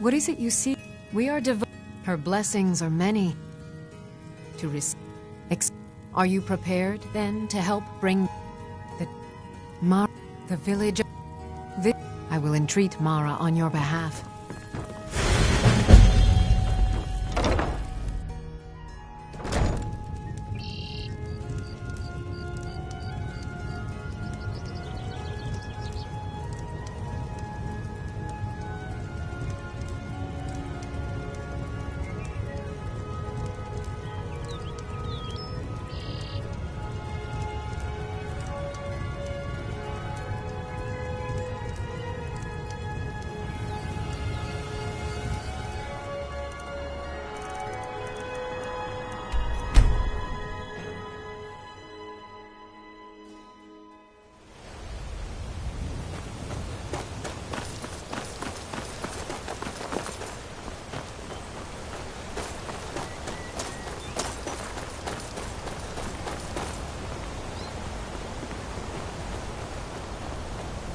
What is it you see? We are her blessings are many. To receive. Are you prepared, then, to help bring the village? I will entreat Mara on your behalf.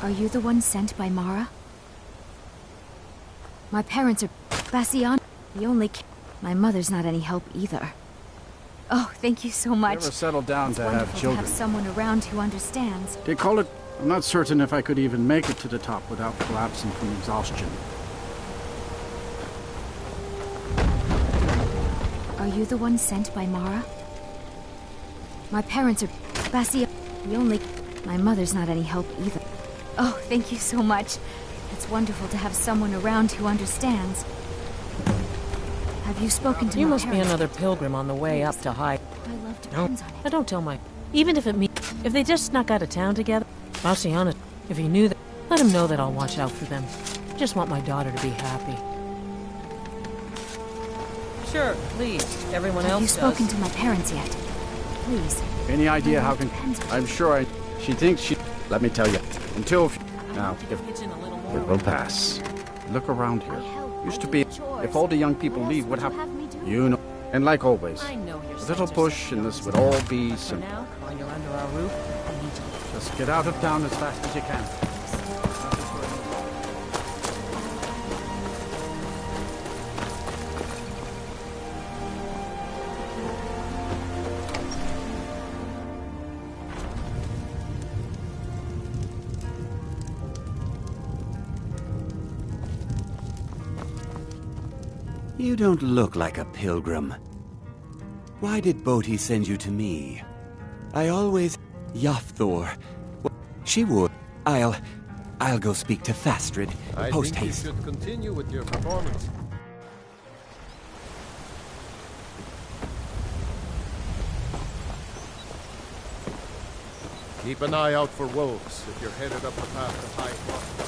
Are you the one sent by Mara? My parents are Bassian. The only my mother's not any help either. Oh, thank you so much. Never settled down it's to have children. To have someone around who understands. They call it... I'm not certain if I could even make it to the top without collapsing from exhaustion. Are you the one sent by Mara? My parents are Bassian. The only... My mother's not any help either. Oh, thank you so much. It's wonderful to have someone around who understands. Have you spoken to You my must parents? be another pilgrim on the way up to high. My love No, depends on it. I don't tell my... Even if if they just snuck out of town together, Bassiana, if he knew that, let him know that I'll watch out for them. I just want my daughter to be happy. Sure, please. Everyone else Have you spoken does. to my parents yet? Please. Any idea how can... I'm sure she thinks she... Let me tell you. Until... Now, if... It will pass. Look around here. Used to be... If all the young people leave, what happens? You know. And like always, a little push and this would all be simple. Now, while you're under our roof, I need you. Just get out of town as fast as you can. You don't look like a pilgrim. Why did Bodhi send you to me? I always... Yafthor. She would. I'll go speak to Fastrid. I Post think haste. you should continue with your performance. Keep an eye out for wolves if you're headed up the path to High Cross.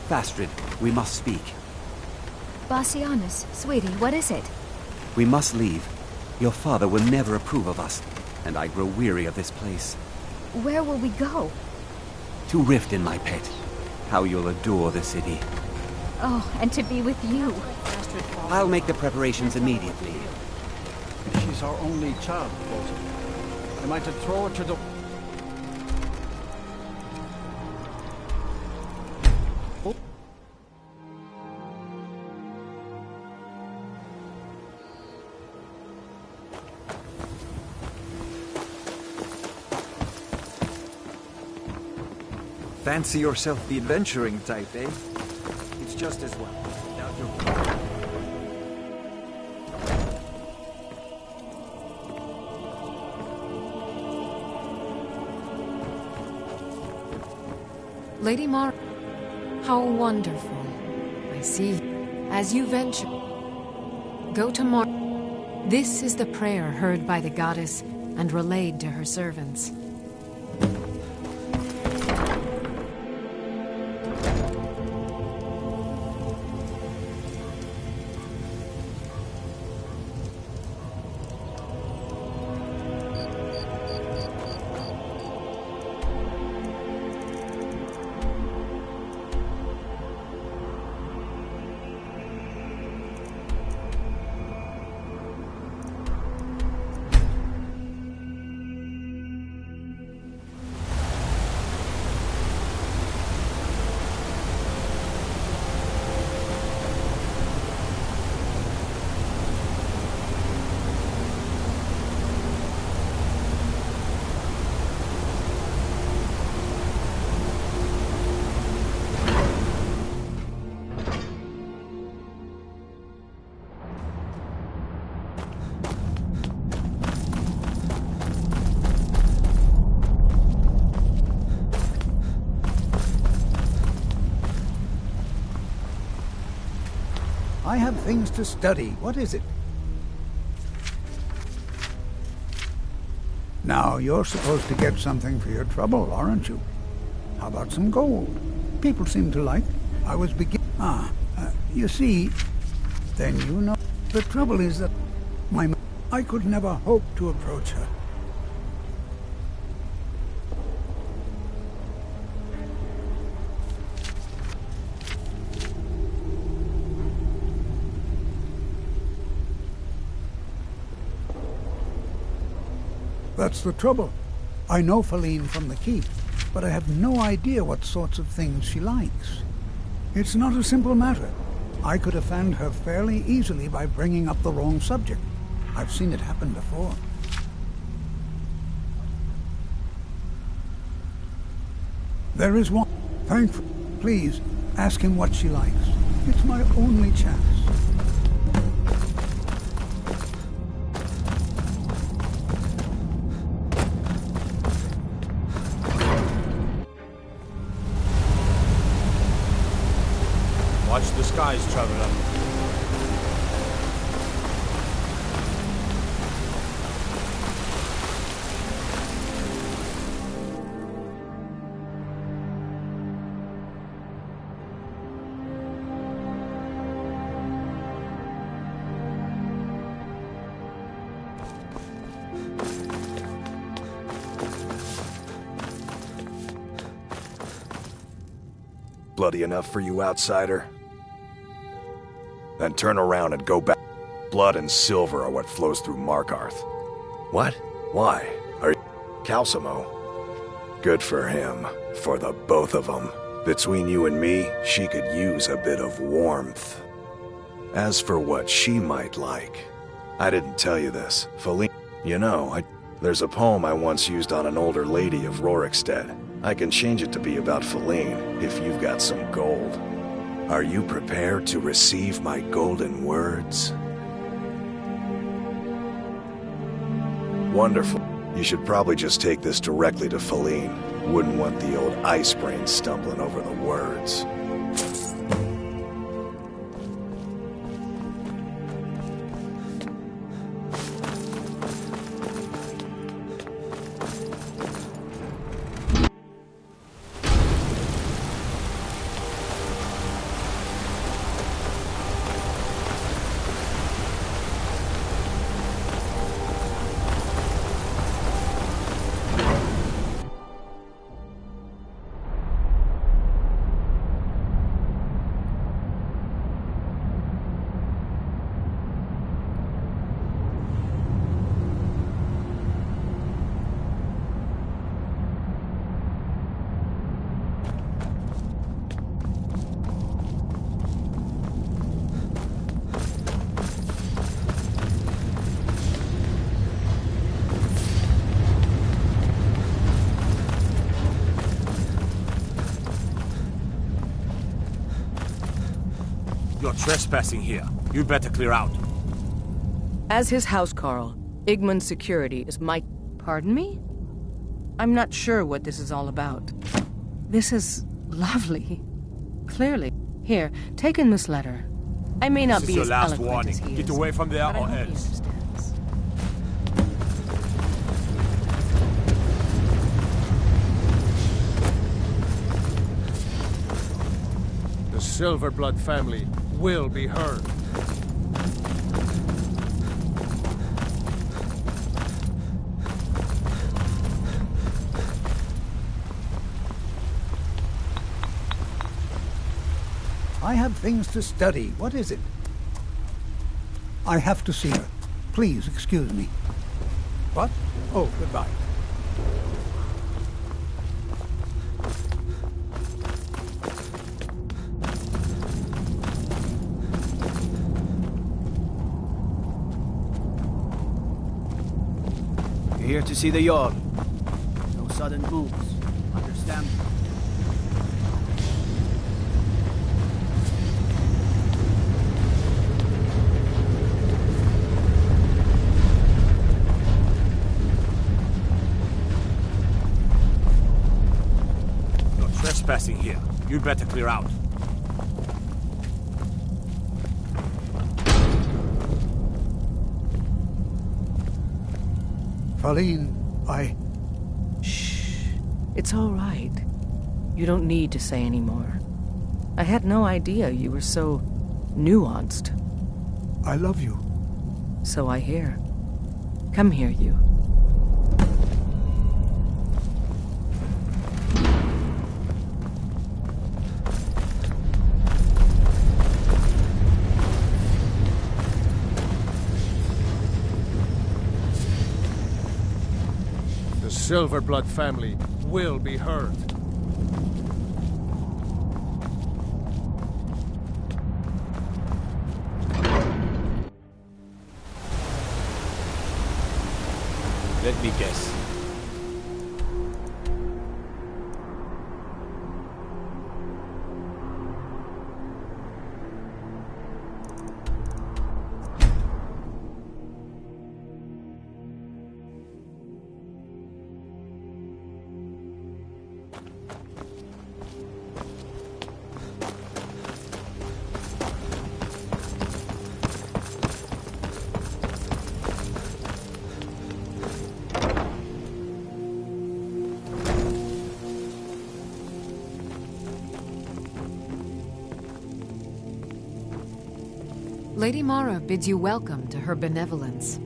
Fastrid, we must speak. Bassianus, sweetie, what is it? We must leave. Your father will never approve of us, and I grow weary of this place. Where will we go? To Riften, my pet. How you'll adore the city. Oh, and to be with you. I'll make the preparations immediately. She's our only child, Walter. Am I to throw her to the... Fancy yourself the adventuring type, eh? It's just as well. Without your... Lady Mara, how wonderful. I see. As you venture, go to Mara. This is the prayer heard by the goddess and relayed to her servants. I have things to study. What is it? Now, you're supposed to get something for your trouble, aren't you? How about some gold? People seem to like it. I was you see, then you know. The trouble is that I could never hope to approach her. That's the trouble. I know Feline from the keep, but I have no idea what sorts of things she likes. It's not a simple matter. I could offend her fairly easily by bringing up the wrong subject. I've seen it happen before. There is one. Thankful. Please, ask him what she likes. It's my only chance. Watch the skies, traveler. Bloody enough for you, outsider? Then turn around and go back. Blood and silver are what flows through Markarth. What? Why? Are you... Calcimo? Good for him. For the both of them. Between you and me, she could use a bit of warmth. As for what she might like, I didn't tell you this. Feline... You know, there's a poem I once used on an older lady of Rorikstead. I can change it to be about Feline, if you've got some gold. Are you prepared to receive my golden words? Wonderful. You should probably just take this directly to Feline. Wouldn't want the old ice brain stumbling over the words. You're trespassing here. You'd better clear out. As his housecarl, Igmund's security is my... Pardon me? I'm not sure what this is all about. This is lovely. Clearly. Here, take in this letter. I may not be as eloquent as he is. Get away from there or else. The Silverblood family will be heard. I have things to study. What is it? I have to see her. Please excuse me. What? Oh, goodbye. You're here to see the Jarl. No sudden moves. Understand? Trespassing here. You'd better clear out. Pauline, Shh. It's all right. You don't need to say any more. I had no idea you were so nuanced. I love you. So I hear. Come here, you. The Silverblood family will be heard. Let me guess. Lady Mara bids you welcome to her benevolence.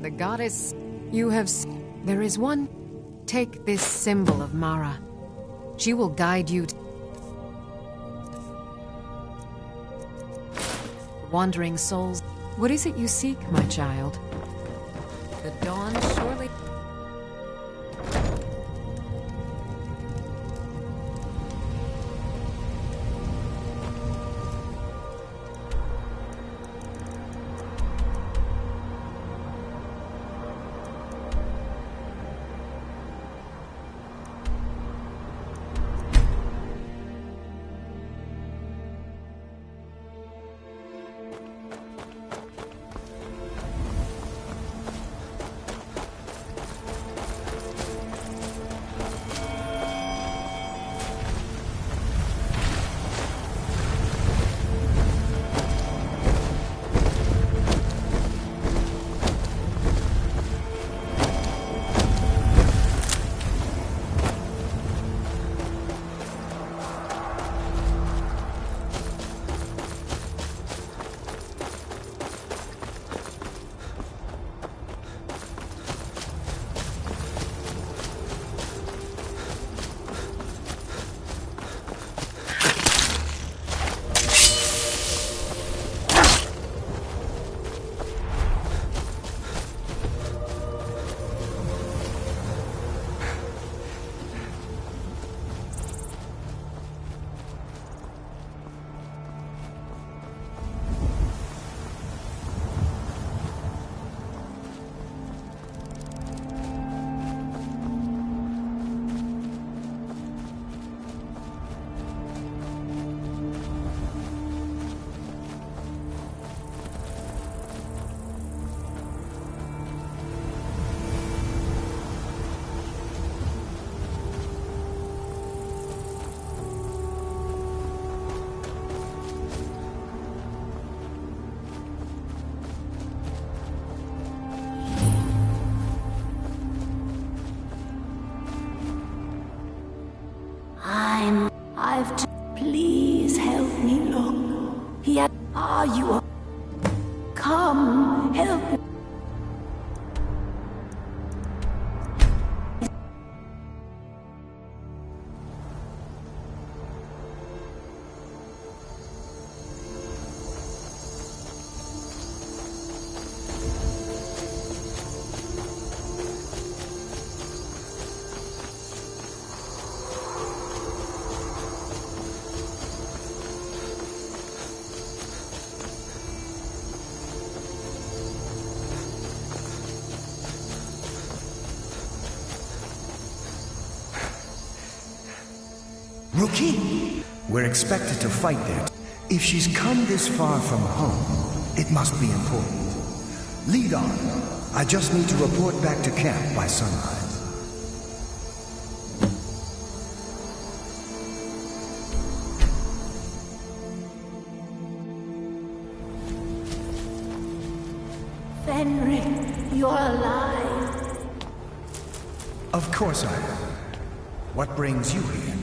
The goddess you have... There is one. Take this symbol of Mara. She will guide you to... Wandering souls. What is it you seek, my child? The dawn surely... Please help me look. You come, help me. Rookie? We're expected to fight there. If she's come this far from home, it must be important. Lead on. I just need to report back to camp by sunrise. Fenric, you're alive. Of course I am. What brings you here?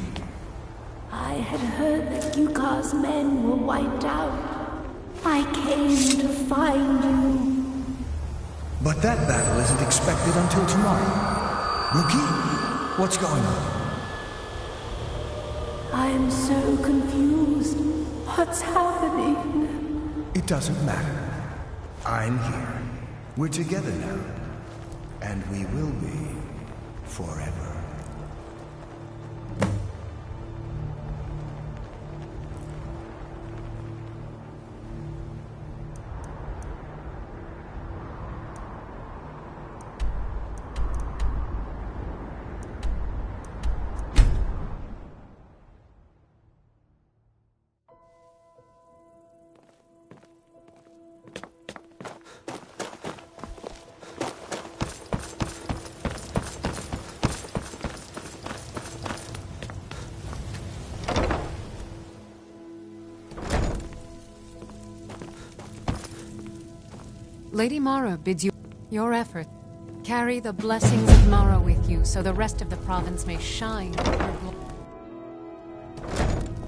I had heard that Yukar's men were wiped out. I came to find you. But that battle isn't expected until tomorrow. Rookie, what's going on? I'm so confused. What's happening? It doesn't matter. I'm here. We're together now. And we will be forever. Lady Mara bids you your effort. Carry the blessings of Mara with you, so the rest of the province may shine with her glory.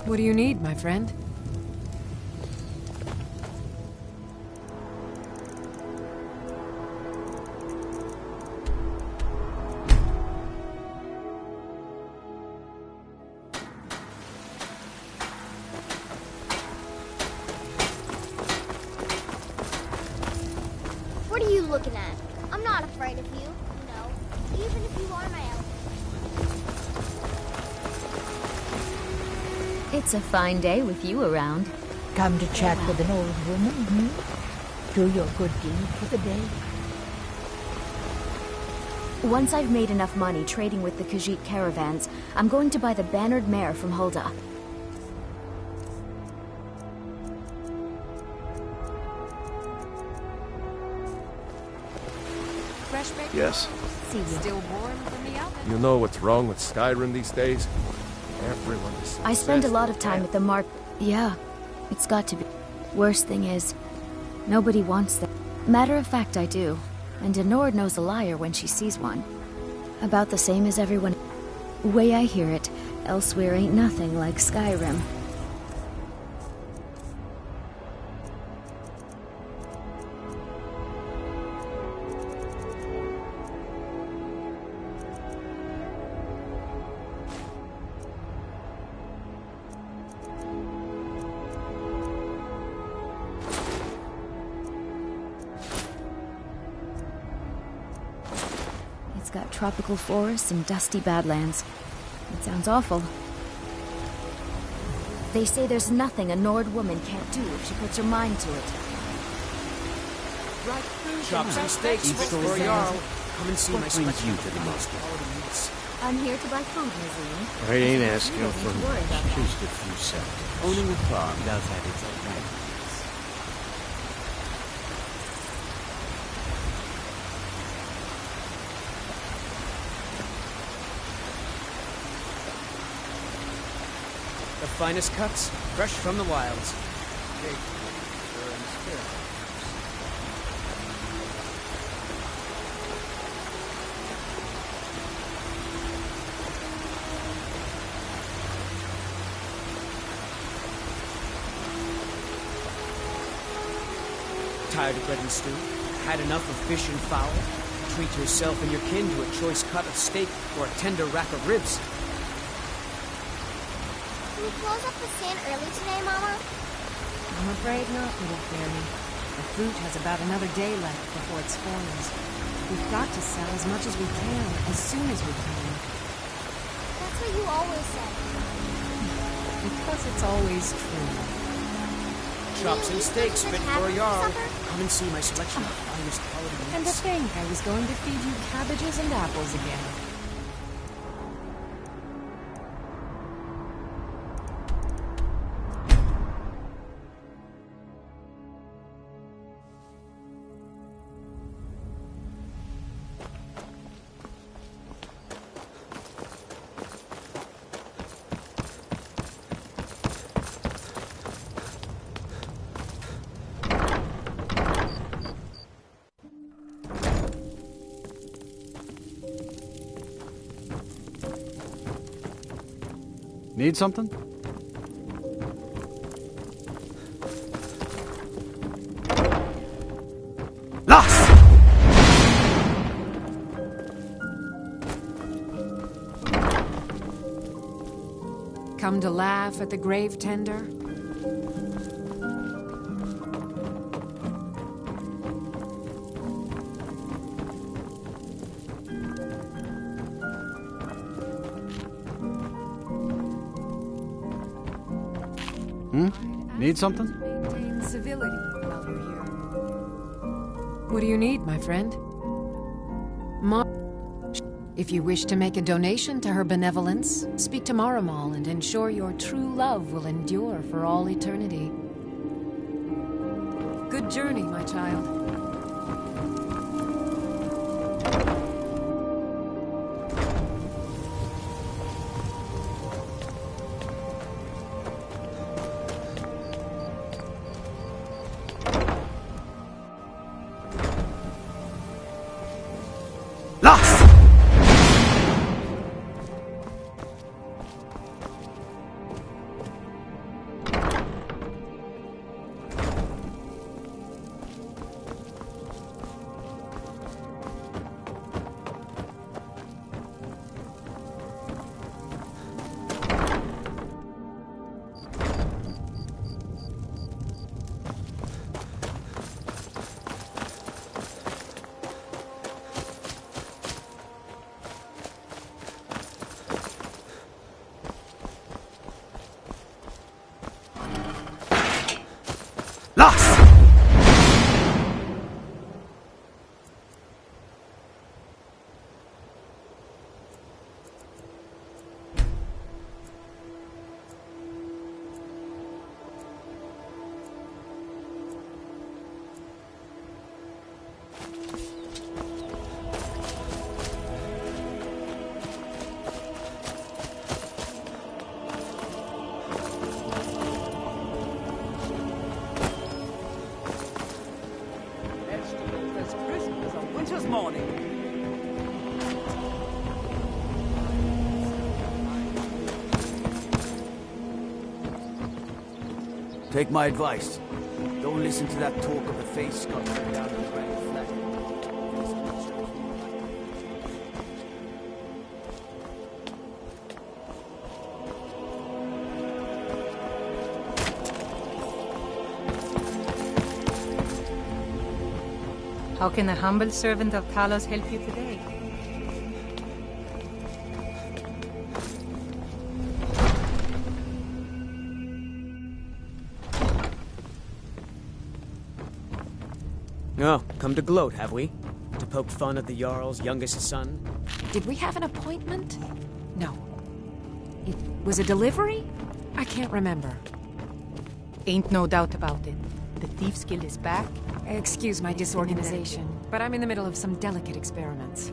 What do you need, my friend? What are you looking at? I'm not afraid of you, you know, even if you are my ally. It's a fine day with you around. Come to chat with an old woman, hmm? Do your good deed for the day. Once I've made enough money trading with the Khajiit caravans, I'm going to buy the bannered mare from Hulda. Yes. See you. Still warm from the oven. You know what's wrong with Skyrim these days? Everyone is I spend a lot of obsessed time with at the mark. Yeah, it's got to be. Worst thing is, nobody wants that. Matter of fact, I do. And Denord knows a liar when she sees one. About the same as everyone. Way I hear it, elsewhere ain't nothing like Skyrim. It's got tropical forests and dusty badlands. It sounds awful. They say there's nothing a Nord woman can't do if she puts her mind to it. Chops and steaks for Jarl. Come and see my selection of quality meats. I'm here to buy food, Nazim. I ain't asking You for don't need to worry about that. just a few seconds. Owning a farm does have its advantages. The finest cuts, fresh from the wilds. Tired of bread and stew? Had enough of fish and fowl? Treat yourself and your kin to a choice cut of steak or a tender rack of ribs. Can we close up the stand early today, Mama? I'm afraid not, little fairy. The fruit has about another day left before it spoils. We've got to sell as much as we can, as soon as we can. That's what you always say. Because it's always true. Chops and steaks fit for a Jarl. supper? Come and see my selection of finest quality meats. And to think I was going to feed you cabbages and apples again. Need something? Lost! Come to laugh at the grave tender? Need something? Maintain civility while you're here. What do you need, my friend? If you wish to make a donation to her benevolence, speak to Maramal and ensure your true love will endure for all eternity. Good journey, my child. Lost! Lost! Take my advice. Don't listen to that talk of a face sculpted down in the granite flat. How can a humble servant of Talos help you today? Oh, come to gloat, have we? To poke fun at the Jarl's youngest son? Did we have an appointment? No. It was a delivery? I can't remember. Ain't no doubt about it. The Thieves' Guild is back. Excuse my disorganization, but I'm in the middle of some delicate experiments.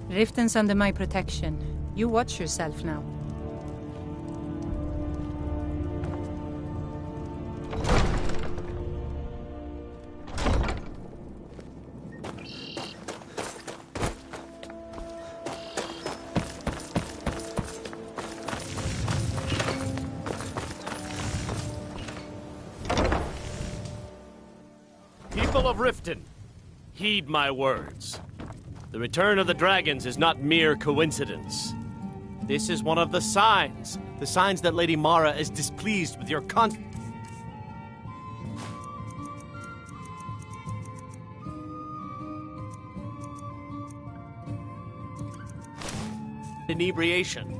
Riften's under my protection. You watch yourself now. People of Riften, heed my words. The return of the dragons is not mere coincidence. This is one of the signs that Lady Mara is displeased with your inebriation.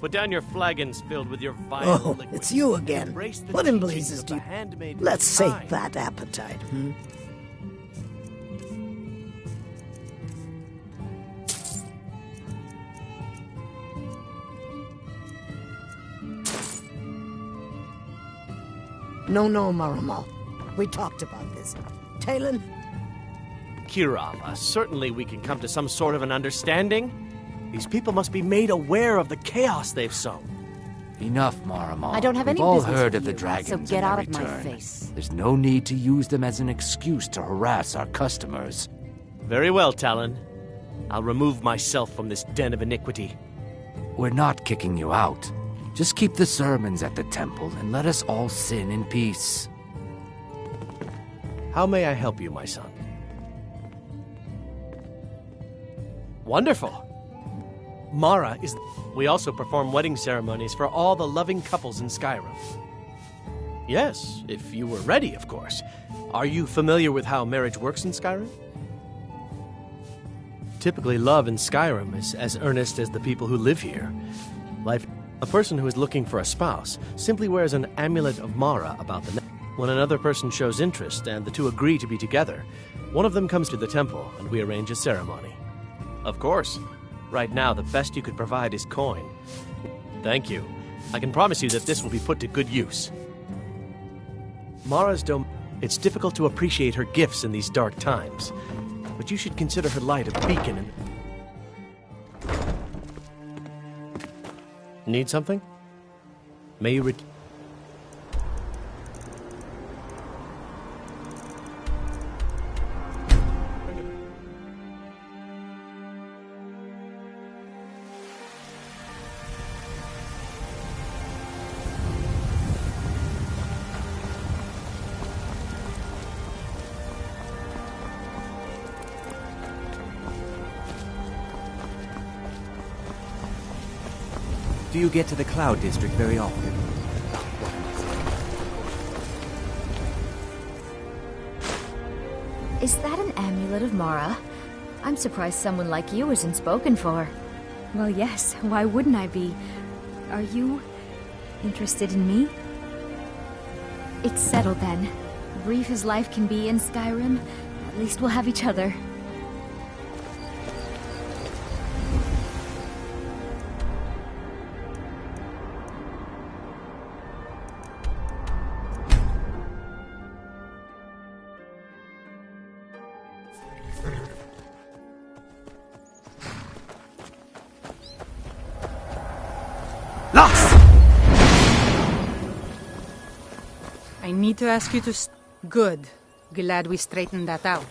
Put down your flagons filled with your vile liquid. It's you again. What in blazes do you... Let's sate that appetite, No, Maramal. We talked about this. Talon? Kirava, certainly we can come to some sort of an understanding. These people must be made aware of the chaos they've sown. Enough, Marama. I don't have any We've all business heard with of the you, dragons so get and out their of my return. face. There's no need to use them as an excuse to harass our customers. Very well, Talon. I'll remove myself from this den of iniquity. We're not kicking you out. Just keep the sermons at the temple and let us all sin in peace. How may I help you, my son? Wonderful. Mara is... We also perform wedding ceremonies for all the loving couples in Skyrim. Yes, if you were ready, of course. Are you familiar with how marriage works in Skyrim? Typically, love in Skyrim is as earnest as the people who live here. A person who is looking for a spouse simply wears an amulet of Mara about the neck. When another person shows interest and the two agree to be together, one of them comes to the temple and we arrange a ceremony. Of course. Right now, the best you could provide is coin. Thank you. I can promise you that this will be put to good use. Mara's dome... It's difficult to appreciate her gifts in these dark times, but you should consider her light a beacon and... Need something? May you Do you get to the Cloud District very often? Is that an amulet of Mara? I'm surprised someone like you isn't spoken for. Well, yes, why wouldn't I be? Are you interested in me? It's settled then. Brief as life can be in Skyrim, at least we'll have each other. I need to ask you to Good. Glad we straightened that out.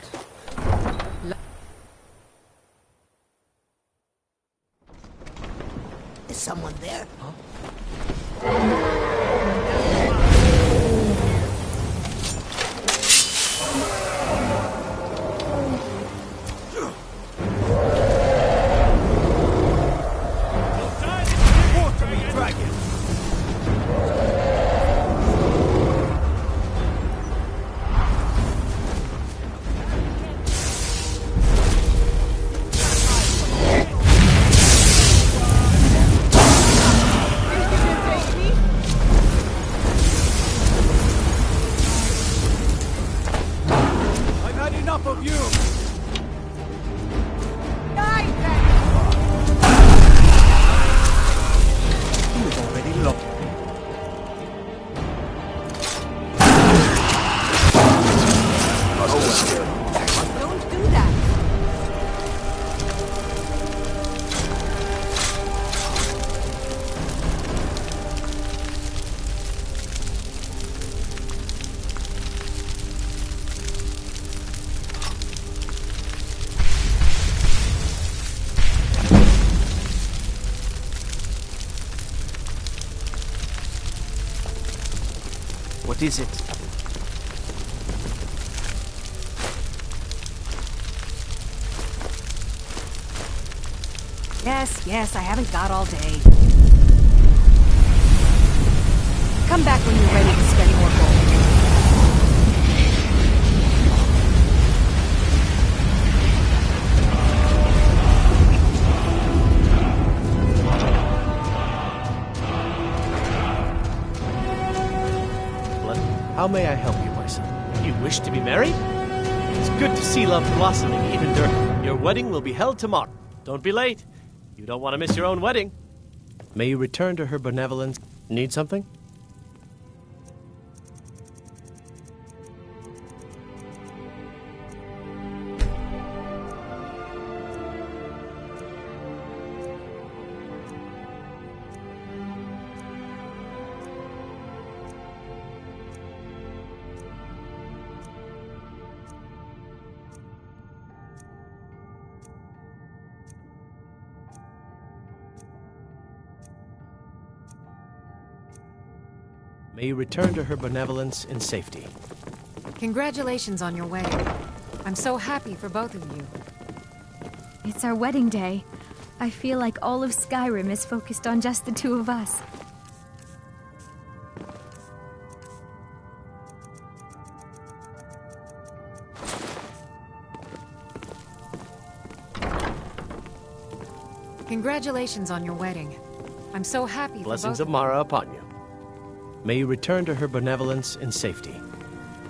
Is someone there? What is it? Yes, I haven't got all day. Come back when you're ready to spend more gold. How may I help you, my son? You wish to be married? It's good to see love blossoming even during... Your wedding will be held tomorrow. Don't be late. You don't want to miss your own wedding. May you return to her benevolence. Need something? May you return to her benevolence in safety. Congratulations on your wedding. I'm so happy for both of you. It's our wedding day. I feel like all of Skyrim is focused on just the two of us. Congratulations on your wedding. I'm so happy for Blessings both of Mara upon you. May you return to her benevolence in safety.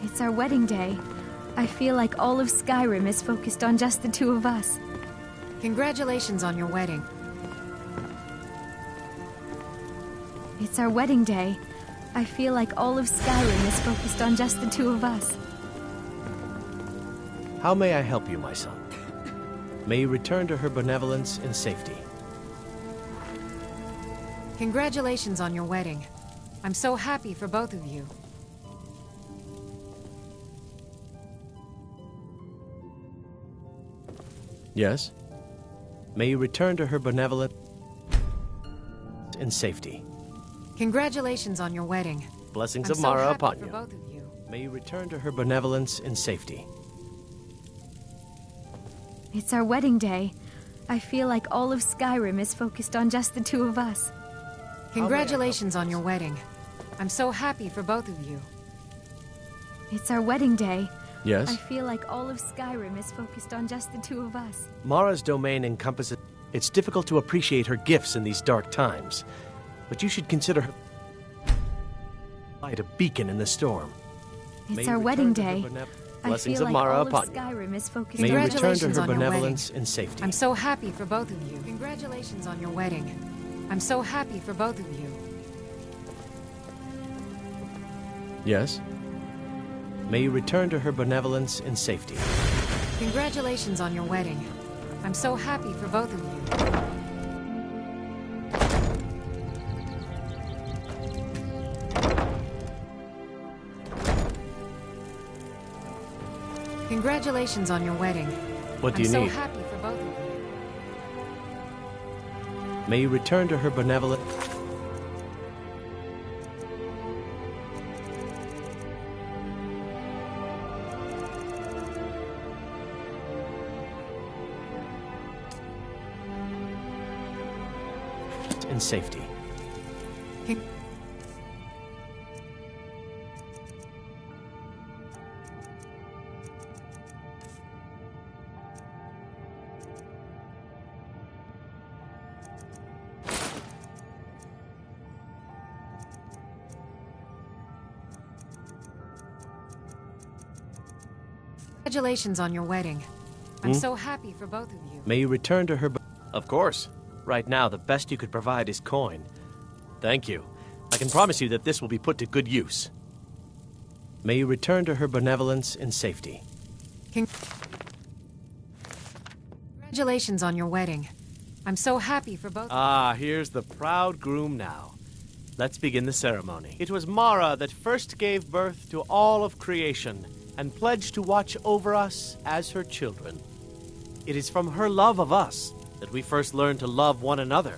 It's our wedding day. I feel like all of Skyrim is focused on just the two of us. Congratulations on your wedding. It's our wedding day. I feel like all of Skyrim is focused on just the two of us. How may I help you, my son? May you return to her benevolence in safety. Congratulations on your wedding. I'm so happy for both of you. Yes? May you return to her benevolence in safety. Congratulations on your wedding. Blessings I'm of so Mara happy upon for you. both of you. May you return to her benevolence in safety. It's our wedding day. I feel like all of Skyrim is focused on just the two of us. Congratulations on your wedding. I'm so happy for both of you. It's our wedding day. Yes? I feel like all of Skyrim is focused on just the two of us. Mara's domain encompasses... It's difficult to appreciate her gifts in these dark times, but you should consider her light a beacon in the storm. It's our wedding day. Blessings I of feel Mara like all upon of you. Skyrim is focused May you return to Congratulations her on your benevolence wedding. in safety. I'm so happy for both of you. Congratulations on your wedding. I'm so happy for both of you. Yes? May you return to her benevolence in safety. Congratulations on your wedding. I'm so happy for both of you. Congratulations on your wedding. What do you I'm need? so happy for both of you. May you return to her benevolence in safety. Congratulations on your wedding. I'm so happy for both of you. May you return to her... Of course. Right now, the best you could provide is coin. Thank you. I can promise you that this will be put to good use. May you return to her benevolence in safety. Congratulations on your wedding. I'm so happy for both. Here's the proud groom now. Let's begin the ceremony. It was Mara that first gave birth to all of creation and pledged to watch over us as her children. It is from her love of us that we first learned to love one another.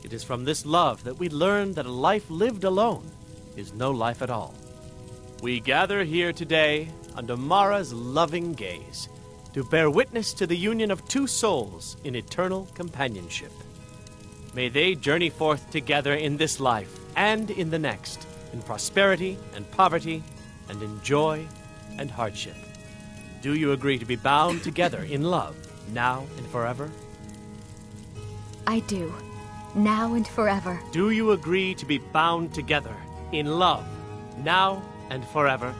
It is from this love that we learn that a life lived alone is no life at all. We gather here today under Mara's loving gaze to bear witness to the union of two souls in eternal companionship. May they journey forth together in this life and in the next, in prosperity and poverty, and in joy and hardship. Do you agree to be bound together in love, now and forever? I do. Now and forever. Do you agree to be bound together in love, now and forever?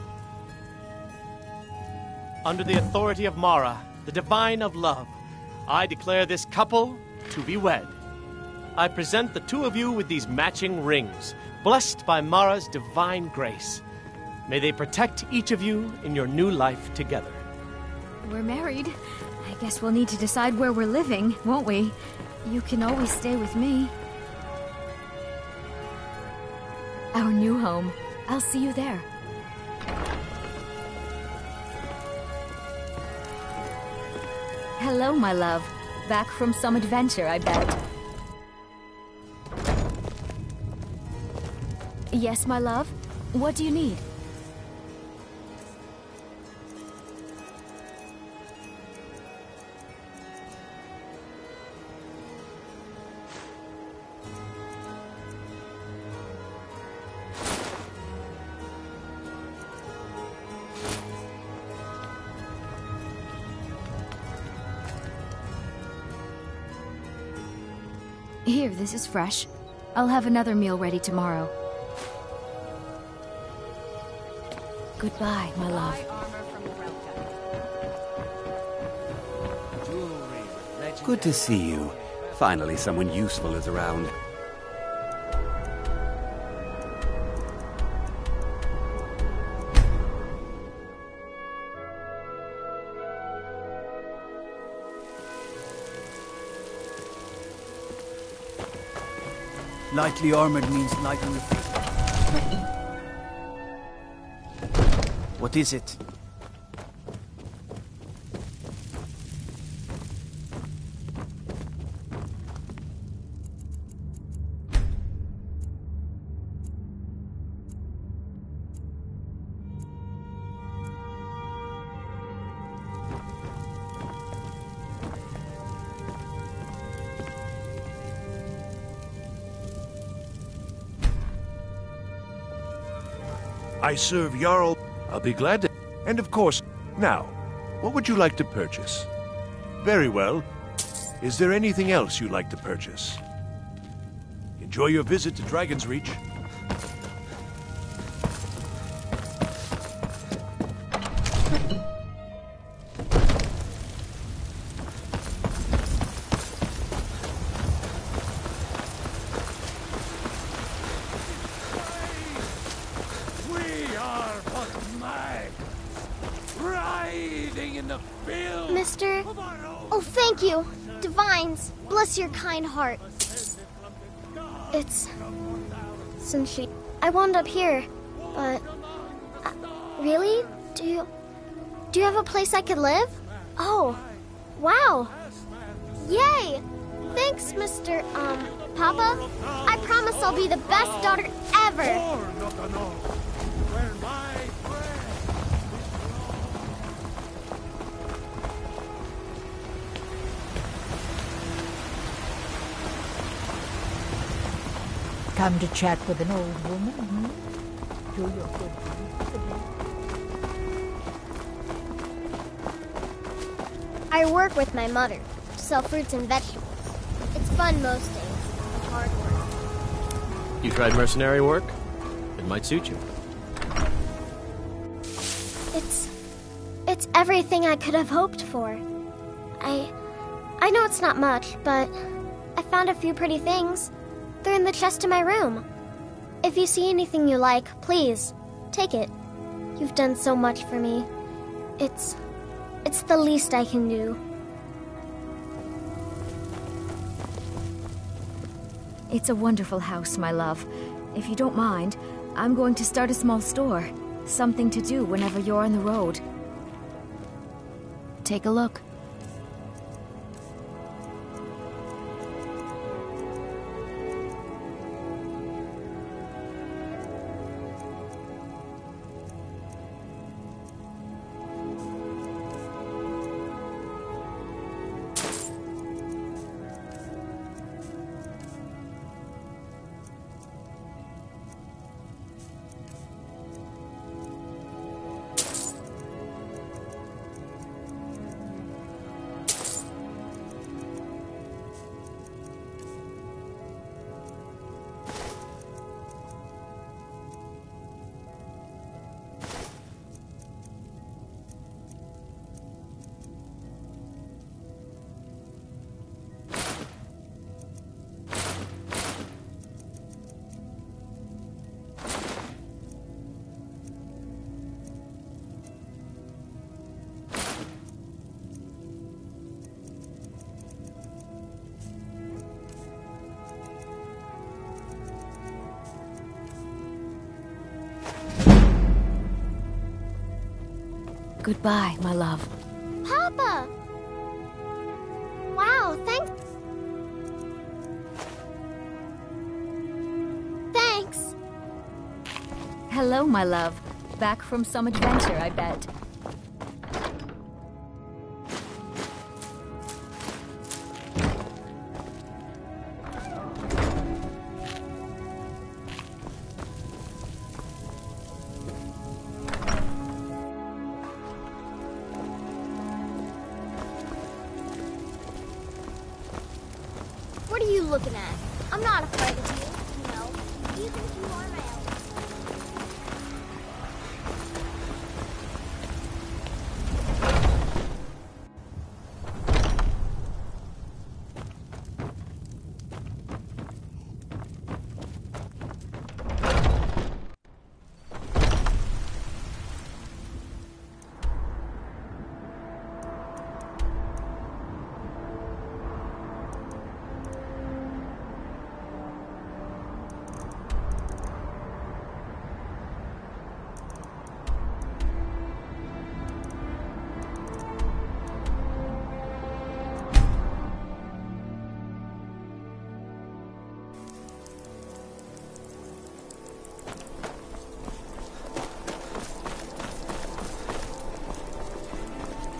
Under the authority of Mara, the divine of love, I declare this couple to be wed. I present the two of you with these matching rings, blessed by Mara's divine grace. May they protect each of you in your new life together. We're married. I guess we'll need to decide where we're living, won't we? You can always stay with me. Our new home. I'll see you there. Hello, my love. Back from some adventure, I bet. Yes, my love? What do you need? Here, this is fresh. I'll have another meal ready tomorrow. Goodbye, my love. Good to see you. Finally, someone useful is around. Lightly armored means light on your feet. What is it? I serve Jarl. I'll be glad to. And of course, now, what would you like to purchase? Very well. Is there anything else you'd like to purchase? Enjoy your visit to Dragon's Reach. Mister? Oh, thank you. Divines, bless your kind heart. It's... since I wound up here, but... really? Do you have a place I could live? Oh, wow. Yay! Thanks, Mr. Papa. I promise I'll be the best daughter ever. Come to chat with an old woman, hmm? Do your good deed. I work with my mother to sell fruits and vegetables. It's fun most days, but hard work. You tried mercenary work? It might suit you. It's everything I could have hoped for. I know it's not much, but I found a few pretty things. They're in the chest in my room. If you see anything you like, please, take it. You've done so much for me. It's the least I can do. It's a wonderful house, my love. If you don't mind, I'm going to start a small store. Something to do whenever you're on the road. Take a look. Goodbye, my love. Papa! Wow, thanks. Thanks. Hello, my love. Back from some adventure, I bet. What are you looking at? I'm not afraid of you, you know, even if you are my elf.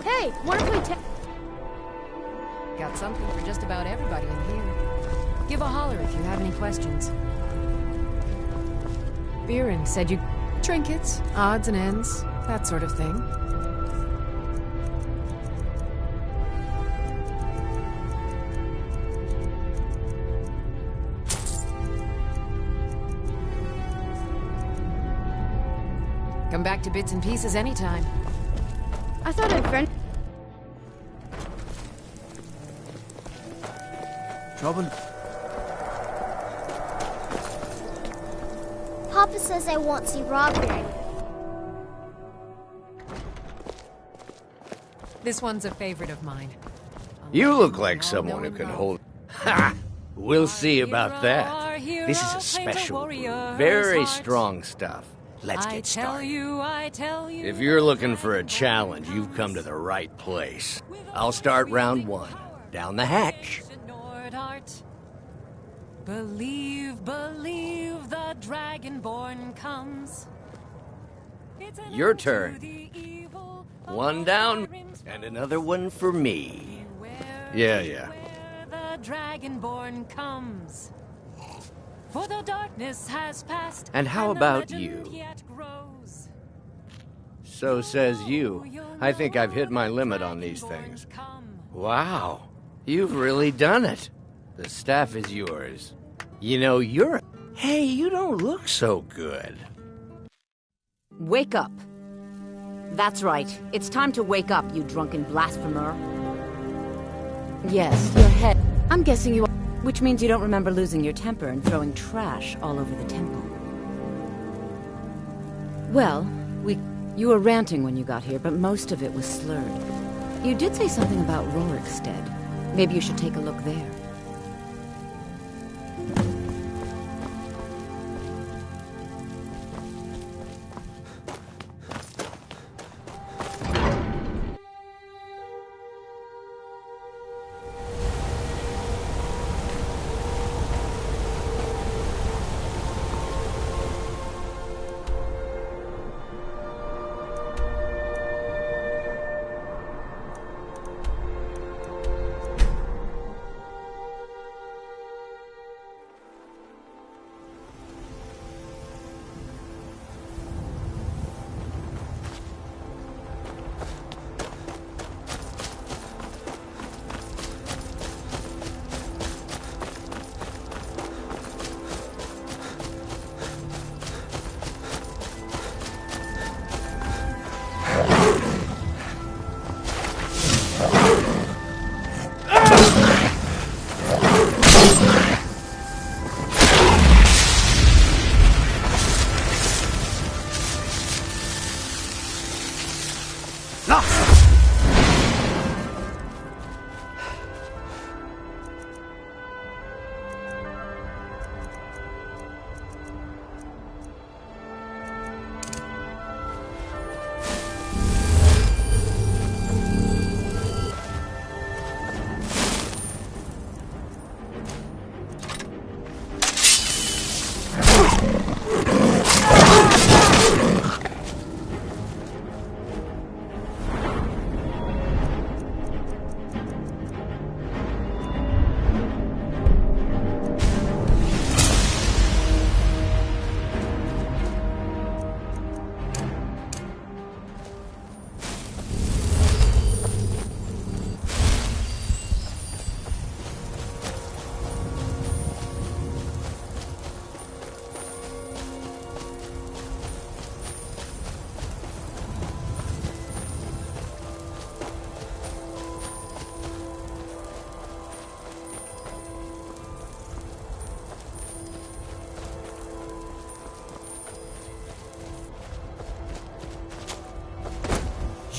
Hey, what if we Got something for just about everybody in here. Give a holler if you have any questions. Viren said you... trinkets, odds and ends, that sort of thing. Come back to bits and pieces anytime. I thought I'd friend... Trouble? Papa says I won't see Rob here. This one's a favorite of mine. You look like someone who can hold... Ha! We'll see about that. This is a special brew. Very strong stuff. Let's get started. I tell you. If you're looking for a challenge, you've come to the right place. I'll start round one. Down the hatch. Believe, believe the Dragonborn comes. Your turn. One down, and another one for me. Yeah. The Dragonborn comes. For the darkness has passed. And how about you? So says you. I think I've hit my limit on these things. Wow, you've really done it. The staff is yours. You know, you're... Hey, you don't look so good. Wake up. That's right. It's time to wake up, you drunken blasphemer. Yes, your head. I'm guessing you... Which means you don't remember losing your temper and throwing trash all over the temple. Well, you were ranting when you got here, but most of it was slurred. You did say something about Rorikstead. Maybe you should take a look there.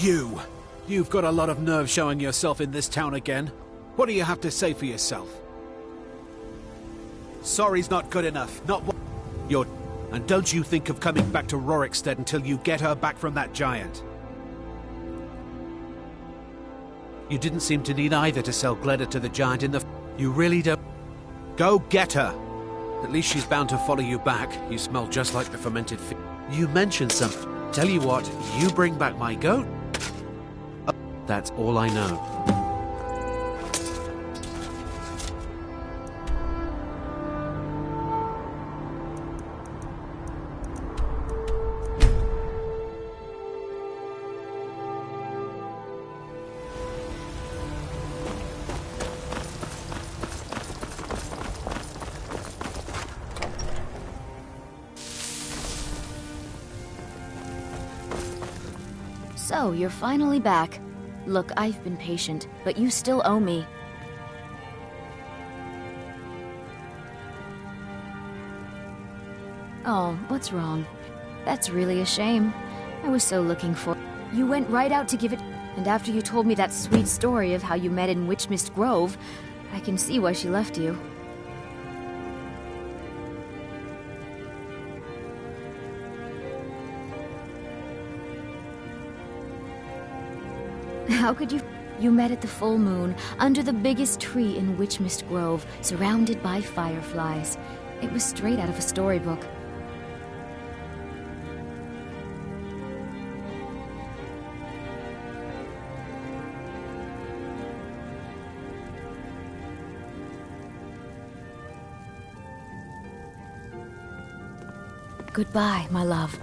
You've got a lot of nerve showing yourself in this town again. What do you have to say for yourself? Sorry's not good enough. Not what you're... And don't you think of coming back to Rorikstead until you get her back from that giant. You didn't seem to need either to sell Gleda to the giant in the... You really don't... Go get her! At least she's bound to follow you back. You smell just like the fermented fish. You mentioned something. Tell you what, you bring back my goat. That's all I know. So, you're finally back. Look, I've been patient, but you still owe me. Oh, what's wrong? That's really a shame. I was so looking for... You went right out to give it... And after you told me that sweet story of how you met in Witchmist Grove, I can see why she left you. How could you... You met at the full moon, under the biggest tree in Witchmist Grove, surrounded by fireflies. It was straight out of a storybook. Goodbye, my love.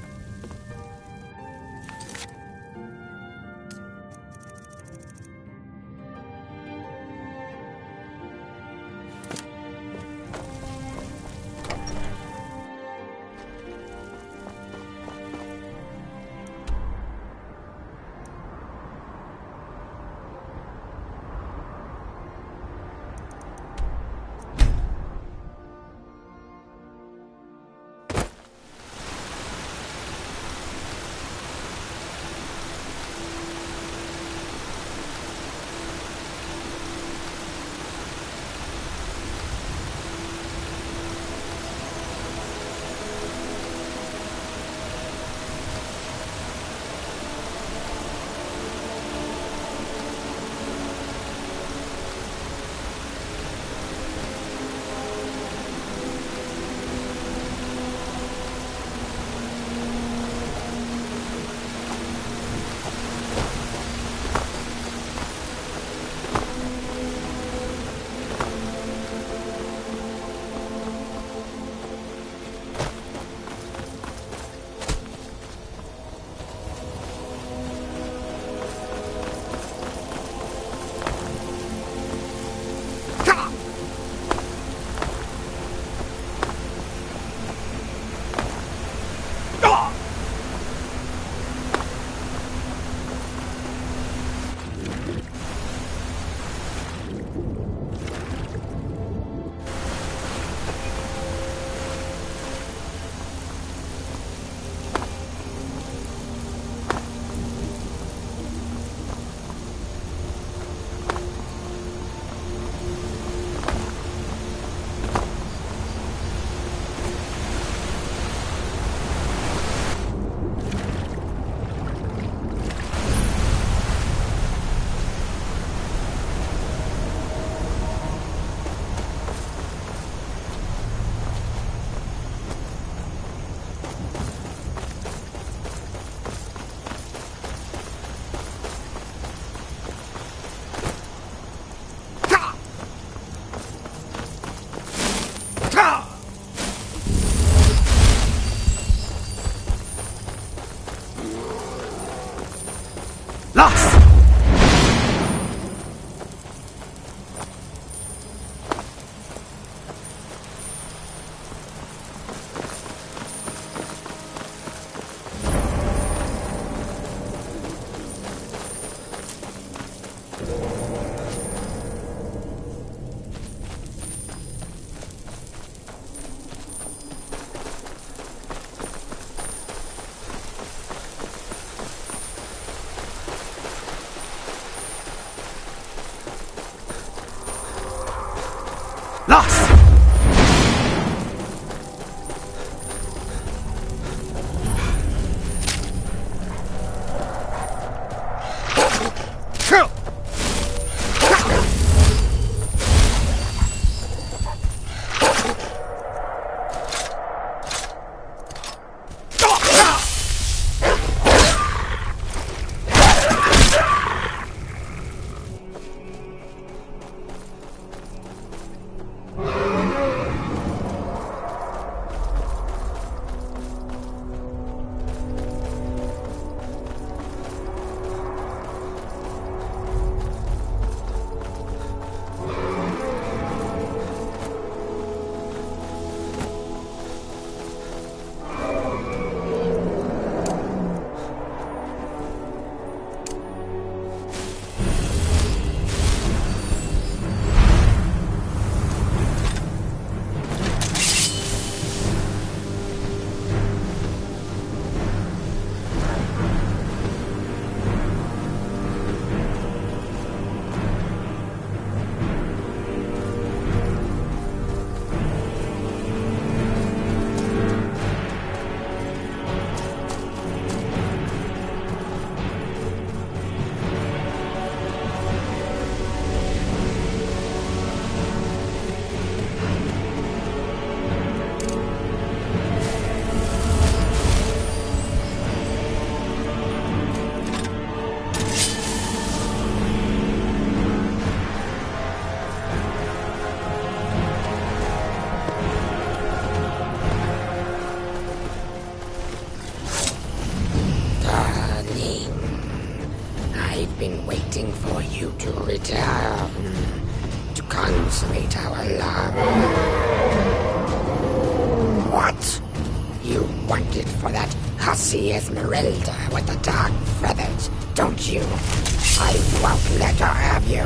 pretty Esmeralda with the dark feathers, don't you? I won't let her have you.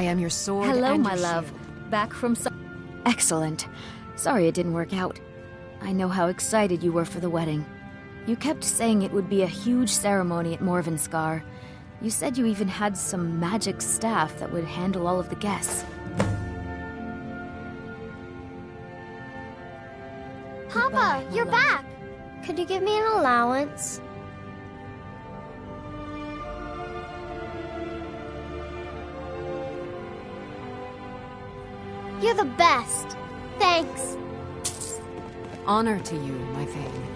I am your sword. Hello, and my your love. shield. Back from Excellent. Sorry it didn't work out. I know how excited you were for the wedding. You kept saying it would be a huge ceremony at Morvenskar. You said you even had some magic staff that would handle all of the guests. Papa, you're back! Could you give me an allowance? You're the best. Thanks. Honor to you, my Thane.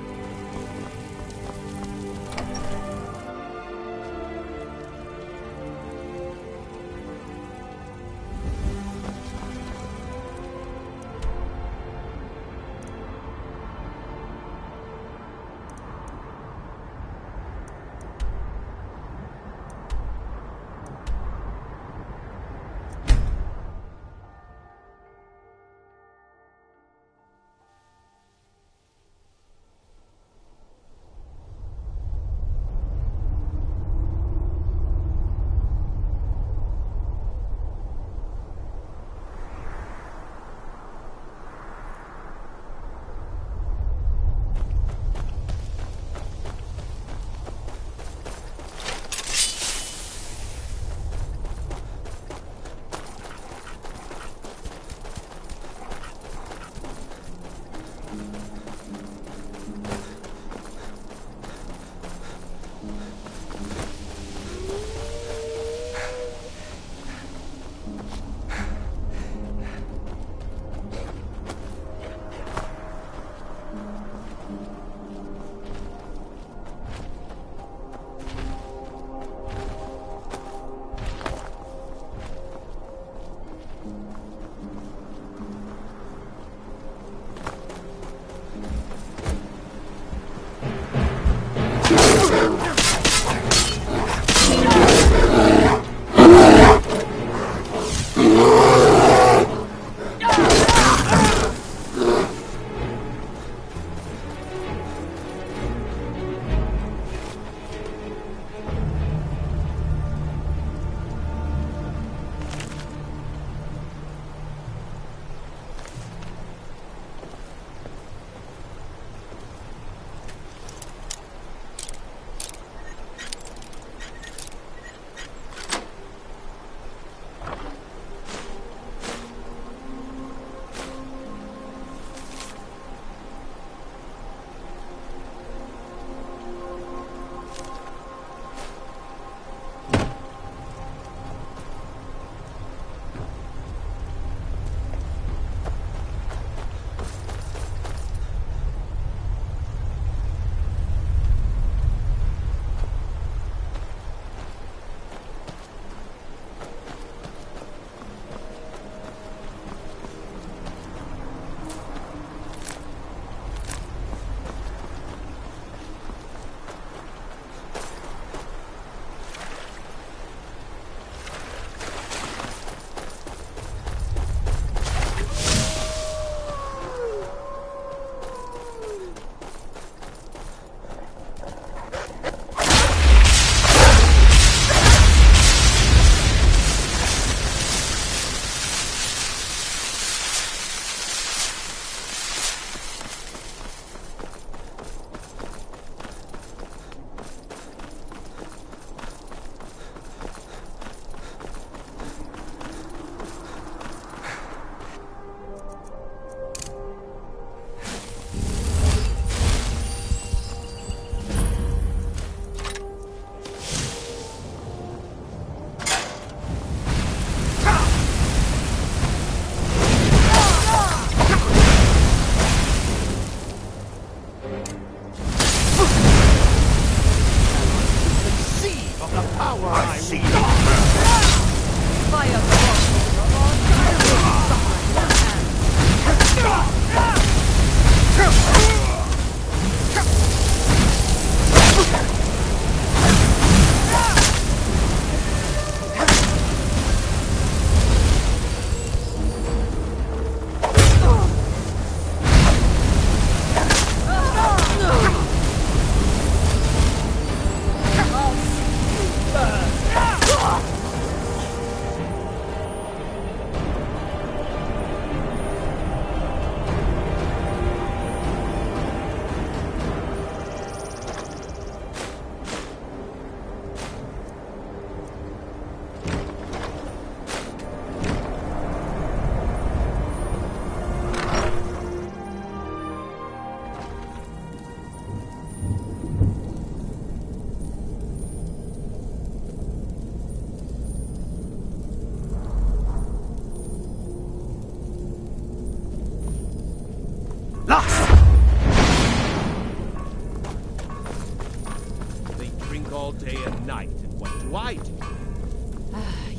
Why?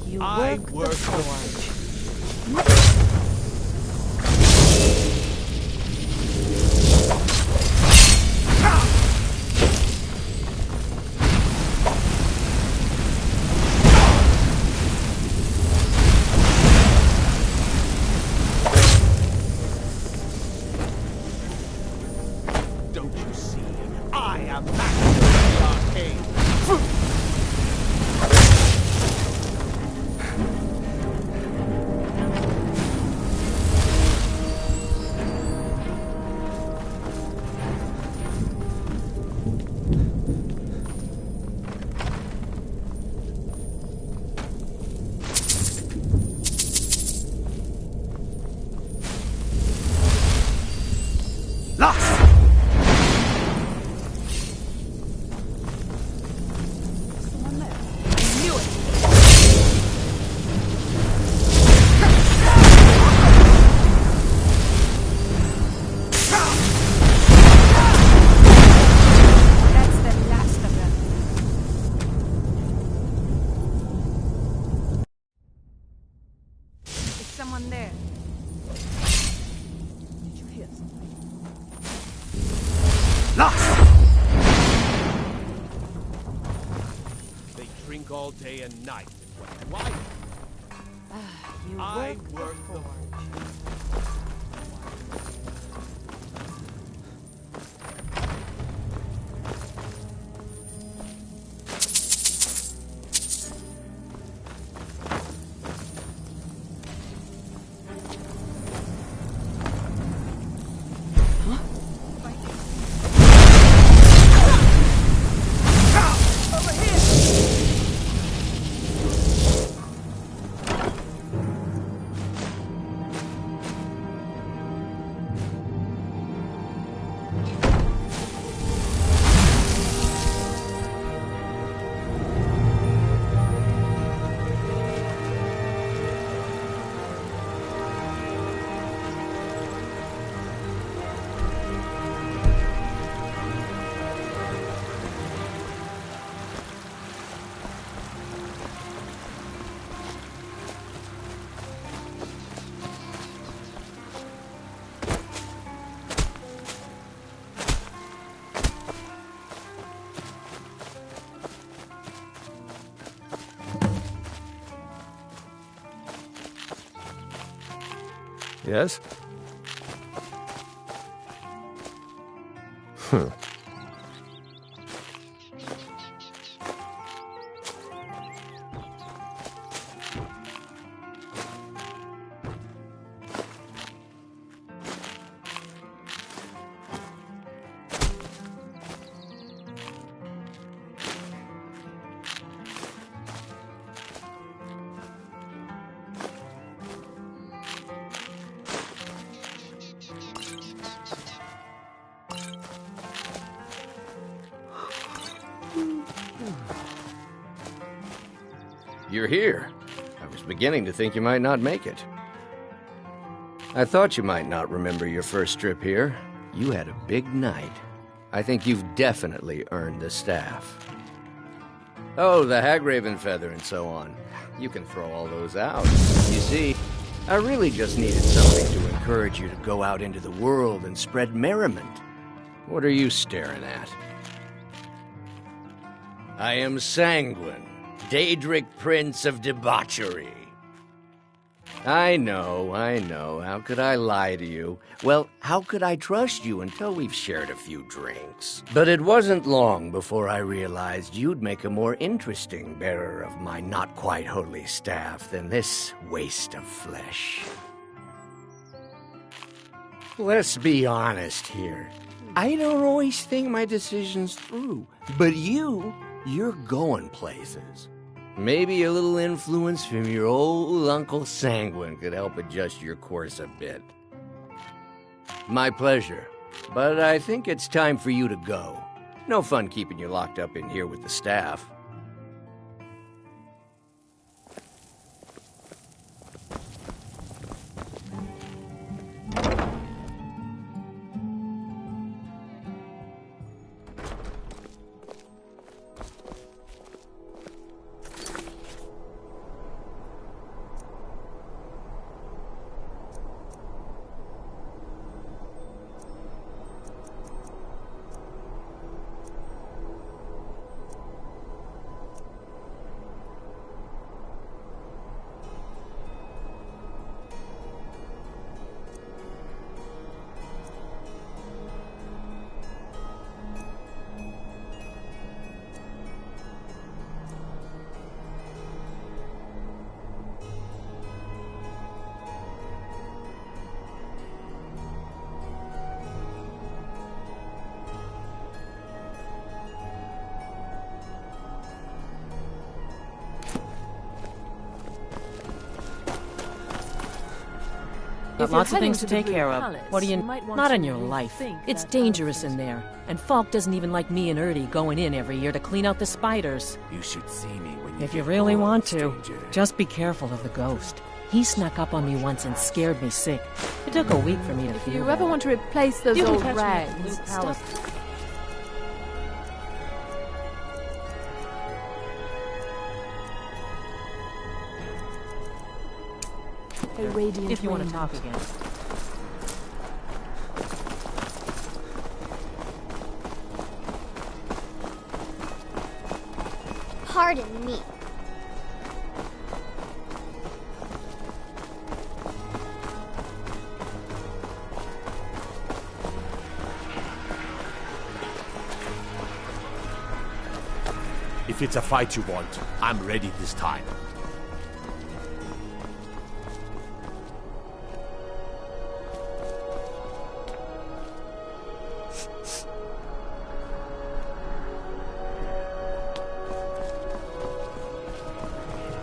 You I work work the for forge. Don't you see? I am master of the arcane. Someone there. Did you hear something? They drink all day and night. Why? You I work work the the forge. Yes? You're here. I was beginning to think you might not make it. I thought you might not remember your first trip here. You had a big night. I think you've definitely earned the staff. Oh, the Hagraven feather and so on. You can throw all those out. You see, I really just needed something to encourage you to go out into the world and spread merriment. What are you staring at? I am Sanguine, Daedric Prince of Debauchery. I know. How could I lie to you? Well, how could I trust you until we've shared a few drinks? But it wasn't long before I realized you'd make a more interesting bearer of my not-quite-holy staff than this waste of flesh. Let's be honest here. I don't always think my decisions through, but you're going places. Maybe a little influence from your old Uncle Sanguine could help adjust your course a bit. My pleasure, but I think it's time for you to go. No fun keeping you locked up in here with the staff. Got lots of things to take care of. What do you... Not in your life. It's dangerous in there. And Falk doesn't even like me and Ertie going in every year to clean out the spiders. You should see me when you If you really want to, just be careful of the ghost. He snuck up on me once and scared me sick. It took a week for me to feel If you ever want to replace those old rags, if you want to talk again. Pardon me. If it's a fight you want, I'm ready this time.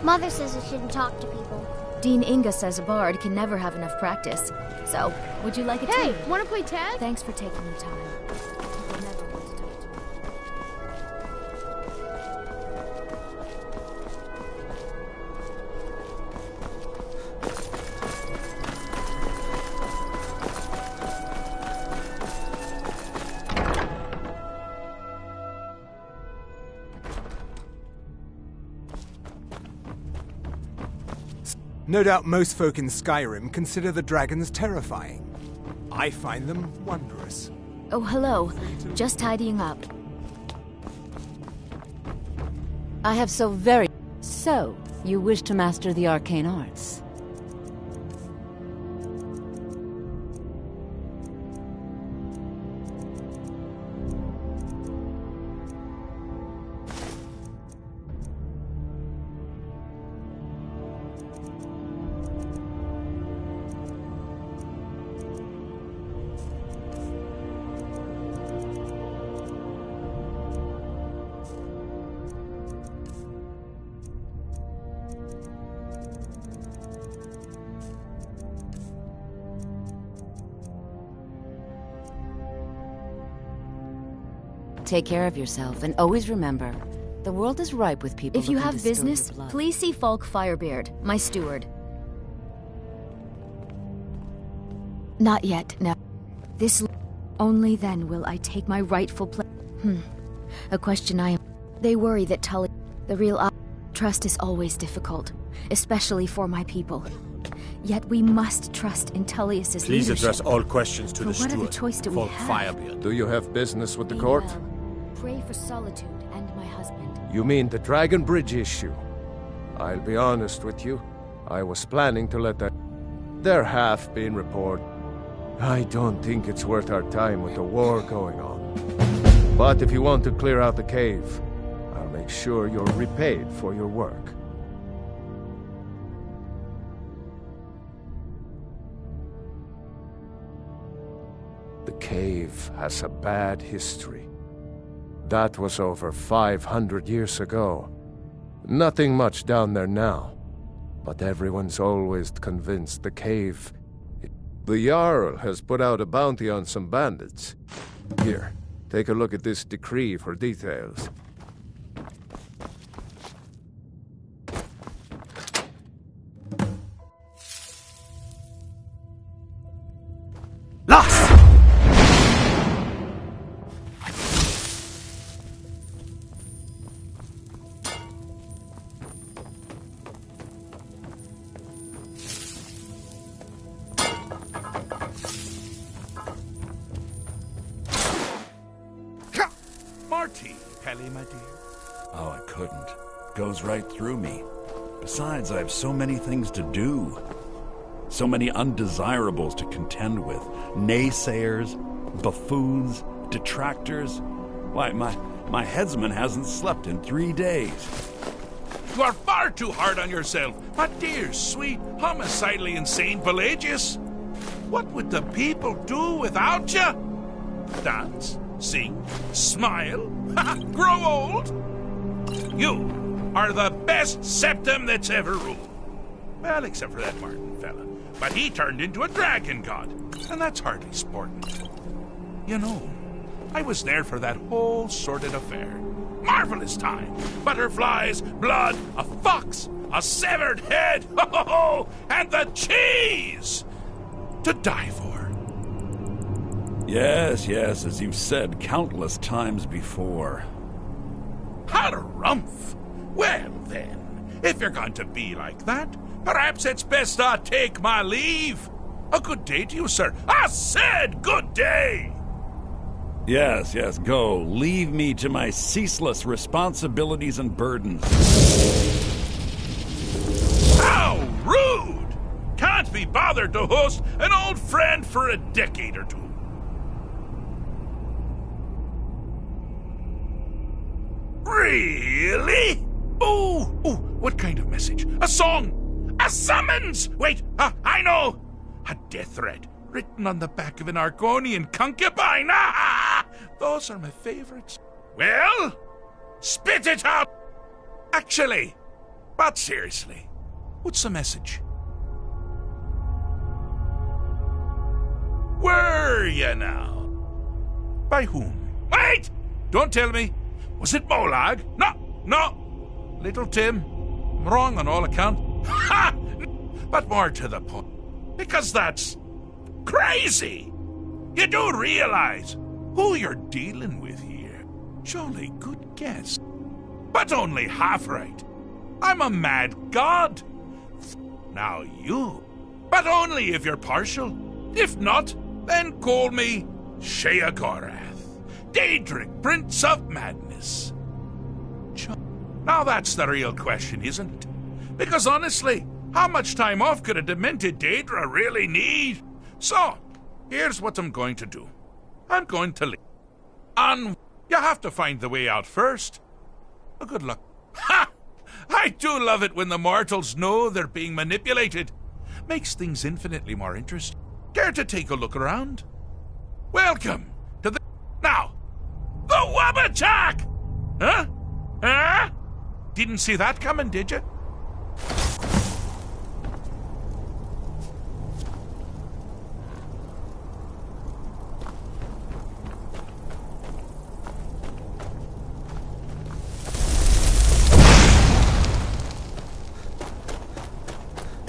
Mother says I shouldn't talk to people. Dean Inga says a bard can never have enough practice. So, would you like a Hey, tea? wanna play tag? Thanks for taking your time. People never want to talk to me. No doubt most folk in Skyrim consider the dragons terrifying. I find them wondrous. Oh, hello. Just tidying up. I have so very... So, you wish to master the arcane arts? Take care of yourself, and always remember, the world is ripe with people If you looking have to spill business, your blood. please see Falk Firebeard, my steward. Not yet, no. Only then will I take my rightful place. A question I am... They worry that Tully... The real... Trust is always difficult, especially for my people. Yet we must trust in Tullius's Please leadership. address all questions to For the what steward. other choice do we Falk have? Firebeard. Do you have business with the Be court? well. Pray for solitude and my husband. You mean the Dragon Bridge issue? I'll be honest with you. I was planning to let that... There have been reports. I don't think it's worth our time with the war going on. But if you want to clear out the cave, I'll make sure you're repaid for your work. The cave has a bad history. That was over 500 years ago. Nothing much down there now. But everyone's always convinced the cave... The Jarl has put out a bounty on some bandits. Here, take a look at this decree for details. Marty, Pelly, my dear. Oh, I couldn't. Goes right through me. Besides, I have so many things to do. So many undesirables to contend with. Naysayers, buffoons, detractors. Why, my headsman hasn't slept in 3 days. You are far too hard on yourself, my dear, sweet, homicidally insane Pelagius. What would the people do without you? Dance, sing, smile, grow old? You are the best septum that's ever ruled. Well, except for that Martin fella. but he turned into a dragon god, and that's hardly sporting. You know, I was there for that whole sordid affair. Marvelous time. Butterflies, blood, a fox, a severed head, ho ho ho, and the cheese to die for. Yes, as you've said countless times before. Harumph! Well then, if you're going to be like that, perhaps it's best I take my leave. A good day to you, sir. I said good day! Yes, go. Leave me to my ceaseless responsibilities and burdens. How rude! Can't be bothered to host an old friend for a decade or two. Really? Oh, what kind of message? A song? A summons? Wait, I know! A death threat written on the back of an Argonian concubine. Those are my favorites. Well, spit it out! Actually, but seriously, what's the message? Were you now? By whom? Wait! Don't tell me. Was it Molag? No. Little Tim. I'm wrong on all accounts. Ha! But more to the point. Because that's crazy. You do realize who you're dealing with here. Jolly good guess. But only half right. I'm a mad god. Now you. But only if you're partial. If not, then call me Sheagorath, Daedric, Prince of Madness. Now that's the real question, isn't it? Because honestly, how much time off could a demented Daedra really need? So, here's what I'm going to do. I'm going to leave. And you have to find the way out first. Good luck. Ha! I do love it when the mortals know they're being manipulated. Makes things infinitely more interesting. Care to take a look around? Welcome to the... Now, the Wabachak! Huh? Didn't see that coming, did you?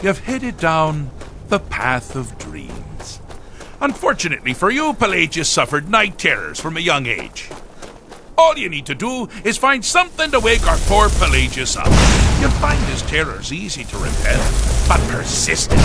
You've headed down the path of dreams. Unfortunately for you, Pelagius suffered night terrors from a young age. All you need to do is find something to wake our poor Pelagius up. You'll find his terrors easy to repel, but persistent.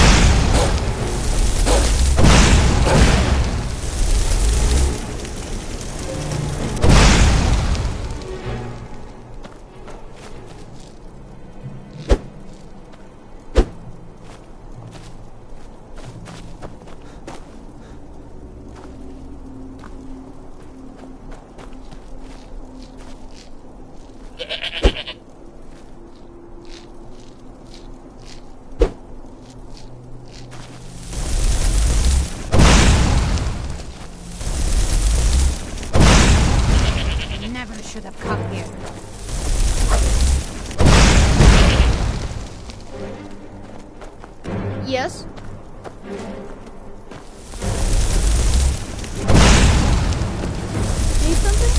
Should have come here. Yes? Need something?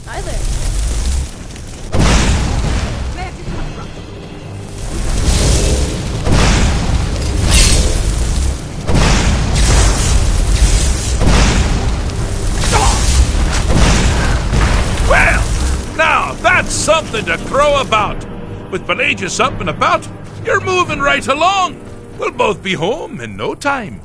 Hi there. Well, now that's something to crow about. With Pelagius up and about, you're moving right along. We'll both be home in no time.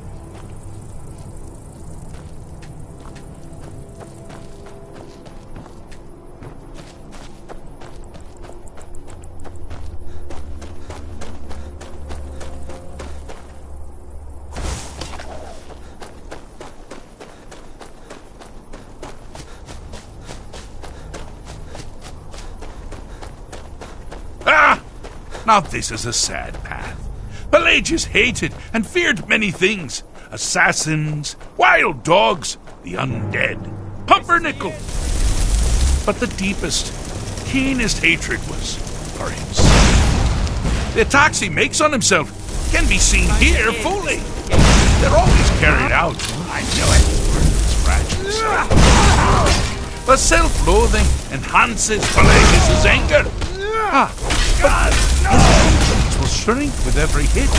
Now this is a sad path. Pelagius hated and feared many things. Assassins, wild dogs, the undead, pumpernickel. But the deepest, keenest hatred was for himself. The attacks he makes on himself can be seen here fully. They're always carried out. I knew it. The self-loathing enhances Pelagius' anger. But his confidence will shrink with every hit.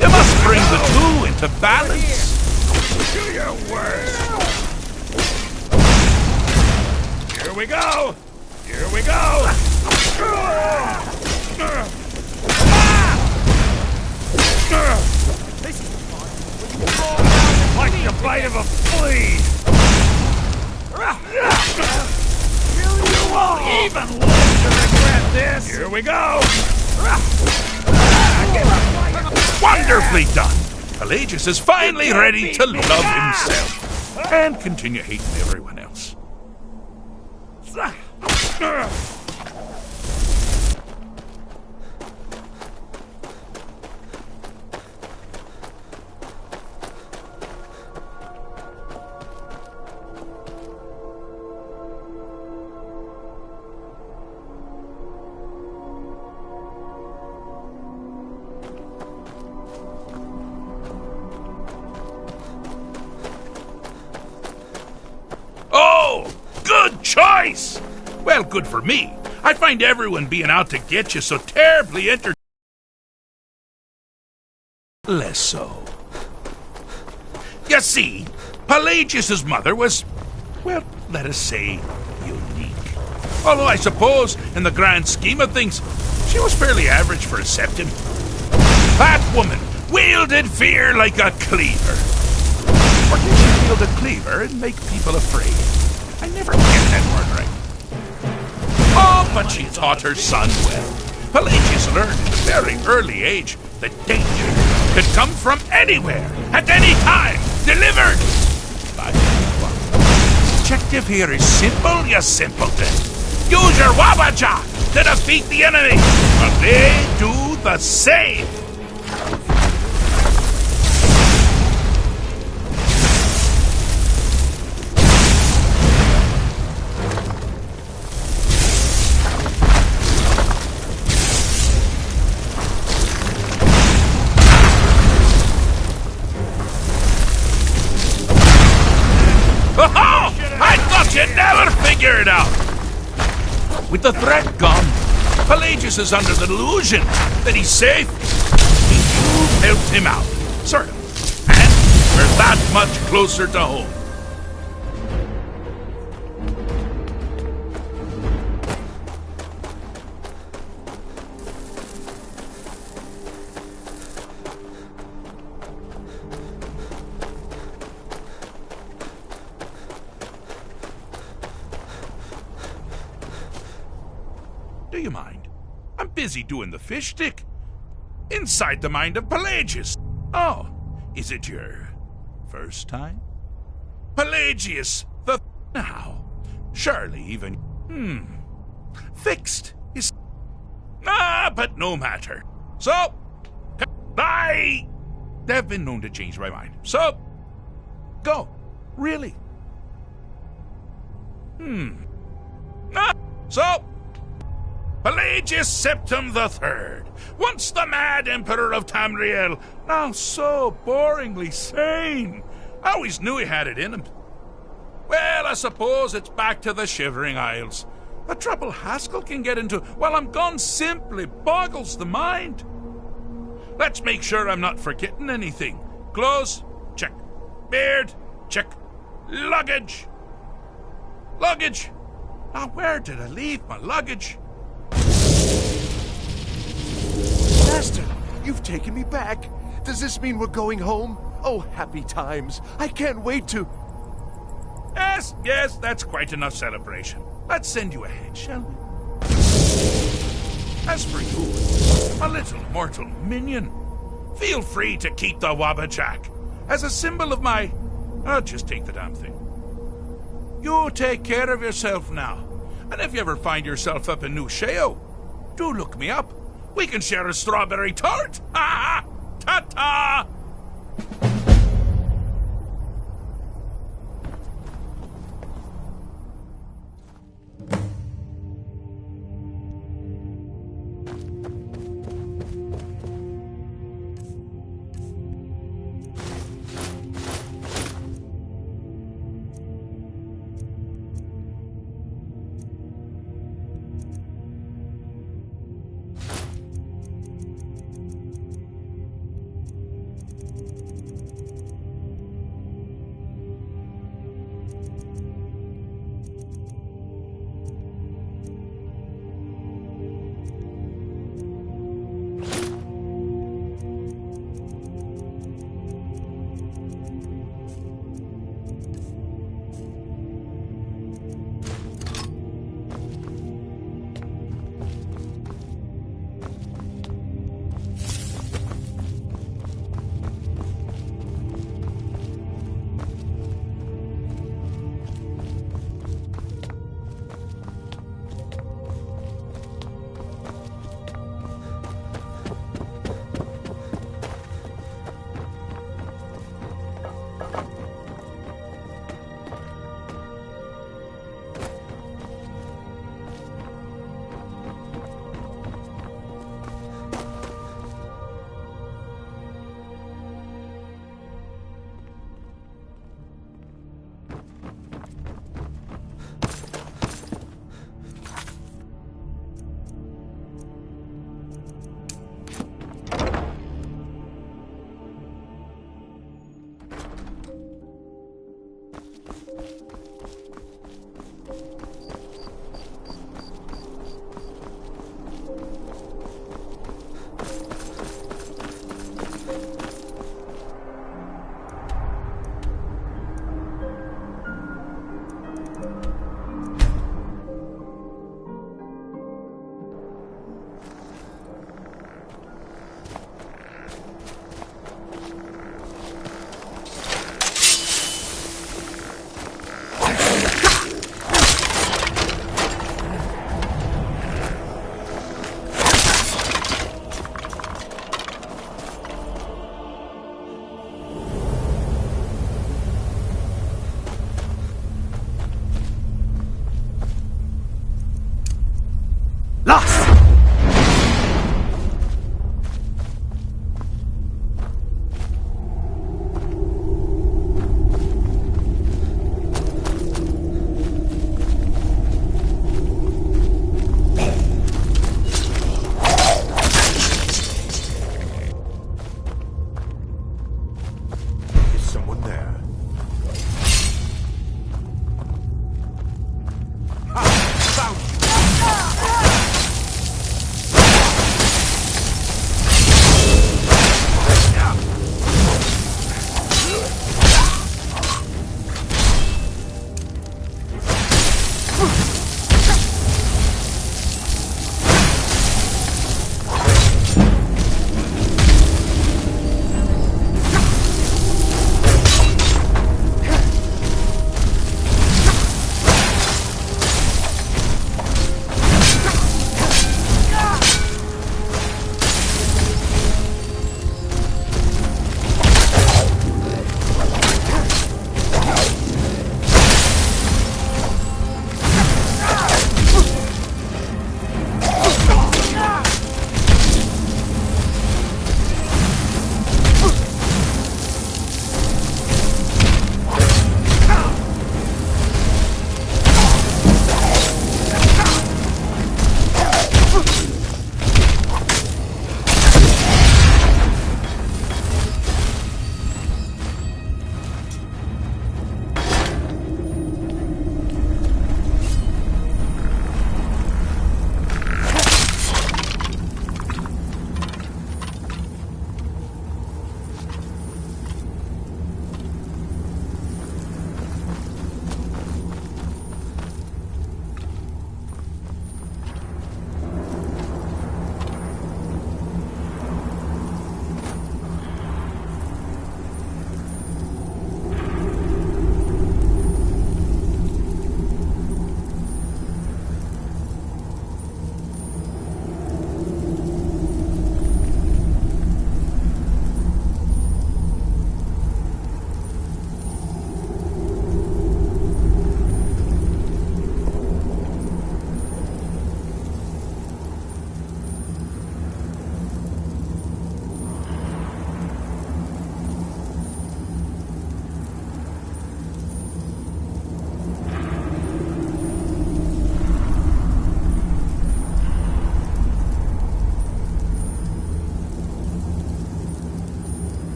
You must bring the two into balance. Do your worst. Here we go. Here we go. Like the bite of a flea. You won't even live to regret this. Here we go. Wonderfully done. Pelagius is finally ready to love himself and continue hating everyone else. Oh, good choice! Well, good for me. I find everyone being out to get you so terribly less so. You see, Pelagius' mother was, well, let us say, unique. Although I suppose, in the grand scheme of things, she was fairly average for a septim. That woman wielded fear like a cleaver. Or did she wield a cleaver and make people afraid? I never get that word right. Oh, but she taught her son well. Pelagius learned at a very early age that danger could come from anywhere, at any time, delivered. But the objective here is simple, you simpleton. Use your Wabaja to defeat the enemy, but they do the same. You'd never figure it out! With the threat gone, Pelagius is under the delusion that he's safe. You've helped him out, sort of. And we're that much closer to home. Do you mind? I'm busy doing the fish stick. Inside the mind of Pelagius. Oh, is it your first time? Pelagius, now. Surely even... Fixed is... but no matter. So, I have been known to change my mind. So, go. Really. So... Pelagius Septim III, once the mad Emperor of Tamriel, now so boringly sane. I always knew he had it in him. Well, I suppose it's back to the Shivering Isles. The trouble Haskell can get into while I'm gone simply boggles the mind. Let's make sure I'm not forgetting anything. Clothes, check. Beard, check. Luggage. Luggage. Now, where did I leave my luggage? Master, you've taken me back. Does this mean we're going home? Oh, happy times. I can't wait to... Yes, that's quite enough celebration. Let's send you ahead, shall we? As for you, my little mortal minion, feel free to keep the Wabajak as a symbol of my... I'll just take the damn thing. You take care of yourself now. And if you ever find yourself up in New Sheo, do look me up. We can share a strawberry tart! Ha ha! Ta-ta!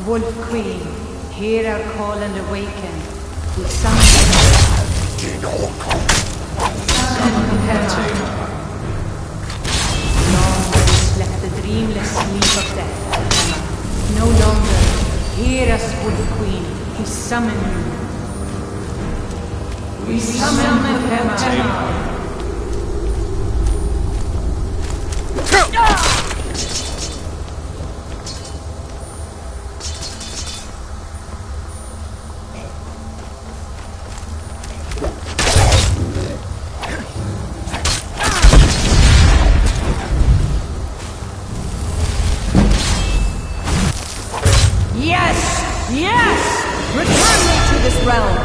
Wolf Queen, hear our call and awaken. We summon long slept the dreamless sleep of death, Emma. No longer. Hear us, Wolf Queen. We summon you. We summon Emma. Yes! Yes! Return me to this realm!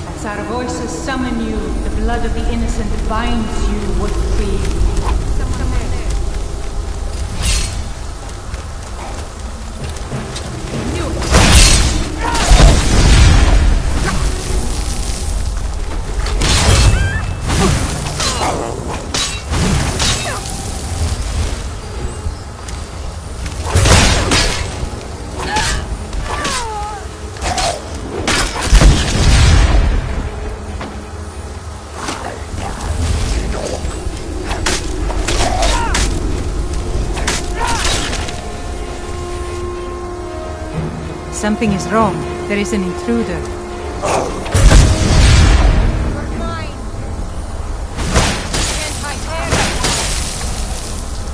As our voices summon you, the blood of the innocent binds you, Wolf Queen. Something is wrong. There is an intruder.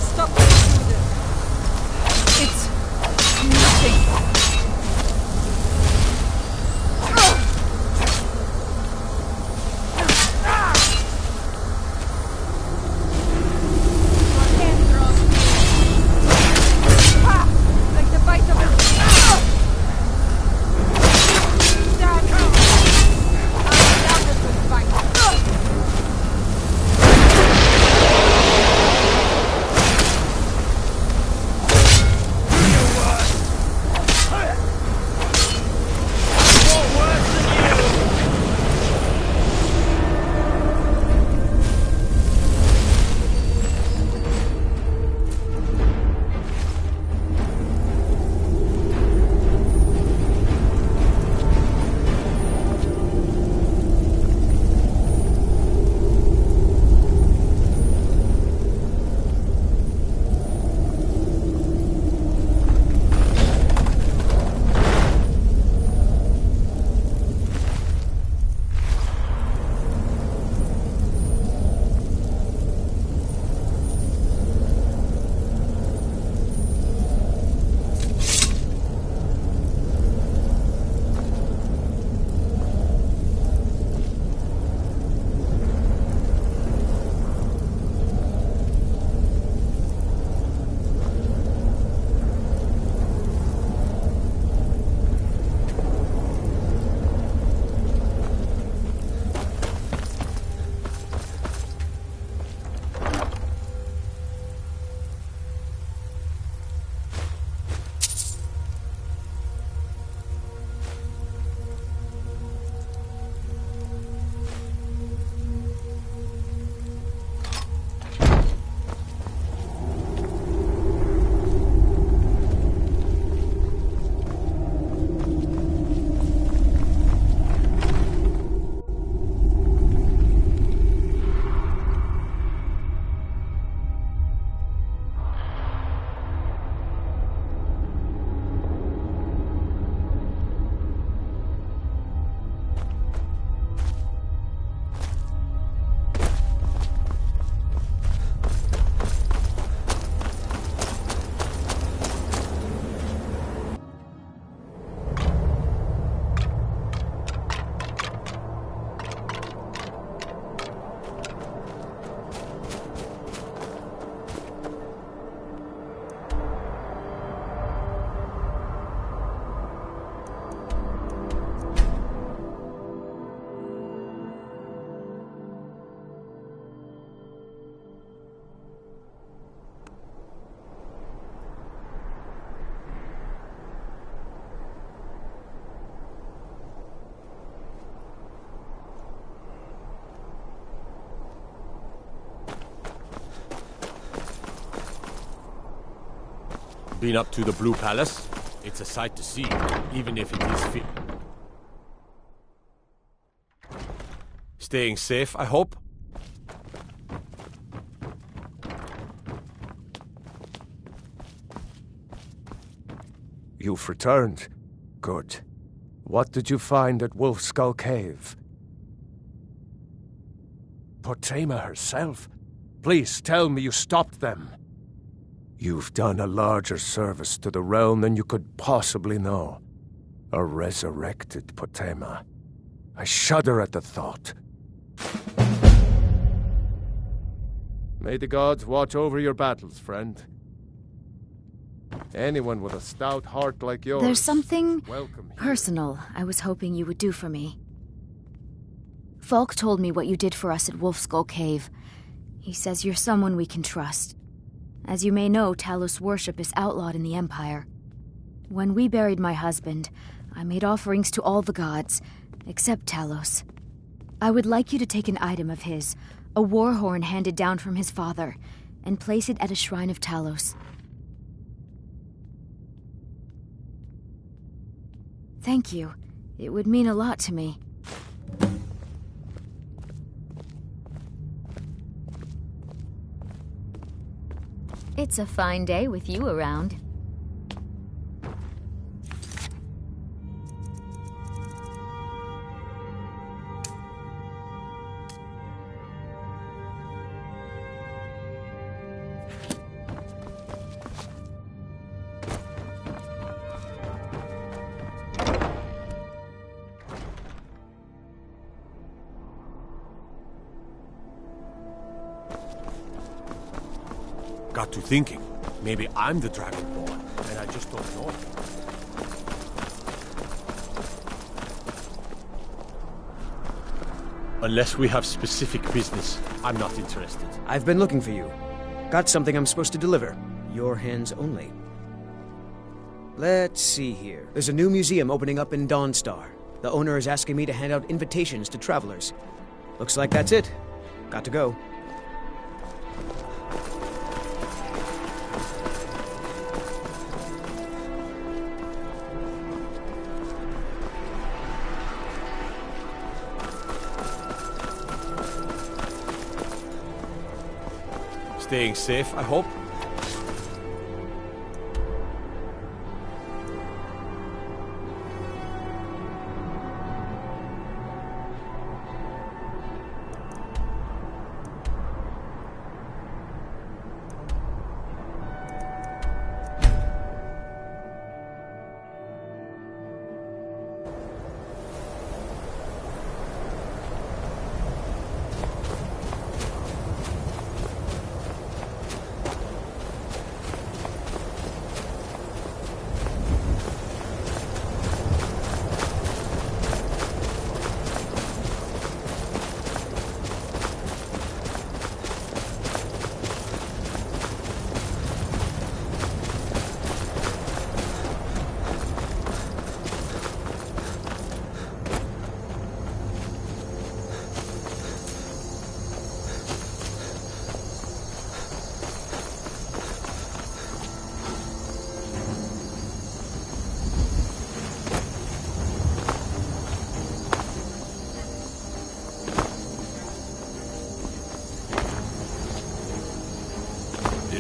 Stop the intruder. It's nothing. Like the bite of a... Been up to the Blue Palace? It's a sight to see, even if it is staying safe, I hope? You've returned. Good. What did you find at Wolf Skull Cave? Potema herself? Please tell me you stopped them. You've done a larger service to the realm than you could possibly know. A resurrected Potema. I shudder at the thought. May the gods watch over your battles, friend. Anyone with a stout heart like yours... There's something welcome personal I was hoping you would do for me. Falk told me what you did for us at Wolfskull Cave. He says you're someone we can trust. As you may know, Talos worship is outlawed in the Empire. When we buried my husband, I made offerings to all the gods, except Talos. I would like you to take an item of his, a war horn handed down from his father, and place it at a shrine of Talos. Thank you. It would mean a lot to me. It's a fine day with you around. Got to thinking. Maybe I'm the Dragonborn, and I just don't know it. Unless we have specific business, I'm not interested. I've been looking for you. Got something I'm supposed to deliver. Your hands only. Let's see here. There's a new museum opening up in Dawnstar. The owner is asking me to hand out invitations to travelers. Looks like that's it. Got to go. Staying safe, I hope.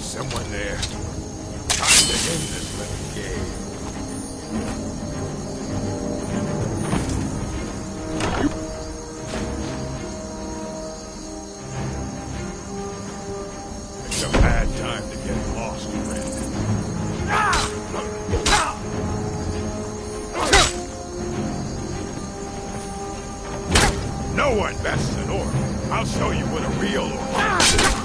Someone there. Time to end this little game. It's a bad time to get lost, friend. No one bests an orc. I'll show you what a real orc is.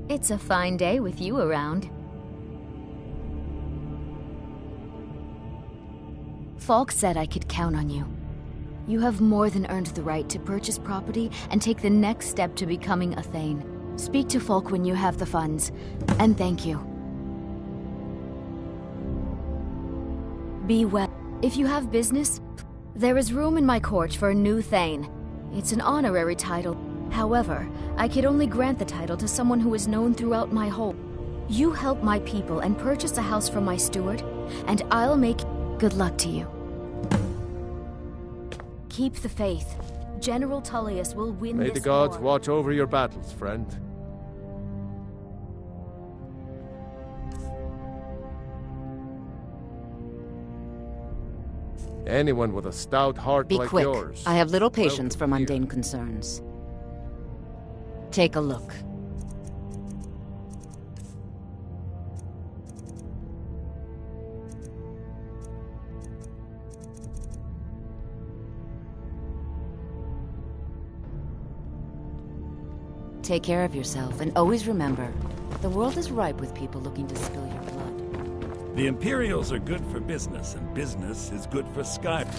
It's a fine day with you around. Falk said I could count on you. You have more than earned the right to purchase property and take the next step to becoming a Thane. Speak to Falk when you have the funds, and thank you. Be well. If you have business, there is room in my court for a new Thane. It's an honorary title. However, I could only grant the title to someone who is known throughout my home. You help my people and purchase a house from my steward, and I'll make... Good luck to you. Keep the faith. General Tullius will win this war. May the gods watch over your battles, friend. Anyone with a stout heart Be like quick. yours. I have little patience for mundane concerns. Take a look. Take care of yourself, and always remember, the world is ripe with people looking to spill your blood. The Imperials are good for business, and business is good for Skyrim.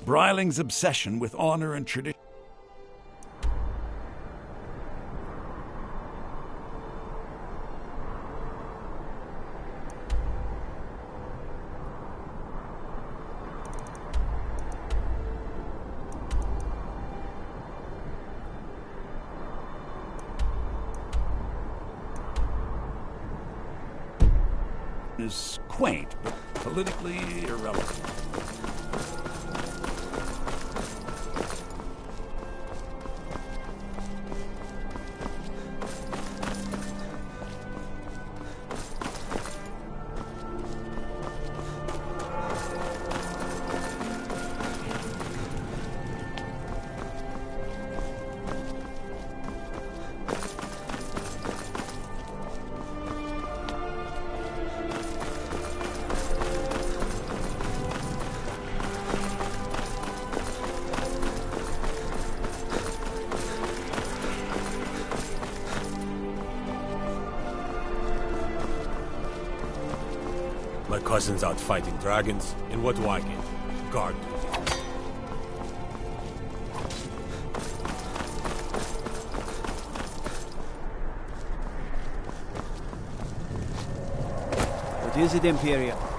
Bryling's obsession with honor and tradition. Is quaint, but politically irrelevant. My cousin's out fighting dragons, and what do I get? Guard duty. What is it, Imperial?